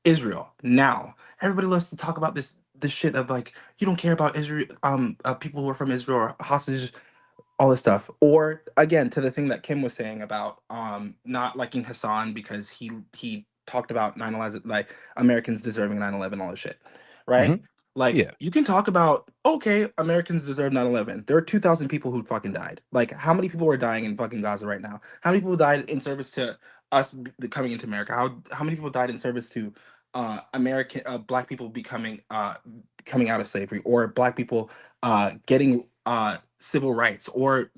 S13: Israel. Now, everybody loves to talk about this shit of like, you don't care about Israel, people who are from Israel or hostages, all this stuff. Or again, to the thing that Kim was saying about not liking Hassan because he talked about 9/11, like Americans deserving 9/11, all this shit, right? Like, you can talk about, okay, Americans deserve 9/11. There are 2,000 people who fucking died. Like, how many people are dying in fucking Gaza right now? How many people died in service to us coming into America? How many people died in service to American black people coming out of slavery, or black people getting civil rights, or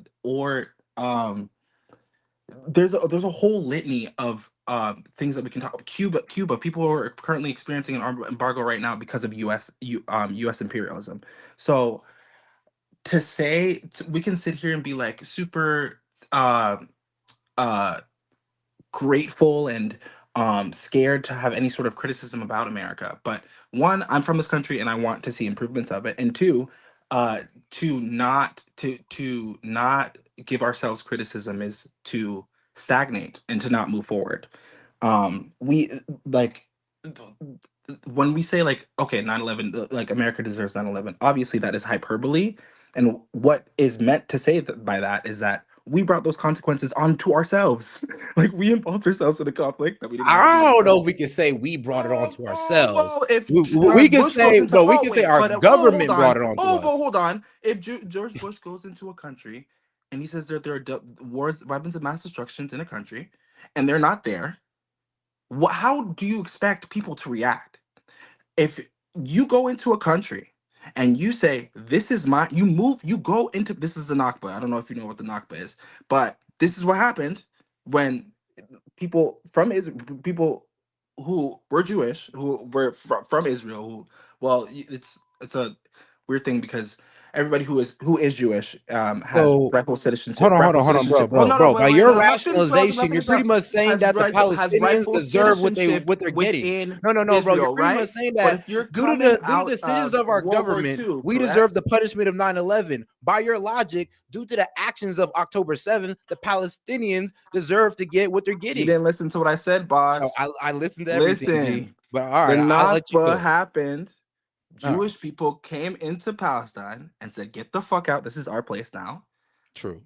S13: there's a whole litany of things that we can talk about. Cuba, people are currently experiencing an embargo right now because of U.S. imperialism. So to say we can sit here and be like super grateful and scared to have any sort of criticism about America, but one, I'm from this country and I want to see improvements of it, and two, to not give ourselves criticism is to stagnate and to not move forward. We like when we say like, okay, 9/11, like America deserves 9/11, obviously that is hyperbole, and what is meant to say by that is that we brought those consequences onto ourselves. Like, we involved ourselves in a conflict that we didn't want to be
S1: I don't know
S13: involved.
S1: if we can say we brought it onto ourselves.
S13: Well, if
S1: We can
S13: Bush goes
S1: say
S13: into
S1: no. We can say our government brought it onto us.
S13: hold on. If George Bush goes into a country and he says that there are weapons of mass destruction in a country, and they're not there, how do you expect people to react? If you go into a country and you say, this is you go into, this is the Nakba. I don't know if you know what the Nakba is, but this is what happened when people people who were Jewish, who were from Israel, it's a weird thing because everybody who is Jewish has
S1: So
S13: rightful citizenship.
S1: hold
S13: Rightful
S1: on,
S13: citizenship.
S1: bro.
S13: No,
S1: By
S13: wait,
S1: your
S13: I'm not finished, bro. I'm not
S1: rationalization, you're
S13: finished,
S1: pretty
S13: bro.
S1: much saying that the
S13: Has
S1: Palestinians
S13: rightful
S1: deserve what
S13: citizenship
S1: they're getting.
S13: within
S1: No, bro. You're
S13: Israel,
S1: pretty
S13: right?
S1: much saying
S13: But
S1: that
S13: if you're
S1: due to
S13: coming
S1: the
S13: out
S1: decisions
S13: of
S1: of our
S13: World War
S1: government,
S13: II,
S1: we deserve the punishment of 9/11. By your logic, due to the actions of October 7th, the Palestinians deserve to get what they're getting.
S13: You didn't listen to what I said, boss.
S1: No, I listened to everything, G. But all
S13: The
S1: right, I'll let you
S13: Nakba
S1: go.
S13: happened.
S1: All right.
S13: Jewish people came into Palestine and said, "Get the fuck out. This is our place now."
S1: True.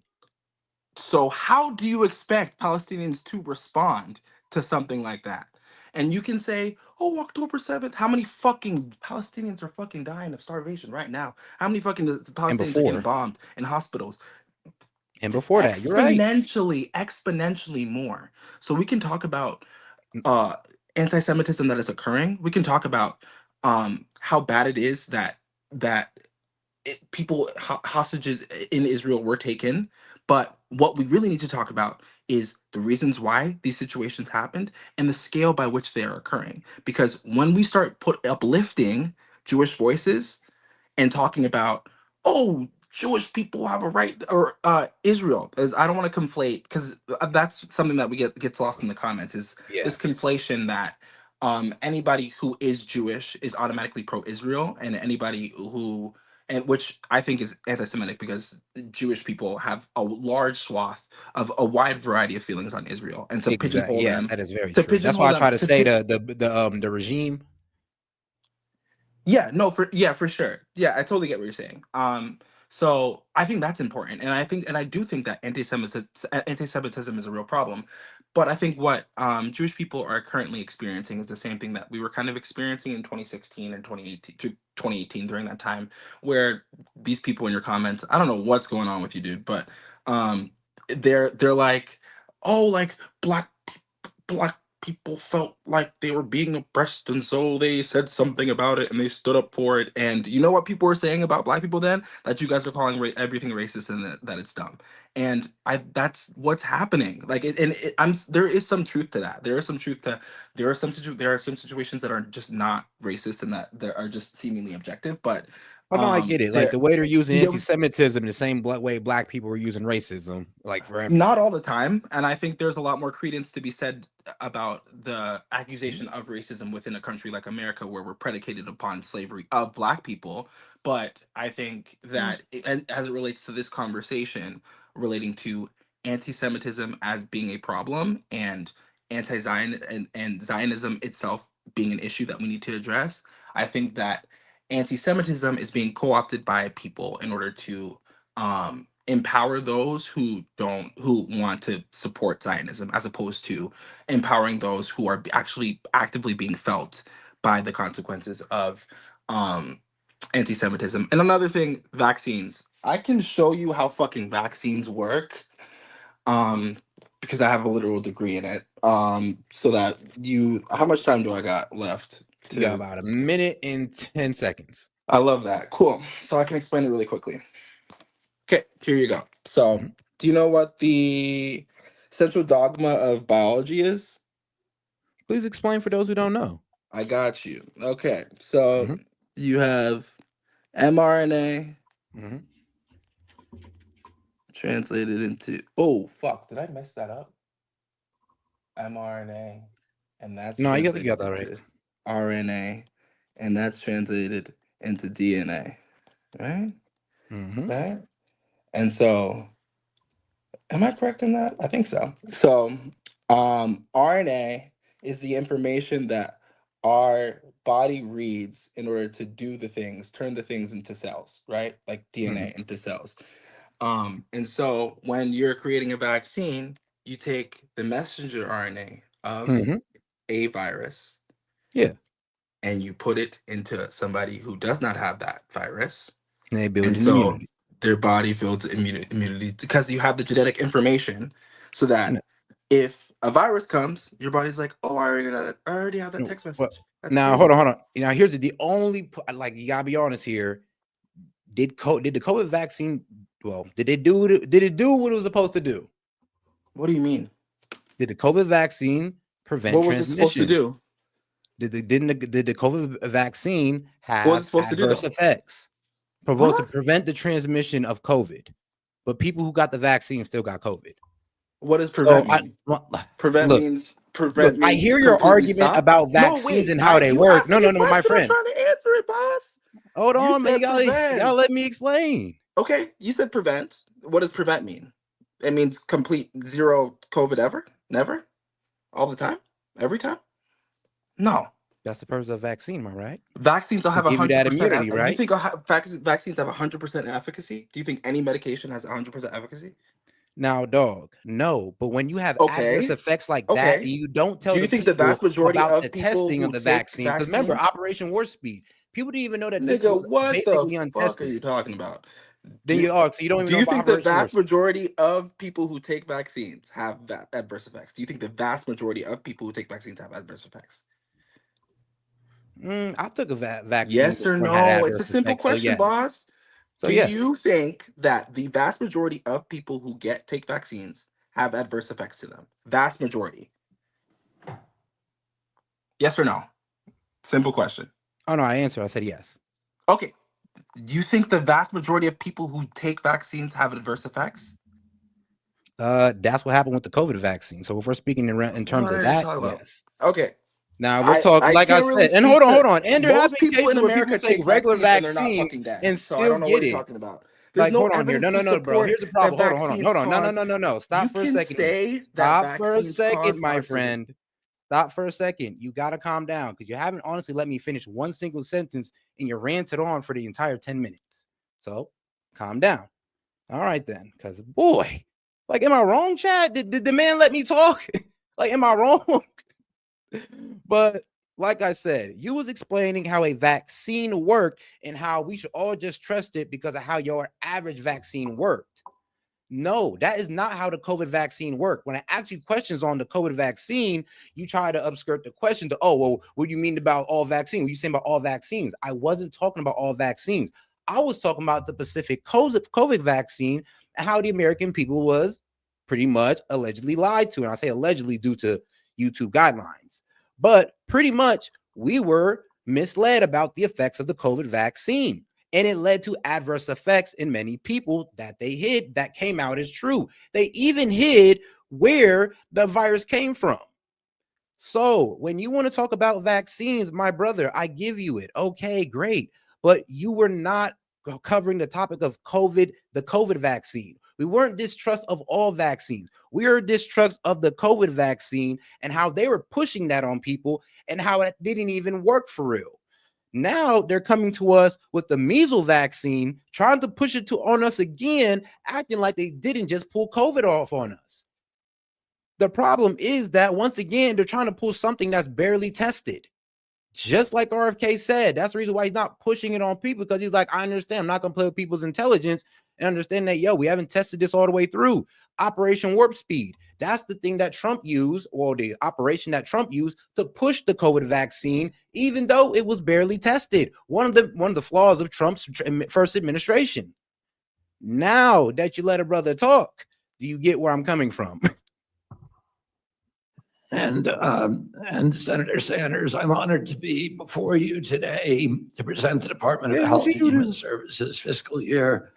S13: So how do you expect Palestinians to respond to something like that? And you can say, "Oh, October 7th, how many fucking Palestinians are fucking dying of starvation right now? How many fucking Palestinians are getting
S1: before.
S13: bombed in hospitals?"
S1: And before that, you're right.
S13: Exponentially more. So we can talk about anti-Semitism that is occurring. We can talk about how bad it is that people hostages in Israel were taken. But what we really need to talk about is the reasons why these situations happened and the scale by which they are occurring. Because when we start uplifting Jewish voices and talking about, oh, Jewish people have a right, or Israel, as I don't want to conflate, because that's something that gets lost in the comments, is this conflation that anybody who is Jewish is automatically pro-Israel, and anybody who, and which I think is anti-Semitic, because Jewish people have a large swath of a wide variety of feelings on Israel, and to
S1: Exactly.
S13: pigeonhole
S1: Yes,
S13: them,
S1: that is very
S13: to
S1: true. That's
S13: pigeonhole
S1: why I
S13: them,
S1: try to say the regime.
S13: Yeah, no, for sure. Yeah, I totally get what you're saying. So I think that's important, and I do think that anti-Semitism is a real problem. But I think what Jewish people are currently experiencing is the same thing that we were kind of experiencing in 2016 and 2018 during that time, where these people in your comments, I don't know what's going on with you, dude, but they're like, oh, like black people felt like they were being oppressed, and so they said something about it and they stood up for it. And you know what people were saying about black people then? That you guys are calling everything racist and that it's dumb. And that's what's happening. Like there is some truth to that. There is some truth to there are some situations that are just not racist and that there are just seemingly objective. But
S1: Oh no, I get it. Like
S13: there
S1: the way they're using
S13: there
S1: anti-Semitism, the same way black people were using racism, like for everything.
S13: Not all the time. And I think there's a lot more credence to be said about the accusation of racism within a country like America, where we're predicated upon slavery of black people. But I think that and as it relates to this conversation relating to anti-Semitism as being a problem, and anti-Zion and Zionism itself being an issue that we need to address, I think that anti-Semitism is being co-opted by people in order to empower those who want to support Zionism, as opposed to empowering those who are actually actively being felt by the consequences of anti-Semitism. And another thing, vaccines. I can show you how fucking vaccines work, because I have a literal degree in it. So that how much time do I got left?
S1: You got about a minute and 10 seconds.
S13: I love that. Cool. So I can explain it really quickly. Okay, here you go. So, do you know what the central dogma of biology is?
S1: Please explain for those who don't know.
S13: I got you. Okay, so you have mRNA translated into. Oh, fuck. Did I mess that up? mRNA, and that's
S1: No, you
S13: translated
S1: got that right.
S13: into RNA, and that's translated into DNA, right? Right? And so, am I correct in that? I think so. So, RNA is the information that our body reads in order to do the things, turn the things into cells, right? Like DNA into cells. And so when you're creating a vaccine, you take the messenger RNA of a virus, and you put it into somebody who does not have that virus.
S1: They build
S13: And so
S1: immunity.
S13: their body builds immunity because you have the genetic information, so that if a virus comes, your body's like, oh, I already have that text message. That's
S1: Now,
S13: crazy.
S1: hold on. Now, here's the only, like, you gotta be honest here. Did the COVID vaccine, did it do what it was supposed to do?
S13: What do you mean?
S1: Did the COVID vaccine prevent
S13: What was
S1: transmission?
S13: it supposed to do?
S1: Did the COVID vaccine
S13: What was it
S1: have
S13: supposed to do?
S1: adverse effects? Supposed to prevent the transmission of COVID, but people who got the vaccine still got COVID.
S13: What does prevent mean? Prevent means
S1: I hear your
S13: completely
S1: argument
S13: stop?
S1: about
S13: No,
S1: vaccines
S13: wait,
S1: and how they
S13: you
S1: work.
S13: asked
S1: No,
S13: me a
S1: my
S13: question, I'm
S1: friend.
S13: trying to answer it, boss.
S1: Hold
S13: You
S1: on, man.
S13: said
S1: You
S13: prevent.
S1: gotta let me explain.
S13: Okay, you said prevent. What does prevent mean? It means complete zero COVID ever? Never? All the time? Every time? No.
S1: That's the purpose of vaccine, am I right?
S13: Vaccines will have
S1: give you that
S13: 100%.
S1: immunity,
S13: You
S1: right?
S13: think vaccines have 100% efficacy? Do you think any medication has 100% efficacy?
S1: Now, dog, no. But when you have adverse
S13: Okay.
S1: effects like that, and you don't tell
S13: Do you
S1: the
S13: think the
S1: people
S13: vast majority
S1: about the
S13: of people
S1: testing
S13: who
S1: of the
S13: take
S1: vaccine, because remember,
S13: vaccines?
S1: Operation Warp Speed, people didn't even know that this
S13: Nigga,
S1: was
S13: what
S1: basically
S13: the fuck are
S1: untested.
S13: you talking about?
S1: Then so you don't even
S13: Do
S1: know
S13: you
S1: about
S13: think the
S1: operation
S13: vast
S1: warp.
S13: majority of people who take vaccines have adverse effects? Do you think the vast majority of people who take vaccines have adverse effects?
S1: I took a vaccine
S13: Yes
S1: which
S13: or
S1: one had
S13: no? It's a
S1: adverse
S13: simple
S1: effects. So
S13: question,
S1: yes.
S13: boss.
S1: So
S13: Do
S1: yes.
S13: you think that the vast majority of people who take vaccines have adverse effects to them? Vast majority. Yes or no? Simple question.
S1: Oh no, I answered. I said yes.
S13: Okay. Do you think the vast majority of people who take vaccines have adverse effects?
S1: That's what happened with the COVID vaccine. So if we're speaking in terms
S13: What
S1: of
S13: are you
S1: that,
S13: talking about?
S1: yes.
S13: Okay.
S1: Now we're talking,
S13: I
S1: like I
S13: can't really
S1: said, and
S13: speak
S1: hold
S13: to
S1: on. And there has
S13: most
S1: been
S13: people in
S1: cases where people
S13: America
S1: take
S13: take
S1: regular
S13: vaccines and they're not
S1: vaccines
S13: fucking dead.
S1: and
S13: So I
S1: still
S13: don't know what
S1: get
S13: you're
S1: it.
S13: talking about. There's
S1: Like,
S13: no
S1: hold on here.
S13: evidence
S1: No,
S13: to
S1: no, bro.
S13: support
S1: Here's the
S13: that
S1: problem.
S13: vaccines
S1: Hold on.
S13: cause.
S1: No.
S13: You
S1: Stop for a
S13: can
S1: second here.
S13: say that
S1: Stop for a
S13: vaccines
S1: second,
S13: cause
S1: my
S13: autism.
S1: friend. Stop for a second. You got to calm down because you haven't honestly let me finish one single sentence and you ranted on for the entire 10 minutes. So calm down. All right, then. Because, boy, like, am I wrong, Chad? Did the man let me talk? Like, am I wrong? But like I said, you was explaining how a vaccine worked and how we should all just trust it because of how your average vaccine worked. No, that is not how the COVID vaccine worked. When I ask you questions on the COVID vaccine, you try to upskirt the question to, oh, well, what do you mean about all vaccines? What are you saying about all vaccines? I wasn't talking about all vaccines. I was talking about the Pacific COVID vaccine and how the American people was pretty much allegedly lied to. And I say allegedly due to YouTube guidelines. But pretty much we were misled about the effects of the COVID vaccine. And it led to adverse effects in many people that they hid that came out as true. They even hid where the virus came from. So when you want to talk about vaccines, my brother, I give you it. Okay, great. But you were not covering the topic of COVID, the COVID vaccine. We weren't distrust of all vaccines. We are distrust of the COVID vaccine and how they were pushing that on people and how it didn't even work for real. Now they're coming to us with the measles vaccine, trying to push it on us again, acting like they didn't just pull COVID off on us. The problem is that once again, they're trying to pull something that's barely tested. Just like RFK said, that's the reason why he's not pushing it on people, because he's like, I understand, I'm not going to play with people's intelligence and understand that, we haven't tested this all the way through. Operation Warp Speed. That's the thing that Trump used, or the operation that Trump used to push the COVID vaccine, even though it was barely tested. One of the flaws of Trump's first administration. Now that you let a brother talk, do you get where I'm coming from?
S7: And Senator Sanders, I'm honored to be before you today to present the Department of Health and Human Services fiscal year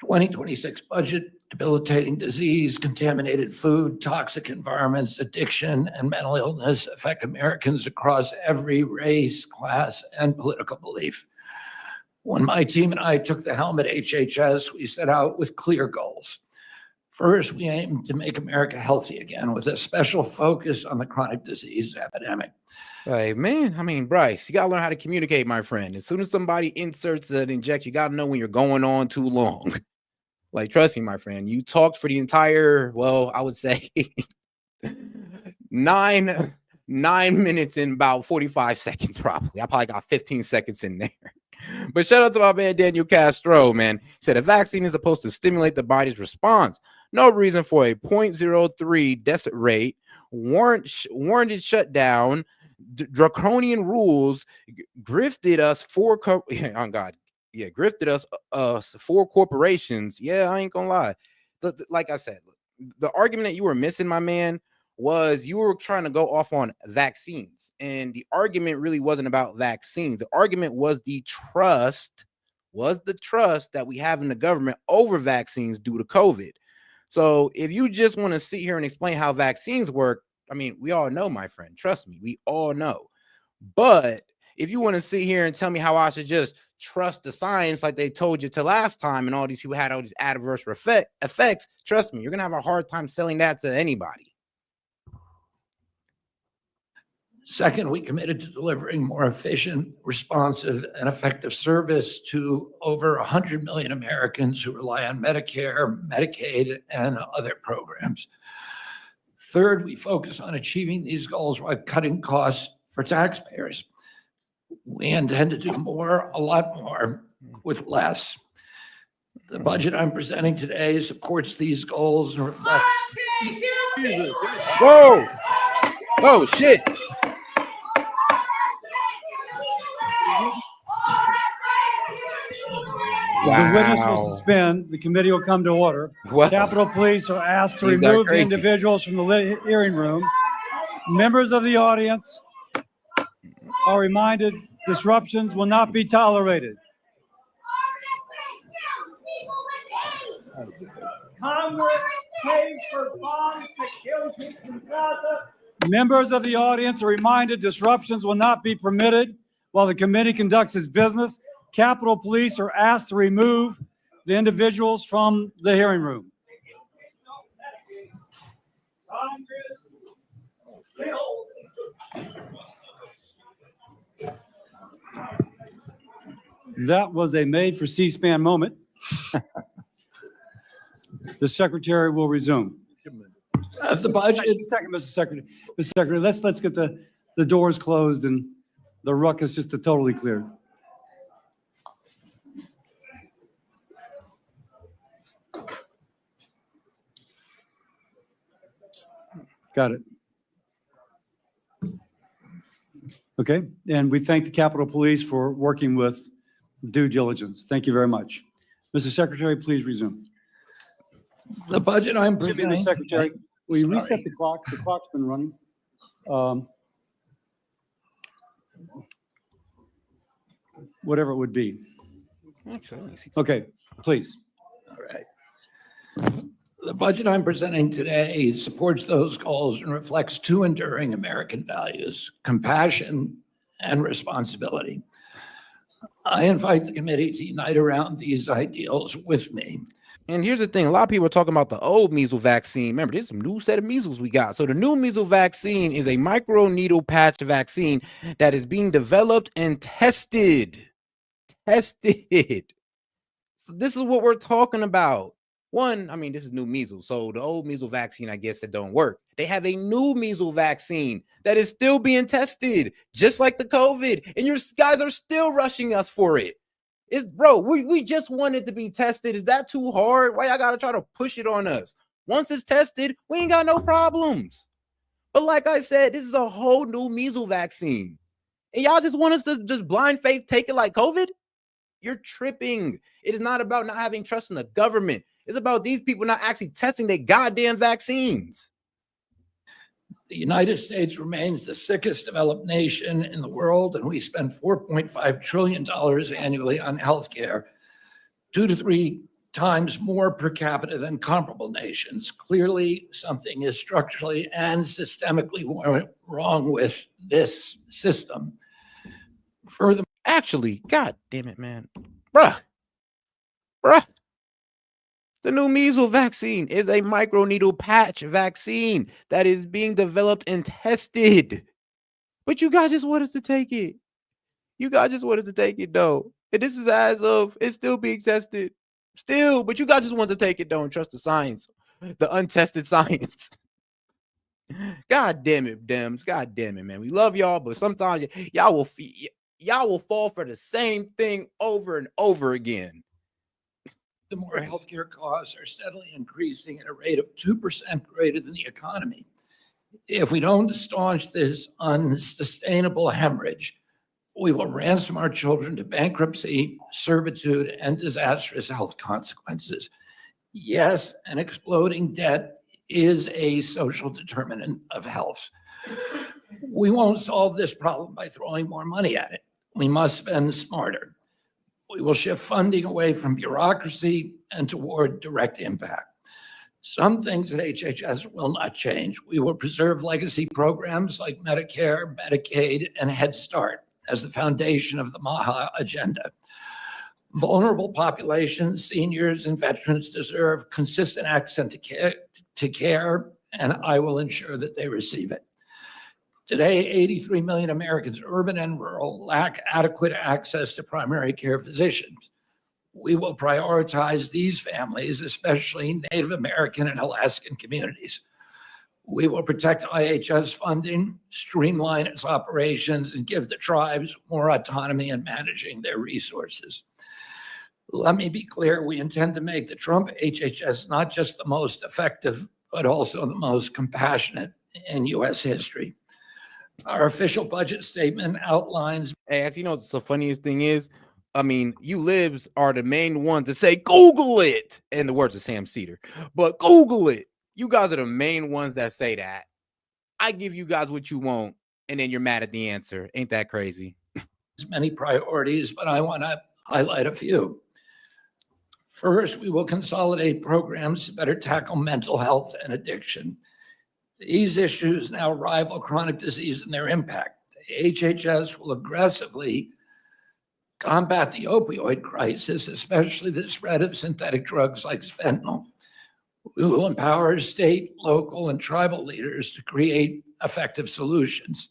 S7: 2026 budget. Debilitating disease, contaminated food, toxic environments, addiction, and mental illness affect Americans across every race, class, and political belief. When my team and I took the helm at HHS, we set out with clear goals. First, we aim to make America healthy again with a special focus on the chronic disease epidemic.
S1: Hey, man, I mean, Bryce, you got to learn how to communicate, my friend. As soon as somebody inserts an injection, you got to know when you're going on too long. Like, trust me, my friend, you talked for the entire, well, I would say 9 minutes in about 45 seconds, probably. I probably got 15 seconds in there. But shout out to my man, Daniel Castro, man. He said a vaccine is supposed to stimulate the body's response. No reason for a 0.03 death rate, warranted shutdown, draconian rules, grifted us for, oh God. Yeah, grifted us for corporations. Yeah, I ain't gonna lie. Like I said, the argument that you were missing, my man, was you were trying to go off on vaccines. And the argument really wasn't about vaccines. The argument was the trust that we have in the government over vaccines due to COVID. So if you just want to sit here and explain how vaccines work, I mean, we all know, my friend. Trust me, we all know. But if you want to sit here and tell me how I should just trust the science like they told you to last time and all these people had all these adverse effects, trust me, you're going to have a hard time selling that to anybody.
S7: Second, we committed to delivering more efficient, responsive, and effective service to over 100 million Americans who rely on Medicare, Medicaid, and other programs. Third, we focus on achieving these goals while cutting costs for taxpayers. We intend to do more, a lot more, with less. The budget I'm presenting today supports these goals and reflects.
S1: Whoa! Oh, shit.
S6: The witness will
S1: Wow.
S6: suspend. The committee will come to order.
S1: Wow.
S6: Capitol Police are asked to
S1: These got
S6: remove the
S1: crazy.
S6: individuals from the hearing room. Members of the audience are reminded disruptions will not be tolerated. Congress pays for bombs to kill people in Gaza. Members of the audience are reminded disruptions will not be permitted while the committee conducts its business. Capitol Police are asked to remove the individuals from the hearing room. That was a made for C-SPAN moment. The secretary will resume.
S7: The budget.
S6: Just a second, Mr. Secretary. Mr. Secretary, let's get the doors closed and the ruckus just to totally clear. Got it. Okay, and we thank the Capitol Police for working with due diligence. Thank you very much. Mr. Secretary, please resume.
S7: The budget I'm
S6: Excuse me,
S7: presenting.
S6: Mr. Secretary, will you reset
S7: Sorry.
S6: the clocks? The clock's been running. Whatever it would be. Okay, please.
S7: All right. The budget I'm presenting today supports those goals and reflects two enduring American values: compassion and responsibility. I invite the committee to unite around these ideals with me.
S1: And here's the thing, a lot of people are talking about the old measles vaccine. Remember, there's some new set of measles we got. So the new measles vaccine is a micro-needle patch vaccine that is being developed and tested. Tested. So this is what we're talking about. One, I mean, this is new measles. So the old measles vaccine, I guess it don't work. They have a new measles vaccine that is still being tested, just like the COVID. And your guys are still rushing us for it. It's bro, we just want it to be tested. Is that too hard? Why y'all gotta try to push it on us? Once it's tested, we ain't got no problems. But like I said, this is a whole new measles vaccine. And y'all just want us to just blind faith take it like COVID? You're tripping. It is not about not having trust in the government. It's about these people not actually testing their goddamn vaccines.
S7: The United States remains the sickest developed nation in the world, and we spend $4.5 trillion annually on healthcare, 2 to 3 times more per capita than comparable nations. Clearly, something is structurally and systemically wrong with this system. Further,
S1: actually, god damn it, man. Bruh. The new measles vaccine is a microneedle patch vaccine that is being developed and tested. But you guys just want us to take it. You guys just want us to take it, though. And this is as of, it's still being tested. Still, but you guys just want to take it, don't trust the science. The untested science. God damn it, Dems. God damn it, man. We love y'all, but sometimes y'all will fall for the same thing over and over again.
S7: the more healthcare costs are steadily increasing at a rate of 2% greater than the economy. If we don't staunch this unsustainable hemorrhage, we will ransom our children to bankruptcy, servitude, and disastrous health consequences. Yes, an exploding debt is a social determinant of health. We won't solve this problem by throwing more money at it. We must spend smarter. We will shift funding away from bureaucracy and toward direct impact. Some things at HHS will not change. We will preserve legacy programs like Medicare, Medicaid, and Head Start as the foundation of the MAHA agenda. Vulnerable populations, seniors, and veterans deserve consistent access to care, and I will ensure that they receive it. Today, 83 million Americans, urban and rural, lack adequate access to primary care physicians. We will prioritize these families, especially Native American and Alaskan communities. We will protect IHS funding, streamline its operations, and give the tribes more autonomy in managing their resources. Let me be clear, we intend to make the Trump HHS not just the most effective, but also the most compassionate in U.S. history. Our official budget statement outlines.
S1: Hey, actually, you know what's the funniest thing is? I mean, you libs are the main ones to say, Google it, in the words of Sam Cedar. But Google it. You guys are the main ones that say that. I give you guys what you want, and then you're mad at the answer. Ain't that crazy?
S7: Many priorities, but I want to highlight a few. First, we will consolidate programs to better tackle mental health and addiction. These issues now rival chronic disease in their impact. The HHS will aggressively combat the opioid crisis, especially the spread of synthetic drugs like fentanyl. We will empower state, local, and tribal leaders to create effective solutions.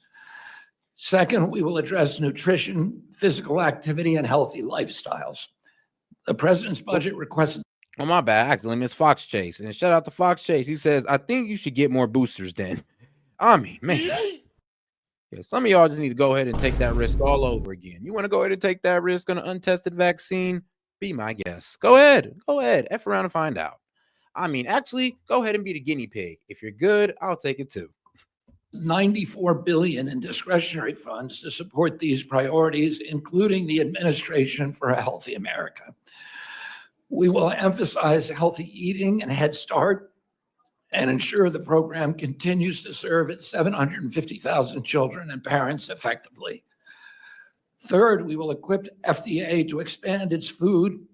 S7: Second, we will address nutrition, physical activity, and healthy lifestyles. The president's budget requests.
S1: Oh, my bad. I accidentally missed Fox Chase. And shout out to Fox Chase. He says, I think you should get more boosters then. I mean, man. Yeah, some of y'all just need to go ahead and take that risk all over again. You want to go ahead and take that risk on an untested vaccine? Be my guest. Go ahead. Go ahead. F around and find out. I mean, actually, go ahead and be the guinea pig. If you're good, I'll take it too.
S7: $94 billion in discretionary funds to support these priorities, including the Administration for a Healthy America. We will emphasize healthy eating and Head Start and ensure the program continues to serve its 750,000 children and parents effectively. Third, we will equip FDA to expand its food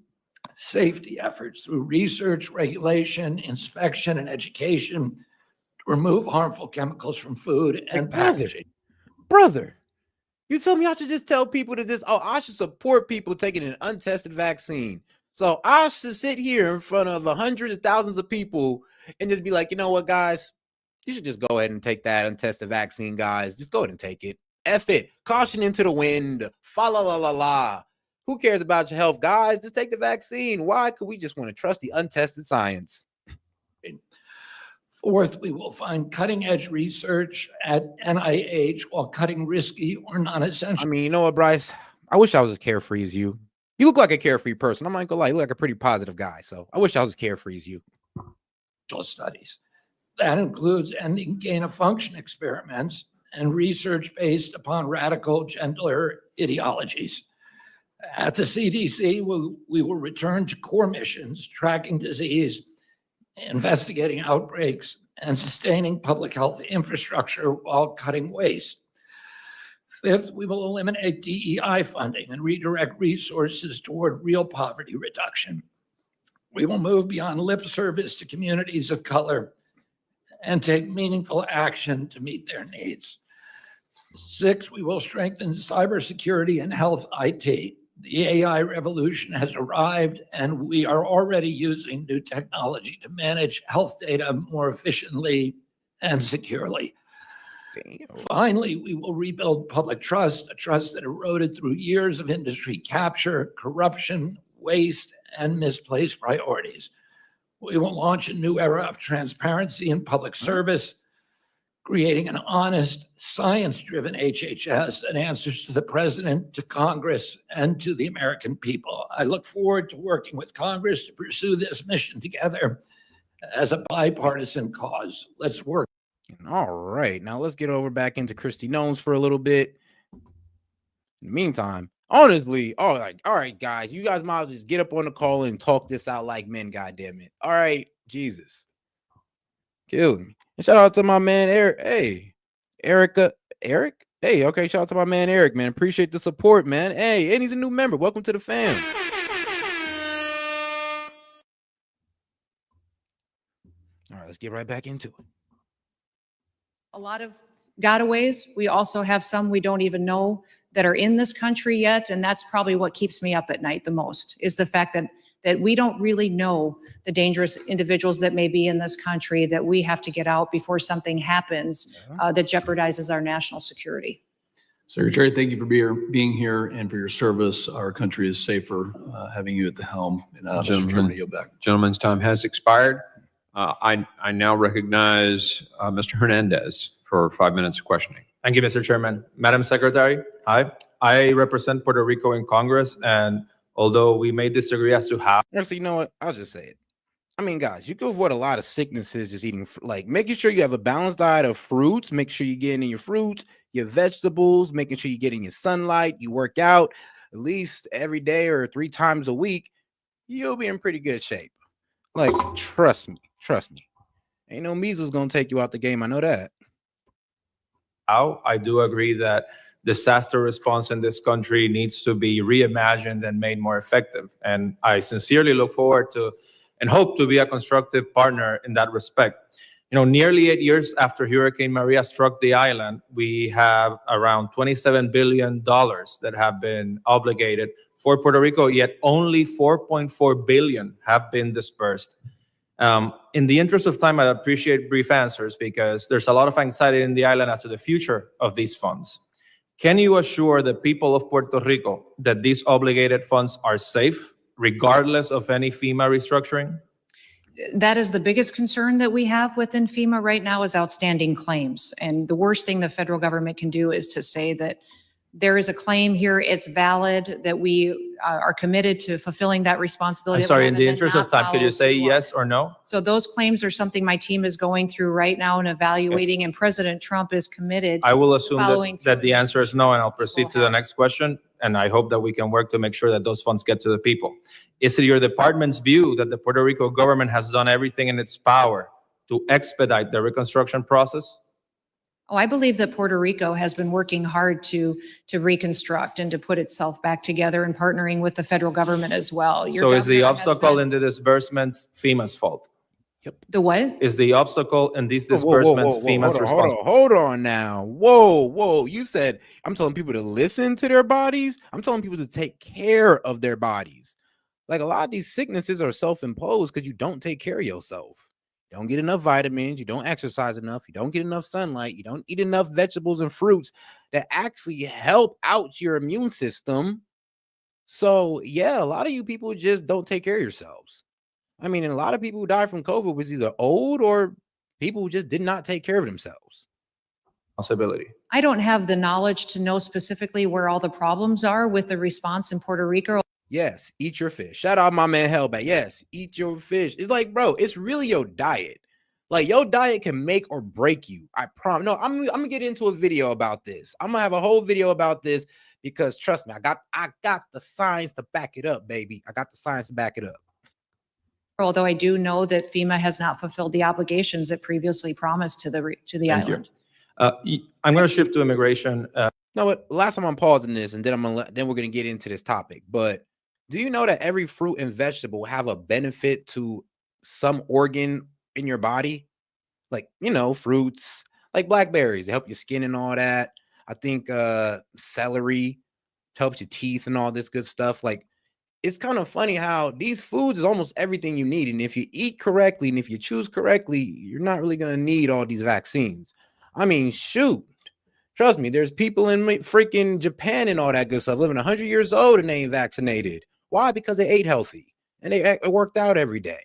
S7: safety efforts through research, regulation, inspection, and education to remove harmful chemicals from food and packaging.
S1: Brother, you tell me I should just tell people to just, I should support people taking an untested vaccine. So I should sit here in front of hundreds of thousands of people and just be like, you know what, guys, you should just go ahead and take that untested vaccine, guys. Just go ahead and take it. F it. Caution into the wind. Fa la la la la. Who cares about your health, guys? Just take the vaccine. Why could we just want to trust the untested science?
S7: Fourth, we will find cutting-edge research at NIH while cutting risky or non-essential.
S1: I mean, you know what, Bryce? I wish I was as carefree as you. You look like a carefree person. I'm not gonna lie. You look like a pretty positive guy. So I wish I was as carefree as you.
S7: Studies. That includes ending gain-of-function experiments and research based upon radical gender ideologies. At the CDC, we will return to core missions, tracking disease, investigating outbreaks, and sustaining public health infrastructure while cutting waste. Fifth, we will eliminate DEI funding and redirect resources toward real poverty reduction. We will move beyond lip service to communities of color and take meaningful action to meet their needs. Six, we will strengthen cybersecurity and health IT. The AI revolution has arrived, and we are already using new technology to manage health data more efficiently and securely. Finally, we will rebuild public trust, a trust that eroded through years of industry capture, corruption, waste, and misplaced priorities. We will launch a new era of transparency in public service, creating an honest, science-driven HHS that answers to the president, to Congress, and to the American people. I look forward to working with Congress to pursue this mission together as a bipartisan cause. Let's work.
S1: All right, now let's get over back into Kistni Noems for a little bit. In the meantime, honestly, all right, guys, you guys might just get up on the call and talk this out like men, goddammit. All right, Jesus. Killed me. And shout out to my man, Eric. Hey, Eric? Hey, okay, shout out to my man, Eric, man. Appreciate the support, man. Hey, and he's a new member. Welcome to the fam. All right, let's get right back into it.
S14: A lot of gotaways. We also have some we don't even know that are in this country yet. And that's probably what keeps me up at night the most, is the fact that we don't really know the dangerous individuals that may be in this country, that we have to get out before something happens that jeopardizes our national security.
S3: Secretary, thank you for being here and for your service. Our country is safer having you at the helm. And Mr. Chairman, yield back.
S15: Gentleman's time has expired. I now recognize Mr. Hernandez for 5 minutes of questioning.
S13: Thank you, Mr. Chairman. Madam Secretary, hi. I represent Puerto Rico in Congress, and
S18: although we may disagree as to how.
S1: Actually, you know what? I'll just say it. I mean, guys, you can avoid a lot of sicknesses just eating, like making sure you have a balanced diet of fruits, make sure you're getting in your fruits, your vegetables, making sure you're getting your sunlight, you work out at least every day or 3 times a week, you'll be in pretty good shape. Like, trust me. Ain't no measles gonna take you out the game. I know that.
S18: I do agree that disaster response in this country needs to be reimagined and made more effective. And I sincerely look forward to and hope to be a constructive partner in that respect. You know, nearly 8 years after Hurricane Maria struck the island, we have around $27 billion that have been obligated for Puerto Rico, yet only $4.4 billion have been dispersed. In the interest of time, I appreciate brief answers because there's a lot of anxiety in the island as to the future of these funds. Can you assure the people of Puerto Rico that these obligated funds are safe, regardless of any FEMA restructuring?
S14: That is the biggest concern that we have within FEMA right now is outstanding claims. And the worst thing the federal government can do is to say that there is a claim here, it's valid, that we are committed to fulfilling that responsibility.
S18: I'm sorry, in the interest of time, could you say yes or no?
S14: So those claims are something my team is going through right now and evaluating, and President Trump is committed.
S18: I will assume
S14: following
S18: that the answer is no, and I'll proceed to the next question. And I hope that we can work to make sure that those funds get to the people. Is it your department's view that the Puerto Rico government has done everything in its power to expedite the reconstruction process?
S14: Oh, I believe that Puerto Rico has been working hard to reconstruct and to put itself back together and partnering with the federal government as well. Your
S18: So is the
S14: government has
S18: obstacle
S14: been-
S18: in the disbursements FEMA's fault?
S14: The what?
S18: Is the obstacle in these disbursements FEMA's responsibility?
S1: Hold on now. Whoa. You said I'm telling people to listen to their bodies. I'm telling people to take care of their bodies. Like a lot of these sicknesses are self-imposed because you don't take care of yourself. You don't get enough vitamins, you don't exercise enough, you don't get enough sunlight, you don't eat enough vegetables and fruits that actually help out your immune system. So yeah, a lot of you people just don't take care of yourselves. I mean, and a lot of people who died from COVID was either old or people who just did not take care of themselves.
S18: Responsibility.
S14: I don't have the knowledge to know specifically where all the problems are with the response in Puerto Rico.
S1: Yes, eat your fish. Shout out my man Hellbat. Yes, eat your fish. It's like, bro, it's really your diet. Like your diet can make or break you. I promise. No, I'm gonna get into a video about this. I'm gonna have a whole video about this because trust me, I got the science to back it up, baby. I got the science to back it up.
S14: Although I do know that FEMA has not fulfilled the obligations it previously promised to the
S18: Thank
S14: island.
S18: you. I'm going to shift to immigration.
S1: No, but last time I'm pausing this, and then we're gonna get into this topic. But do you know that every fruit and vegetable have a benefit to some organ in your body? Like, you know, fruits like blackberries, they help your skin and all that. I think celery helps your teeth and all this good stuff. Like, it's kind of funny how these foods is almost everything you need. And if you eat correctly and if you choose correctly, you're not really going to need all these vaccines. I mean, shoot, trust me, there's people in freaking Japan and all that good stuff living 100 years old and they ain't vaccinated. Why? Because they ate healthy and they worked out every day.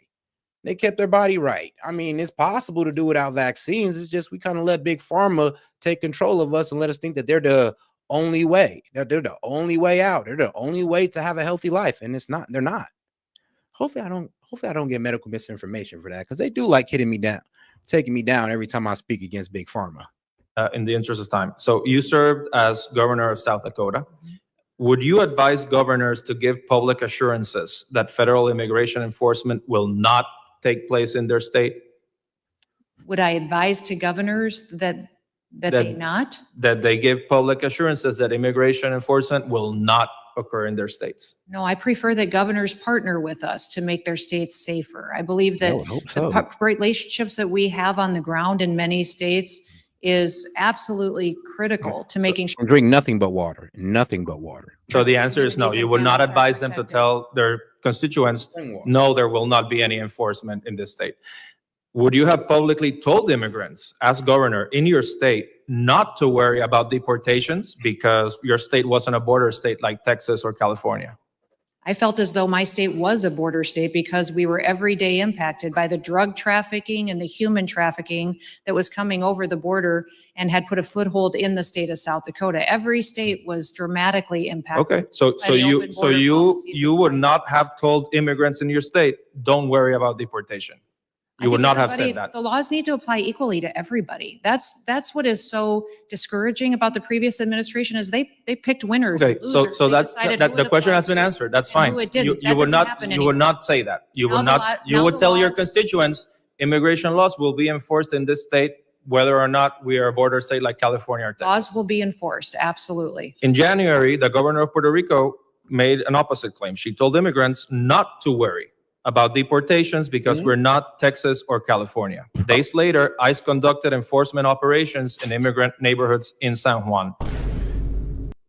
S1: They kept their body right. I mean, it's possible to do without vaccines. It's just we kind of let Big Pharma take control of us and let us think that they're the only way. They're the only way out. They're the only way to have a healthy life, and it's not. They're not. Hopefully, I don't get medical misinformation for that because they do like hitting me down, taking me down every time I speak against Big Pharma.
S18: In the interest of time, so you served as governor of South Dakota. Would you advise governors to give public assurances that federal immigration enforcement will not take place in their state?
S14: Would I advise to governors that they not?
S18: That they give public assurances that immigration enforcement will not occur in their states?
S14: No, I prefer that governors partner with us to make their states safer. I believe that the relationships that we have on the ground in many states is absolutely critical to making sure.
S1: Drink nothing but water. Nothing but water.
S18: So the answer is no. You would not advise them to tell their constituents, no, there will not be any enforcement in this state. Would you have publicly told immigrants as governor in your state not to worry about deportations because your state wasn't a border state like Texas or California?
S14: I felt as though my state was a border state because we were every day impacted by the drug trafficking and the human trafficking that was coming over the border and had put a foothold in the state of South Dakota. Every state was dramatically impacted.
S18: Okay, so
S14: by the open border policies
S18: you
S14: of
S18: would
S14: Congress.
S18: not have told immigrants in your state, don't worry about deportation.
S14: I
S18: You would
S14: think
S18: not have
S14: everybody-
S18: said that.
S14: The laws need to apply equally to everybody. That's what is so discouraging about the previous administration is they picked winners and
S18: Okay,
S14: losers.
S18: so
S14: They
S18: that's,
S14: decided
S18: that
S14: who
S18: the
S14: it
S18: question
S14: applied
S18: has been
S14: to
S18: answered. That's
S14: and
S18: fine.
S14: who it didn't.
S18: You
S14: That
S18: would
S14: doesn't
S18: not,
S14: happen
S18: you would
S14: anymore.
S18: not say that. You
S14: Now
S18: would
S14: the
S18: not,
S14: law-
S18: you
S14: now
S18: would
S14: the
S18: tell your
S14: laws-
S18: constituents, immigration laws will be enforced in this state, whether or not we are a border state like California or Texas.
S14: Laws will be enforced, absolutely.
S18: In January, the governor of Puerto Rico made an opposite claim. She told immigrants not to worry about deportations because we're not Texas or California. Days later, ICE conducted enforcement operations in immigrant neighborhoods in San Juan.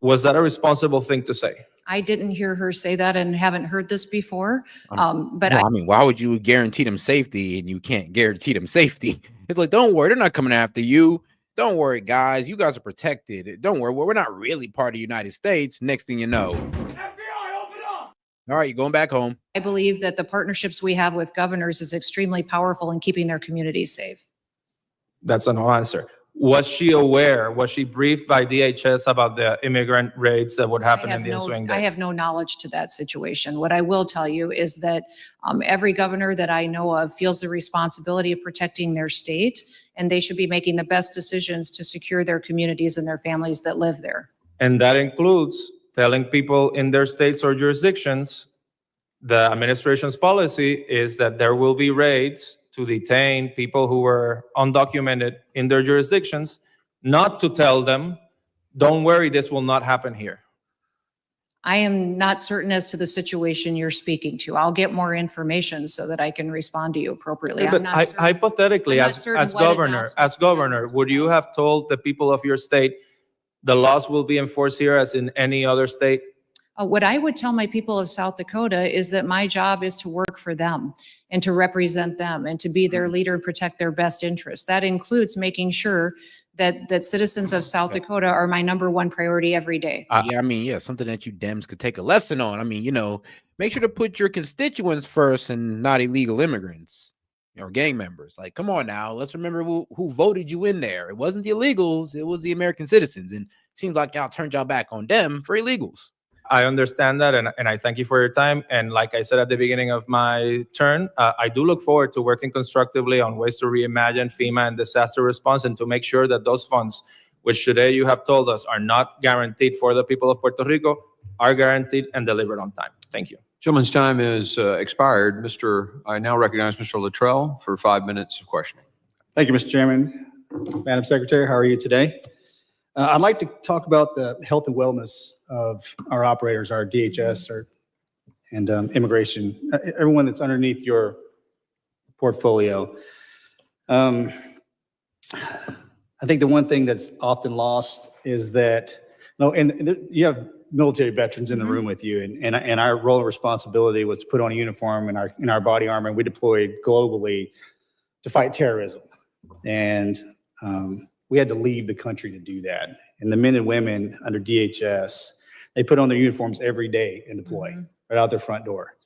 S18: Was that a responsible thing to say?
S14: I didn't hear her say that and haven't heard this before. But
S1: Well, I mean, why would you guarantee them safety and you can't guarantee them safety? It's like, don't worry, they're not coming after you. Don't worry, guys. You guys are protected. Don't worry. We're not really part of the United States. Next thing you know. All right, you're going back home.
S14: I believe that the partnerships we have with governors is extremely powerful in keeping their communities safe.
S18: That's a no answer. Was she aware? Was she briefed by DHS about the immigrant raids that would happen in the ensuing days?
S14: I have no knowledge to that situation. What I will tell you is that every governor that I know of feels the responsibility of protecting their state, and they should be making the best decisions to secure their communities and their families that live there.
S18: And that includes telling people in their states or jurisdictions, the administration's policy is that there will be raids to detain people who were undocumented in their jurisdictions, not to tell them, don't worry, this will not happen here.
S14: I am not certain as to the situation you're speaking to. I'll get more information so that I can respond to you appropriately.
S18: Yeah,
S14: I'm
S18: but
S14: not certain.
S18: hypothetically,
S14: I'm not
S18: as
S14: certain what
S18: governor, would you have told the people of your state, the laws will be enforced here as in any other state?
S14: What I would tell my people of South Dakota is that my job is to work for them and to represent them and to be their leader and protect their best interests. That includes making sure that citizens of South Dakota are my number one priority every day.
S1: Yeah, I mean, yeah, something that you Dems could take a lesson on. I mean, you know, make sure to put your constituents first and not illegal immigrants or gang members. Like, come on now, let's remember who voted you in there. It wasn't the illegals, it was the American citizens. And it seems like y'all turned y'all back on them for illegals.
S18: I understand that, and I thank you for your time. And like I said at the beginning of my turn, I do look forward to working constructively on ways to reimagine FEMA and disaster response and to make sure that those funds, which today you have told us are not guaranteed for the people of Puerto Rico, are guaranteed and delivered on time. Thank you.
S15: Gentleman's time is expired. I now recognize Mr. Luttrell for 5 minutes of questioning.
S20: Thank you, Mr. Chairman. Madam Secretary, how are you today? I'd like to talk about the health and wellness of our operators, our DHS and immigration, everyone that's underneath your portfolio. I think the one thing that's often lost is that, you have military veterans in the room with you, and our role and responsibility was to put on a uniform in our body armor, and we deployed globally to fight terrorism. And we had to leave the country to do that. And the men and women under DHS, they put on their uniforms every day and deploy right out their front door.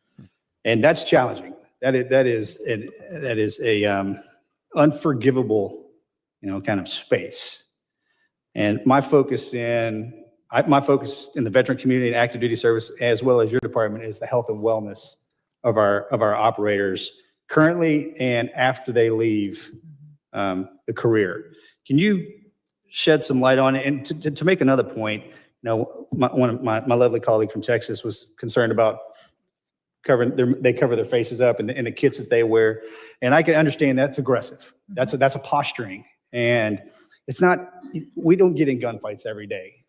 S20: And that's challenging. That is a unforgivable, kind of space. And my focus in the veteran community and active duty service, as well as your department, is the health and wellness of our operators currently and after they leave the career. Can you shed some light on it? And to make another point, one of my lovely colleague from Texas was concerned about they cover their faces up and the kits that they wear. And I can understand that's aggressive. That's a posturing. And it's not, we don't get in gunfights every day,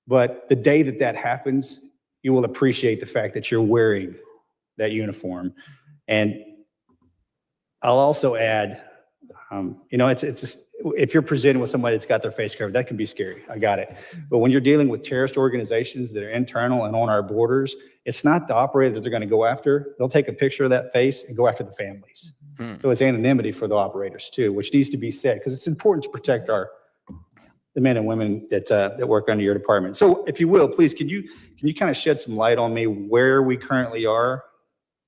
S20: but the day that happens, you will appreciate the fact that you're wearing that uniform. And I'll also add, it's just, if you're presented with somebody that's got their face covered, that can be scary. I got it. But when you're dealing with terrorist organizations that are internal and on our borders, it's not the operator that they're going to go after. They'll take a picture of that face and go after the families. So it's anonymity for the operators too, which needs to be said because it's important to protect the men and women that work under your department. So if you will, please, can you kind of shed some light on me where we currently are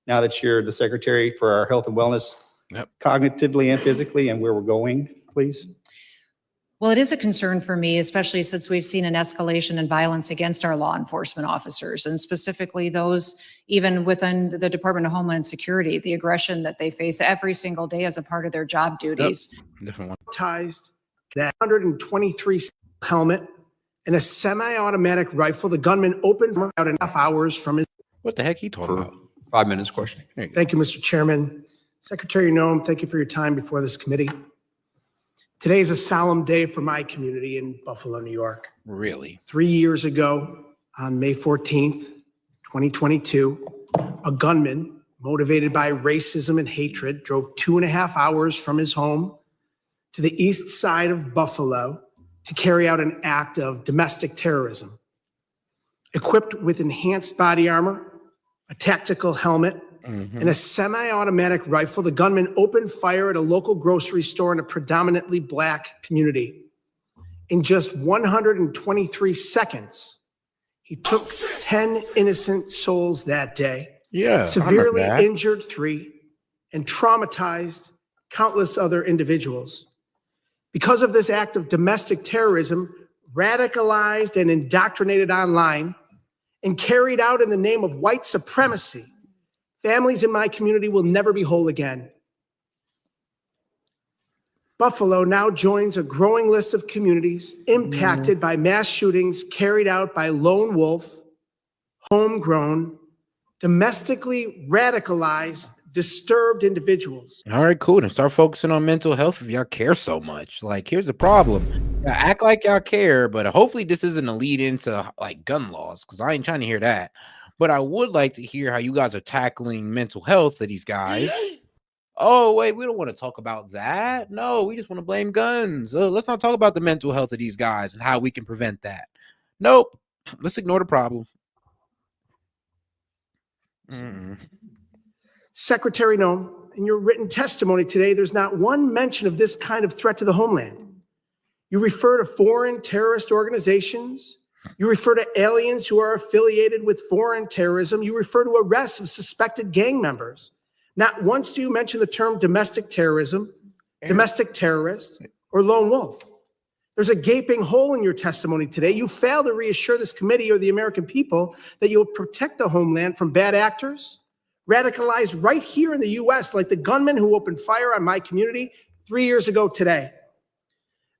S20: now that you're the secretary for our health and wellness, cognitively and physically, and where we're going, please?
S14: Well, it is a concern for me, especially since we've seen an escalation in violence against our law enforcement officers, and specifically those even within the Department of Homeland Security, the aggression that they face every single day as a part of their job duties.
S21: That 123 helmet and a semi-automatic rifle. The gunman opened out in half hours from his.
S1: What the heck he talking about?
S15: 5 minutes question.
S21: Thank you, Mr. Chairman. Secretary Noem, thank you for your time before this committee. Today is a solemn day for my community in Buffalo, New York.
S1: Really?
S21: 3 years ago, on May 14th, 2022, a gunman motivated by racism and hatred drove 2.5 hours from his home to the east side of Buffalo to carry out an act of domestic terrorism. Equipped with enhanced body armor, a tactical helmet, and a semi-automatic rifle, the gunman opened fire at a local grocery store in a predominantly Black community. In just 123 seconds, he took 10 innocent souls that day, severely injured 3, and traumatized countless other individuals. Because of this act of domestic terrorism, radicalized and indoctrinated online, and carried out in the name of white supremacy, families in my community will never be whole again. Buffalo now joins a growing list of communities impacted by mass shootings carried out by lone wolf, homegrown, domestically radicalized, disturbed individuals.
S1: All right, cool. Then start focusing on mental health if y'all care so much. Like, here's the problem. Y'all act like y'all care, but hopefully this isn't a lead into like gun laws, because I ain't trying to hear that. But I would like to hear how you guys are tackling mental health of these guys. Oh, wait, we don't want to talk about that. No, we just want to blame guns. Let's not talk about the mental health of these guys and how we can prevent that. Nope. Let's ignore the problem.
S21: Secretary Noem, in your written testimony today, there's not one mention of this kind of threat to the homeland. You refer to foreign terrorist organizations. You refer to aliens who are affiliated with foreign terrorism. You refer to arrests of suspected gang members. Not once do you mention the term domestic terrorism, domestic terrorist, or lone wolf. There's a gaping hole in your testimony today. You fail to reassure this committee or the American people that you'll protect the homeland from bad actors, radicalized right here in the U.S., like the gunman who opened fire on my community 3 years ago today.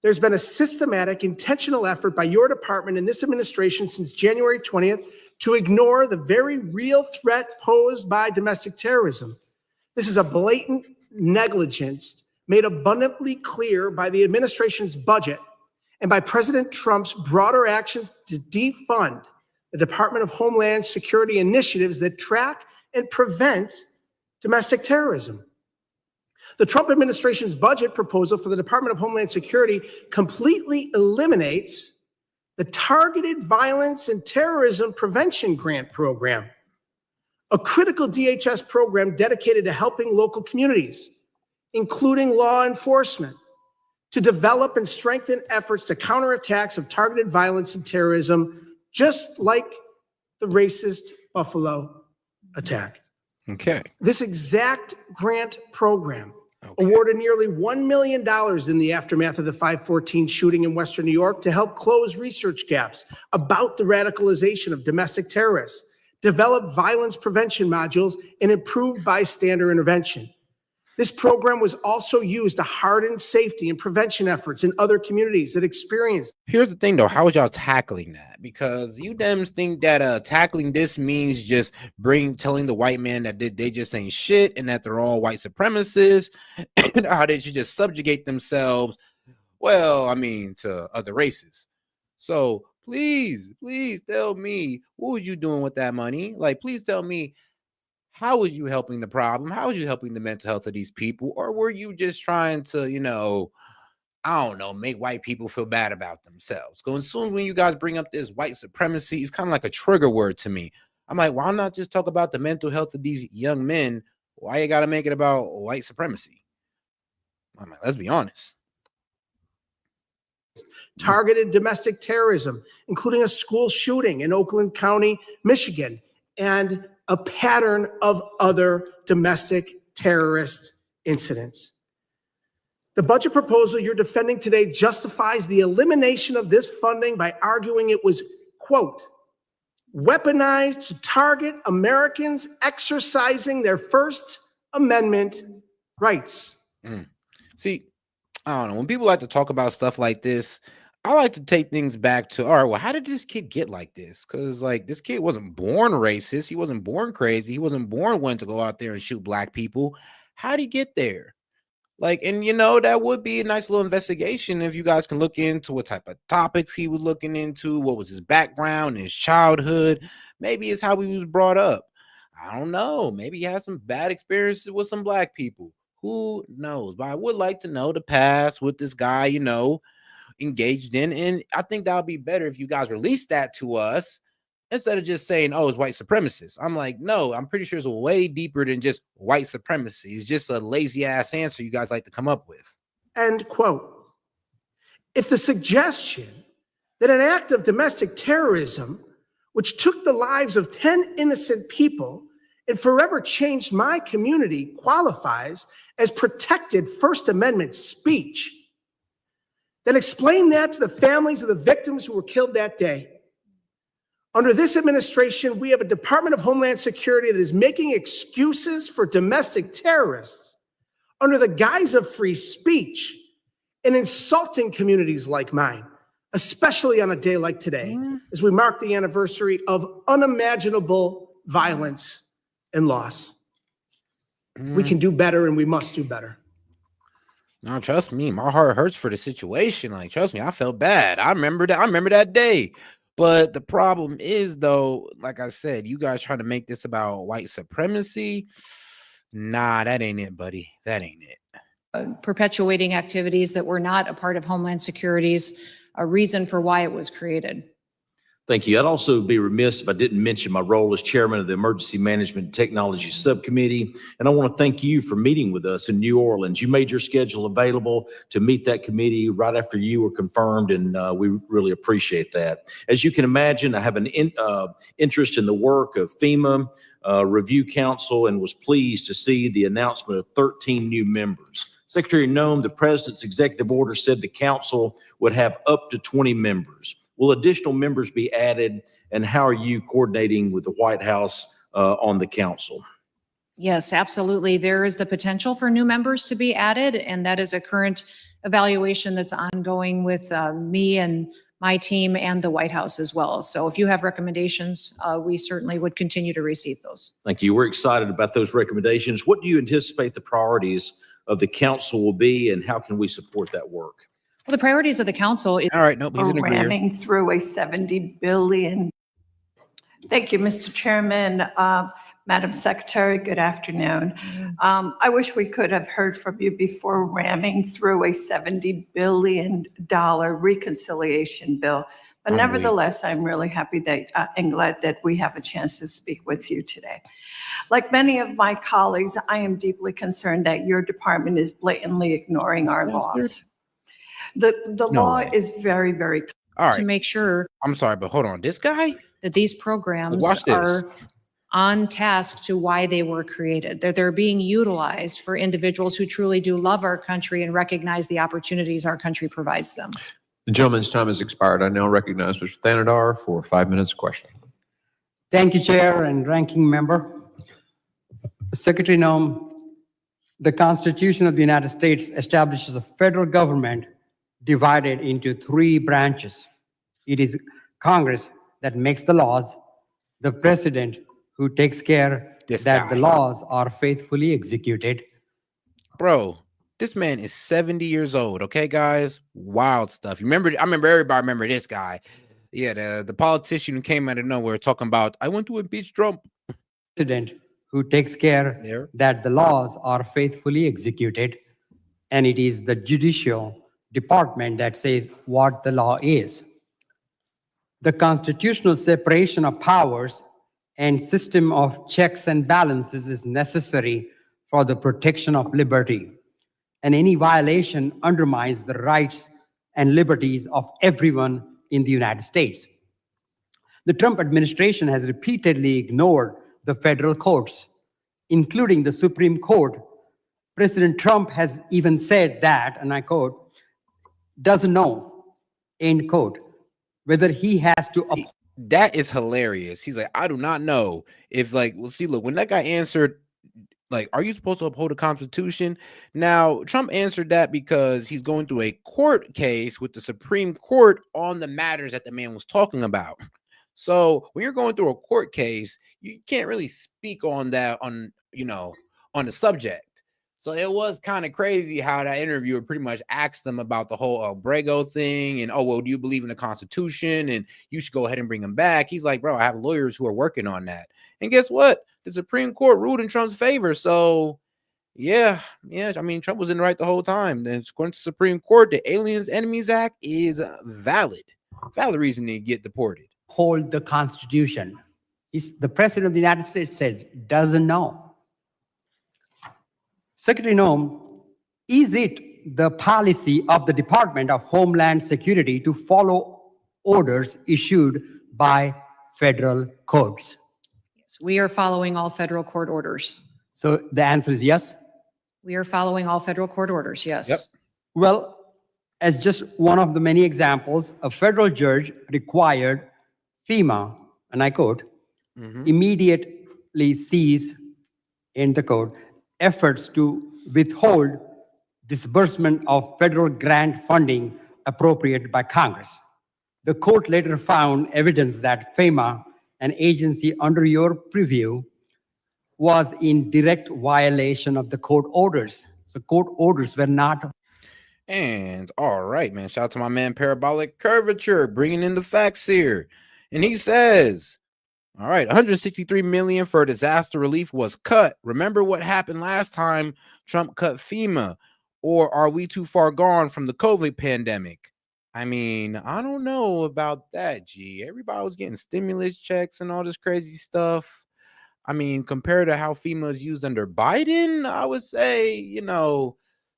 S21: There's been a systematic, intentional effort by your department and this administration since January 20th to ignore the very real threat posed by domestic terrorism. This is a blatant negligence made abundantly clear by the administration's budget and by President Trump's broader actions to defund the Department of Homeland Security initiatives that track and prevent domestic terrorism. The Trump administration's budget proposal for the Department of Homeland Security completely eliminates the Targeted Violence and Terrorism Prevention Grant Program, a critical DHS program dedicated to helping local communities, including law enforcement, to develop and strengthen efforts to counter attacks of targeted violence and terrorism, just like the racist Buffalo attack.
S1: Okay.
S21: This exact grant program awarded nearly $1 million in the aftermath of the 514 shooting in Western New York to help close research gaps about the radicalization of domestic terrorists, develop violence prevention modules, and improve bystander intervention. This program was also used to harden safety and prevention efforts in other communities that experience.
S1: Here's the thing, though. How is y'all tackling that? Because you Dems think that tackling this means just telling the white man that they just ain't shit and that they're all white supremacists and how they should just subjugate themselves, well, I mean, to other races. So please tell me, what was you doing with that money? Like, please tell me, how was you helping the problem? How was you helping the mental health of these people? Or were you just trying to, I don't know, make white people feel bad about themselves? Because as soon as when you guys bring up this white supremacy, it's kind of like a trigger word to me. I'm like, why not just talk about the mental health of these young men? Why you got to make it about white supremacy? I'm like, let's be honest.
S21: targeted domestic terrorism, including a school shooting in Oakland County, Michigan, and a pattern of other domestic terrorist incidents. The budget proposal you're defending today justifies the elimination of this funding by arguing it was, quote, weaponized to target Americans exercising their First Amendment rights.
S1: See, I don't know. When people like to talk about stuff like this, I like to take things back to, all right, well, how did this kid get like this? Because, like, this kid wasn't born racist. He wasn't born crazy. He wasn't born wanting to go out there and shoot black people. How'd he get there? Like, and you know, that would be a nice little investigation if you guys can look into what type of topics he was looking into, what was his background, his childhood, maybe it's how he was brought up. I don't know. Maybe he had some bad experiences with some black people. Who knows? But I would like to know the past with this guy, you know, engaged in. And I think that would be better if you guys release that to us instead of just saying, oh, it's white supremacists. I'm like, no, I'm pretty sure it's way deeper than just white supremacy. It's just a lazy ass answer you guys like to come up with.
S21: End quote. If the suggestion that an act of domestic terrorism, which took the lives of 10 innocent people and forever changed my community, qualifies as protected First Amendment speech, then explain that to the families of the victims who were killed that day. Under this administration, we have a Department of Homeland Security that is making excuses for domestic terrorists under the guise of free speech and insulting communities like mine, especially on a day like today, as we mark the anniversary of unimaginable violence and loss. We can do better and we must do better.
S1: No, trust me, my heart hurts for the situation. Like, trust me, I felt bad. I remember that day. But the problem is, though, like I said, you guys trying to make this about white supremacy. Nah, that ain't it, buddy. That ain't it.
S14: Perpetuating activities that were not a part of Homeland Security's reason for why it was created.
S16: Thank you. I'd also be remiss if I didn't mention my role as chairman of the Emergency Management and Technology Subcommittee. And I want to thank you for meeting with us in New Orleans. You made your schedule available to meet that committee right after you were confirmed, and we really appreciate that. As you can imagine, I have an interest in the work of FEMA Review Council and was pleased to see the announcement of 13 new members. Secretary Noem, the president's executive order said the council would have up to 20 members. Will additional members be added, and how are you coordinating with the White House on the council?
S14: Yes, absolutely. There is the potential for new members to be added, and that is a current evaluation that's ongoing with me and my team and the White House as well. So if you have recommendations, we certainly would continue to receive those.
S16: Thank you. We're excited about those recommendations. What do you anticipate the priorities of the council will be, and how can we support that work?
S14: Well, the priorities of the council is
S1: all right. No, he's an agreeer.
S22: Ramming through a $70 billion. Thank you, Mr. Chairman. Madam Secretary, good afternoon. I wish we could have heard from you before ramming through a $70 billion reconciliation bill. But nevertheless, I'm really happy that and glad that we have a chance to speak with you today. Like many of my colleagues, I am deeply concerned that your department is blatantly ignoring our laws. The law is very, very clear.
S1: All right.
S14: to make sure
S1: I'm sorry, but hold on. This guy?
S14: that these programs
S1: Watch this.
S14: are on task to why they were created. They're being utilized for individuals who truly do love our country and recognize the opportunities our country provides them.
S15: The gentleman's time has expired. I now recognize Mr. Thanadar for 5 minutes questioning.
S23: Thank you, Chair and Ranking Member. Secretary Noem, the Constitution of the United States establishes a federal government divided into 3 branches. It is Congress that makes the laws, the President who takes care that the laws are faithfully executed.
S1: Bro, this man is 70 years old, okay, guys? Wild stuff. I remember everybody remember this guy. Yeah, the politician who came out of nowhere talking about, I want to impeach Trump.
S23: President who takes care that the laws are faithfully executed, and it is the judicial department that says what the law is. The constitutional separation of powers and system of checks and balances is necessary for the protection of liberty, and any violation undermines the rights and liberties of everyone in the United States. The Trump administration has repeatedly ignored the federal courts, including the Supreme Court. President Trump has even said that, and I quote, doesn't know, end quote, whether he has to uphold.
S1: That is hilarious. He's like, I do not know if, like, well, see, look, when that guy answered, like, are you supposed to uphold the Constitution? Now, Trump answered that because he's going through a court case with the Supreme Court on the matters that the man was talking about. So when you're going through a court case, you can't really speak on that, on the subject. So it was kind of crazy how that interviewer pretty much asked him about the whole Brego thing and, oh, well, do you believe in the Constitution? And you should go ahead and bring him back. He's like, bro, I have lawyers who are working on that. And guess what? The Supreme Court ruled in Trump's favor. So yeah, I mean, Trump was in the right the whole time. Then according to the Supreme Court, the Aliens Enemies Act is valid reason to get deported.
S23: Hold the Constitution. The President of the United States said, doesn't know. Secretary Noem, is it the policy of the Department of Homeland Security to follow orders issued by federal courts?
S14: Yes, we are following all federal court orders.
S23: So the answer is yes?
S14: We are following all federal court orders, yes.
S23: Yep. Well, as just one of the many examples, a federal judge required FEMA, and I quote, immediately cease, in the code, efforts to withhold disbursement of federal grant funding appropriated by Congress. The court later found evidence that FEMA, an agency under your purview, was in direct violation of the court orders. So court orders were not.
S1: And all right, man, shout out to my man Parabolic Curvature bringing in the facts here. And he says, all right, 163 million for disaster relief was cut. Remember what happened last time Trump cut FEMA? Or are we too far gone from the COVID pandemic? I mean, I don't know about that, G. Everybody was getting stimulus checks and all this crazy stuff. I mean, compared to how FEMA is used under Biden, I would say, the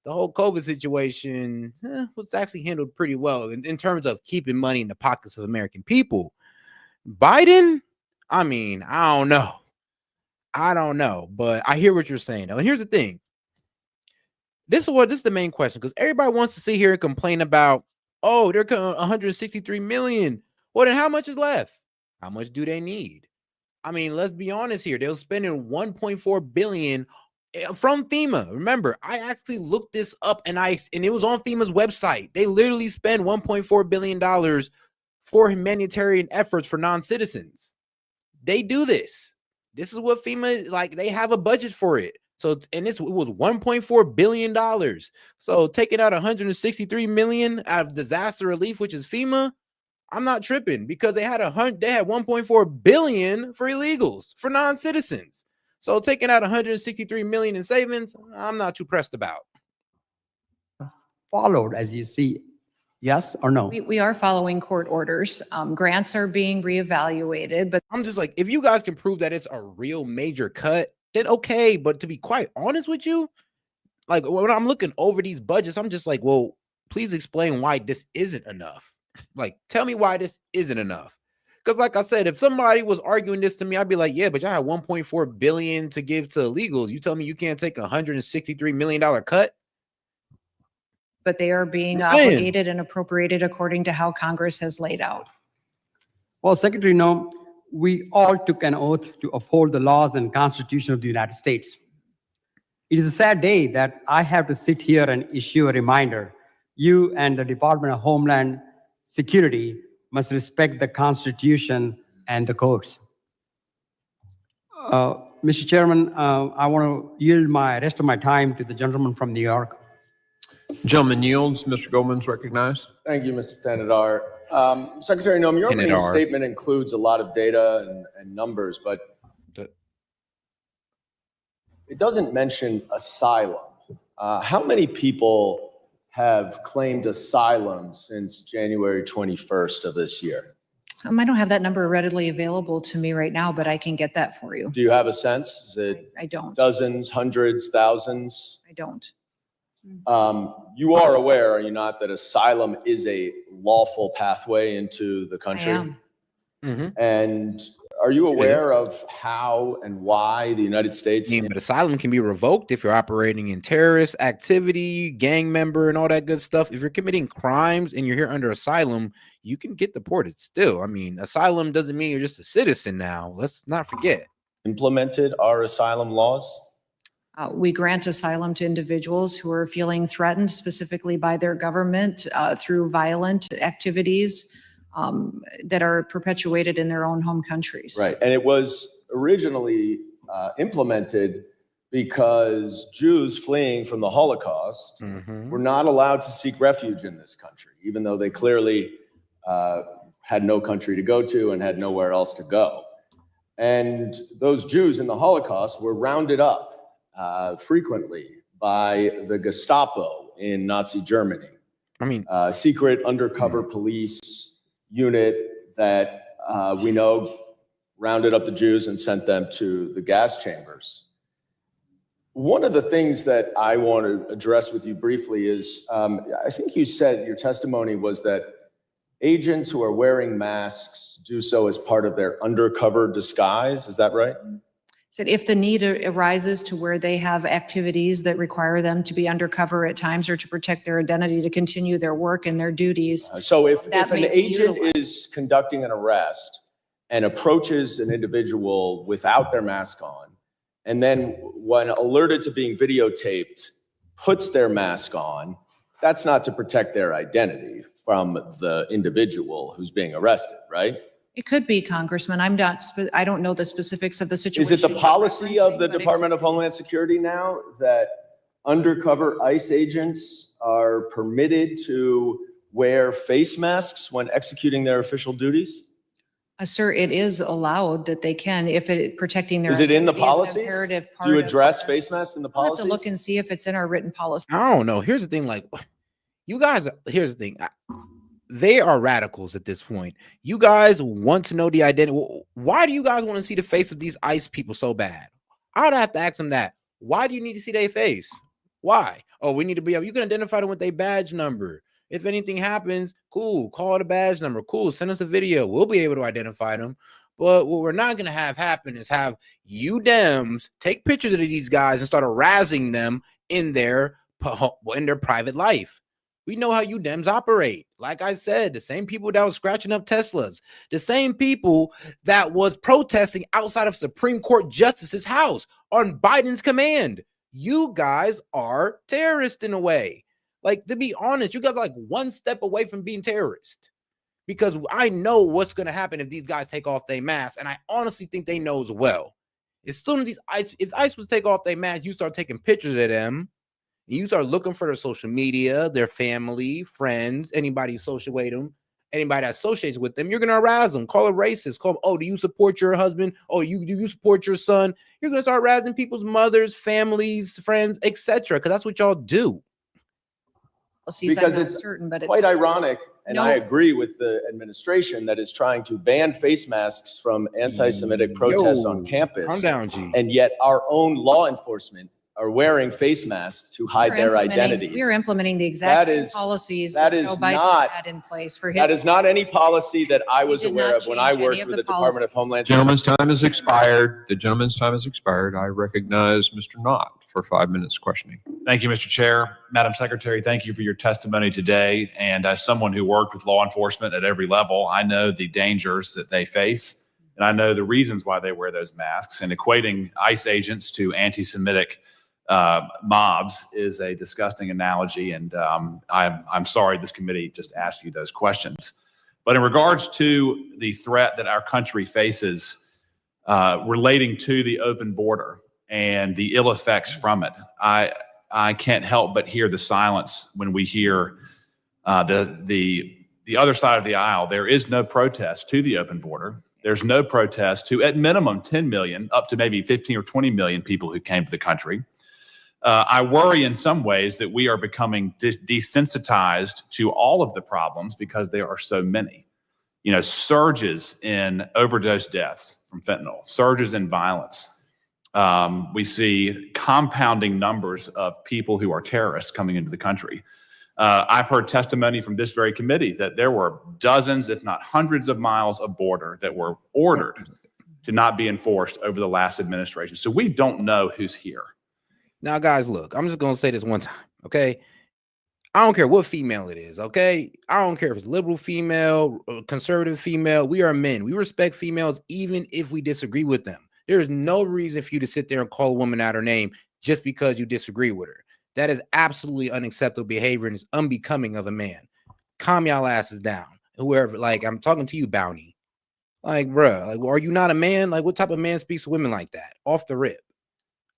S1: whole COVID situation was actually handled pretty well in terms of keeping money in the pockets of American people. Biden, I mean, I don't know, but I hear what you're saying though. And here's the thing. This is the main question, because everybody wants to sit here and complain about, oh, they're 163 million. Well, then how much is left? How much do they need? I mean, let's be honest here. They're spending 1.4 billion from FEMA. Remember, I actually looked this up and it was on FEMA's website. They literally spend $1.4 billion for humanitarian efforts for non-citizens. They do this. This is what FEMA, like, they have a budget for it. So, and it was $1.4 billion. So taking out 163 million out of disaster relief, which is FEMA, I'm not tripping, because they had 1.4 billion for illegals, for non-citizens. So taking out 163 million in savings, I'm not too pressed about.
S23: Followed, as you see. Yes or no?
S14: We are following court orders. Grants are being reevaluated, but
S1: I'm just like, if you guys can prove that it's a real major cut, then okay. But to be quite honest with you, like when I'm looking over these budgets, I'm just like, well, please explain why this isn't enough. Like, tell me why this isn't enough. Because like I said, if somebody was arguing this to me, I'd be like, yeah, but y'all have 1.4 billion to give to illegals. You tell me you can't take $163 million cut?
S14: but they are being obligated and appropriated according to how Congress has laid out.
S23: Well, Secretary Noem, we all took an oath to uphold the laws and Constitution of the United States. It is a sad day that I have to sit here and issue a reminder. You and the Department of Homeland Security must respect the Constitution and the courts. Mr. Chairman, I want to yield my rest of my time to the gentleman from New York.
S15: Gentleman yields. Mr. Goldman's recognized.
S2: Thank you, Mr. Tenedar. Secretary Noem, your opening statement includes a lot of data and numbers, but it doesn't mention asylum. How many people have claimed asylum since January 21st of this year?
S14: I don't have that number readily available to me right now, but I can get that for you.
S2: Do you have a sense? Is it
S14: I don't.
S2: Dozens, hundreds, thousands?
S14: I don't.
S2: You are aware, are you not, that asylum is a lawful pathway into the country?
S14: I am.
S2: And are you aware of how and why the United States?
S1: But asylum can be revoked if you're operating in terrorist activity, gang member, and all that good stuff. If you're committing crimes and you're here under asylum, you can get deported still. I mean, asylum doesn't mean you're just a citizen now. Let's not forget.
S2: Implemented our asylum laws?
S14: We grant asylum to individuals who are feeling threatened specifically by their government through violent activities that are perpetuated in their own home countries.
S2: Right. And it was originally implemented because Jews fleeing from the Holocaust were not allowed to seek refuge in this country, even though they clearly had no country to go to and had nowhere else to go. And those Jews in the Holocaust were rounded up frequently by the Gestapo in Nazi Germany.
S1: I mean,
S2: secret undercover police unit that we know rounded up the Jews and sent them to the gas chambers. One of the things that I want to address with you briefly is, I think you said your testimony was that agents who are wearing masks do so as part of their undercover disguise. Is that right?
S14: Said if the need arises to where they have activities that require them to be undercover at times or to protect their identity to continue their work and their duties.
S2: So if an agent is conducting an arrest and approaches an individual without their mask on, and then when alerted to being videotaped, puts their mask on, that's not to protect their identity from the individual who's being arrested, right?
S14: It could be, Congressman. I don't know the specifics of the situation.
S2: Is it the policy of the Department of Homeland Security now that undercover ICE agents are permitted to wear face masks when executing their official duties?
S14: Sir, it is allowed that they can if protecting their
S2: Is it in the
S14: identity is an
S2: policies?
S14: imperative part
S2: Do you
S14: of
S2: address face masks in the
S14: I'll have
S2: policies?
S14: to look and see if it's in our written policy.
S1: I don't know. Here's the thing, like, you guys, here's the thing. They are radicals at this point. You guys want to know the identity. Why do you guys want to see the face of these ICE people so bad? I'd have to ask them that. Why do you need to see their face? Why? Oh, we need to be able, you can identify them with their badge number. If anything happens, cool, call the badge number. Cool, send us a video. We'll be able to identify them. But what we're not going to have happen is have you Dems take pictures of these guys and start harassing them in their private life. We know how you Dems operate. Like I said, the same people that was scratching up Teslas, the same people that was protesting outside of Supreme Court Justice's house on Biden's command. You guys are terrorists in a way. Like, to be honest, you guys are like one step away from being terrorists. Because I know what's going to happen if these guys take off their masks, and I honestly think they know as well. As soon as if ICE was take off their masks, you start taking pictures of them. You start looking for their social media, their family, friends, anybody associate them, anybody that associates with them, you're going to harass them, call it racist, call them, oh, do you support your husband? Oh, do you support your son? You're going to start harassing people's mothers, families, friends, etc. Because that's what y'all do.
S2: Because it's quite ironic, and I agree with the administration that is trying to ban face masks from anti-Semitic protests on campus.
S1: Calm down, G.
S2: And yet our own law enforcement are wearing face masks to hide their identities.
S14: We are implementing the exact same policies that Joe Biden had in place for his.
S2: That is not any policy that I was aware of when I worked for the Department of Homeland Security.
S15: Gentleman's time has expired. The gentleman's time has expired. I recognize Mr. Knott for 5 minutes questioning.
S4: Thank you, Mr. Chair. Madam Secretary, thank you for your testimony today. And as someone who worked with law enforcement at every level, I know the dangers that they face, and I know the reasons why they wear those masks. And equating ICE agents to anti-Semitic mobs is a disgusting analogy, and I'm sorry this committee just asked you those questions. But in regards to the threat that our country faces relating to the open border and the ill effects from it, I can't help but hear the silence when we hear the other side of the aisle. There is no protest to the open border. There's no protest to, at minimum, 10 million, up to maybe 15 or 20 million people who came to the country. I worry in some ways that we are becoming desensitized to all of the problems because there are so many. You know, surges in overdose deaths from fentanyl, surges in violence, We see compounding numbers of people who are terrorists coming into the country. I've heard testimony from this very committee that there were dozens, if not hundreds of miles of border that were ordered to not be enforced over the last administration. So we don't know who's here.
S1: Now, guys, look, I'm just going to say this one time, okay? I don't care what female it is, okay? I don't care if it's liberal female, conservative female. We are men. We respect females even if we disagree with them. There is no reason for you to sit there and call a woman out her name just because you disagree with her. That is absolutely unacceptable behavior and is unbecoming of a man. Calm y'all asses down. Whoever, like, I'm talking to you, Bounty. Like, bruh, like, are you not a man? Like, what type of man speaks to women like that? Off the rip.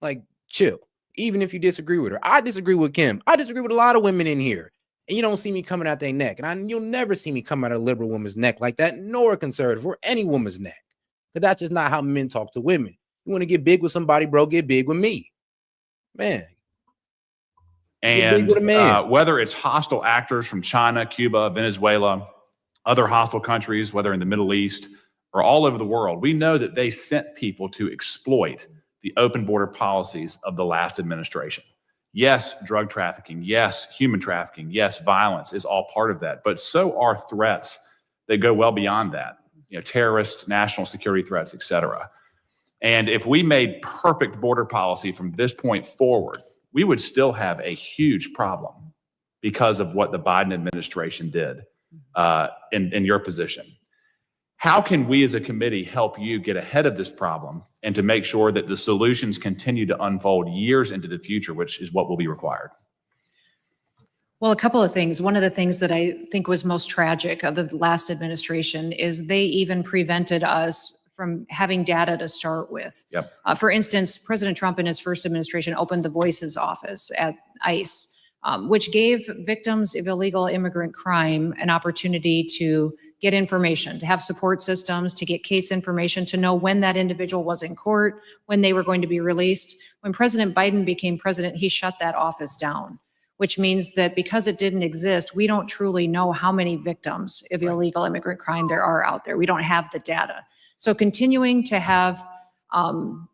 S1: Like, chill. Even if you disagree with her. I disagree with Kim. I disagree with a lot of women in here. And you don't see me coming out their neck. And you'll never see me come out a liberal woman's neck like that, nor a conservative or any woman's neck. Because that's just not how men talk to women. You want to get big with somebody, bro, get big with me. Man.
S4: And whether it's hostile actors from China, Cuba, Venezuela, other hostile countries, whether in the Middle East or all over the world, we know that they sent people to exploit the open border policies of the last administration. Yes, drug trafficking. Yes, human trafficking. Yes, violence is all part of that. But so are threats that go well beyond that. You know, terrorist, national security threats, et cetera. And if we made perfect border policy from this point forward, we would still have a huge problem because of what the Biden administration did in your position. How can we as a committee help you get ahead of this problem and to make sure that the solutions continue to unfold years into the future, which is what will be required?
S14: Well, a couple of things. One of the things that I think was most tragic of the last administration is they even prevented us from having data to start with.
S4: Yep.
S14: For instance, President Trump in his first administration opened the Voices office at ICE, which gave victims of illegal immigrant crime an opportunity to get information, to have support systems, to get case information, to know when that individual was in court, when they were going to be released. When President Biden became president, he shut that office down, which means that because it didn't exist, we don't truly know how many victims of illegal immigrant crime there are out there. We don't have the data. So continuing to have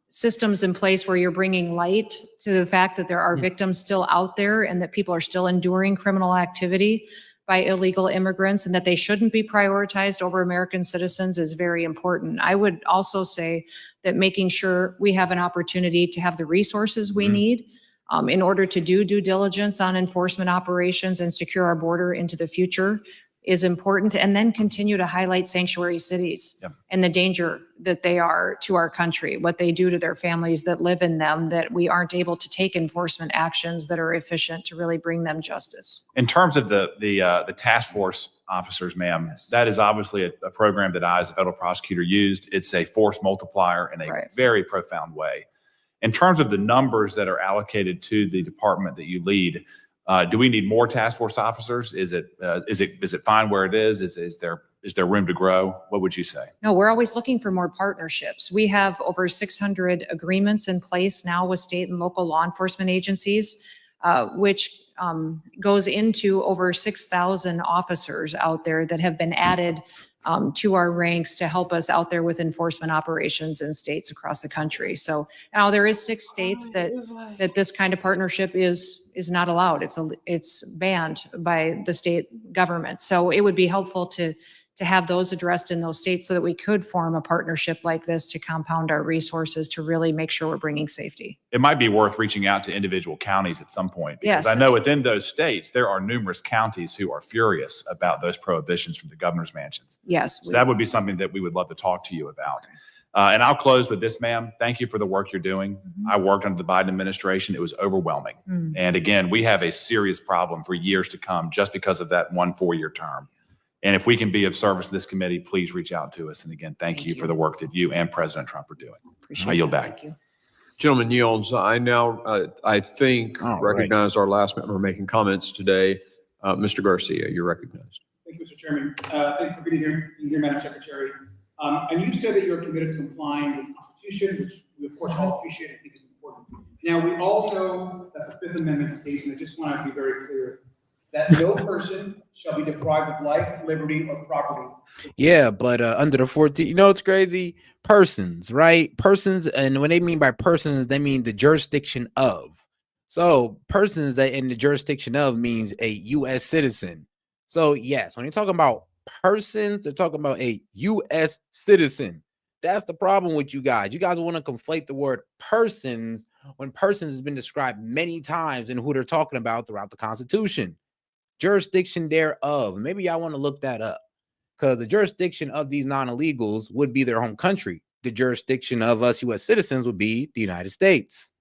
S14: systems in place where you're bringing light to the fact that there are victims still out there and that people are still enduring criminal activity by illegal immigrants and that they shouldn't be prioritized over American citizens is very important. I would also say that making sure we have an opportunity to have the resources we need in order to do due diligence on enforcement operations and secure our border into the future is important, and then continue to highlight sanctuary cities and the danger that they are to our country, what they do to their families that live in them, that we aren't able to take enforcement actions that are efficient to really bring them justice.
S4: In terms of the task force officers, ma'am, that is obviously a program that I, as a federal prosecutor, used. It's a force multiplier in a very profound way. In terms of the numbers that are allocated to the department that you lead, do we need more task force officers? Is it fine where it is? Is there room to grow? What would you say?
S14: No, we're always looking for more partnerships. We have over 600 agreements in place now with state and local law enforcement agencies, which goes into over 6,000 officers out there that have been added to our ranks to help us out there with enforcement operations in states across the country. So now there is 6 states that this kind of partnership is not allowed. It's banned by the state government. So it would be helpful to have those addressed in those states so that we could form a partnership like this to compound our resources to really make sure we're bringing safety.
S4: It might be worth reaching out to individual counties at some point, because
S14: Yes.
S4: I know within those states, there are numerous counties who are furious about those prohibitions from the governor's mansions.
S14: Yes.
S4: So that would be something that we would love to talk to you about. And I'll close with this, ma'am. Thank you for the work you're doing. I worked under the Biden administration. It was overwhelming. And again, we have a serious problem for years to come just because of that 1 4-year term. And if we can be of service to this committee, please reach out to us. And again, thank you for the work that you and President Trump are doing. I yield back.
S14: Thank you.
S15: Gentleman yields. I now, I think, recognize our last member making comments today. Mr. Garcia, you're recognized.
S5: Thank you, Mr. Chairman. Thank you for being here, Madam Secretary. And you said that you're committed to complying with the Constitution, which we of course all appreciate and think is important. Now, we all know that the Fifth Amendment states, and I just want to be very clear, that no person shall shall be deprived of life, liberty, or property.
S1: Yeah, but under the 14, it's crazy. Persons, right? Persons, and when they mean by persons, they mean the jurisdiction of. So persons that in the jurisdiction of means a U.S. citizen. So yes, when you're talking about persons, they're talking about a U.S. citizen. That's the problem with you guys. You guys want to conflate the word persons when persons has been described many times in who they're talking about throughout the Constitution. Jurisdiction thereof. Maybe y'all want to look that up. Because the jurisdiction of these non-illegals would be their home country. The jurisdiction of us U.S. citizens would be the United States.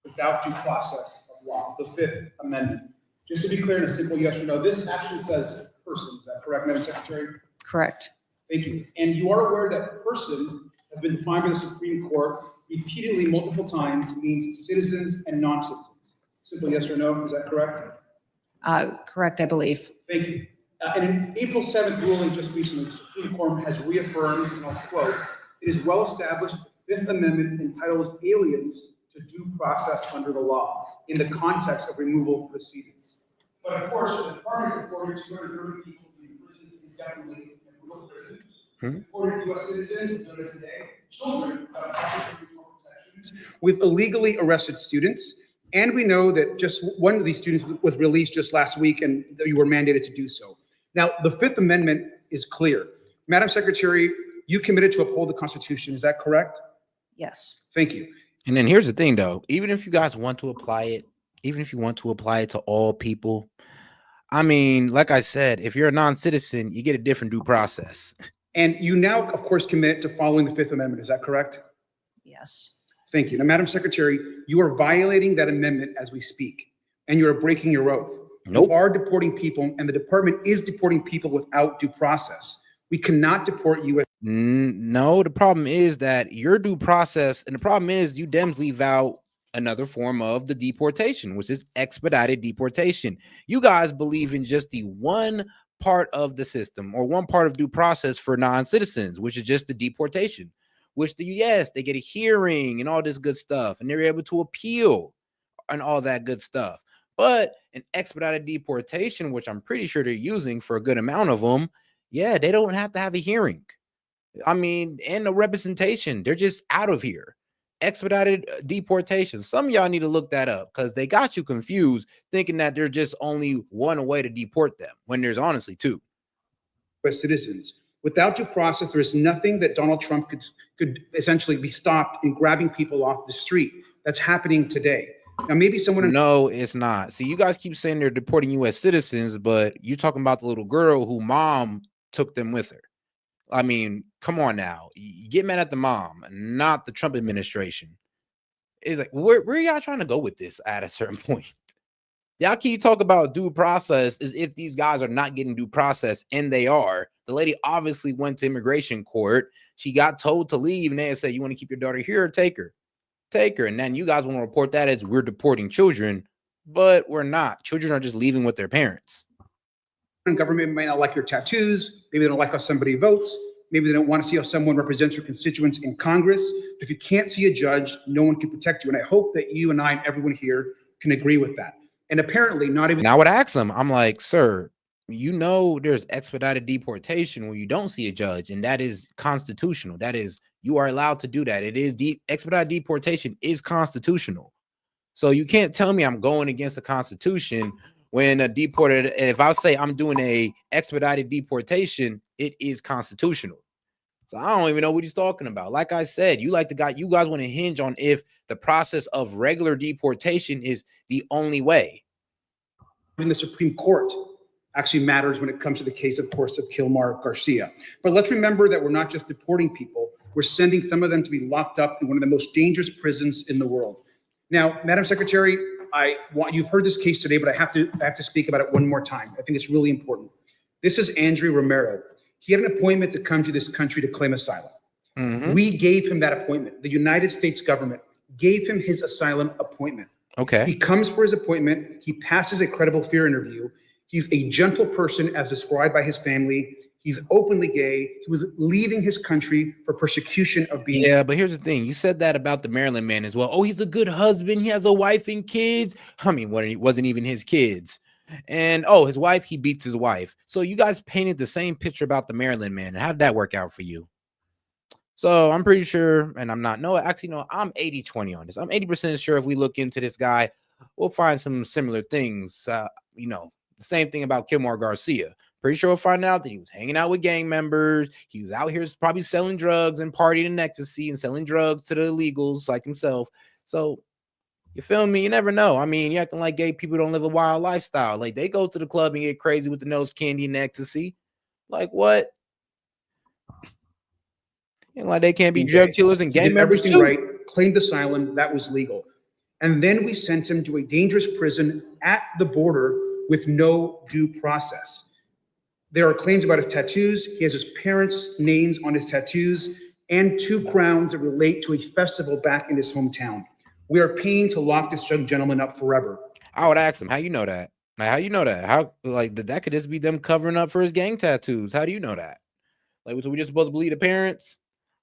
S5: Without due process of law, the Fifth Amendment. Just to be clear, in a simple yes or no, this actually says person. Is that correct, Madam Secretary?
S14: Correct.
S5: Thank you. And you are aware that person has been defined by the Supreme Court repeatedly multiple times means citizens and non-citizens. Simple yes or no, is that correct?
S14: Correct, I believe.
S5: Thank you. And in April 7th ruling just recently, the Supreme Court has reaffirmed, and I'll quote, "It is well established the Fifth Amendment entitles aliens to due process under the law in the context of removal proceedings." But of course, the Department reported 230 people to be imprisoned indefinitely in removal prison. Reported U.S. citizens, noted today, children protections with illegally arrested students. And we know that just one of these students was released just last week, and you were mandated to do so. Now, the Fifth Amendment is clear. Madam Secretary, you committed to uphold the Constitution. Is that correct?
S14: Yes.
S5: Thank you.
S1: And then here's the thing, though. Even if you guys want to apply it, even if you want to apply it to all people, I mean, like I said, if you're a non-citizen, you get a different due process.
S5: And you now, of course, commit to following the Fifth Amendment. Is that correct?
S14: Yes.
S5: Thank you. Now, Madam Secretary, you are violating that amendment as we speak, and you are breaking your oath.
S1: Nope.
S5: You are deporting people, and the department is deporting people without due process. We cannot deport U.S.
S1: No, the problem is that your due process, and the problem is you Dems leave out another form of the deportation, which is expedited deportation. You guys believe in just the one part of the system or one part of due process for non-citizens, which is just the deportation, which yes, they get a hearing and all this good stuff, and they're able to appeal and all that good stuff. But an expedited deportation, which I'm pretty sure they're using for a good amount of them, yeah, they don't have to have a hearing. I mean, and the representation, they're just out of here. Expedited deportation. Some of y'all need to look that up because they got you confused thinking that there's just only one way to deport them when there's honestly two.
S5: citizens. Without due process, there is nothing that Donald Trump could essentially be stopped in grabbing people off the street. That's happening today. Now, maybe someone...
S1: No, it's not. See, you guys keep saying they're deporting U.S. citizens, but you're talking about the little girl who mom took them with her. I mean, come on now. You get mad at the mom, not the Trump administration. It's like, where are y'all trying to go with this at a certain point? Y'all keep talking about due process as if these guys are not getting due process, and they are. The lady obviously went to immigration court. She got told to leave, and they said, you want to keep your daughter here or take her? Take her. And then you guys want to report that as we're deporting children, but we're not. Children are just leaving with their parents.
S5: Government may not like your tattoos. Maybe they don't like how somebody votes. Maybe they don't want to see how someone represents your constituents in Congress. If you can't see a judge, no one can protect you. And I hope that you and I and everyone here can agree with that. And apparently not even...
S1: Now I would ask them, I'm like, sir, you know there's expedited deportation where you don't see a judge, and that is constitutional. That is, you are allowed to do that. It is expedited deportation is constitutional. So you can't tell me I'm going against the Constitution when a deported, and if I say I'm doing a expedited deportation, it is constitutional. So I don't even know what he's talking about. Like I said, you guys want to hinge on if the process of regular deportation is the only way.
S5: Even the Supreme Court actually matters when it comes to the case, of course, of Kilmar Garcia. But let's remember that we're not just deporting people, we're sending some of them to be locked up in one of the most dangerous prisons in the world. Now, Madam Secretary, you've heard this case today, but I have to speak about it one more time. I think it's really important. This is Andrew Romero. He had an appointment to come to this country to claim asylum. We gave him that appointment. The United States government gave him his asylum appointment.
S1: Okay.
S5: He comes for his appointment. He passes a credible fear interview. He's a gentle person as described by his family. He's openly gay. He was leaving his country for persecution of being...
S1: Yeah, but here's the thing. You said that about the Maryland man as well. Oh, he's a good husband. He has a wife and kids. I mean, it wasn't even his kids. And oh, his wife, he beats his wife. So you guys painted the same picture about the Maryland man. And how did that work out for you? So I'm pretty sure, and I'm not, no, actually, no, I'm 80-20 on this. I'm 80% sure if we look into this guy, we'll find some similar things. You know, the same thing about Kilmar Garcia. Pretty sure we'll find out that he was hanging out with gang members. He was out here probably selling drugs and partying in ecstasy and selling drugs to the illegals like himself. So you feel me? You never know. I mean, you're acting like gay people don't live a wild lifestyle. Like they go to the club and get crazy with the nose candy and ecstasy. Like what? And like they can't be drug killers and gang
S5: did
S1: members
S5: everything
S1: too.
S5: right, claimed asylum, that was legal. And then we sent him to a dangerous prison at the border with no due process. There are claims about his tattoos. He has his parents' names on his tattoos and 2 crowns that relate to a festival back in his hometown. We are paying to lock this young gentleman up forever.
S1: I would ask him, how you know that? Like, how you know that? How, like, that could just be them covering up for his gang tattoos. How do you know that? Like, so we just supposed to believe the parents?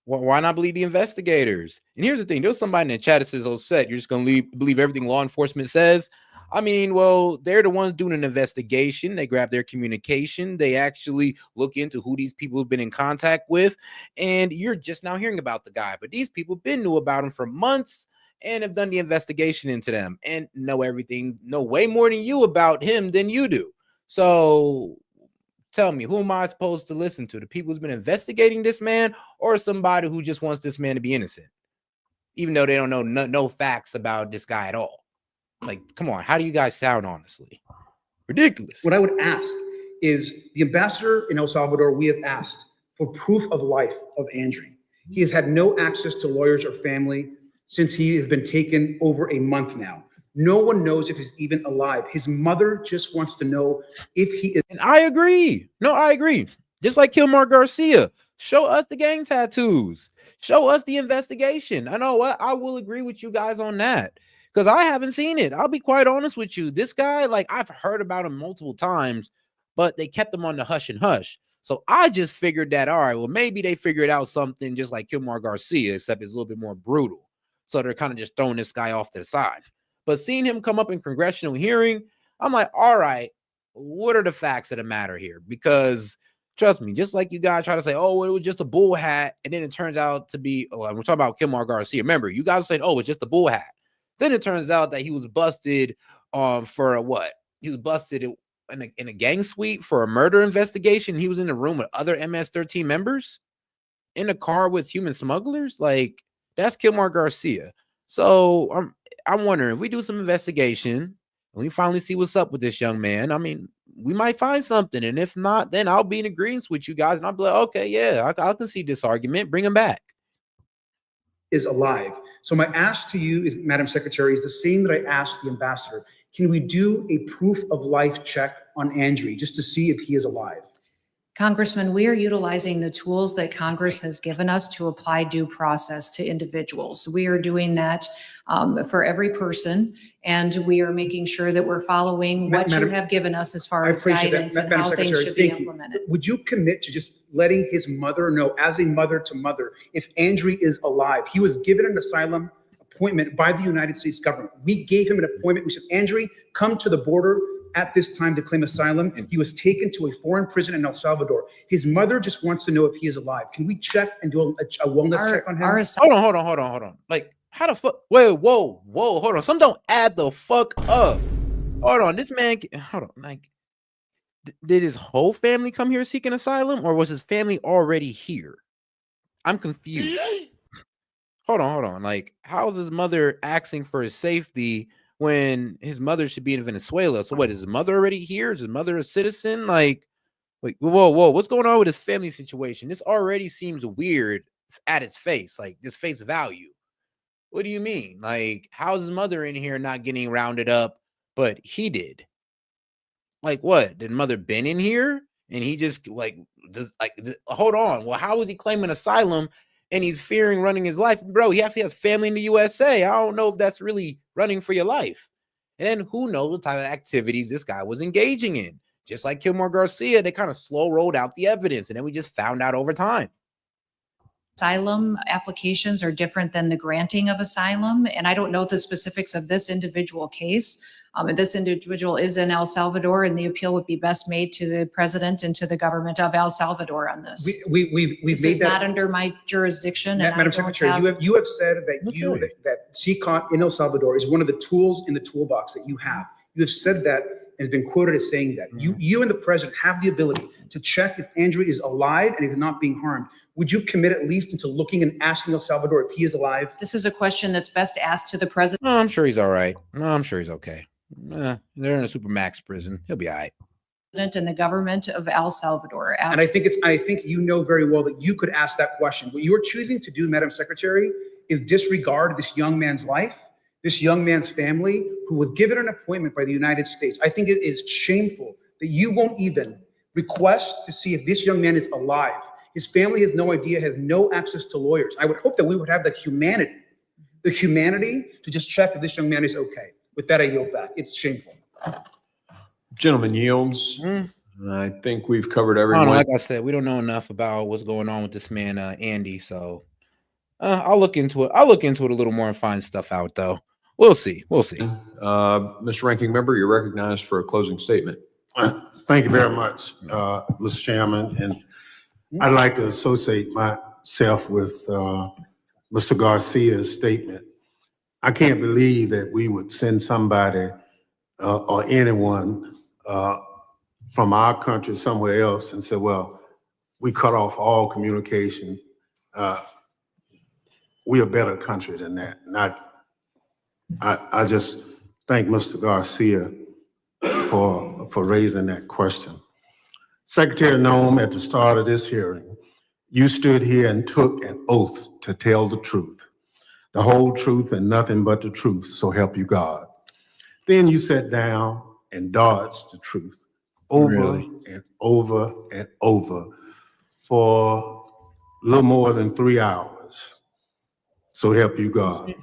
S1: Why not believe the investigators? And here's the thing. There's somebody in the chat that says, oh, Set, you're just going to believe everything law enforcement says. I mean, well, they're the ones doing an investigation. They grab their communication. They actually look into who these people have been in contact with. And you're just now hearing about the guy. But these people been knew about him for months and have done the investigation into them and know everything, know way more than you about him than you do. So tell me, who am I supposed to listen to? The people who's been investigating this man or somebody who just wants this man to be innocent, even though they don't know no facts about this guy at all? Like, come on, how do you guys sound, honestly? Ridiculous.
S5: What I would ask is the ambassador in El Salvador, we have asked for proof of life of Andrew. He has had no access to lawyers or family since he has been taken over a month now. No one knows if he's even alive. His mother just wants to know if he is.
S1: And I agree. No, I agree. Just like Kilmar Garcia, show us the gang tattoos. Show us the investigation. I know what, I will agree with you guys on that because I haven't seen it. I'll be quite honest with you. This guy, like, I've heard about him multiple times, but they kept him on the hush and hush. So I just figured that, all right, well, maybe they figured out something just like Kilmar Garcia, except it's a little bit more brutal. So they're kind of just throwing this guy off to the side. But seeing him come up in congressional hearing, I'm like, all right, what are the facts of the matter here? Because trust me, just like you guys try to say, oh, it was just a bull hat, and then it turns out to be, oh, we're talking about Kilmar Garcia. Remember, you guys said, oh, it's just a bull hat. Then it turns out that he was busted for a what? He was busted in a gang sweep for a murder investigation. He was in the room with other MS-13 members in a car with human smugglers. Like, that's Kilmar Garcia. So I'm wondering if we do some investigation and we finally see what's up with this young man. I mean, we might find something. And if not, then I'll be in agreement with you guys. And I'll be like, okay, yeah, I can see this argument. Bring him back.
S5: Is alive. So my ask to you, is, Madam Secretary, is the same that I asked the ambassador. Can we do a proof of life check on Andrew just to see if he is alive?
S14: Congressman, we are utilizing the tools that Congress has given us to apply due process to individuals. We are doing that for every person, and we are making sure that we're following what you have given us as far as guidance and how things should be implemented.
S5: Would you commit to just letting his mother know, as a mother to mother, if Andrew is alive? He was given an asylum appointment by the United States government. We gave him an appointment. We said, Andrew, come to the border at this time to claim asylum. He was taken to a foreign prison in El Salvador. His mother just wants to know if he is alive. Can we check and do a wellness check on him?
S1: Hold on. Like, how the fuck? Wait, whoa, hold on. Some don't add the fuck up. Hold on, this man, hold on. Like, did his whole family come here seeking asylum, or was his family already here? I'm confused. Hold on. Like, how is his mother asking for his safety when his mother should be in Venezuela? So what, is his mother already here? Is his mother a citizen? Like, wait, whoa, what's going on with his family situation? This already seems weird at its face, like this face value. What do you mean? Like, how's his mother in here not getting rounded up, but he did? Like, what? Did mother been in here and he just hold on. Well, how was he claiming asylum and he's fearing running his life? Bro, he actually has family in the USA. I don't know if that's really running for your life. And then who knows what type of activities this guy was engaging in. Just like Kilmar Garcia, they kind of slow rolled out the evidence, and then we just found out over time.
S14: Asylum applications are different than the granting of asylum, and I don't know the specifics of this individual case, And this individual is in El Salvador, and the appeal would be best made to the president and to the government of El Salvador on this.
S5: We've
S14: This
S5: made
S14: is not
S5: that.
S14: under my jurisdiction. and I
S5: Madam
S14: don't
S5: Secretary, you have said that CCOT in El Salvador is one of the tools in the toolbox that you have. You have said that and has been quoted as saying that. You and the president have the ability to check if Andrew is alive and if not being harmed. Would you commit at least into looking and asking El Salvador if he is alive?
S14: This is a question that's best asked to the president.
S1: No, I'm sure he's all right. No, I'm sure he's okay. They're in a supermax prison. He'll be all right.
S14: And the government of El Salvador.
S5: And I think you know very well that you could ask that question. What you are choosing to do, Madam Secretary, is disregard this young man's life, this young man's family, who was given an appointment by the United States. I think it is shameful that you won't even request to see if this young man is alive. His family has no idea, has no access to lawyers. I would hope that we would have the humanity to just check if this young man is okay. With that, I yield back. It's shameful.
S15: Gentleman yields. I think we've covered everyone.
S1: Like I said, we don't know enough about what's going on with this man, Andy. So I'll look into it. I'll look into it a little more and find stuff out, though. We'll see. We'll see.
S15: Mr. Ranking Member, you're recognized for a closing statement.
S9: Thank you very much, Mr. Chairman. And I'd like to associate myself with Mr. Garcia's statement. I can't believe that we would send somebody or anyone from our country somewhere else and say, well, we cut off all communication. We're a better country than that. And I just thank Mr. Garcia for raising that question. Secretary Noem, at the start of this hearing, you stood here and took an oath to tell the truth, the whole truth and nothing but the truth, so help you God. Then you sat down and dodged the truth over and over and over for a little more than 3 hours, so help you God.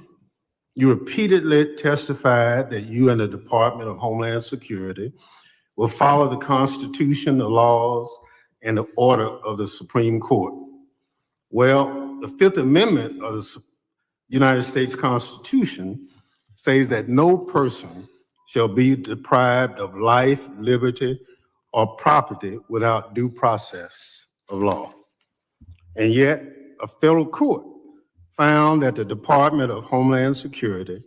S9: You repeatedly testified that you and the Department of Homeland Security will follow the Constitution, the laws, and the order of the Supreme Court. Well, the Fifth Amendment of the United States Constitution says that no person shall be deprived of life, liberty, or property without due process of law. And yet, a federal court found that the Department of Homeland Security,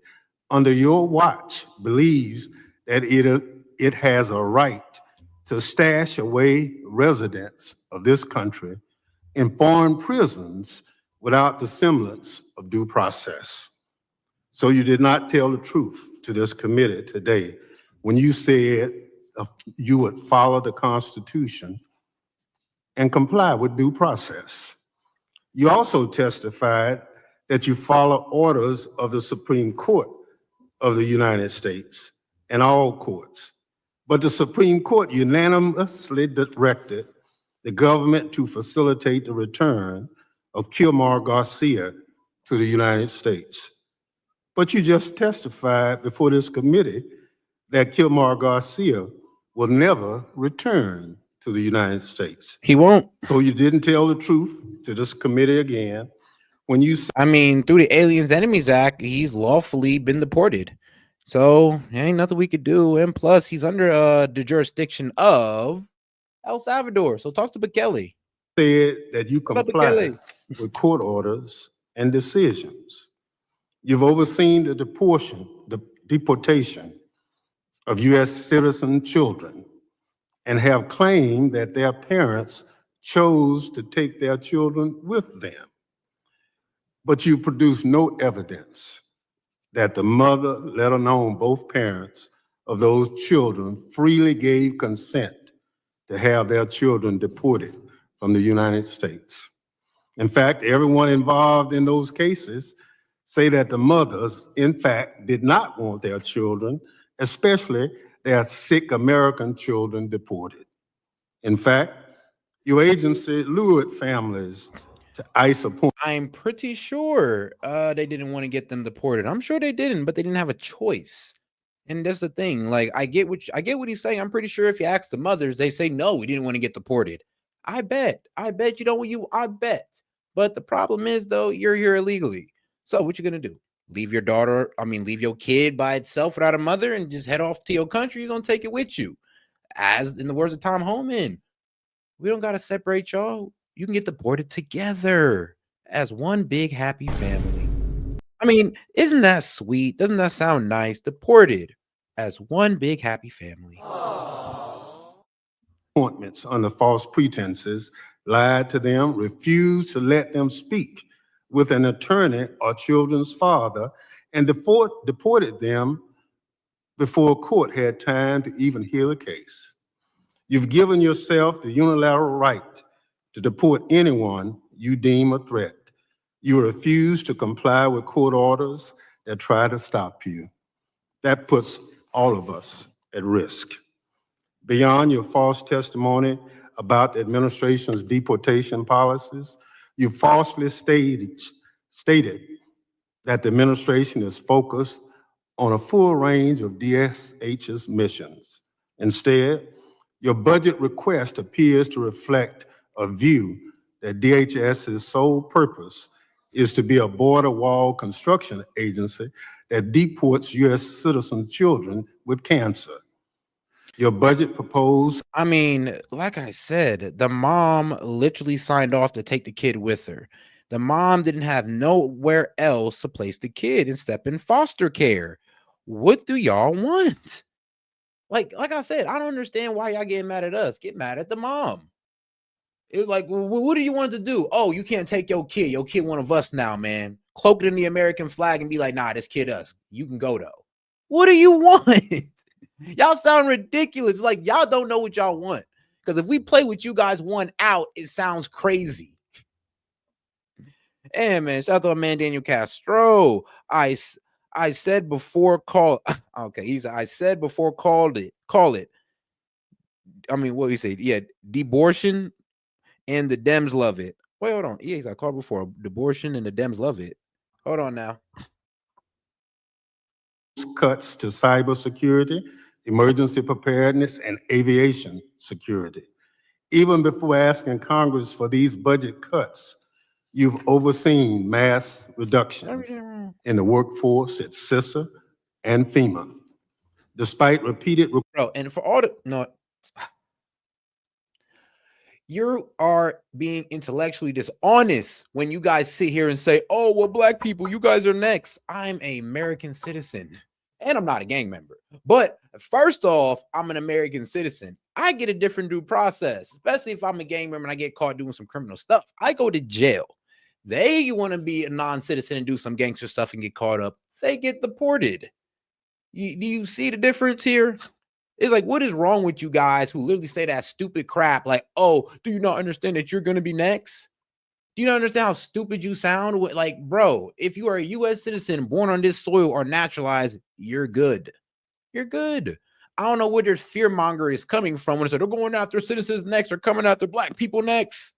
S9: under your watch, believes that it has a right to stash away residents of this country in foreign prisons without the semblance of due process. So you did not tell the truth to this committee today when you said you would follow the Constitution and comply with due process. You also testified that you follow orders of the Supreme Court of the United States and all courts. But the Supreme Court unanimously directed the government to facilitate the return of Kilmar Garcia to the United States. But you just testified before this committee that Kilmar Garcia will never return to the United States.
S1: He won't.
S9: So you didn't tell the truth to this committee again when you said,
S1: I mean, through the Aliens Enemies Act, he's lawfully been deported. So there ain't nothing we could do. And plus, he's under the jurisdiction of El Salvador. So talk to Bukele.
S9: Said that you comply with court orders and decisions. You've overseen the deportation of U.S. citizen children and have claimed that their parents chose to take their children with them. But you produce no evidence that the mother, let alone both parents of those children, freely gave consent to have their children deported from the United States. In fact, everyone involved in those cases say that the mothers, in fact, did not want their children, especially their sick American children, deported. In fact, your agency lured families to ICE appointments.
S1: I'm pretty sure they didn't want to get them deported. I'm sure they didn't, but they didn't have a choice. And that's the thing. Like, I get what he's saying. I'm pretty sure if you ask the mothers, they say no, we didn't want to get deported. I bet you don't. I bet. But the problem is, though, you're here illegally. So what you gonna do? leave your daughter, leave your kid by itself without a mother and just head off to your country, you're going to take it with you. As in the words of Tom Homan, we don't got to separate y'all. You can get deported together as one big happy family. Isn't that sweet? Doesn't that sound nice? Deported as one big happy family.
S9: Appointments under false pretenses, lied to them, refused to let them speak with an attorney or children's father, and deported them before court had time to even hear the case. You've given yourself the unilateral right to deport anyone you deem a threat. You refuse to comply with court orders that try to stop you. That puts all of us at risk. Beyond your false testimony about the administration's deportation policies, you falsely stated that the administration is focused on a full range of DSH's missions. Instead, your budget request appears to reflect a view that DHS's sole purpose is to be a border wall construction agency that deports U.S. citizen children with cancer. Your budget proposed.
S1: Like I said, the mom literally signed off to take the kid with her. The mom didn't have nowhere else to place the kid and step in foster care. What do y'all want? Like I said, I don't understand why y'all getting mad at us. Get mad at the mom. It was like, well, what do you want to do? Oh, you can't take your kid. Your kid one of us now, man. Cloak it in the American flag and be like, nah, this kid us. You can go though. What do you want? Y'all sound ridiculous. Like y'all don't know what y'all want. Because if we play with you guys one out, it sounds crazy. Hey man, shout out to my man Daniel Castro. I said before okay, I said before call it. What do you say? Yeah, debortion and the Dems love it. Wait, hold on. Yeah, I called before debortion and the Dems love it. Hold on now.
S9: Cuts to cybersecurity, emergency preparedness, and aviation security. Even before asking Congress for these budget cuts, you've overseen mass reductions in the workforce at CISA and FEMA. Despite repeated...
S1: and for all the... You are being intellectually dishonest when you guys sit here and say, oh, well, black people, you guys are next. I'm an American citizen and I'm not a gang member. But first off, I'm an American citizen. I get a different due process, especially if I'm a gang member and I get caught doing some criminal stuff. I go to jail. They want to be a non-citizen and do some gangster stuff and get caught up. They get deported. Do you see the difference here? It's like, what is wrong with you guys who literally say that stupid crap? Like, oh, do you not understand that you're going to be next? Do you not understand how stupid you sound? Like, bro, if you are a U.S. citizen born on this soil or naturalized, you're good. You're good. I don't know where their fear monger is coming from when they say they're going after citizens next or coming after black people next.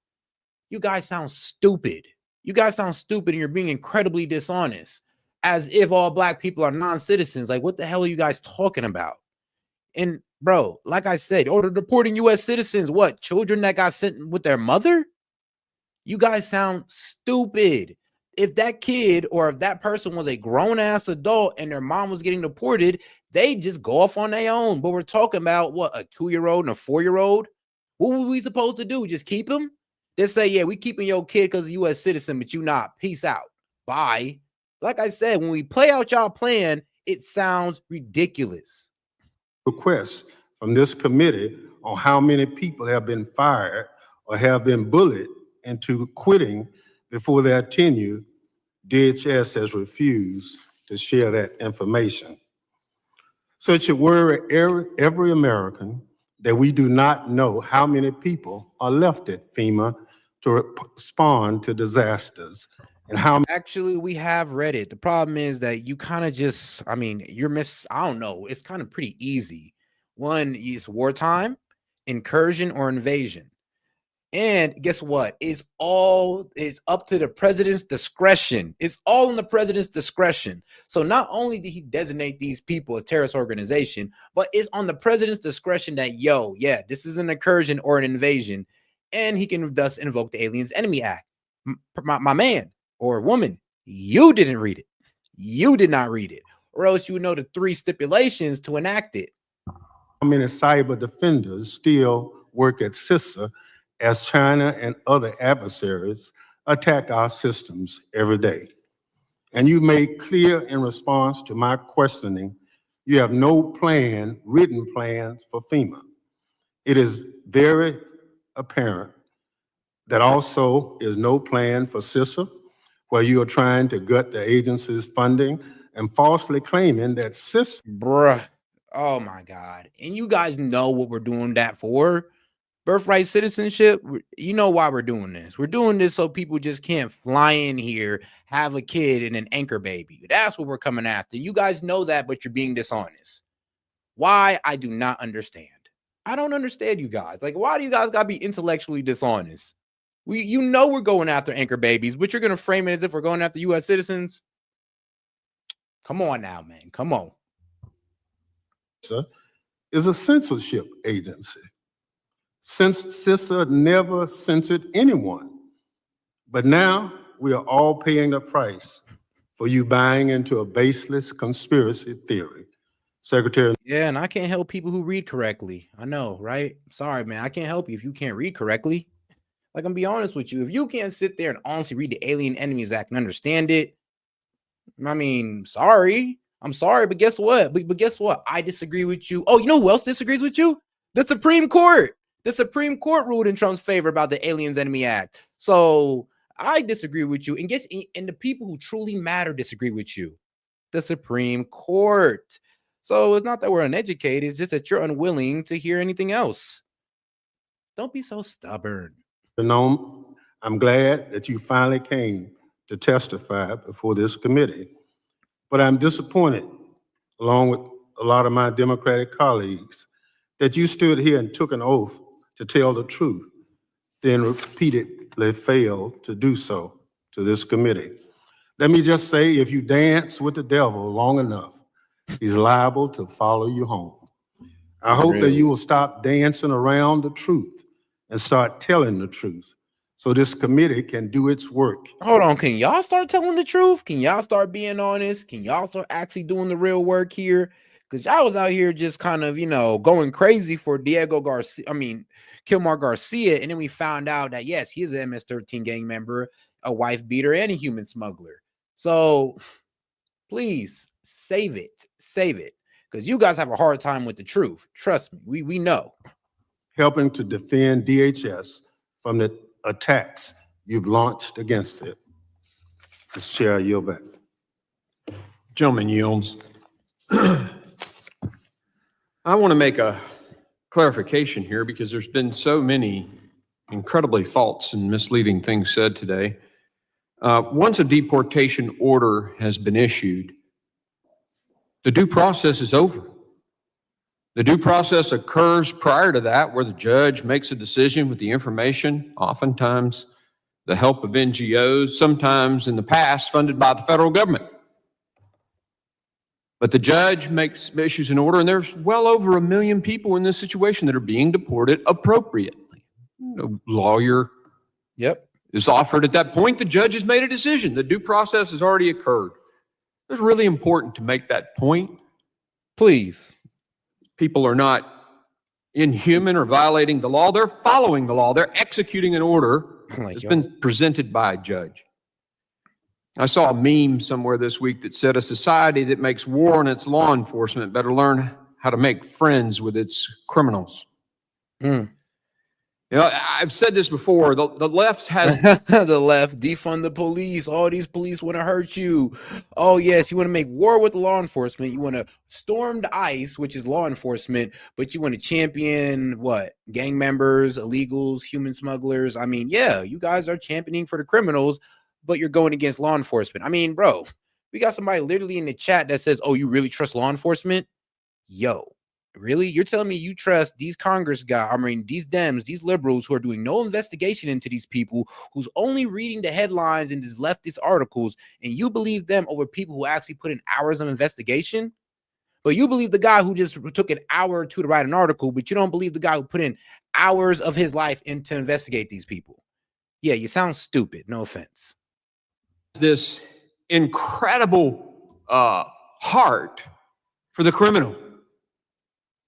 S1: You guys sound stupid. You guys sound stupid and you're being incredibly dishonest as if all black people are non-citizens. Like, what the hell are you guys talking about? And bro, like I said, or deporting U.S. citizens, what? Children that got sent with their mother? You guys sound stupid. If that kid or if that person was a grown-ass adult and their mom was getting deported, they just go off on their own. But we're talking about, what, a 2-year-old and a 4-year-old? What were we supposed to do? Just keep him? They say, yeah, we keeping your kid because a U.S. citizen, but you not. Peace out. Bye. Like I said, when we play out y'all plan, it sounds ridiculous.
S9: Requests from this committee on how many people have been fired or have been bullied into quitting before their tenure, DHS has refused to share that information. So it should worry every American that we do not know how many people are left at FEMA to respond to disasters. And how
S1: actually we have read it. The problem is that you kind of just, I don't know. It's kind of pretty easy. One is wartime, incursion, or invasion. And guess what? It's up to the president's discretion. It's all in the president's discretion. So not only did he designate these people as terrorist organization, but it's on the president's discretion that, this is an incursion or an invasion. And he can thus invoke the Aliens Enemy Act. My man or woman, you didn't read it. You did not read it, or else you would know the 3 stipulations to enact it.
S9: How many cyber defenders still work at CISA as China and other adversaries attack our systems every day? And you made clear in response to my questioning, you have no plan, written plan for FEMA. It is very apparent that also is no plan for CISA, where you are trying to gut the agency's funding and falsely claiming that CISA.
S1: Bruh. Oh my God. And you guys know what we're doing that for. Birthright citizenship, you know why we're doing this. We're doing this so people just can't fly in here, have a kid, and an anchor baby. That's what we're coming after. You guys know that, but you're being dishonest. Why? I do not understand. I don't understand you guys. Like, why do you guys gotta be intellectually dishonest? You know we're going after anchor babies, but you're gonna frame it as if we're going after U.S. citizens. Come on now, man. Come on.
S9: Is a censorship agency. Since CISA never censored anyone, but now we are all paying the price for you buying into a baseless conspiracy theory. Secretary.
S1: Yeah, and I can't help people who read correctly. I know, right? Sorry, man. I can't help you if you can't read correctly. Like, I'm gonna be honest with you. If you can't sit there and honestly read the Alien Enemies Act and understand it, I mean, sorry. I'm sorry, but guess what? But guess what? I disagree with you. Oh, you know who else disagrees with you? The Supreme Court. The Supreme Court ruled in Trump's favor about the Aliens Enemy Act. So I disagree with you. And the people who truly matter disagree with you. The Supreme Court. So it's not that we're uneducated. It's just that you're unwilling to hear anything else. Don't be so stubborn.
S9: Noem, I'm glad that you finally came to testify before this committee, but I'm disappointed, along with a lot of my Democratic colleagues, that you stood here and took an oath to tell the truth, then repeatedly failed to do so to this committee. Let me just say, if you dance with the devil long enough, he's liable to follow you home. I hope that you will stop dancing around the truth and start telling the truth so this committee can do its work.
S1: Hold on, can y'all start telling the truth? Can y'all start being honest? Can y'all start actually doing the real work here? Because y'all was out here just kind of, going crazy for Kilmar Garcia. And then we found out that, yes, he is an MS-13 gang member, a wife beater, and a human smuggler. So please save it. Save it. Because you guys have a hard time with the truth. Trust me, we know.
S9: Helping to defend DHS from the attacks you've launched against it. Mr. Chair, I yield back.
S15: Gentleman yields. I want to make a clarification here because there's been so many incredibly false and misleading things said today. Once a deportation order has been issued, the due process is over. The due process occurs prior to that, where the judge makes a decision with the information, oftentimes the help of NGOs, sometimes in the past funded by the federal government. But the judge issues an order, and there's well over 1 million people in this situation that are being deported appropriately. A lawyer is offered at that point. The judge has made a decision. The due process has already occurred. It's really important to make that point.
S1: Please.
S15: People are not inhuman or violating the law. They're following the law. They're executing an order that's been presented by a judge. I saw a meme somewhere this week that said a society that makes war on its law enforcement better learn how to make friends with its criminals. I've said this before, the left has...
S1: The left, defund the police. All these police want to hurt you. Oh, yes, you want to make war with law enforcement. You want to storm the ICE, which is law enforcement, but you want to champion, what? Gang members, illegals, human smugglers. I mean, yeah, you guys are championing for the criminals, but you're going against law enforcement. I mean, bro, we got somebody literally in the chat that says, oh, you really trust law enforcement? Yo. Really? You're telling me you trust these Congress guys, these Dems, these liberals who are doing no investigation into these people, who's only reading the headlines and these leftist articles, and you believe them over people who actually put in hours of investigation? But you believe the guy who just took an hour or two to write an article, but you don't believe the guy who put in hours of his life to investigate these people. Yeah, you sound stupid. No offense.
S15: This incredible heart for the criminal.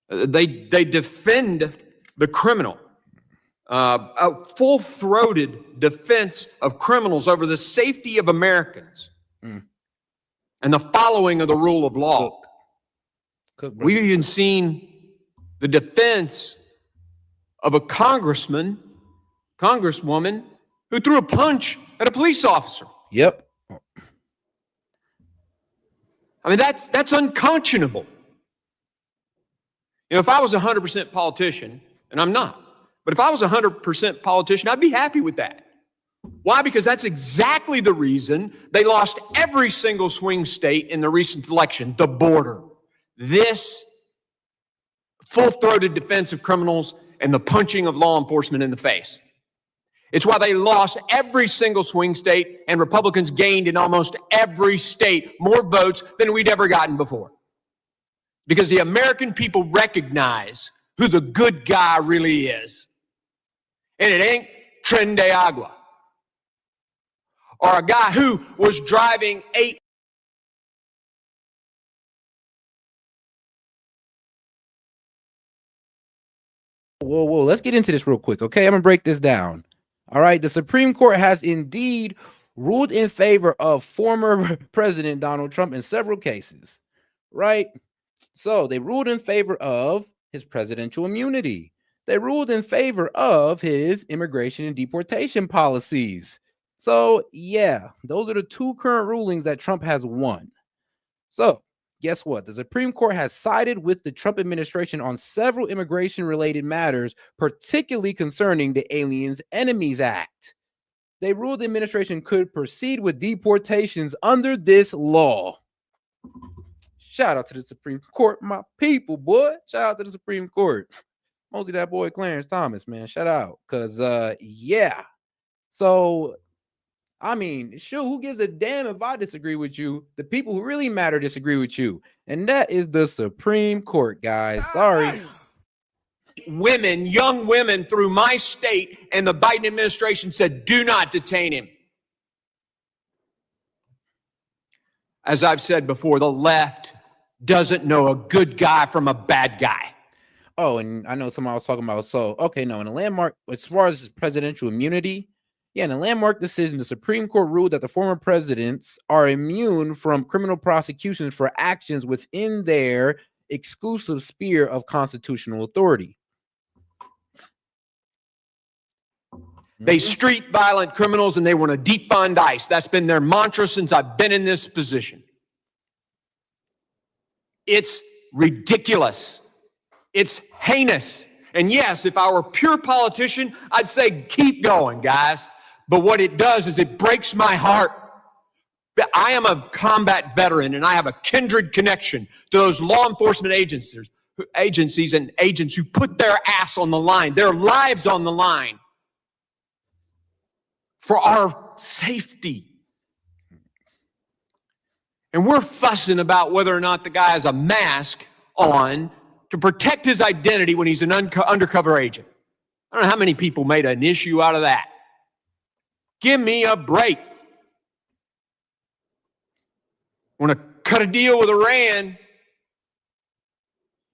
S15: They defend the criminal. A full-throated defense of criminals over the safety of Americans and the following of the rule of law. We've even seen the defense of a congresswoman who threw a punch at a police officer.
S1: Yep.
S15: I mean, that's unconscionable. You know, if I was a 100% politician, and I'm not, but if I was a 100% politician, I'd be happy with that. Why? Because that's exactly the reason they lost every single swing state in the recent election, the border. This full-throated defense of criminals and the punching of law enforcement in the face. It's why they lost every single swing state, and Republicans gained in almost every state more votes than we'd ever gotten before. Because the American people recognize who the good guy really is. And it ain't Tren de Agua, or a guy who was driving 8.
S1: Whoa, let's get into this real quick, okay? I'm gonna break this down. All right, the Supreme Court has indeed ruled in favor of former President Donald Trump in several cases, right? So they ruled in favor of his presidential immunity. They ruled in favor of his immigration and deportation policies. So yeah, those are the two current rulings that Trump has won. So guess what? The Supreme Court has sided with the Trump administration on several immigration-related matters, particularly concerning the Aliens Enemies Act. They ruled the administration could proceed with deportations under this law. Shout out to the Supreme Court, my people, boy. Shout out to the Supreme Court. Mostly that boy Clarence Thomas, man. Shout out. Because, yeah. So, I mean, shoot, who gives a damn if I disagree with you? The people who really matter disagree with you. And that is the Supreme Court, guys. Sorry.
S15: Women, young women through my state, and the Biden administration said, do not detain him. As I've said before, the left doesn't know a good guy from a bad guy.
S1: Oh, and I know somebody was talking about, so, okay, no, in the landmark, as far as presidential immunity, yeah, in a landmark decision, the Supreme Court ruled that the former presidents are immune from criminal prosecutions for actions within their exclusive sphere of constitutional authority.
S15: They street violent criminals and they want to defund ICE. That's been their mantra since I've been in this position. It's ridiculous. It's heinous. And yes, if I were a pure politician, I'd say, keep going, guys. But what it does is it breaks my heart. I am a combat veteran and I have a kindred connection to those law enforcement agencies and agents who put their ass on the line, their lives on the line for our safety. And we're fussing about whether or not the guy has a mask on to protect his identity when he's an undercover agent. I don't know how many people made an issue out of that. Give me a break. Want to cut a deal with Iran,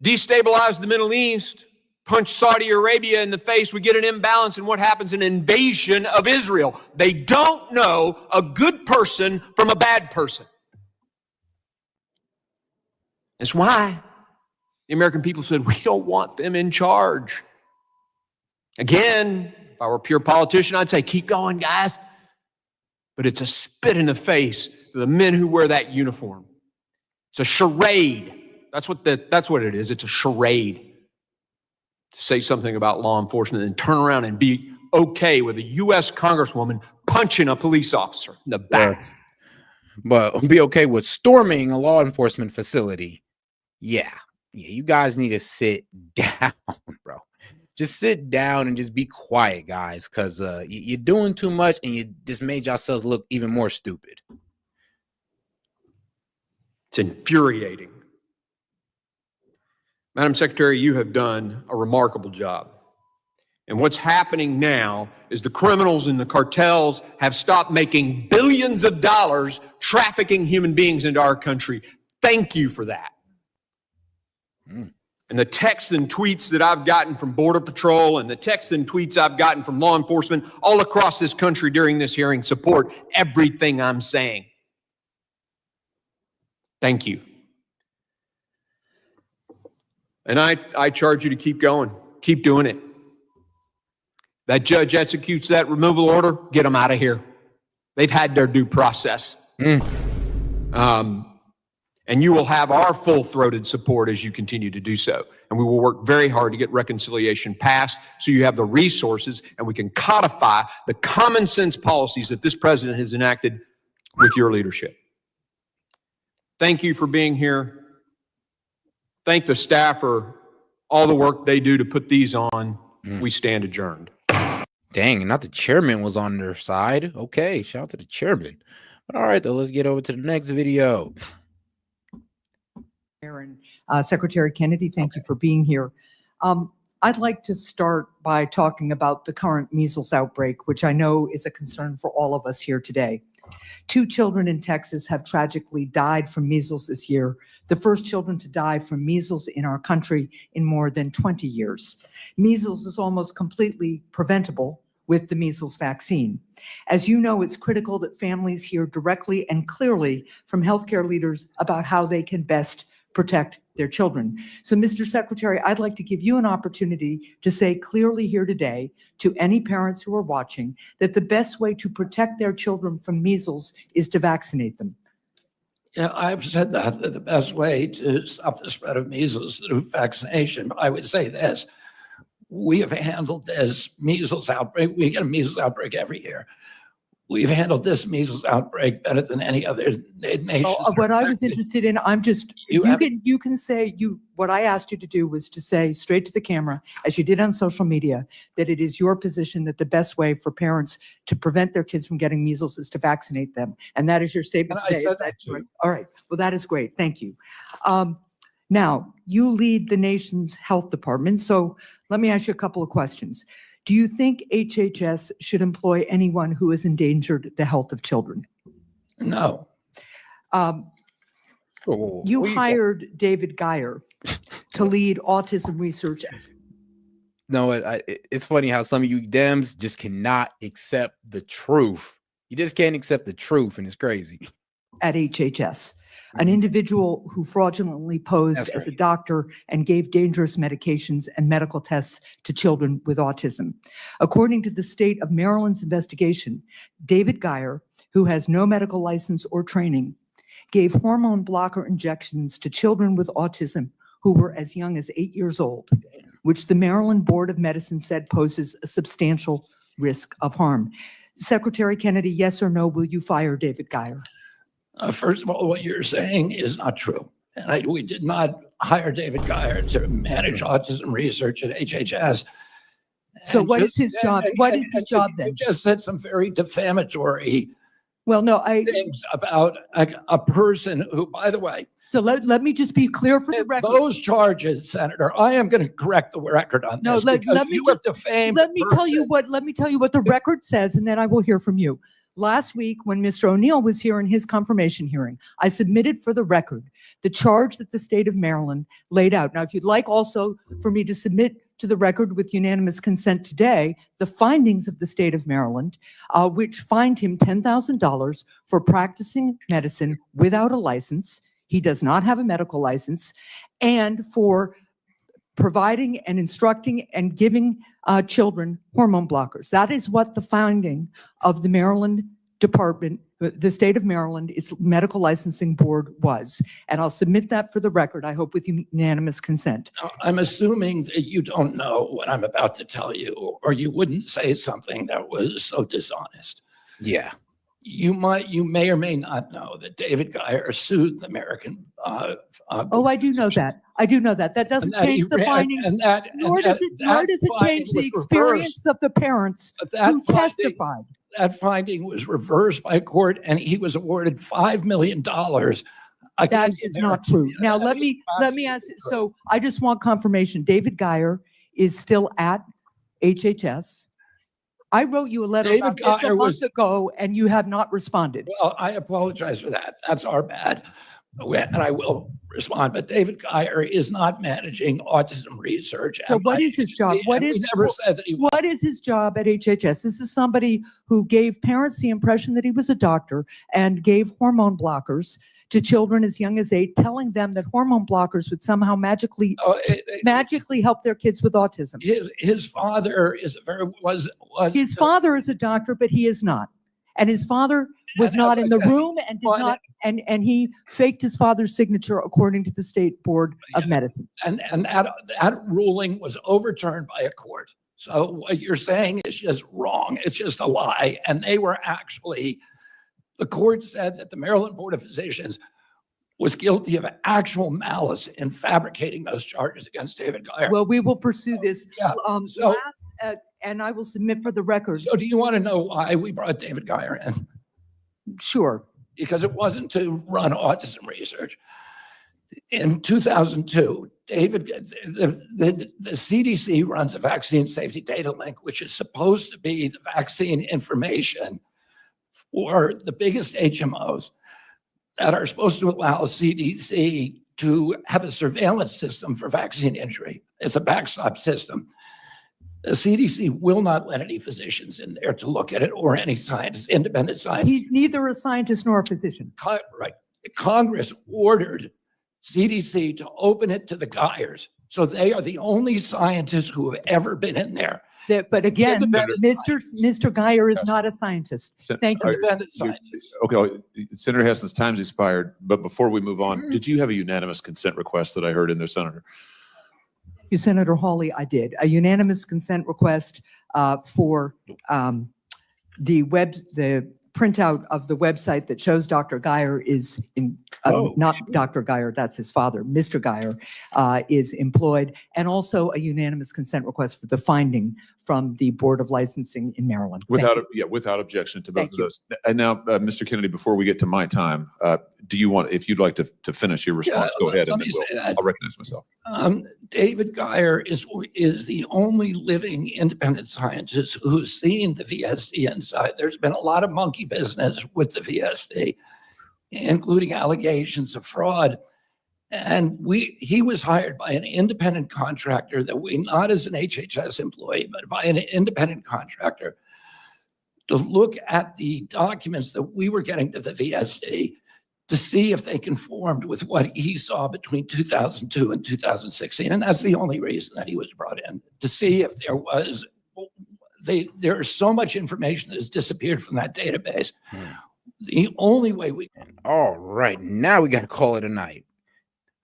S15: destabilize the Middle East, punch Saudi Arabia in the face, we get an imbalance in what happens in an invasion of Israel. They don't know a good person from a bad person. That's why the American people said, we don't want them in charge. Again, if I were a pure politician, I'd say, keep going, guys. But it's a spit in the face to the men who wear that uniform. It's a charade. That's what it is. It's a charade. To say something about law enforcement and turn around and be okay with a U.S. Congresswoman punching a police officer in the back.
S1: But be okay with storming a law enforcement facility. Yeah, you guys need to sit down, bro. Just sit down and just be quiet, guys, because you're doing too much and you just made yourselves look even more stupid.
S15: It's infuriating. Madam Secretary, you have done a remarkable job. And what's happening now is the criminals and the cartels have stopped making billions of dollars trafficking human beings into our country. Thank you for that. And the texts and tweets that I've gotten from Border Patrol and the texts and tweets I've gotten from law enforcement all across this country during this hearing support everything I'm saying. Thank you. And I charge you to keep going. Keep doing it. That judge executes that removal order, get them out of here. They've had their due process. And you will have our full-throated support as you continue to do so. And we will work very hard to get reconciliation passed so you have the resources and we can codify the common sense policies that this president has enacted with your leadership. Thank you for being here. Thank the staff for all the work they do to put these on. We stand adjourned.
S1: Dang, not the chairman was on their side. Okay, shout out to the chairman. But all right, though, let's get over to the next video.
S10: Secretary Kennedy, thank you for being here. I'd like to start by talking about the current measles outbreak, which I know is a concern for all of us here today. 2 children in Texas have tragically died from measles this year, the first children to die from measles in our country in more than 20 years. Measles is almost completely preventable with the measles vaccine. As you know, it's critical that families hear directly and clearly from healthcare leaders about how they can best protect their children. So, Mr. Secretary, I'd like to give you an opportunity to say clearly here today to any parents who are watching that the best way to protect their children from measles is to vaccinate them.
S7: Yeah, I've said that the best way to stop the spread of measles is through vaccination. But I would say this, we have handled this measles outbreak. We get a measles outbreak every year. We've handled this measles outbreak better than any other nation.
S10: What I was interested in, you can say what I asked you to do was to say straight to the camera, as you did on social media, that it is your position that the best way for parents to prevent their kids from getting measles is to vaccinate them. And that is your statement today.
S7: I said that too.
S10: All right. Well, that is great. Thank you. Now, you lead the nation's health department. So let me ask you a couple of questions. Do you think HHS should employ anyone who has endangered the health of children?
S7: No.
S10: You hired David Geyer to lead autism research.
S1: No, it's funny how some of you Dems just cannot accept the truth. You just can't accept the truth, and it's crazy.
S10: At HHS, an individual who fraudulently posed as a doctor and gave dangerous medications and medical tests to children with autism. According to the state of Maryland's investigation, David Geyer, who has no medical license or training, gave hormone blocker injections to children with autism who were as young as 8 years old, which the Maryland Board of Medicine said poses a substantial risk of harm. Secretary Kennedy, yes or no, will you fire David Geyer?
S7: First of all, what you're saying is not true. And we did not hire David Geyer to manage autism research at HHS.
S10: So what is his job? What is his job then?
S7: You just said some very defamatory
S10: things
S7: about a person who, by the way.
S10: So let me just be clear for the record.
S7: Those charges, Senator, I am going to correct the record on this.
S10: Let me tell you what the record says, and then I will hear from you. Last week, when Mr. O'Neill was here in his confirmation hearing, I submitted for the record the charge that the state of Maryland laid out. Now, if you'd like also for me to submit to the record with unanimous consent today, the findings of the state of Maryland, which fined him $10,000 for practicing medicine without a license. He does not have a medical license, and for providing and instructing and giving children hormone blockers. That is what the finding of the Maryland Department, the state of Maryland, its medical licensing board was. And I'll submit that for the record, I hope with unanimous consent.
S7: I'm assuming that you don't know what I'm about to tell you, or you wouldn't say something that was so dishonest.
S1: Yeah.
S7: You may or may not know that David Geyer sued the American.
S10: I do know that. I do know that. That doesn't change the findings, nor does it change the experience of the parents who testified.
S7: That finding was reversed by court, and he was awarded $5 million.
S10: That is not true. Now let me ask. So I just want confirmation. David Geyer is still at HHS. I wrote you a letter
S7: David
S10: about this a
S7: Geyer
S10: month ago, and you have not responded.
S7: Well, I apologize for that. That's our bad. And I will respond, but David Geyer is not managing autism research.
S10: So
S7: at
S10: what
S7: my
S10: is his job?
S7: agency,
S10: What
S7: and we
S10: is
S7: never said that he was.
S10: what is his job at HHS? This is somebody who gave parents the impression that he was a doctor and gave hormone blockers to children as young as 8, telling them that hormone blockers would somehow magically help their kids with autism.
S7: His father is was
S10: His father is a doctor, but he is not. And his father was not in the room and did not, and he faked his father's signature according to the State Board of Medicine.
S7: And that ruling was overturned by a court. So what you're saying is just wrong. It's just a lie. And they were actually, the court said that the Maryland Board of Physicians was guilty of actual malice in fabricating those charges against David Geyer.
S10: Well, we will pursue this.
S7: Yeah.
S10: And I will submit for the record.
S7: So do you want to know why we brought David Geyer in?
S10: Sure.
S7: Because it wasn't to run autism research. In 2002, the CDC runs a vaccine safety data link, which is supposed to be the vaccine information for the biggest HMOs that are supposed to allow CDC to have a surveillance system for vaccine injury. It's a backstop system. The CDC will not let any physicians in there to look at it or any scientists, independent scientists.
S10: He's neither a scientist nor a physician.
S7: Right. Congress ordered CDC to open it to the Geyers. So they are the only scientists who have ever been in there.
S10: But again, Mr. Geyer is not a scientist. Thank you.
S7: Independent scientists.
S8: Okay, Senator Hessen's time's expired, but before we move on, did you have a unanimous consent request that I heard in there, Senator?
S10: You, Senator Hawley, I did. A unanimous consent request for the printout of the website that shows Dr. Geyer is not Dr. Geyer, that's his father, Mr. Geyer is employed, and also a unanimous consent request for the finding from the Board of Licensing in Maryland.
S8: Without objection to both of those. And now, Mr. Kennedy, before we get to my time, do you want, if you'd like to finish your response, go ahead, and then I'll recognize myself.
S7: David Geyer is the only living independent scientist who's seen the VSD inside. There's been a lot of monkey business with the VSD, including allegations of fraud. And he was hired by an independent contractor not as an HHS employee, but by an independent contractor to look at the documents that we were getting to the VSD to see if they conformed with what he saw between 2002 and 2016. And that's the only reason that he was brought in, to see if there's so much information that has disappeared from that database. The only way we can.
S1: All right, now we got to call it a night.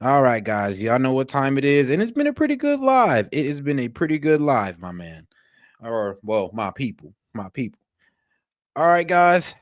S1: All right, guys, y'all know what time it is, and it's been a pretty good live. It has been a pretty good live, my man. Or, well, my people. All right, guys.